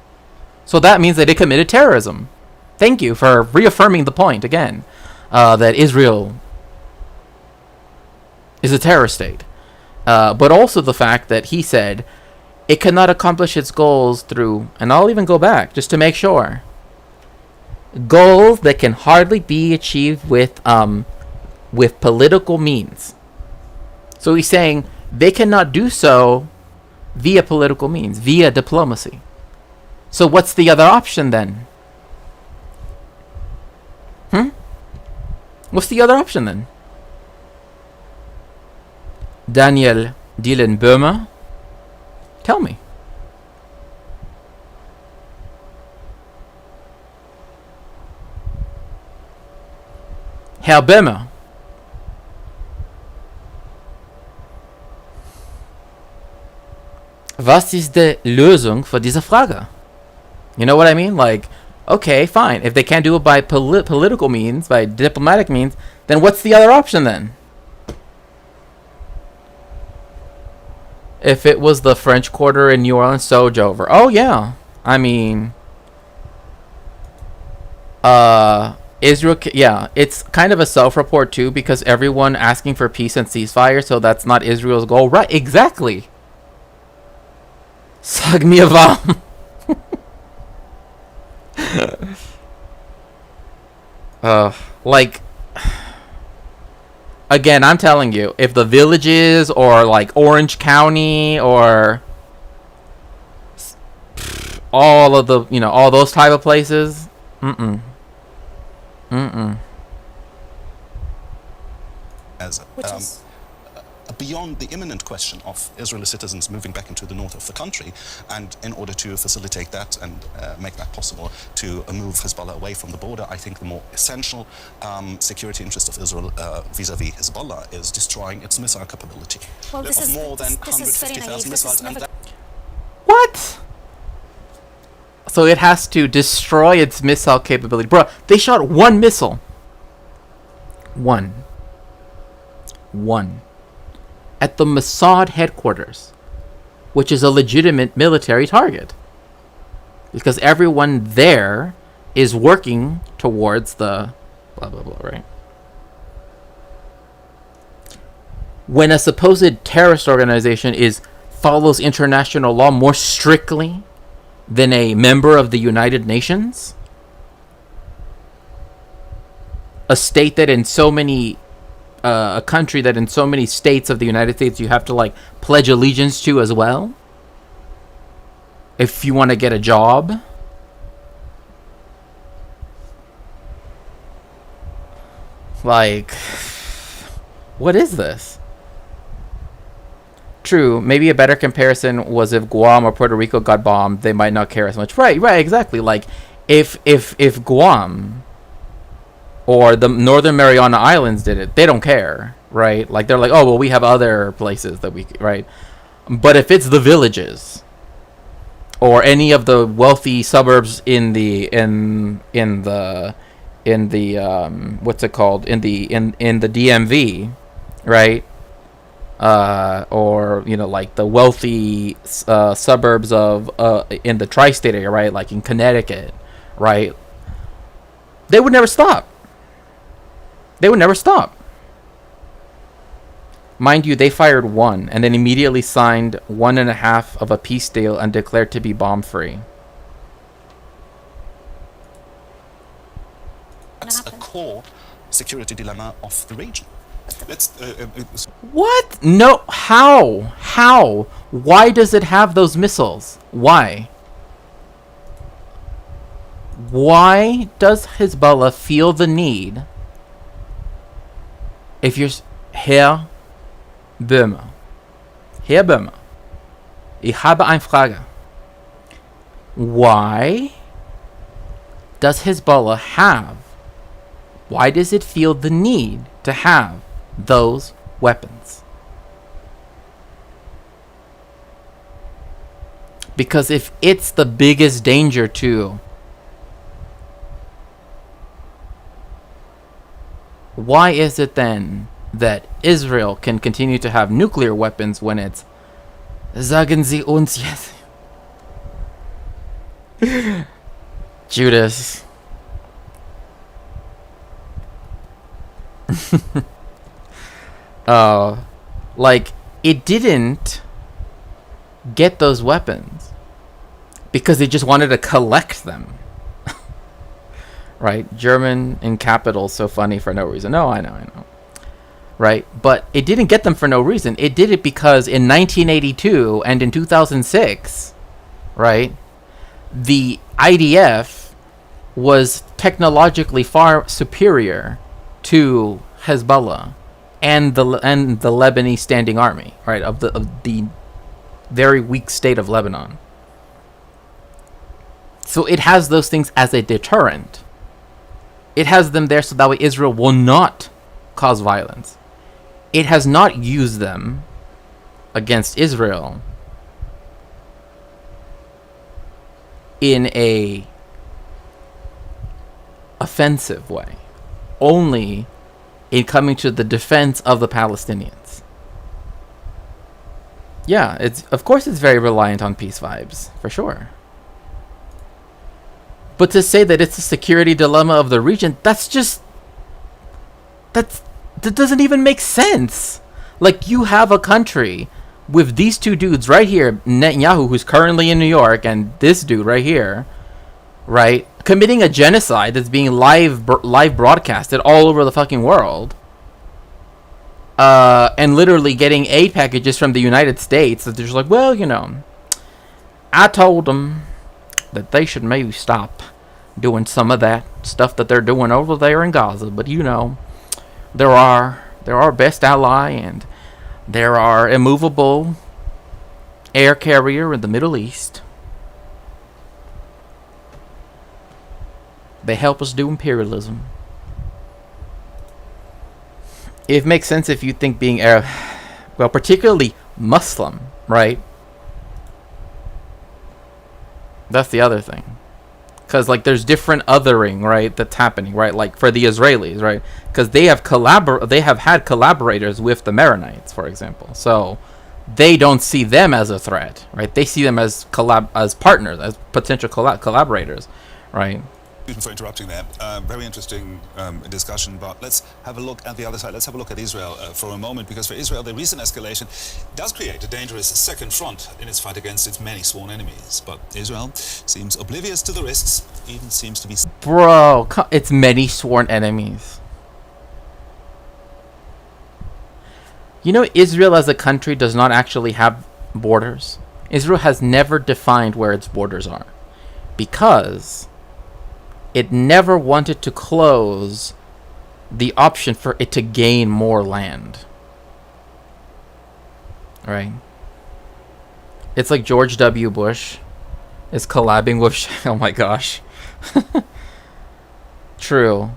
So that means that it committed terrorism. Thank you for reaffirming the point again, that Israel is a terror state. But also the fact that he said it cannot accomplish its goals through, and I'll even go back just to make sure, goals that can hardly be achieved with political means. So he's saying they cannot do so via political means, via diplomacy. So what's the other option then? What's the other option then? Daniel Dylan Böhmer, tell me. Herr Böhmer. Was ist die Lösung für diese Frage? You know what I mean? Like, okay, fine. If they can't do it by political means, by diplomatic means, then what's the other option then? If it was the French Quarter in New Orleans, Sojo over. Oh, yeah. I mean, Israel, yeah, it's kind of a self-report too, because everyone asking for peace and ceasefire, so that's not Israel's goal. Right, exactly. Sag mir warm. Like, again, I'm telling you, if the villages or like Orange County or all of the, all those type of places,
As beyond the imminent question of Israeli citizens moving back into the north of the country, and in order to facilitate that and make that possible to move Hezbollah away from the border, I think the more essential security interest of Israel vis-a-vis Hezbollah is destroying its missile capability.
Well, this is
more than
this is very
150,000
naive.
missiles. And that
what? So it has to destroy its missile capability. Bro, they shot one missile. One. At the Mossad headquarters, which is a legitimate military target, because everyone there is working towards the blah blah blah, right? When a supposed terrorist organization follows international law more strictly than a member of the United Nations, a state that in so many a country that in so many states of the United States you have to like pledge allegiance to as well if you want to get a job. Like, what is this? True, maybe a better comparison was if Guam or Puerto Rico got bombed, they might not care as much. Right, exactly. Like, if Guam or the Northern Mariana Islands did it, they don't care, right? Like, they're like, oh, well, we have other places that we, right? But if it's the villages or any of the wealthy suburbs in the what's it called, in the DMV, right? Or like the wealthy suburbs of in the tri-state area, right? Like in Connecticut, right? They would never stop. Mind you, they fired one and then immediately signed 1.5 of a peace deal and declared to be bomb-free.
That's a core security dilemma of the region.
Let's.
What? No. How? How? Why does it have those missiles? Why? Why does Hezbollah feel the need? If you're Herr Böhmer, Herr Böhmer, ich habe eine Frage. Why does Hezbollah have? Why does it feel the need to have those weapons? Because if it's the biggest danger to, why is it then that Israel can continue to have nuclear weapons when it's Sagen Sie uns jetzt? Judas. Like, it didn't get those weapons because it just wanted to collect them. Right? German in capital, so funny for no reason. No, I know. Right? But it didn't get them for no reason. It did it because in 1982 and in 2006, right, the IDF was technologically far superior to Hezbollah and the Lebanese Standing Army, right, of the very weak state of Lebanon. So it has those things as a deterrent. It has them there so that way Israel will not cause violence. It has not used them against Israel in a offensive way, only in coming to the defense of the Palestinians. Yeah, of course it's very reliant on peace vibes, for sure. But to say that it's a security dilemma of the region, that doesn't even make sense. Like, you have a country with these two dudes right here, Netanyahu, who's currently in New York, and this dude right here, right, committing a genocide that's being live broadcasted all over the fucking world, and literally getting aid packages from the United States that they're just like, well, you know, I told them that they should maybe stop doing some of that stuff that they're doing over there in Gaza, but you know, they're our best ally, and they're our immovable air carrier in the Middle East. They help us do imperialism. It makes sense if you think being Arab, well, particularly Muslim, right? That's the other thing. Because, like, there's different othering, right, that's happening, right? Like, for the Israelis, right? Because they have had collaborators with the Maronites, for example. So they don't see them as a threat, right? They see them as partners, as potential collaborators, right?
Excuse me for interrupting there. Very interesting discussion, but let's have a look at the other side. Let's have a look at Israel for a moment, because for Israel, the recent escalation does create a dangerous second front in its fight against its many sworn enemies. But Israel seems oblivious to the risks, even seems to be...
Bro, it's many sworn enemies. You know, Israel as a country does not actually have borders. Israel has never defined where its borders are, because it never wanted to close the option for it to gain more land. Right? It's like George W. Bush is collabing with... Oh my gosh. True.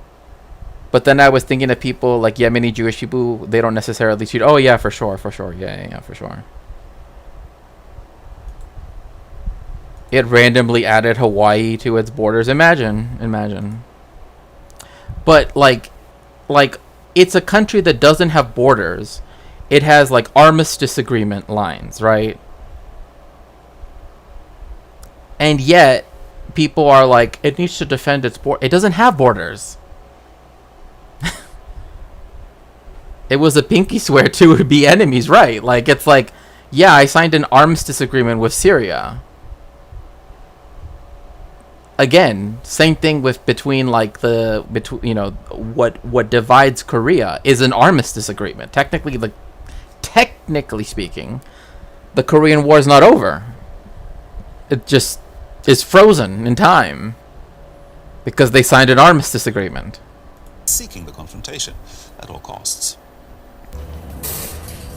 But then I was thinking of people like Yemeni Jewish people, they don't necessarily see... Oh yeah, for sure. Yeah, for sure. It randomly added Hawaii to its borders. Imagine. But like it's a country that doesn't have borders. It has like armistice agreement lines, right? And yet people are like, it needs to defend its border. It doesn't have borders. It was a pinky swear to be enemies, right? Like, it's like, yeah, I signed an armistice agreement with Syria. again, same thing with between like what divides Korea is an armistice agreement. Technically speaking, the Korean War is not over. It just is frozen in time because they signed an armistice agreement.
Seeking the confrontation at all costs.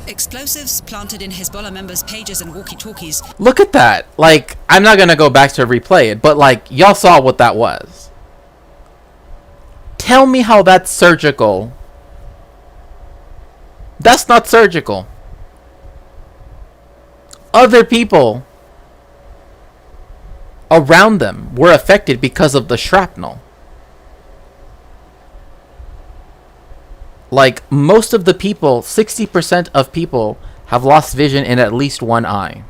Explosives planted in Hezbollah members' pages and walkie-talkies.
Look at that. Like, I'm not going to go back to replay it, but like, y'all saw what that was. Tell me how that's surgical. That's not surgical. Other people around them were affected because of the shrapnel. Like, most of the people, 60% of people have lost vision in at least one eye.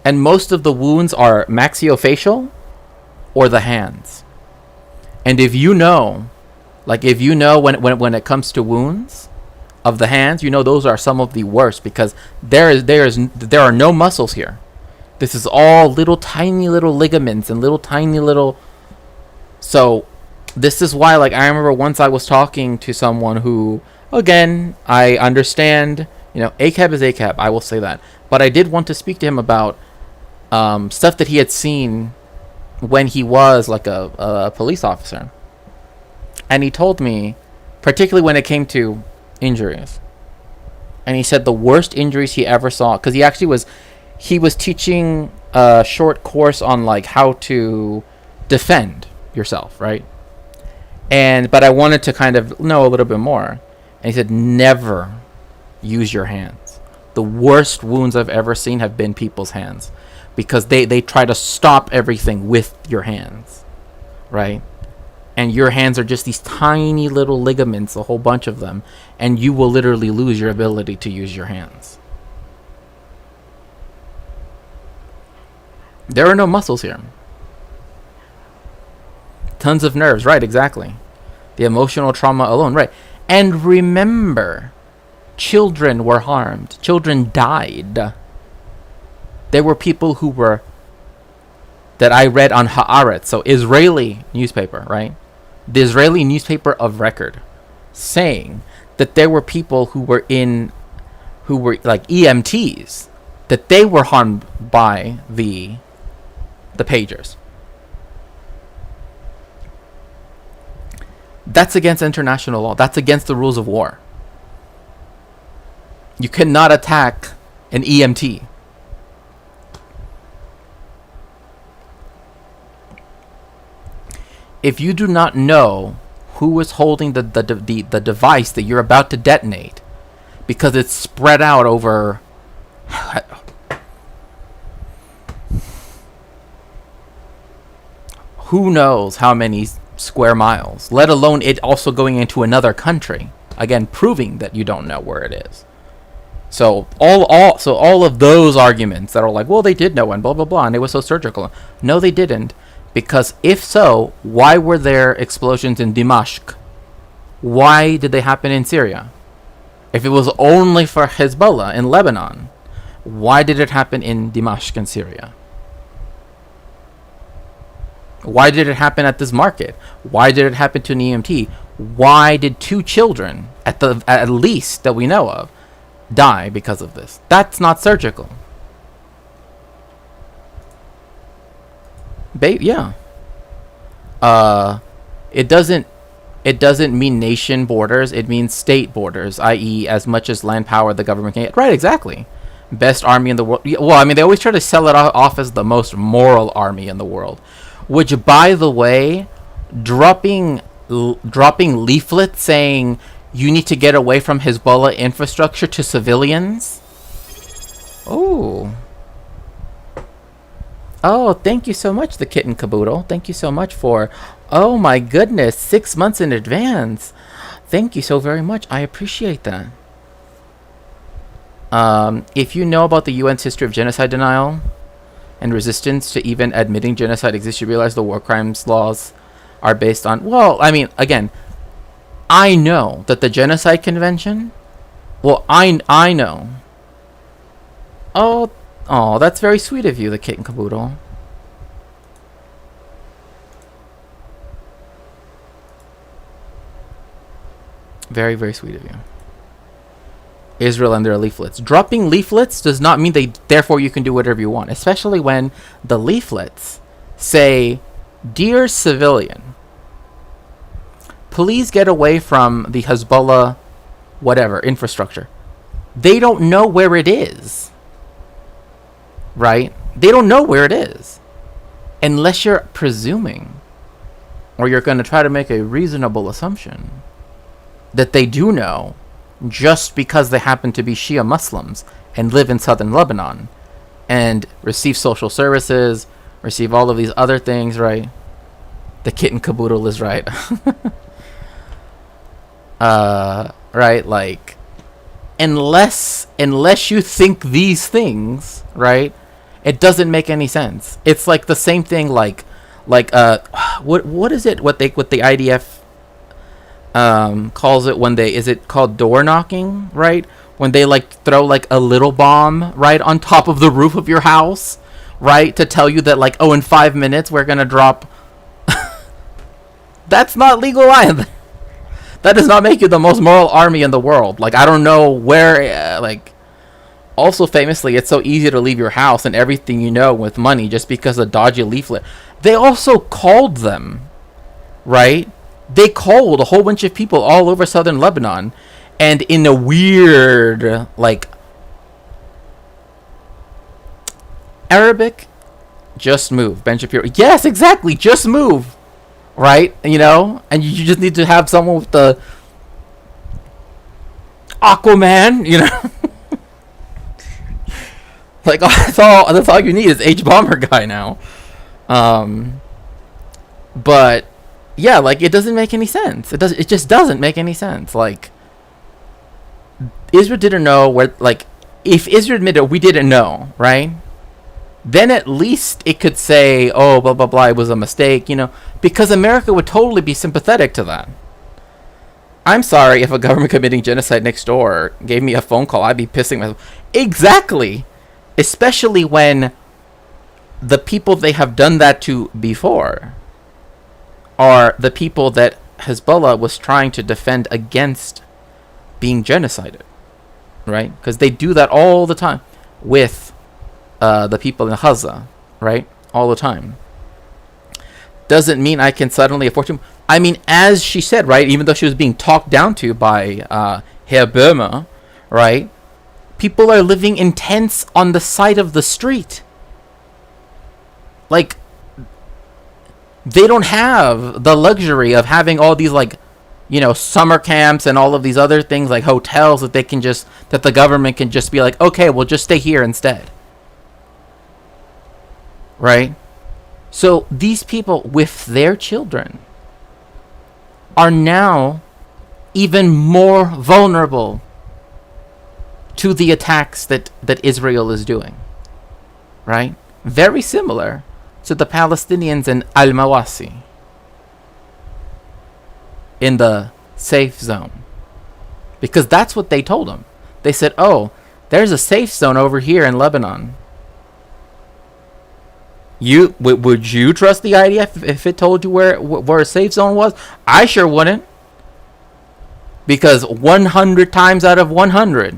And most of the wounds are maxillofacial or the hands. And if you know when it comes to wounds of the hands, you know those are some of the worst because there are no muscles here. This is all little tiny little ligaments and little tiny little. So this is why, like, I remember once I was talking to someone who, again, I understand, ACAB is ACAB, I will say that. But I did want to speak to him about stuff that he had seen when he was like a police officer. And he told me, particularly when it came to injuries, and he said the worst injuries he ever saw, because he was teaching a short course on like how to defend yourself, right? But I wanted to kind of know a little bit more. And he said, never use your hands. The worst wounds I've ever seen have been people's hands, because they try to stop everything with your hands, right? And your hands are just these tiny little ligaments, a whole bunch of them, and you will literally lose your ability to use your hands. There are no muscles here. Tons of nerves, right, exactly. The emotional trauma alone, right. And remember, children were harmed. Children died. There were people that I read on Haaretz, so Israeli newspaper, right? The Israeli newspaper of record, saying that there were people who were like EMTs, that they were harmed by the pagers. That's against international law. That's against the rules of war. You cannot attack an EMT. If you do not know who is holding the device that you're about to detonate, because it's spread out over who knows how many square miles, let alone it also going into another country, again proving that you don't know where it is. So all of those arguments that are like, well, they did know and blah blah blah and it was so surgical. No, they didn't. Because if so, why were there explosions in Dimashq? Why did they happen in Syria? If it was only for Hezbollah in Lebanon, why did it happen in Dimashq in Syria? Why did it happen at this market? Why did it happen to an EMT? Why did 2 children, at least that we know of, die because of this? That's not surgical. Yeah. It doesn't mean nation borders. It means state borders, i.e., as much as land power the government can get. Right, exactly. Best army in the world. Well, I mean, they always try to sell it off as the most moral army in the world. Which, by the way, dropping leaflets saying you need to get away from Hezbollah infrastructure to civilians. Oh, thank you so much, the kitten caboodle. Thank you so much for, oh my goodness, 6 months in advance. Thank you so very much. I appreciate that. If you know about the UN's history of genocide denial and resistance to even admitting genocide exists, you realize the war crimes laws are based on, well, I mean, again, I know that the Genocide Convention, well, I know Oh, oh, that's very sweet of you, the kitten caboodle. Very, very sweet of you. Israel and their leaflets. Dropping leaflets does not mean therefore you can do whatever you want, especially when the leaflets say, "Dear civilian, please get away from the Hezbollah, whatever, infrastructure." They don't know where it is. Right? They don't know where it is. Unless you're presuming, or you're going to try to make a reasonable assumption that they do know, just because they happen to be Shia Muslims and live in southern Lebanon and receive social services, receive all of these other things, right? The kitten caboodle is right. Right? Like, unless you think these things, right? It doesn't make any sense. It's like the same thing, like what is it? What the IDF calls it when is it called door knocking, right? When they like throw like a little bomb right on top of the roof of your house, right, to tell you that like, oh, in 5 minutes we're gonna drop. That's not legal either. That does not make you the most moral army in the world. Like, I don't know where like. Also, famously, it's so easy to leave your house and everything you know with money just because of a dodgy leaflet. They also called them, right? They called a whole bunch of people all over southern Lebanon, and in a weird, like, Arabic, just move. Ben Shapiro. Yes, exactly, just move. Right? You know? And you just need to have someone with the Aquaman, you know? Like, that's all you need is H Bomber guy now. But yeah, like, it doesn't make any sense. It just doesn't make any sense. Like, Israel didn't know where, like, if Israel admitted we didn't know, right? Then at least it could say, oh, blah blah blah, it was a mistake, you know, because America would totally be sympathetic to that. I'm sorry, if a government committing genocide next door gave me a phone call, I'd be pissing myself. Exactly. Especially when the people they have done that to before are the people that Hezbollah was trying to defend against being genocided, right? Because they do that all the time with the people in Gaza, right? All the time. Doesn't mean I can suddenly afford to. I mean, as she said, right? Even though she was being talked down to by Herr Böhmer, right? People are living in tents on the side of the street. Like, they don't have the luxury of having all these, like, you know, summer camps and all of these other things, like hotels that that the government can just be like, okay, we'll just stay here instead. Right? So these people with their children are now even more vulnerable to the attacks that Israel is doing, right? Very similar to the Palestinians in Al-Mawasi, in the safe zone. Because that's what they told them. They said, oh, there's a safe zone over here in Lebanon. Would you trust the IDF if it told you where a safe zone was? I sure wouldn't. Because 100 times out of 100,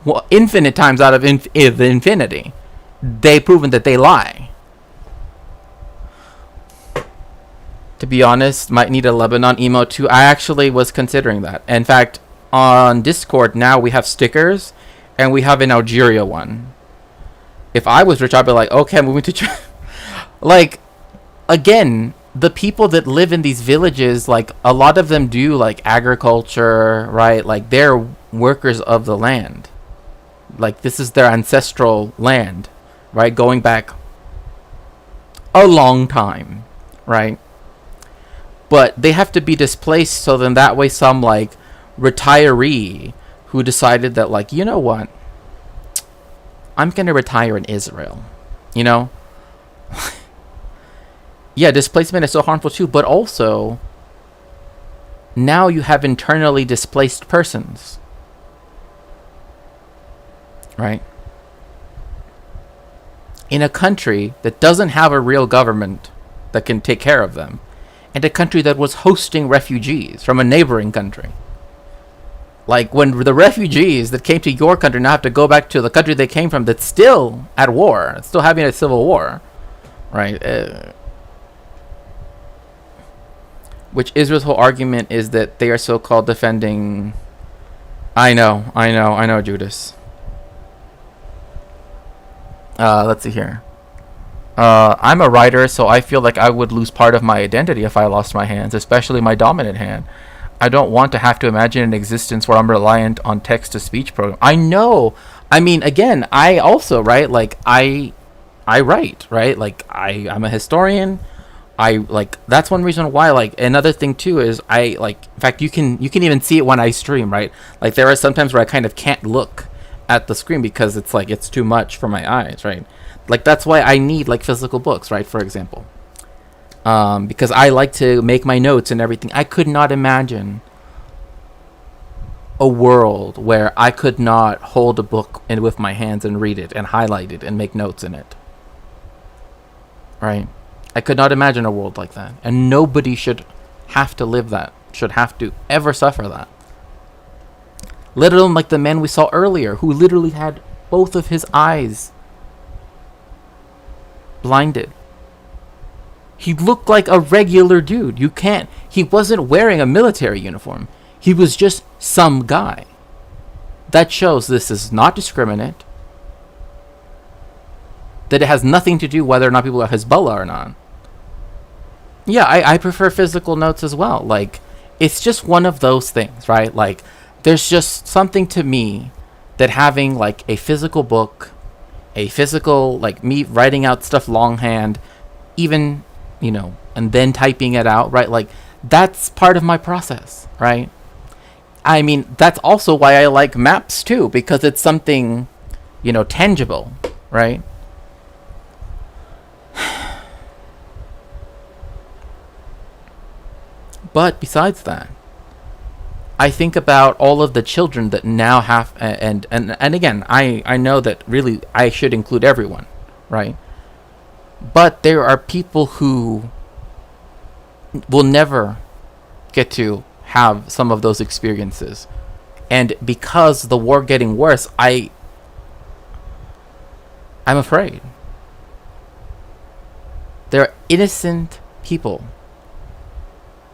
well, infinite times out of infinity, they've proven that they lie. To be honest, might need a Lebanon emote too. I actually was considering that. In fact, on Discord now we have stickers, and we have an Algeria one. If I was rich, I'd be like, okay, I'm moving to like, again, the people that live in these villages, like, a lot of them do, like, agriculture, right? Like, they're workers of the land. Like, this is their ancestral land, right? Going back a long time, right? But they have to be displaced, so then that way some, like, retiree who decided that, like, you know what? I'm going to retire in Israel, you know? Yeah, displacement is so harmful too, but also now you have internally displaced persons, right? in a country that doesn't have a real government that can take care of them, and a country that was hosting refugees from a neighboring country. Like, when the refugees that came to your country now have to go back to the country they came from that's still at war, still having a civil war, right? Which Israel's whole argument is that they are so-called defending... I know, Judas. Let's see here. I'm a writer, so I feel like I would lose part of my identity if I lost my hands, especially my dominant hand. I don't want to have to imagine an existence where I'm reliant on text-to-speech program. I know. I mean, again, I also, right? Like, I write, right? Like, I'm a historian. That's one reason why. Like, another thing too is in fact, you can even see it when I stream, right? Like, there are sometimes where I kind of can't look at the screen because it's like it's too much for my eyes, right? Like, that's why I need like physical books, right? For example, because I like to make my notes and everything. I could not imagine a world where I could not hold a book and with my hands and read it and highlight it and make notes in it, right? I could not imagine a world like that, and nobody should have to live that, should have to ever suffer that. Let alone like the man we saw earlier, who literally had both of his eyes blinded. He looked like a regular dude. He wasn't wearing a military uniform. He was just some guy. That shows this is not discriminate. That it has nothing to do whether or not people are Hezbollah or not. Yeah, I prefer physical notes as well. Like, it's just one of those things, right? Like, there's just something to me that having like a physical book, a physical, like me writing out stuff longhand, even, and then typing it out, right? Like, that's part of my process, right? I mean, that's also why I like maps too, because it's something, tangible, right? But besides that, I think about all of the children that now have, and again, I know that really I should include everyone, right? But there are people who will never get to have some of those experiences. And because the war getting worse, I'm afraid. There are innocent people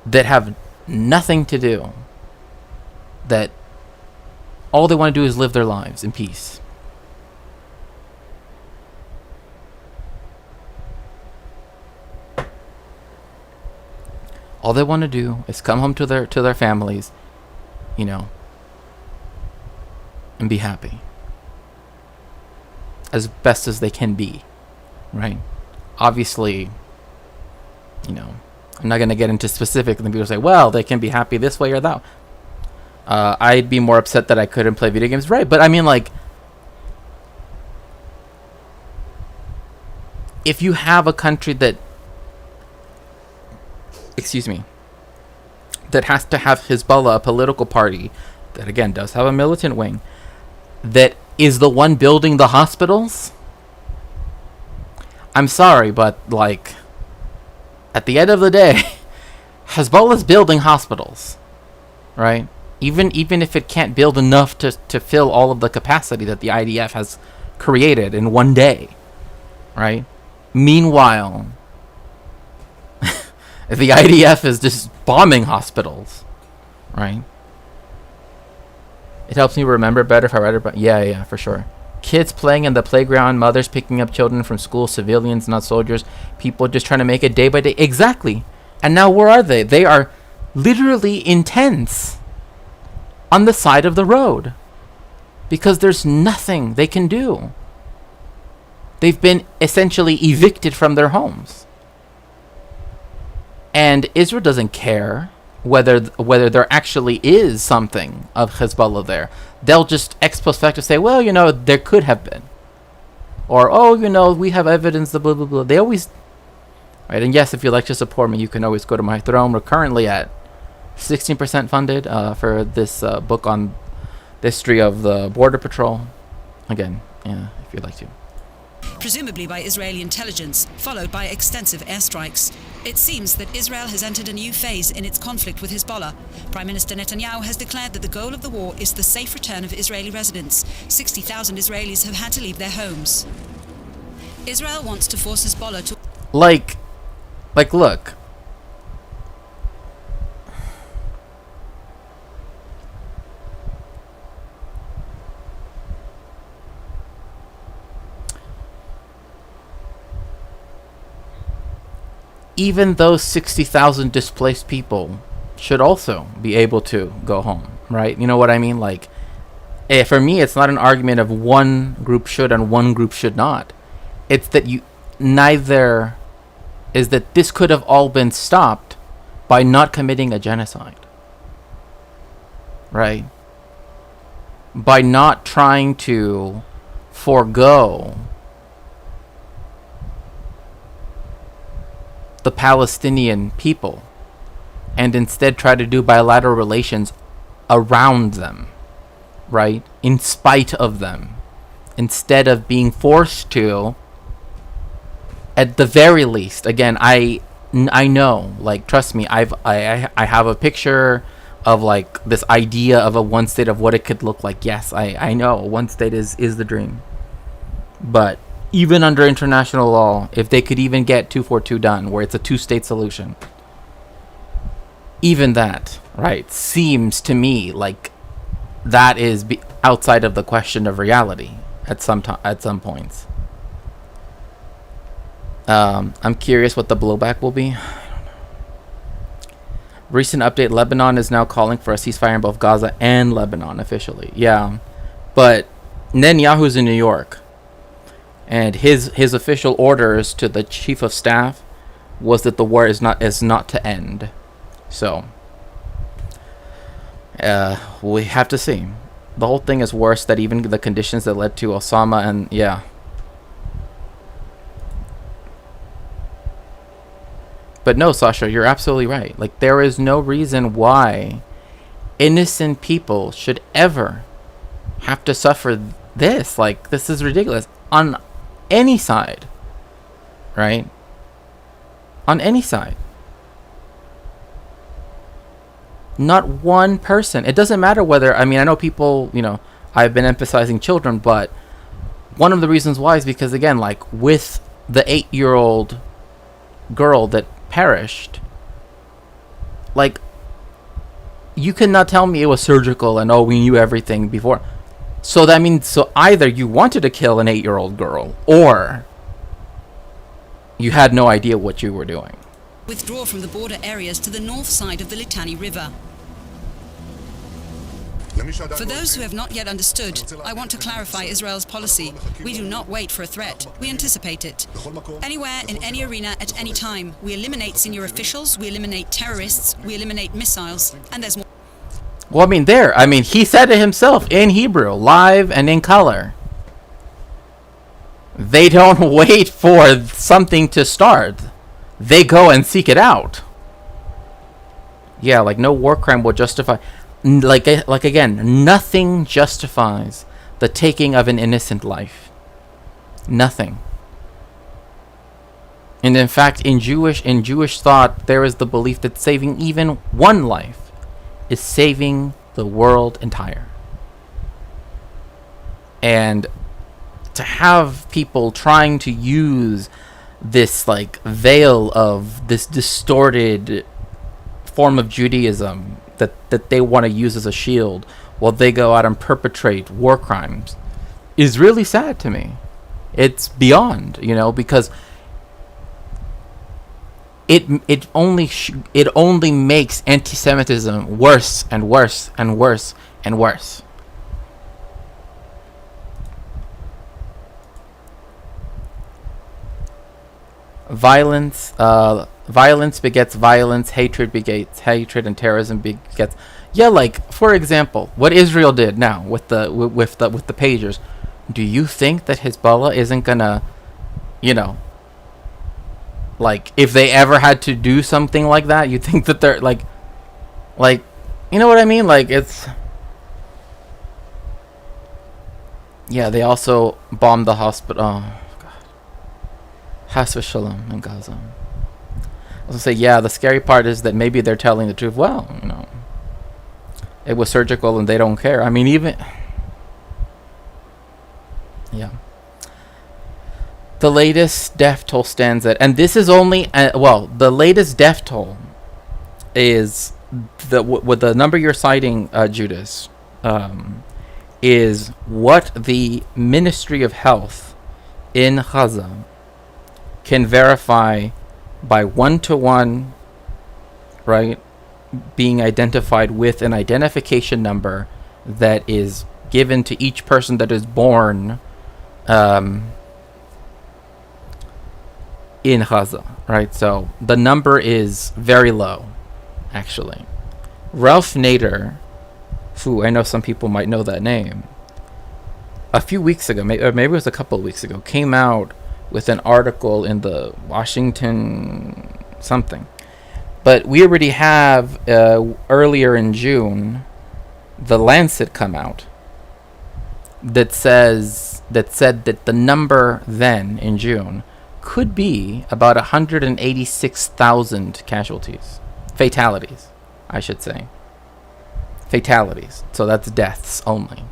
that have nothing to do, that all they want to do is live their lives in peace. All they want to do is come home to their families, and be happy as best as they can be, right? Obviously, I'm not going to get into specifics, and people say, well, they can be happy this way or that. I'd be more upset that I couldn't play video games, right? But I mean, like, if you have a country that, that has to have Hezbollah, a political party that again does have a militant wing, that is the one building the hospitals, I'm sorry, but like, at the end of the day, Hezbollah's building hospitals, right? Even if it can't build enough to fill all of the capacity that the IDF has created in one day, right? Meanwhile, the IDF is just bombing hospitals, right? It helps me remember better if I write about... Yeah, for sure. Kids playing in the playground, mothers picking up children from school, civilians, not soldiers, people just trying to make it day by day. Exactly. And now where are they? They are literally in tents on the side of the road because there's nothing they can do. They've been essentially evicted from their homes. And Israel doesn't care whether there actually is something of Hezbollah there. They'll just ex post facto say, well, there could have been. Or, oh, we have evidence, blah, blah, blah. They always... Right, and yes, if you'd like to support me, you can always go to my throne. We're currently at 16% funded for this book on the history of the Border Patrol. Again, yeah, if you'd like to.
presumably by Israeli intelligence, followed by extensive airstrikes. It seems that Israel has entered a new phase in its conflict with Hezbollah. Prime Minister Netanyahu has declared that the goal of the war is the safe return of Israeli residents. 60,000 Israelis have had to leave their homes. Israel wants to force Hezbollah to...
Like, look. Even those 60,000 displaced people should also be able to go home, right? You know what I mean? Like, for me, it's not an argument of one group should and one group should not. It's that this could have all been stopped by not committing a genocide, right? By not trying to forego the Palestinian people and instead try to do bilateral relations around them, right? In spite of them, instead of being forced to. At the very least, again, I know, like, trust me, I have a picture of, like, this idea of a one state, of what it could look like. Yes, I know one state is the dream, but even under international law, if they could even get 242 done, where it's a two-state solution, even that, right, seems to me like that is outside of the question of reality at some points. I'm curious what the blowback will be. Recent update: Lebanon is now calling for a ceasefire in both Gaza and Lebanon officially. Yeah, but Netanyahu's in New York. And his official orders to the chief of staff was that the war is not to end. So we have to see. The whole thing is worse than even the conditions that led to Osama, and yeah. But no, Sasha, you're absolutely right. Like, there is no reason why innocent people should ever have to suffer this. Like, this is ridiculous. On any side, right? On any side. Not one person. It doesn't matter whether, I mean, I know people, I've been emphasizing children, but one of the reasons why is because, again, like, with the 8-year-old girl that perished, like, you cannot tell me it was surgical and, we knew everything before. So that means, either you wanted to kill an 8-year-old girl, or you had no idea what you were doing.
Withdraw from the border areas to the north side of the Litani River. For those who have not yet understood, I want to clarify Israel's policy. We do not wait for a threat. We anticipate it. Anywhere, in any arena, at any time, we eliminate senior officials, we eliminate terrorists, we eliminate missiles, and there's more.
Well, he said it himself in Hebrew, live and in color. They don't wait for something to start. They go and seek it out. Yeah, like, no war crime will justify... Like again, nothing justifies the taking of an innocent life. Nothing. And in fact, in Jewish thought, there is the belief that saving even one life is saving the world entire. And to have people trying to use this, like, veil of this distorted form of Judaism that they want to use as a shield while they go out and perpetrate war crimes is really sad to me. It's beyond, because it only makes anti-Semitism worse and worse and worse and worse. Violence begets violence, hatred begets hatred, and terrorism begets. Yeah, like, for example, what Israel did now with the pagers. Do you think that Hezbollah isn't gonna, like, if they ever had to do something like that, you think that they're like, you know what I mean? Like, it's. Yeah, they also bombed the hospital. Oh, God. Has v'shalom in Gaza. I was gonna say, yeah, the scary part is that maybe they're telling the truth. Well, it was surgical and they don't care. I mean, even... Yeah. The latest death toll stands at... And this is only... the latest death toll is... with the number you're citing, Judas, is what the Ministry of Health in Gaza can verify by one-to-one, right, being identified with an identification number that is given to each person that is born in Gaza, right? So the number is very low, actually. Ralph Nader, who I know some people might know that name, a few weeks ago, maybe it was a couple of weeks ago, came out with an article in the Washington something. But we already have, earlier in June, the Lancet come out that said that the number then in June could be about 186,000 fatalities, I should say. Fatalities. So that's deaths only.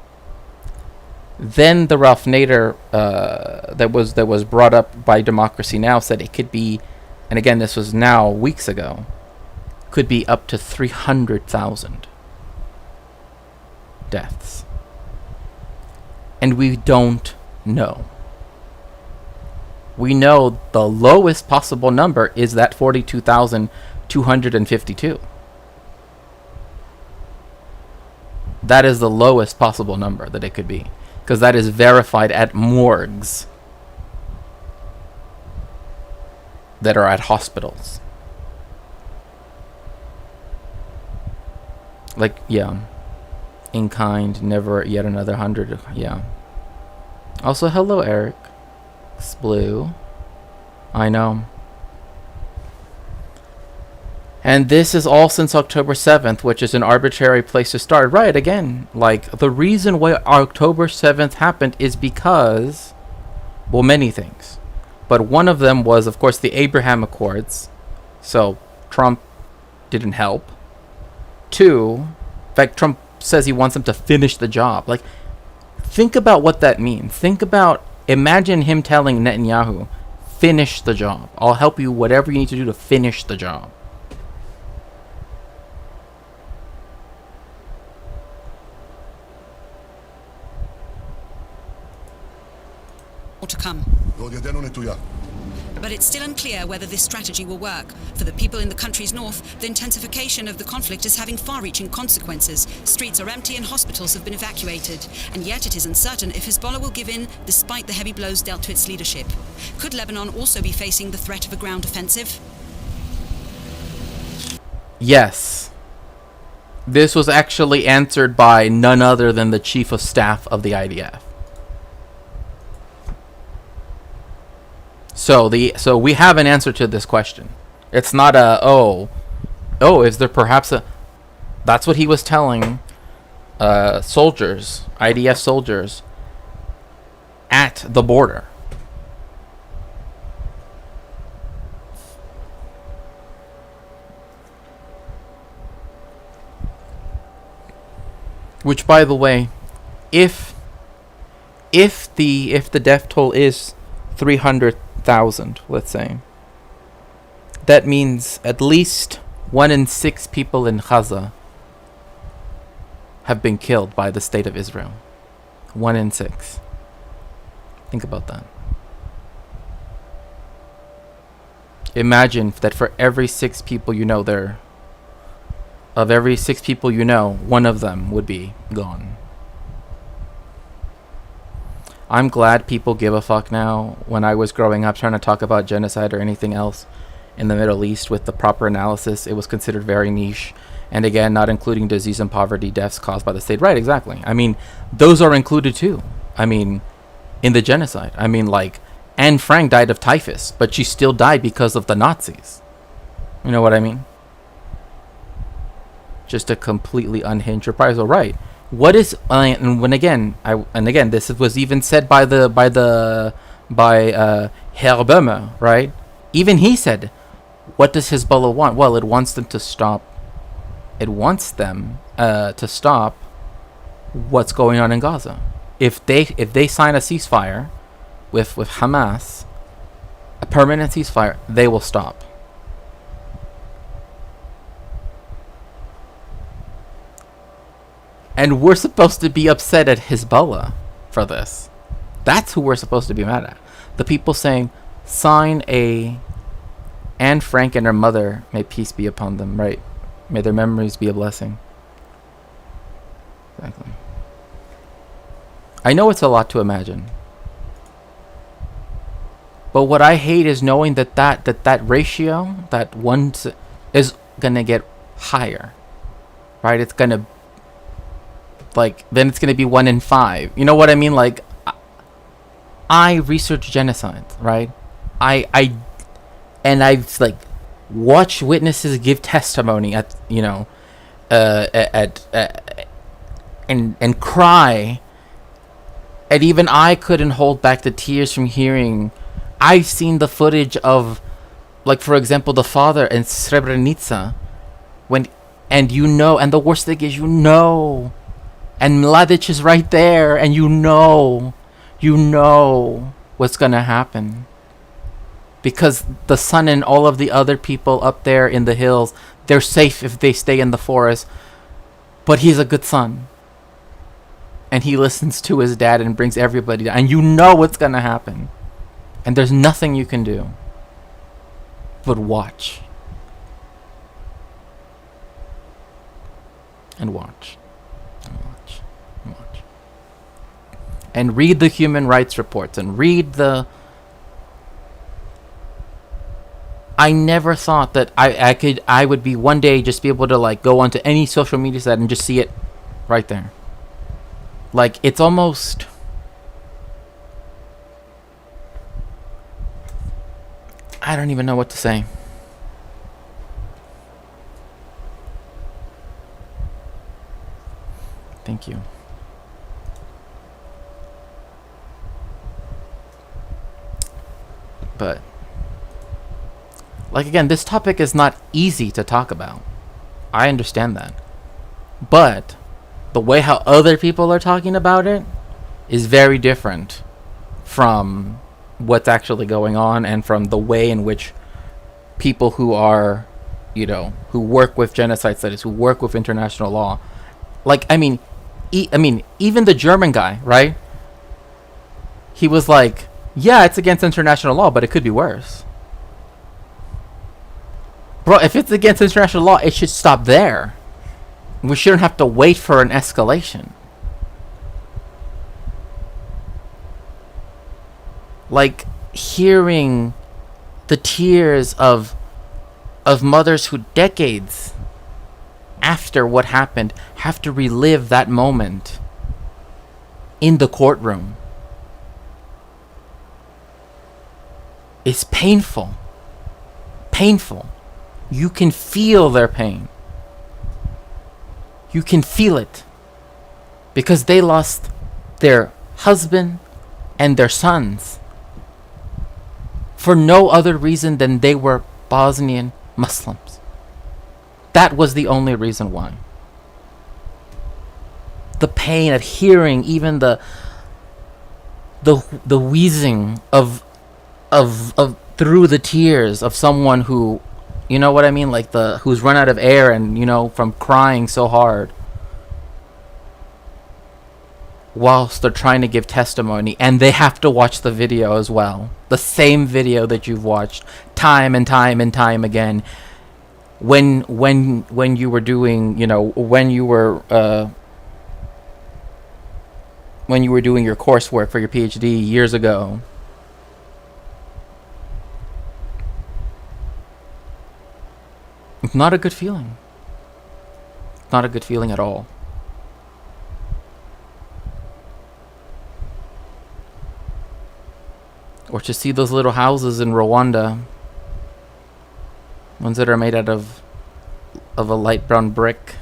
Then the Ralph Nader that was brought up by Democracy Now! Said it could be, and again this was now weeks ago, could be up to 300,000 deaths. And we don't know. We know the lowest possible number is that 42,252. That is the lowest possible number that it could be, because that is verified at morgues that are at hospitals. Like, yeah. In kind, never yet another 100. Yeah. Also, hello, Eric. Splue. I know. And this is all since October 7th, which is an arbitrary place to start. Right, again, like, the reason why October 7th happened is because, well, many things. But one of them was, of course, the Abraham Accords. So, Trump didn't help. Two, in fact, Trump says he wants them to finish the job. Like, think about what that means. Imagine him telling Netanyahu, finish the job. I'll help you whatever you need to do to finish the job.
More to come. But it's still unclear whether this strategy will work. For the people in the country's north, the intensification of the conflict is having far-reaching consequences. Streets are empty and hospitals have been evacuated. And yet it is uncertain if Hezbollah will give in despite the heavy blows dealt to its leadership. Could Lebanon also be facing the threat of a ground offensive?
Yes. This was actually answered by none other than the chief of staff of the IDF. So we have an answer to this question. It's not is there perhaps a... That's what he was telling soldiers, IDF soldiers, at the border. Which, by the way, if the death toll is 300,000, let's say, that means at least 1 in 6 people in Gaza have been killed by the state of Israel. 1 in 6. Think about that. Imagine that for every 6 people you know, of every 6 people you know, 1 of them would be gone. I'm glad people give a fuck now. When I was growing up trying to talk about genocide or anything else in the Middle East with the proper analysis, it was considered very niche. And again, not including disease and poverty deaths caused by the state. Right, exactly. I mean, those are included too. I mean, in the genocide. I mean, like, Anne Frank died of typhus, but she still died because of the Nazis. You know what I mean? Just a completely unhinged reprisal. Right. What is and again, this was even said by the by Herr Böhmer, right? Even he said, what does Hezbollah want? Well, it wants them to stop. It wants them to stop what's going on in Gaza. If they sign a ceasefire with Hamas, a permanent ceasefire, they will stop. And we're supposed to be upset at Hezbollah for this. That's who we're supposed to be mad at. The people saying, sign a... Anne Frank and her mother, may peace be upon them, right? May their memories be a blessing. Exactly. I know it's a lot to imagine. But what I hate is knowing that ratio, that one is going to get higher. Right? It's going to... Like, then it's going to be 1 in 5. You know what I mean? Like, I research genocide, right? And I've like watched witnesses give testimony at and cry, and even I couldn't hold back the tears from hearing. I've seen the footage of, like, for example, the father in Srebrenica, and the worst thing is, and Mladic is right there, and you know what's gonna happen. Because the son and all of the other people up there in the hills, they're safe if they stay in the forest. But he's a good son. And he listens to his dad and brings everybody down. And you know what's going to happen. And there's nothing you can do but watch. And watch. And watch. And watch. And read the human rights reports. And read the... I never thought that I would be one day just be able to like go onto any social media site and just see it right there. Like, it's almost... I don't even know what to say. Thank you. But... like, again, this topic is not easy to talk about. I understand that. But the way how other people are talking about it is very different from what's actually going on, and from the way in which people who are, who work with genocide studies, who work with international law, like, even the German guy, right? He was like, yeah, it's against international law, but it could be worse. Bro, if it's against international law, it should stop there. We shouldn't have to wait for an escalation. Like, hearing the tears of mothers who decades after what happened have to relive that moment in the courtroom is painful. Painful. You can feel their pain. You can feel it. Because they lost their husband and their sons for no other reason than they were Bosnian Muslims. That was the only reason why. The pain of hearing even the wheezing of through the tears of someone who, you know what I mean, like who's run out of air and from crying so hard whilst they're trying to give testimony, and they have to watch the video as well, the same video that you've watched time and time and time again when you were doing when you were doing your coursework for your PhD years ago. It's not a good feeling. Not a good feeling at all. Or to see those little houses in Rwanda, ones that are made out of a light brown brick,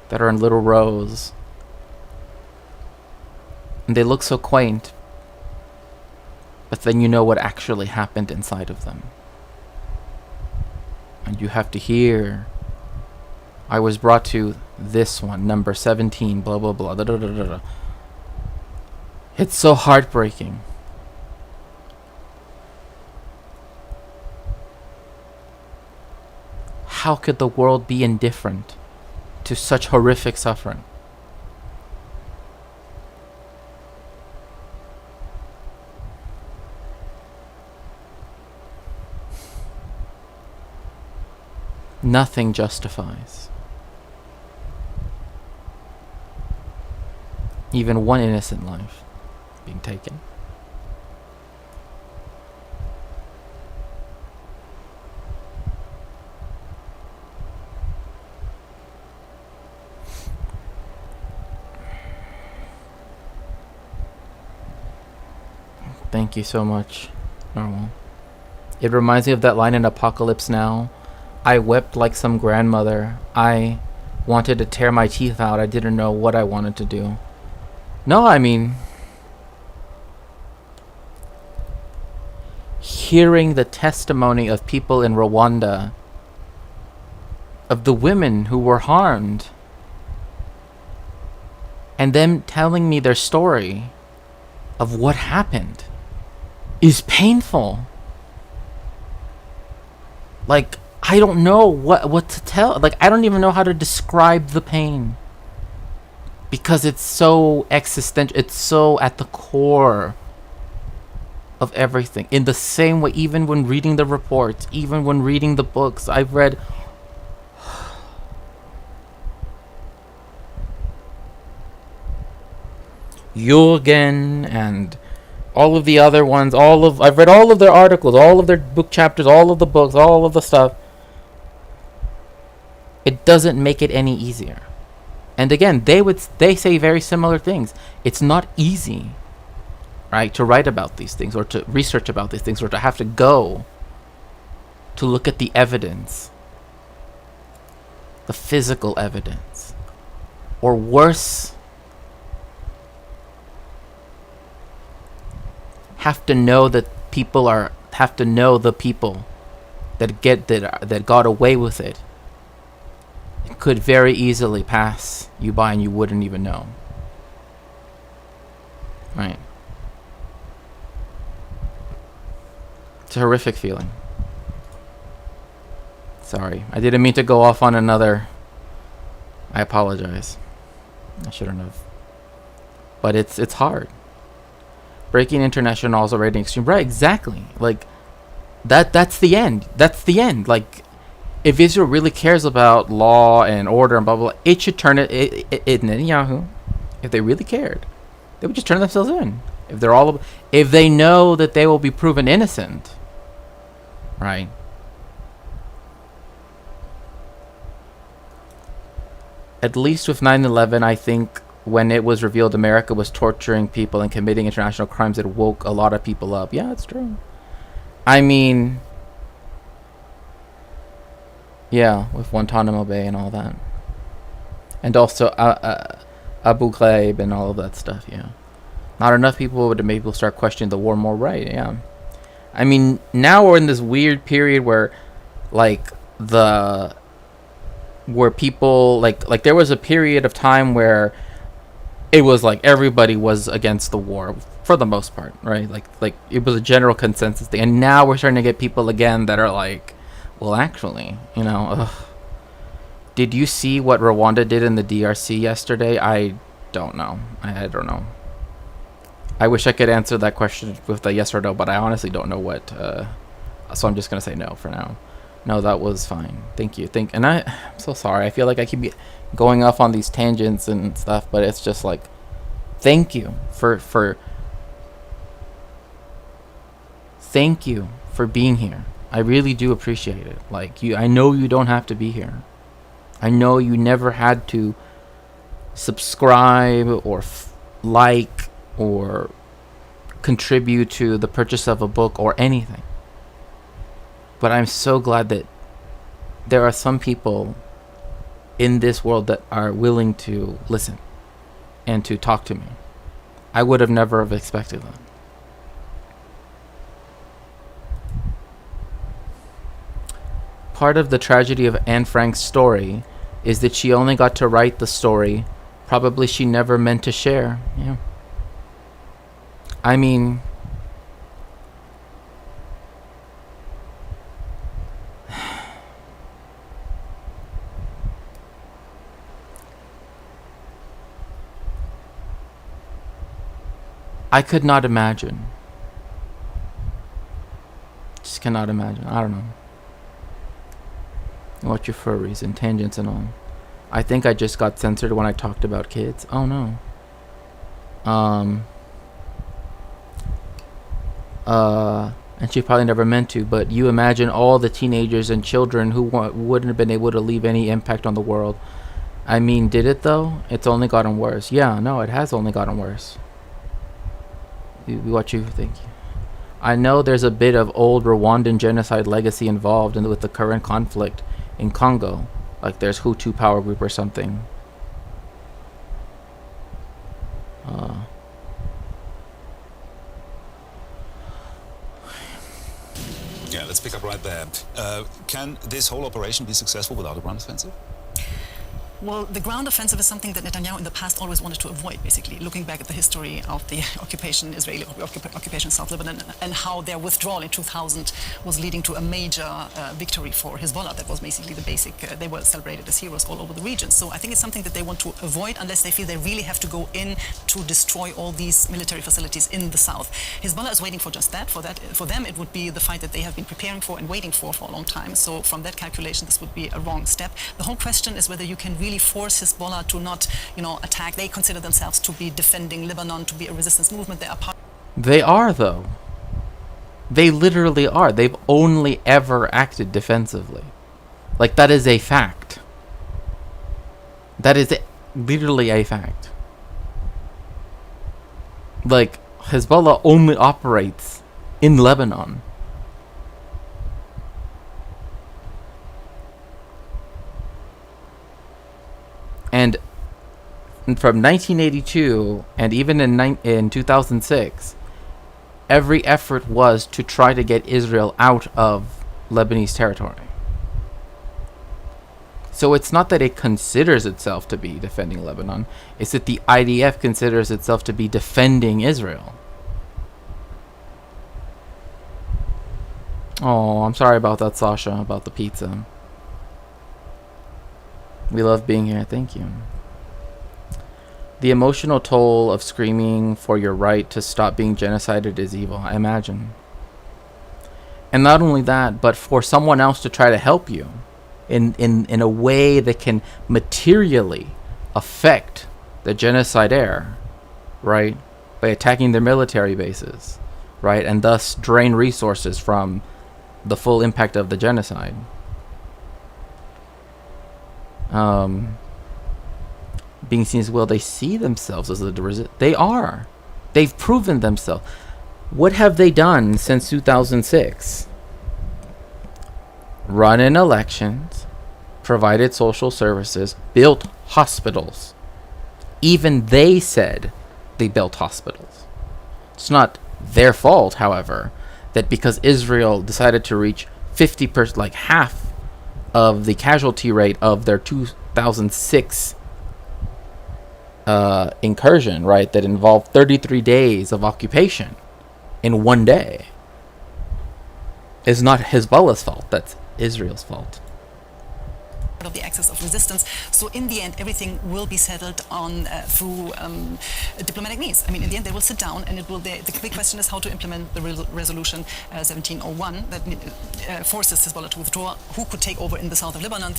that are in little rows, and they look so quaint. but then you know what actually happened inside of them. And you have to hear, I was brought to this one, number 17, blah, blah, blah, da, da, da, da, da. It's so heartbreaking. How could the world be indifferent to such horrific suffering? Nothing justifies even one innocent life being taken. Thank you so much, Normal. It reminds me of that line in Apocalypse Now. I wept like some grandmother. I wanted to tear my teeth out. I didn't know what I wanted to do. No, I mean, hearing the testimony of people in Rwanda, of the women who were harmed, and them telling me their story of what happened is painful. Like, I don't know what to tell. Like, I don't even know how to describe the pain. Because it's so existential. It's so at the core of everything. In the same way, even when reading the reports, even when reading the books, I've read... Jürgen and all of the other ones, I've read all of their articles, all of their book chapters, all of the books, all of the stuff. It doesn't make it any easier. And again, they say very similar things. It's not easy, right, to write about these things or to research about these things or to have to go to look at the evidence, the physical evidence, or worse, have to know the people that got away with it. It could very easily pass you by and you wouldn't even know. Right. It's a horrific feeling. Sorry, I didn't mean to go off on another. I apologize. I shouldn't have. But it's hard. Breaking international laws already extreme. Right, exactly. Like that's the end. That's the end. Like, if Israel really cares about law and order and blah blah, blah, it should turn it Netanyahu. If they really cared, they would just turn themselves in. If they know that they will be proven innocent, right? At least with 9/11, I think when it was revealed America was torturing people and committing international crimes, it woke a lot of people up. Yeah, it's true. I mean, yeah, with Guantanamo Bay and all that. And also Abu Ghraib and all of that stuff, yeah. Not enough people would maybe start questioning the war more, right, yeah. I mean, now we're in this weird period where, like, where people, like there was a period of time where it was like everybody was against the war for the most part, right? Like it was a general consensus thing. And now we're starting to get people again that are like, well, actually, did you see what Rwanda did in the DRC yesterday? I don't know. I don't know. I wish I could answer that question with a yes or no, but I honestly don't know what. So I'm just gonna say no for now. No, that was fine. Thank you. And I'm so sorry. I feel like I keep going off on these tangents and stuff, but it's just like, thank you for being here. I really do appreciate it. Like, I know you don't have to be here. I know you never had to subscribe or like or contribute to the purchase of a book or anything. But I'm so glad that there are some people in this world that are willing to listen and to talk to me. I would have never have expected that. part of the tragedy of Anne Frank's story is that she only got to write the story probably she never meant to share. Yeah. I mean, I could not imagine. Just cannot imagine. I don't know. Watch your furries and tangents and all. I think I just got censored when I talked about kids. Oh no. And she probably never meant to, but you imagine all the teenagers and children who wouldn't have been able to leave any impact on the world. I mean, did it though? It's only gotten worse. Yeah, no, it has only gotten worse. What you think? I know there's a bit of old Rwandan genocide legacy involved with the current conflict in Congo. Like there's Hutu power group or something.
Yeah, let's pick up right there. Can this whole operation be successful without a ground offensive?
Well, the ground offensive is something that Netanyahu in the past always wanted to avoid, basically, looking back at the history of the Israeli occupation of South Lebanon and how their withdrawal in 2000 was leading to a major victory for Hezbollah. That was basically the basic, they were celebrated as heroes all over the region. So I think it's something that they want to avoid unless they feel they really have to go in to destroy all these military facilities in the south. Hezbollah is waiting for just that. For them, it would be the fight that they have been preparing for and waiting for a long time. So from that calculation, this would be a wrong step. The whole question is whether you can really force Hezbollah to not, attack. They consider themselves to be defending Lebanon, to be a resistance movement.
They are, though. They literally are. They've only ever acted defensively. Like, that is a fact. That is literally a fact. Like, Hezbollah only operates in Lebanon. And from 1982 and even in 2006, every effort was to try to get Israel out of Lebanese territory. So it's not that it considers itself to be defending Lebanon, it's that the IDF considers itself to be defending Israel. Oh, I'm sorry about that, Sasha, about the pizza. We love being here. Thank you. The emotional toll of screaming for your right to stop being genocided is evil, I imagine. And not only that, but for someone else to try to help you in a way that can materially affect the genocidaire, right? By attacking their military bases, right? And thus drain resources from the full impact of the genocide. Being seen as well, they see themselves as they are. They've proven themselves. What have they done since 2006? Run in elections, provided social services, built hospitals. Even they said they built hospitals. It's not their fault, however, that because Israel decided to reach 50%, like half of the casualty rate of their 2006 incursion, right, that involved 33 days of occupation in one day, is not Hezbollah's fault. That's Israel's fault.
Of the axis of resistance. So in the end, everything will be settled on through diplomatic means. I mean, in the end, they will sit down, and it will. The big question is how to implement the resolution 1701 that forces Hezbollah to withdraw. Who could take over in the south of Lebanon?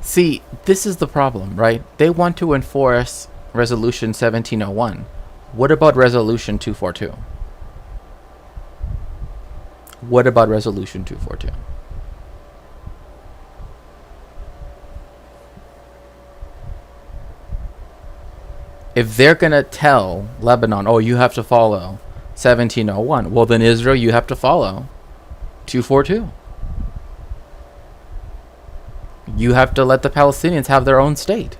See, this is the problem, right? They want to enforce resolution 1701. What about resolution 242? What about resolution 242? If they're going to tell Lebanon, oh, you have to follow 1701, well, then Israel, you have to follow 242. You have to let the Palestinians have their own state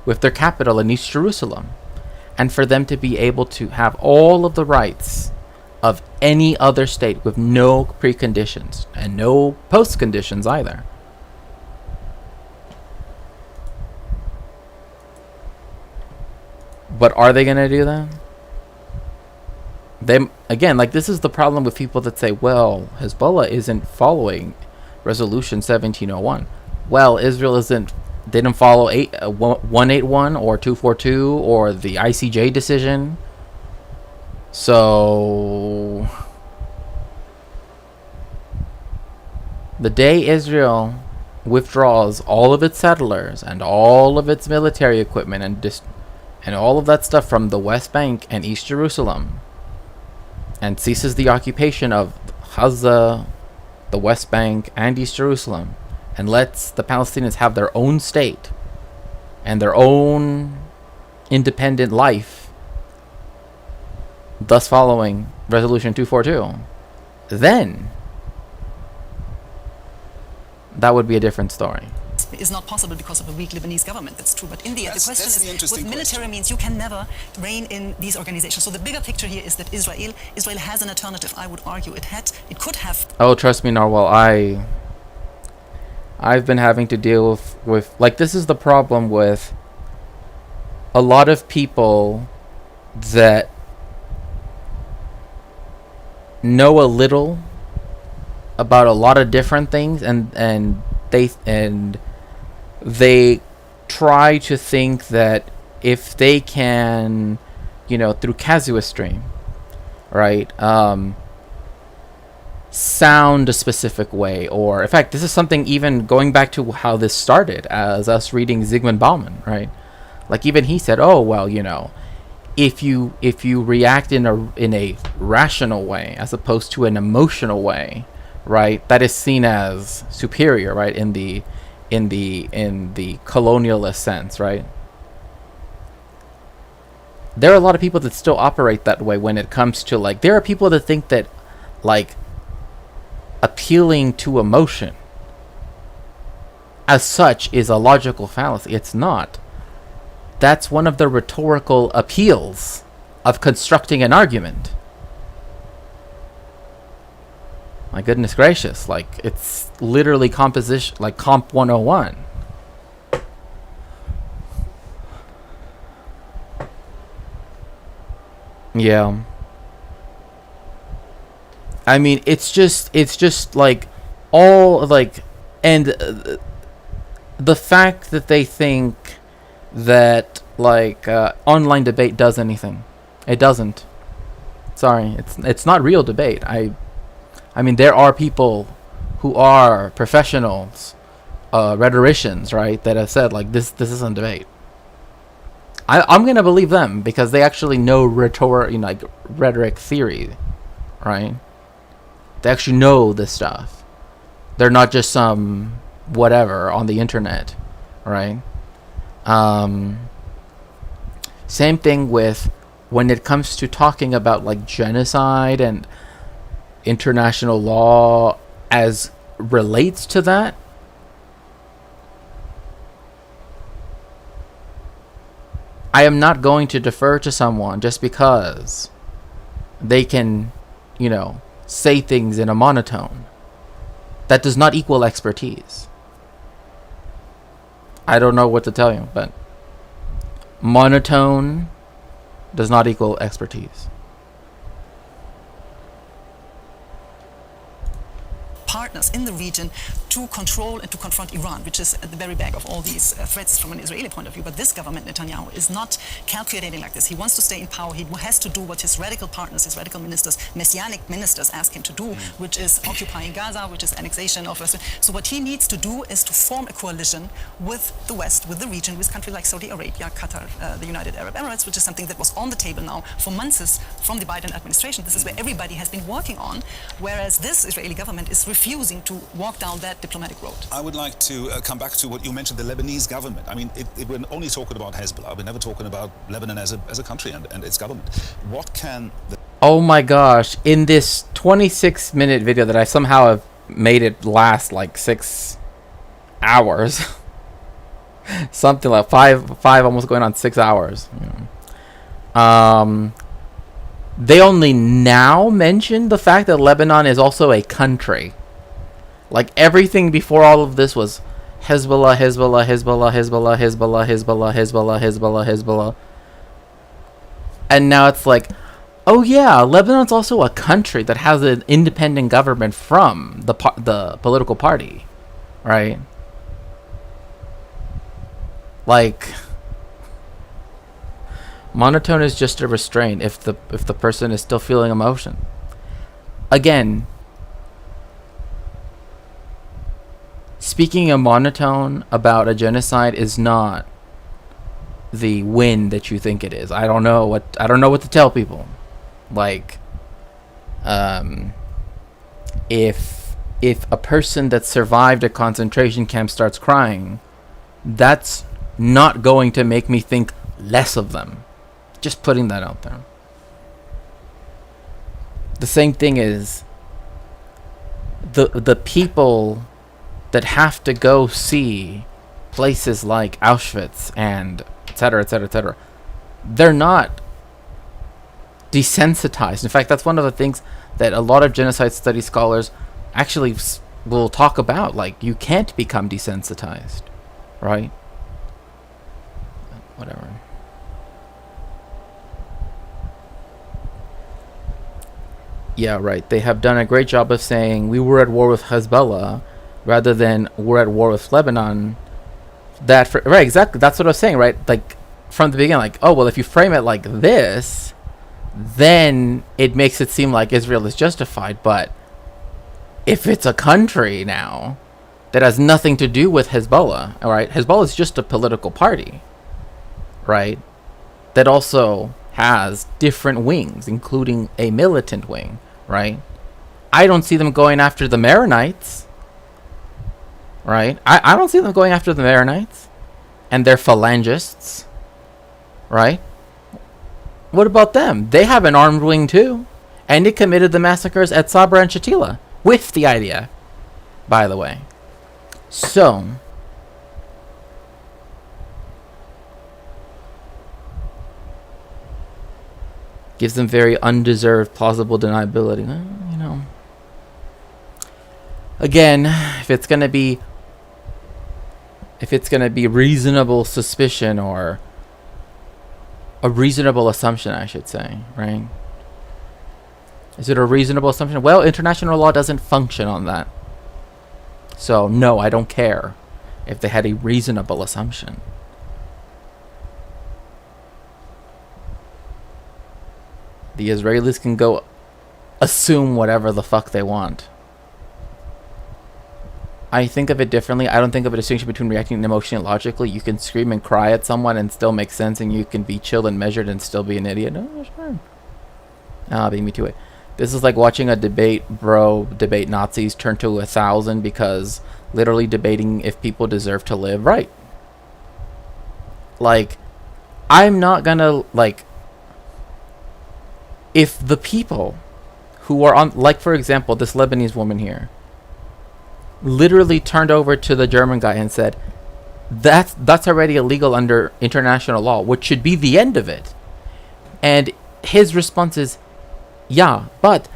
with their capital in East Jerusalem, and for them to be able to have all of the rights of any other state with no preconditions and no post conditions either, But are they going to do that? They, again, like, this is the problem with people that say, well, Hezbollah isn't following Resolution 1701. Well, Israel didn't follow 181 or 242 or the ICJ decision. So the day Israel withdraws all of its settlers and all of its military equipment and all of that stuff from the West Bank and East Jerusalem, and ceases the occupation of Gaza, the West Bank, and East Jerusalem, and lets the Palestinians have their own state and their own independent life, thus following Resolution 242, then that would be a different story.
Is not possible because of a weak Lebanese government. That's true. But in the end, the question is, with military
question.
means, you can never reign in these organizations. So the bigger picture here is that Israel has an alternative. I would argue it could have.
Oh, trust me, Narwhal. I've been having to deal with like, this is the problem with a lot of people that know a little about a lot of different things, and they try to think that if they can, through casuistry, right, sound a specific way, or in fact, this is something even going back to how this started as us reading Zygmunt Bauman, right? Like, even he said, oh, well, if you react in a rational way as opposed to an emotional way, right, that is seen as superior, right, in the colonialist sense, right? There are a lot of people that still operate that way when it comes to, like, there are people that think that, like, appealing to emotion as such is a logical fallacy. It's not. That's one of the rhetorical appeals of constructing an argument. My goodness gracious, like, it's literally composition, like Comp 101. Yeah. I mean, it's just like all, like, and the fact that they think that, like, online debate does anything. It doesn't. Sorry, it's not real debate. I mean, there are people who are professionals, rhetoricians, right, that have said, like, this isn't debate. I'm gonna believe them because they actually know rhetoric theory, right? They actually know this stuff. They're not just some whatever on the internet, right? Same thing with when it comes to talking about, like, genocide and international law as relates to that. I am not going to defer to someone just because they can, say things in a monotone. That does not equal expertise. I don't know what to tell you, but monotone does not equal expertise.
Partners in the region to control and to confront Iran, which is at the very back of all these threats from an Israeli point of view. But this government, Netanyahu, is not calculating like this. He wants to stay in power. He has to do what his radical partners, his radical ministers, messianic ministers ask him to do, which is occupying Gaza, which is annexation of West. So what he needs to do is to form a coalition with the West, with the region, with countries like Saudi Arabia, Qatar, the United Arab Emirates, which is something that was on the table now for months from the Biden administration. This is where everybody has been working on, whereas this Israeli government is refusing to walk down that diplomatic road.
I would like to come back to what you mentioned, the Lebanese government. I mean, we're only talking about Hezbollah. We're never talking about Lebanon as a country and its government. What can the...
Oh my gosh, in this 26-minute video that I somehow have made it last like 6 hours, something like five almost going on 6 hours. They only now mention the fact that Lebanon is also a country. Like, everything before all of this was Hezbollah, Hezbollah, Hezbollah, Hezbollah, Hezbollah, Hezbollah, Hezbollah, Hezbollah, Hezbollah. And now it's like, oh yeah, Lebanon's also a country that has an independent government from the political party, right? Like, monotone is just a restraint if the person is still feeling emotion. Again, speaking in monotone about a genocide is not the win that you think it is. I don't know what to tell people. Like, if a person that survived a concentration camp starts crying, that's not going to make me think less of them. Just putting that out there. The same thing is the people that have to go see places like Auschwitz and etc., etc., etc., they're not desensitized. In fact, that's one of the things that a lot of genocide study scholars actually will talk about. Like, you can't become desensitized, right? Whatever. Yeah, right. They have done a great job of saying we were at war with Hezbollah rather than we're at war with Lebanon. Right, exactly. That's what I was saying, right? Like, from the beginning, like, oh, well, if you frame it like this, then it makes it seem like Israel is justified. But if it's a country now that has nothing to do with Hezbollah, all right? Hezbollah is just a political party, right? That also has different wings, including a militant wing, right? I don't see them going after the Maronites, right? I don't see them going after the Maronites and their phalangists, right? What about them? They have an armed wing too, and it committed the massacres at Sabra and Shatila with the IDF, by the way. So, gives them very undeserved plausible deniability. Well, you know, again, if it's gonna be reasonable suspicion, or a reasonable assumption, I should say, right? Is it a reasonable assumption? Well, international law doesn't function on that. So, no, I don't care if they had a reasonable assumption. The Israelis can go assume whatever the fuck they want. I think of it differently. I don't think of a distinction between reacting emotionally and logically. You can scream and cry at someone and still make sense, and you can be chill and measured and still be an idiot. No, sure. Beat me to it. This is like watching a debate Nazis turn to 1,000 because literally debating if people deserve to live. Right. Like, I'm not gonna, like, if the people who are on, like, for example, this Lebanese woman here, literally turned over to the German guy and said, that's already illegal under international law, which should be the end of it. And his response is, yeah, but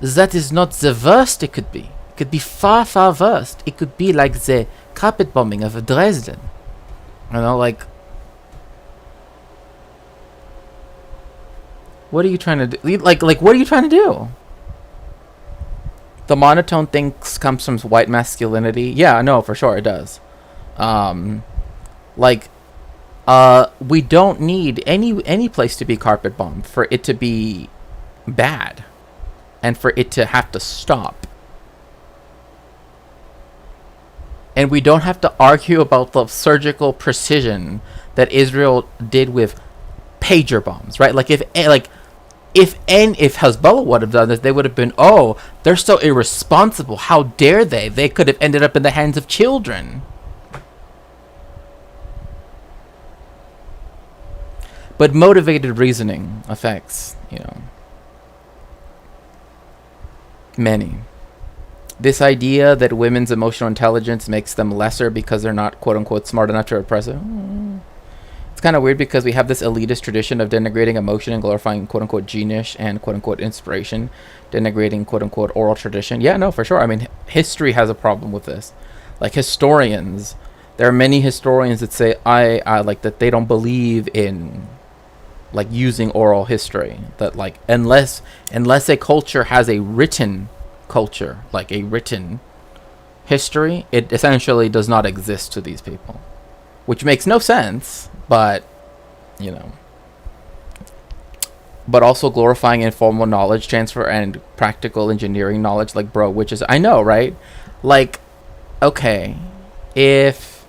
that is not the worst it could be. It could be far, far worse. It could be like the carpet bombing of Dresden. You know, like, what are you trying to do? Like, what are you trying to do? The monotone thing comes from white masculinity. Yeah, no, for sure it does. We don't need any place to be carpet bombed for it to be bad and for it to have to stop. And we don't have to argue about the surgical precision that Israel did with pager bombs, right? Like, if Hezbollah would have done this, they would have been, oh, they're so irresponsible. How dare they? They could have ended up in the hands of children. But motivated reasoning affects, many. This idea that women's emotional intelligence makes them lesser because they're not, quote-unquote, smart enough to repress it. It's kind of weird because we have this elitist tradition of denigrating emotion and glorifying quote-unquote genius and quote-unquote inspiration, denigrating quote-unquote oral tradition. Yeah, no, for sure. I mean, history has a problem with this. Like, historians, there are many historians that say, I like that they don't believe in like using oral history, that like unless a culture has a written culture, like a written history, it essentially does not exist to these people, which makes no sense, but you know. But also glorifying informal knowledge transfer and practical engineering knowledge, like, bro, which is, I know, right? Like, okay, if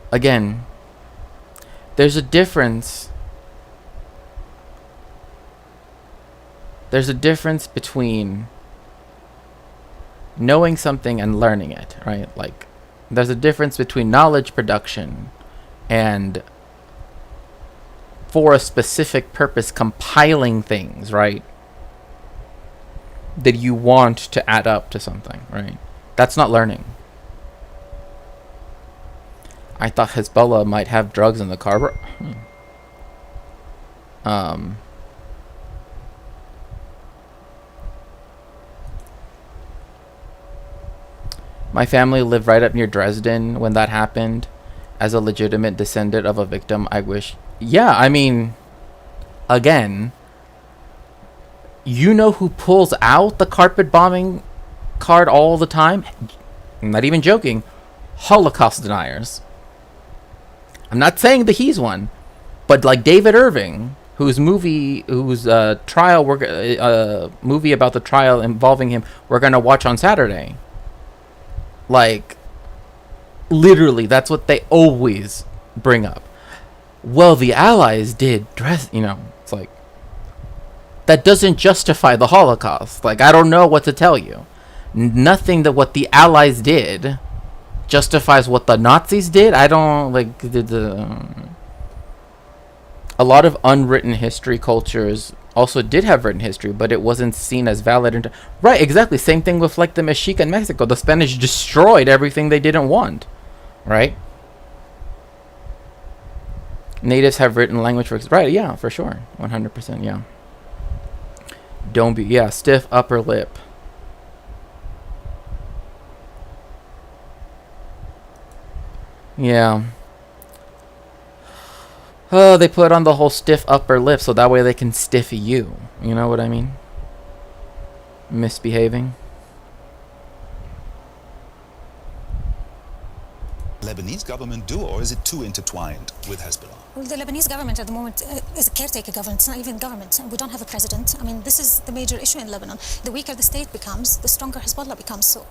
again, there's a difference. There's a difference between knowing something and learning it, right? Like, there's a difference between knowledge production and, for a specific purpose, compiling things, right, that you want to add up to something, right? That's not learning. I thought Hezbollah might have drugs in the car. My family lived right up near Dresden when that happened. As a legitimate descendant of a victim, I wish... Yeah, I mean, again, you know who pulls out the carpet bombing card all the time? I'm not even joking. Holocaust deniers. I'm not saying that he's one, but like David Irving, whose movie about the trial involving him, we're gonna watch on Saturday. Like, literally, that's what they always bring up. Well, the Allies did it's like, that doesn't justify the Holocaust. Like, I don't know what to tell you. Nothing that what the Allies did justifies what the Nazis did. I don't, like, a lot of unwritten history cultures also did have written history, but it wasn't seen as valid. Right, exactly. Same thing with like the Mexica in Mexico. The Spanish destroyed everything they didn't want, right? Natives have written language for... Right, yeah, for sure. 100%, yeah. Don't be... Yeah, stiff upper lip. Yeah. Oh, they put on the whole stiff upper lip so that way they can stiff you. You know what I mean? Misbehaving.
Lebanese government do, or is it too intertwined with Hezbollah?
Well, the Lebanese government at the moment is a caretaker government. It's not even government. We don't have a president. I mean, this is the major issue in Lebanon. The weaker the state becomes, the stronger Hezbollah becomes. So,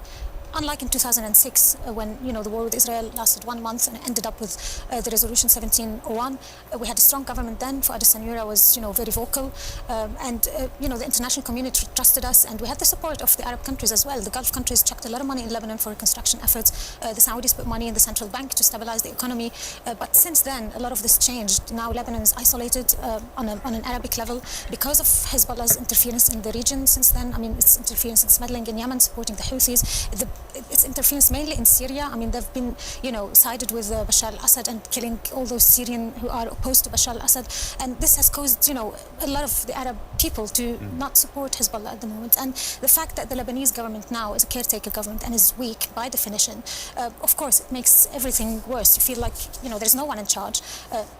unlike in 2006, when the war with Israel lasted 1 month and ended up with the resolution 1701, we had a strong government then. Fuad al-Sanura was very vocal, and the international community trusted us, and we had the support of the Arab countries as well. The Gulf countries chucked a lot of money in Lebanon for reconstruction efforts. The Saudis put money in the central bank to stabilize the economy. But since then, a lot of this changed. Now Lebanon is isolated on an Arabic level because of Hezbollah's interference in the region. Since then, I mean, its interference, its meddling in Yemen, supporting the Houthis. Its interference mainly in Syria. I mean, they've been, sided with Bashar al-Assad and killing all those Syrians who are opposed to Bashar al-Assad. And this has caused, a lot of the Arab people to not support Hezbollah at the moment. And the fact that the Lebanese government now is a caretaker government and is weak by definition, of course, it makes everything worse. You feel like, there's no one in charge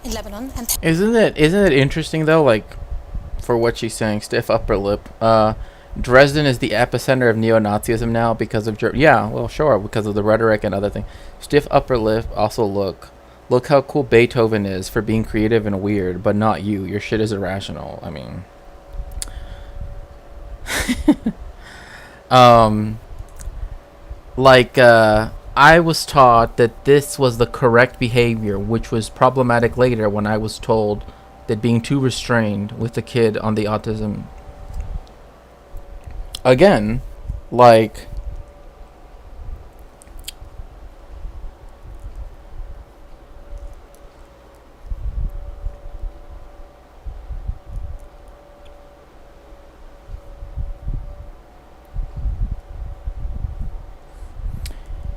in Lebanon. And
isn't it interesting though, like, for what she's saying, stiff upper lip, Dresden is the epicenter of neo-Nazism now because of yeah, well, sure, because of the rhetoric and other things. Stiff upper lip. Also, look how cool Beethoven is for being creative and weird, but not you. Your shit is irrational. I mean, I was taught that this was the correct behavior, which was problematic later when I was told that being too restrained with the kid on the autism. Again, like,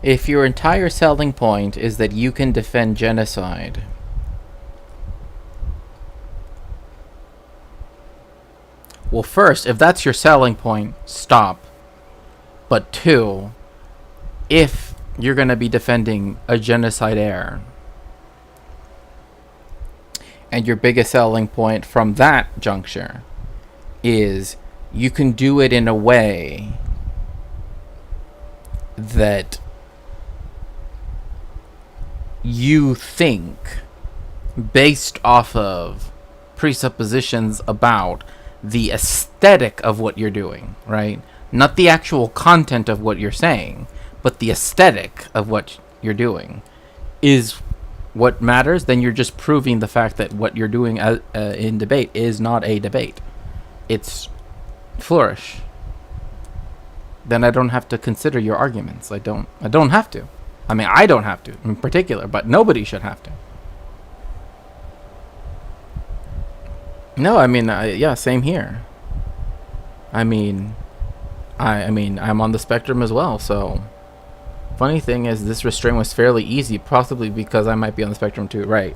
if your entire selling point is that you can defend genocide, well, first, if that's your selling point, stop. But two, if you're going to be defending a genocide heir, and your biggest selling point from that juncture is you can do it in a way that you think, based off of presuppositions about the aesthetic of what you're doing, right? Not the actual content of what you're saying, but the aesthetic of what you're doing is what matters. Then you're just proving the fact that what you're doing in debate is not a debate. It's flourish. Then I don't have to consider your arguments. I don't have to. I mean, I don't have to in particular, but nobody should have to. No, I mean, yeah, same here. I mean, I'm on the spectrum as well, so funny thing is this restraint was fairly easy, possibly because I might be on the spectrum too, right?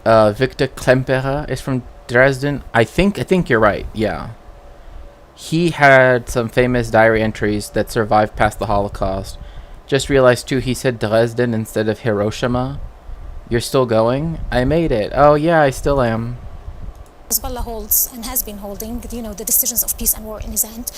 Victor Klemperer is from Dresden. I think you're right, yeah. He had some famous diary entries that survived past the Holocaust. Just realized too, he said Dresden instead of Hiroshima. You're still going? I made it. Oh yeah, I still am.
Hezbollah holds and has been holding, the decisions of peace and war in his hand,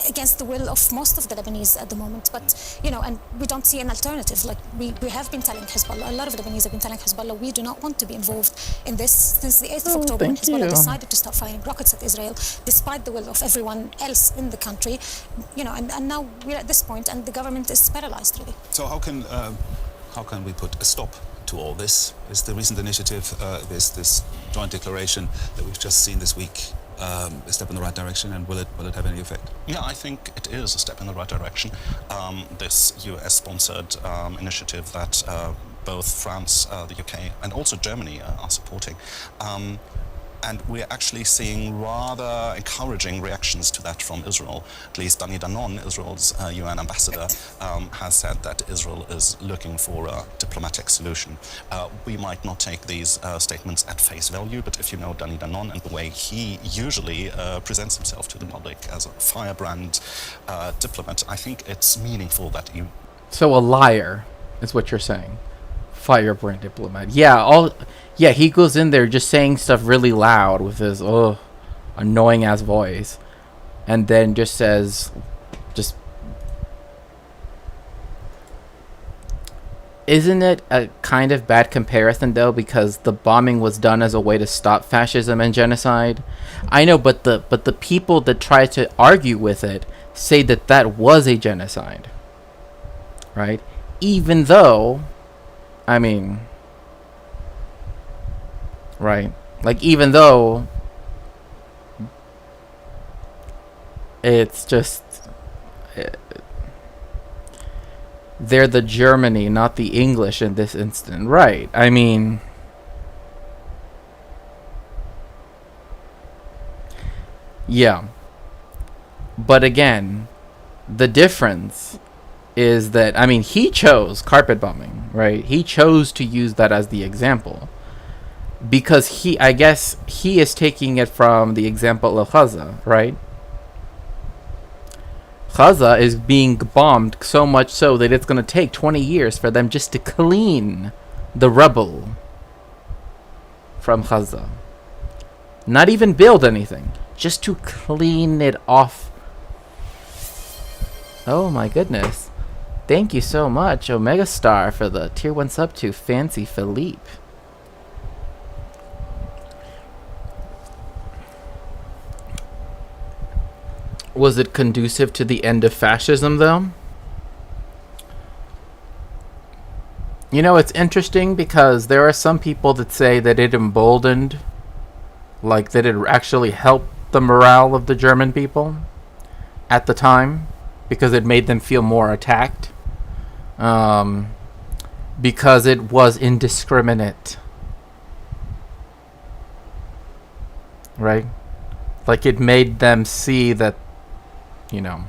against the will of most of the Lebanese at the moment. But, and we don't see an alternative. Like, we have been telling Hezbollah, a lot of Lebanese have been telling Hezbollah, we do not want to be involved in this since the 8th of October, when Hezbollah decided to start firing rockets at Israel, despite the will of everyone else in the country, and now we're at this point, and the government is paralyzed, really.
So how can we put a stop to all this? Is the recent initiative, this joint declaration that we've just seen this week, a step in the right direction, and will it have any effect?
Yeah, I think it is a step in the right direction. This US-sponsored initiative that both France, the UK, and also Germany are supporting. And we're actually seeing rather encouraging reactions to that from Israel. At least Dani Danon, Israel's UN ambassador, has said that Israel is looking for a diplomatic solution. We might not take these statements at face value, but if you know Dani Danon and the way he usually presents himself to the public as a firebrand diplomat, I think it's meaningful that you...
So a liar is what you're saying. Firebrand diplomat. Yeah, he goes in there just saying stuff really loud with his annoying ass voice, and then just says, isn't it a kind of bad comparison though, because the bombing was done as a way to stop fascism and genocide? I know, but the people that try to argue with it say that was a genocide, right? Even though, I mean, right, like, even though it's just they're the Germany, not the English in this instant, right? I mean, yeah, but again, the difference is that, I mean, he chose carpet bombing, right? He chose to use that as the example because I guess he is taking it from the example of Gaza, right? Gaza is being bombed so much so that it's going to take 20 years for them just to clean the rubble from Gaza. Not even build anything, just to clean it off. Oh my goodness. Thank you so much, Omega Star, for the tier 1 sub to Fancy Philippe. Was it conducive to the end of fascism, though? You know, it's interesting because there are some people that say that it emboldened, like that it actually helped the morale of the German people at the time because it made them feel more attacked. Because it was indiscriminate. Right? Like, it made them see that, you know,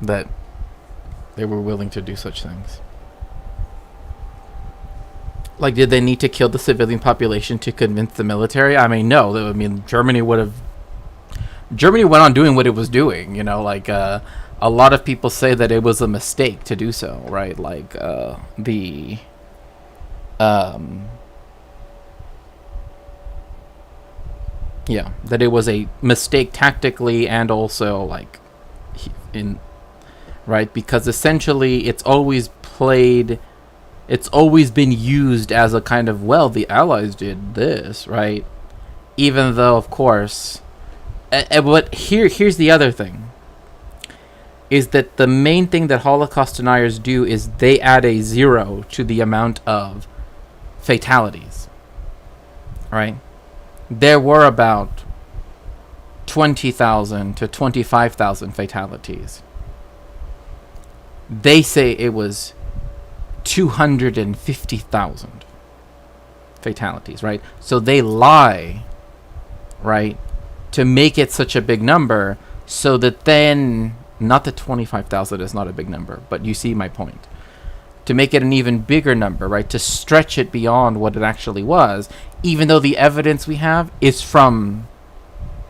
that they were willing to do such things. Like, did they need to kill the civilian population to convince the military? I mean, no. I mean, Germany would have Germany went on doing what it was doing. You know, like a lot of people say that it was a mistake to do so, right? Like yeah, that it was a mistake tactically and also like in right, because essentially it's always been used as a kind of, well, the Allies did this, right? Even though, of course, but here's the other thing, is that the main thing that Holocaust deniers do is they add a 0 to the amount of fatalities, right? There were about 20,000 to 25,000 fatalities. They say it was 250,000 fatalities, right? So they lie, right, to make it such a big number, so that then, not that 25,000 is not a big number, but you see my point. To make it an even bigger number, right? To stretch it beyond what it actually was, even though the evidence we have is from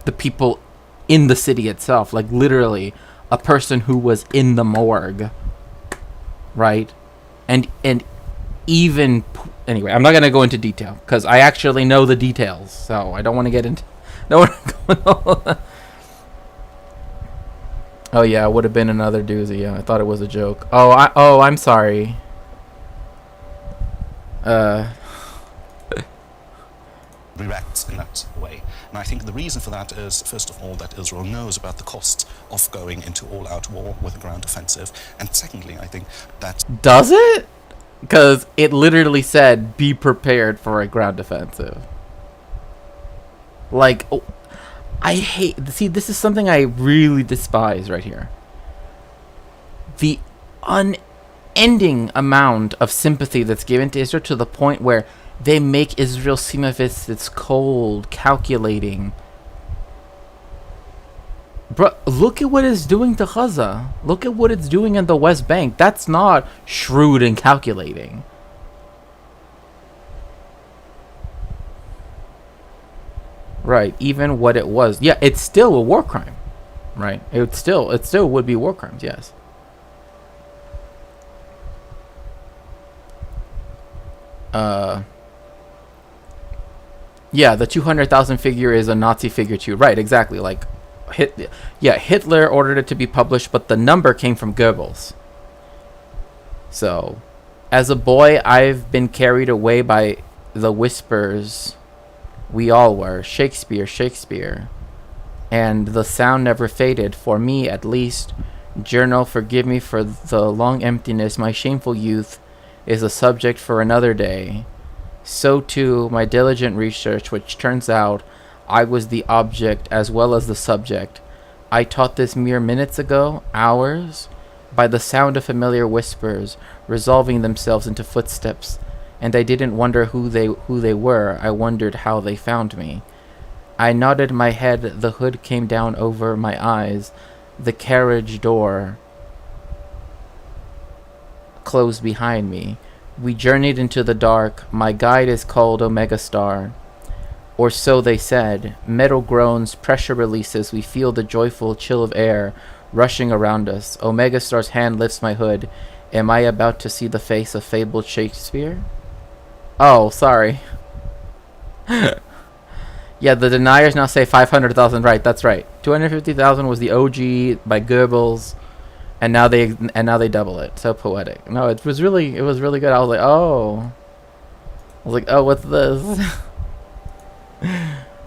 the people in the city itself, like literally a person who was in the morgue, right? And even anyway, I'm not gonna go into detail because I actually know the details, so I don't want to get into. Oh yeah, it would have been another doozy. Yeah, I thought it was a joke. I'm sorry.
Reacts in that way. And I think the reason for that is, first of all, that Israel knows about the cost of going into all-out war with a ground offensive. And secondly, I think that...
Does it? Because it literally said, be prepared for a ground offensive. Like, I hate... See, this is something I really despise right here. The unending amount of sympathy that's given to Israel, to the point where they make Israel seem as if it's cold, calculating. Bro, look at what it's doing to Gaza. Look at what it's doing in the West Bank. That's not shrewd and calculating. Right, even what it was. Yeah, it's still a war crime. Right? It still would be war crimes, yes. Yeah, the 200,000 figure is a Nazi figure too. Right, exactly. Like, Hitler ordered it to be published, but the number came from Goebbels. So, as a boy, I've been carried away by the whispers. We all were. Shakespeare, Shakespeare. And the sound never faded, for me at least. Journal, forgive me for the long emptiness. My shameful youth is a subject for another day. So too my diligent research, which turns out I was the object as well as the subject. I taught this mere minutes ago, hours, by the sound of familiar whispers resolving themselves into footsteps, and I didn't wonder who they were. I wondered how they found me. I nodded my head. The hood came down over my eyes. The carriage door closed behind me. We journeyed into the dark. My guide is called Omega Star. Or so they said. Metal groans, pressure releases. We feel the joyful chill of air rushing around us. Omega Star's hand lifts my hood. Am I about to see the face of fabled Shakespeare? Oh, sorry. Yeah, the deniers now say 500,000. Right, that's right. 250,000 was the OG by Goebbels. And now they double it. So poetic. No, it was really good. I was like, oh, what's this?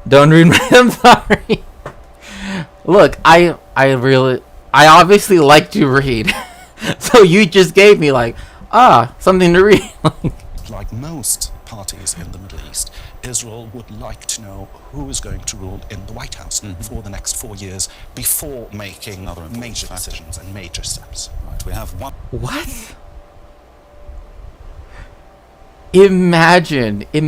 Don't read my. I'm sorry. Look, I obviously like to read, so you just gave me something to read.
Like most parties in the Middle East, Israel would like to know who is going to rule in the White House for the next 4 years before making other major decisions and major steps.
Right, we have one.
What? Imagine if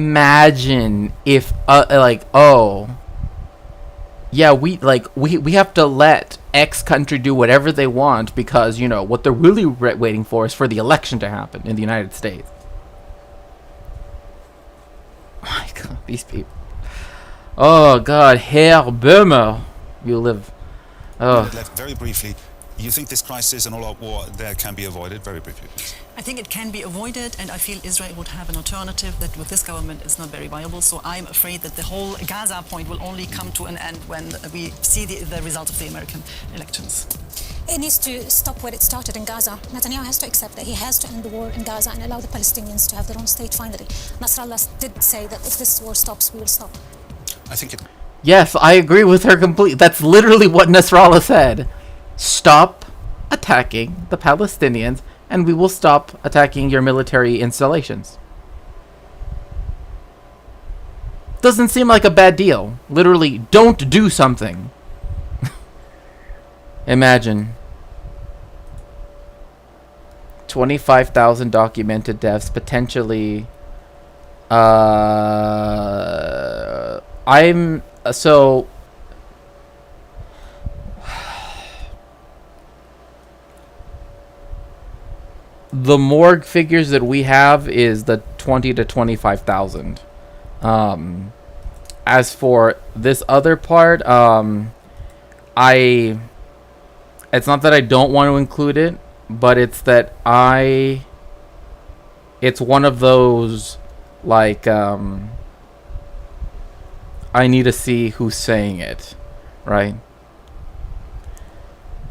we have to let X country do whatever they want because what they're really waiting for is for the election to happen in the United States. My God, these people. Oh God, Herr Böhmer. You live.
Minute left, very briefly. You think this crisis and all-out war there can be avoided? Very briefly, please.
I think it can be avoided, and I feel Israel would have an alternative that with this government is not very viable. So I'm afraid that the whole Gaza point will only come to an end when we see the results of the American elections.
It needs to stop where it started in Gaza. Netanyahu has to accept that he has to end the war in Gaza and allow the Palestinians to have their own state finally. Nasrallah did say that if this war stops, we will stop.
I think it...
Yes, I agree with her completely. That's literally what Nasrallah said. Stop attacking the Palestinians, and we will stop attacking your military installations. Doesn't seem like a bad deal. Literally, don't do something. Imagine. 25,000 documented deaths, potentially. So the morgue figures that we have is the 20 to 25,000. As for this other part, it's not that I don't want to include it, but it's that it's one of those, like, I need to see who's saying it, right?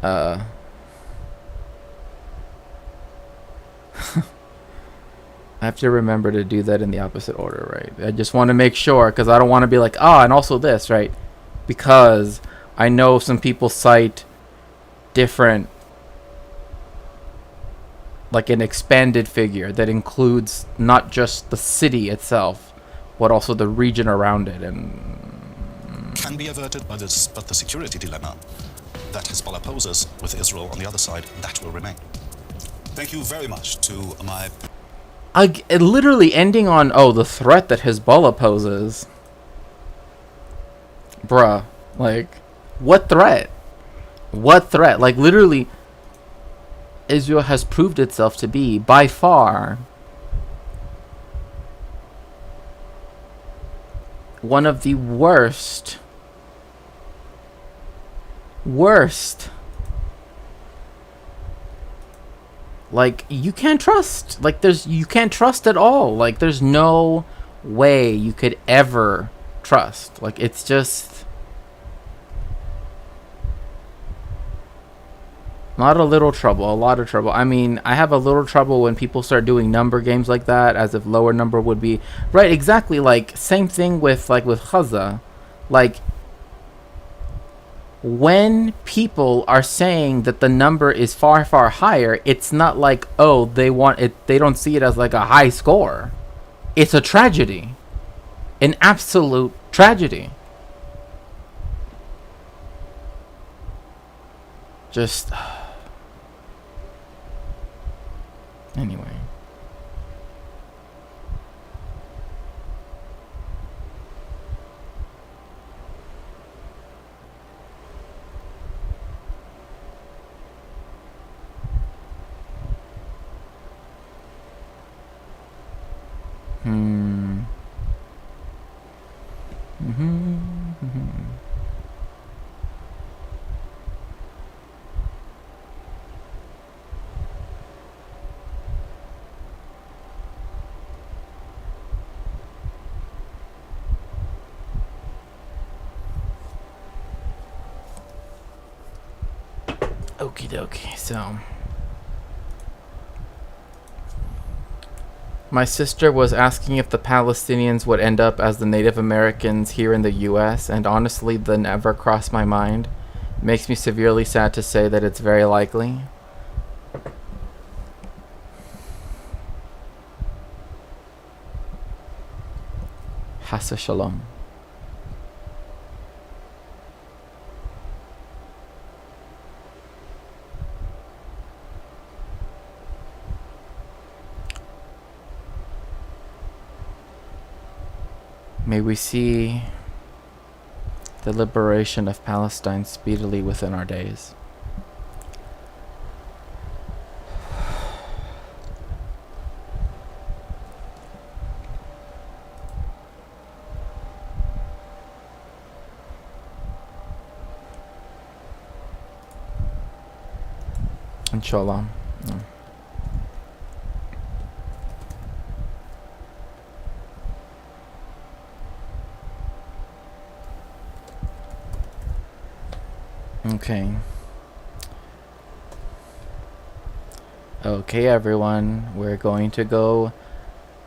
I have to remember to do that in the opposite order, right? I just want to make sure, because I don't want to be like, and also this, right? Because I know some people cite different, like an expanded figure that includes not just the city itself, but also the region around it, and
can be averted by this, but the security dilemma that Hezbollah poses with Israel on the other side, that will remain.
Thank you very much to my...
literally ending on, the threat that Hezbollah poses. Bruh. Like, what threat? What threat? Like, literally, Israel has proved itself to be, by far, one of the worst, like, you can't trust. Like, you can't trust at all. Like, there's no way you could ever trust. Like, it's just not a little trouble, a lot of trouble. I mean, I have a little trouble when people start doing number games like that, as if lower number would be right. Exactly. Like, same thing with Gaza. Like, when people are saying that the number is far, far higher, it's not like, they want it, they don't see it as like a high score. It's a tragedy. An absolute tragedy. Just anyway. Okie dokie, so my sister was asking if the Palestinians would end up as the Native Americans here in the US, and honestly, that never crossed my mind. It makes me severely sad to say that it's very likely. Hasa shalom. May we see the liberation of Palestine speedily within our days. Inshallah. Okay. Okay, everyone. We're going to go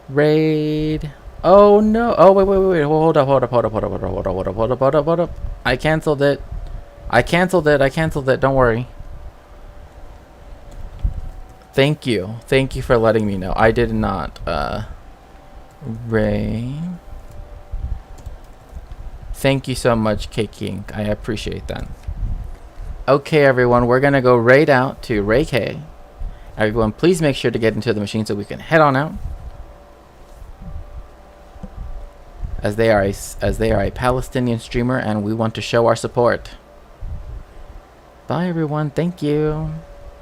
raid. Oh no! Oh wait! Hold up! I canceled it. I canceled it. Don't worry. Thank you for letting me know. I did not raid. Thank you so much, Cake Ink. I appreciate that. Okay, everyone. We're gonna go raid out to Ray K. Everyone, please make sure to get into the machine so we can head on out. As they are a Palestinian streamer, and we want to show our support. Bye, everyone. Thank you.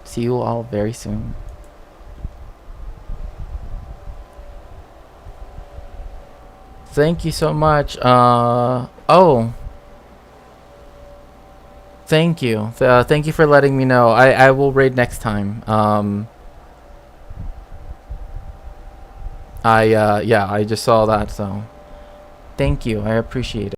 See you all very soon. Thank you so much. Oh. Thank you. Thank you for letting me know. I will raid next time. Yeah, I just saw that, so thank you. I appreciate it.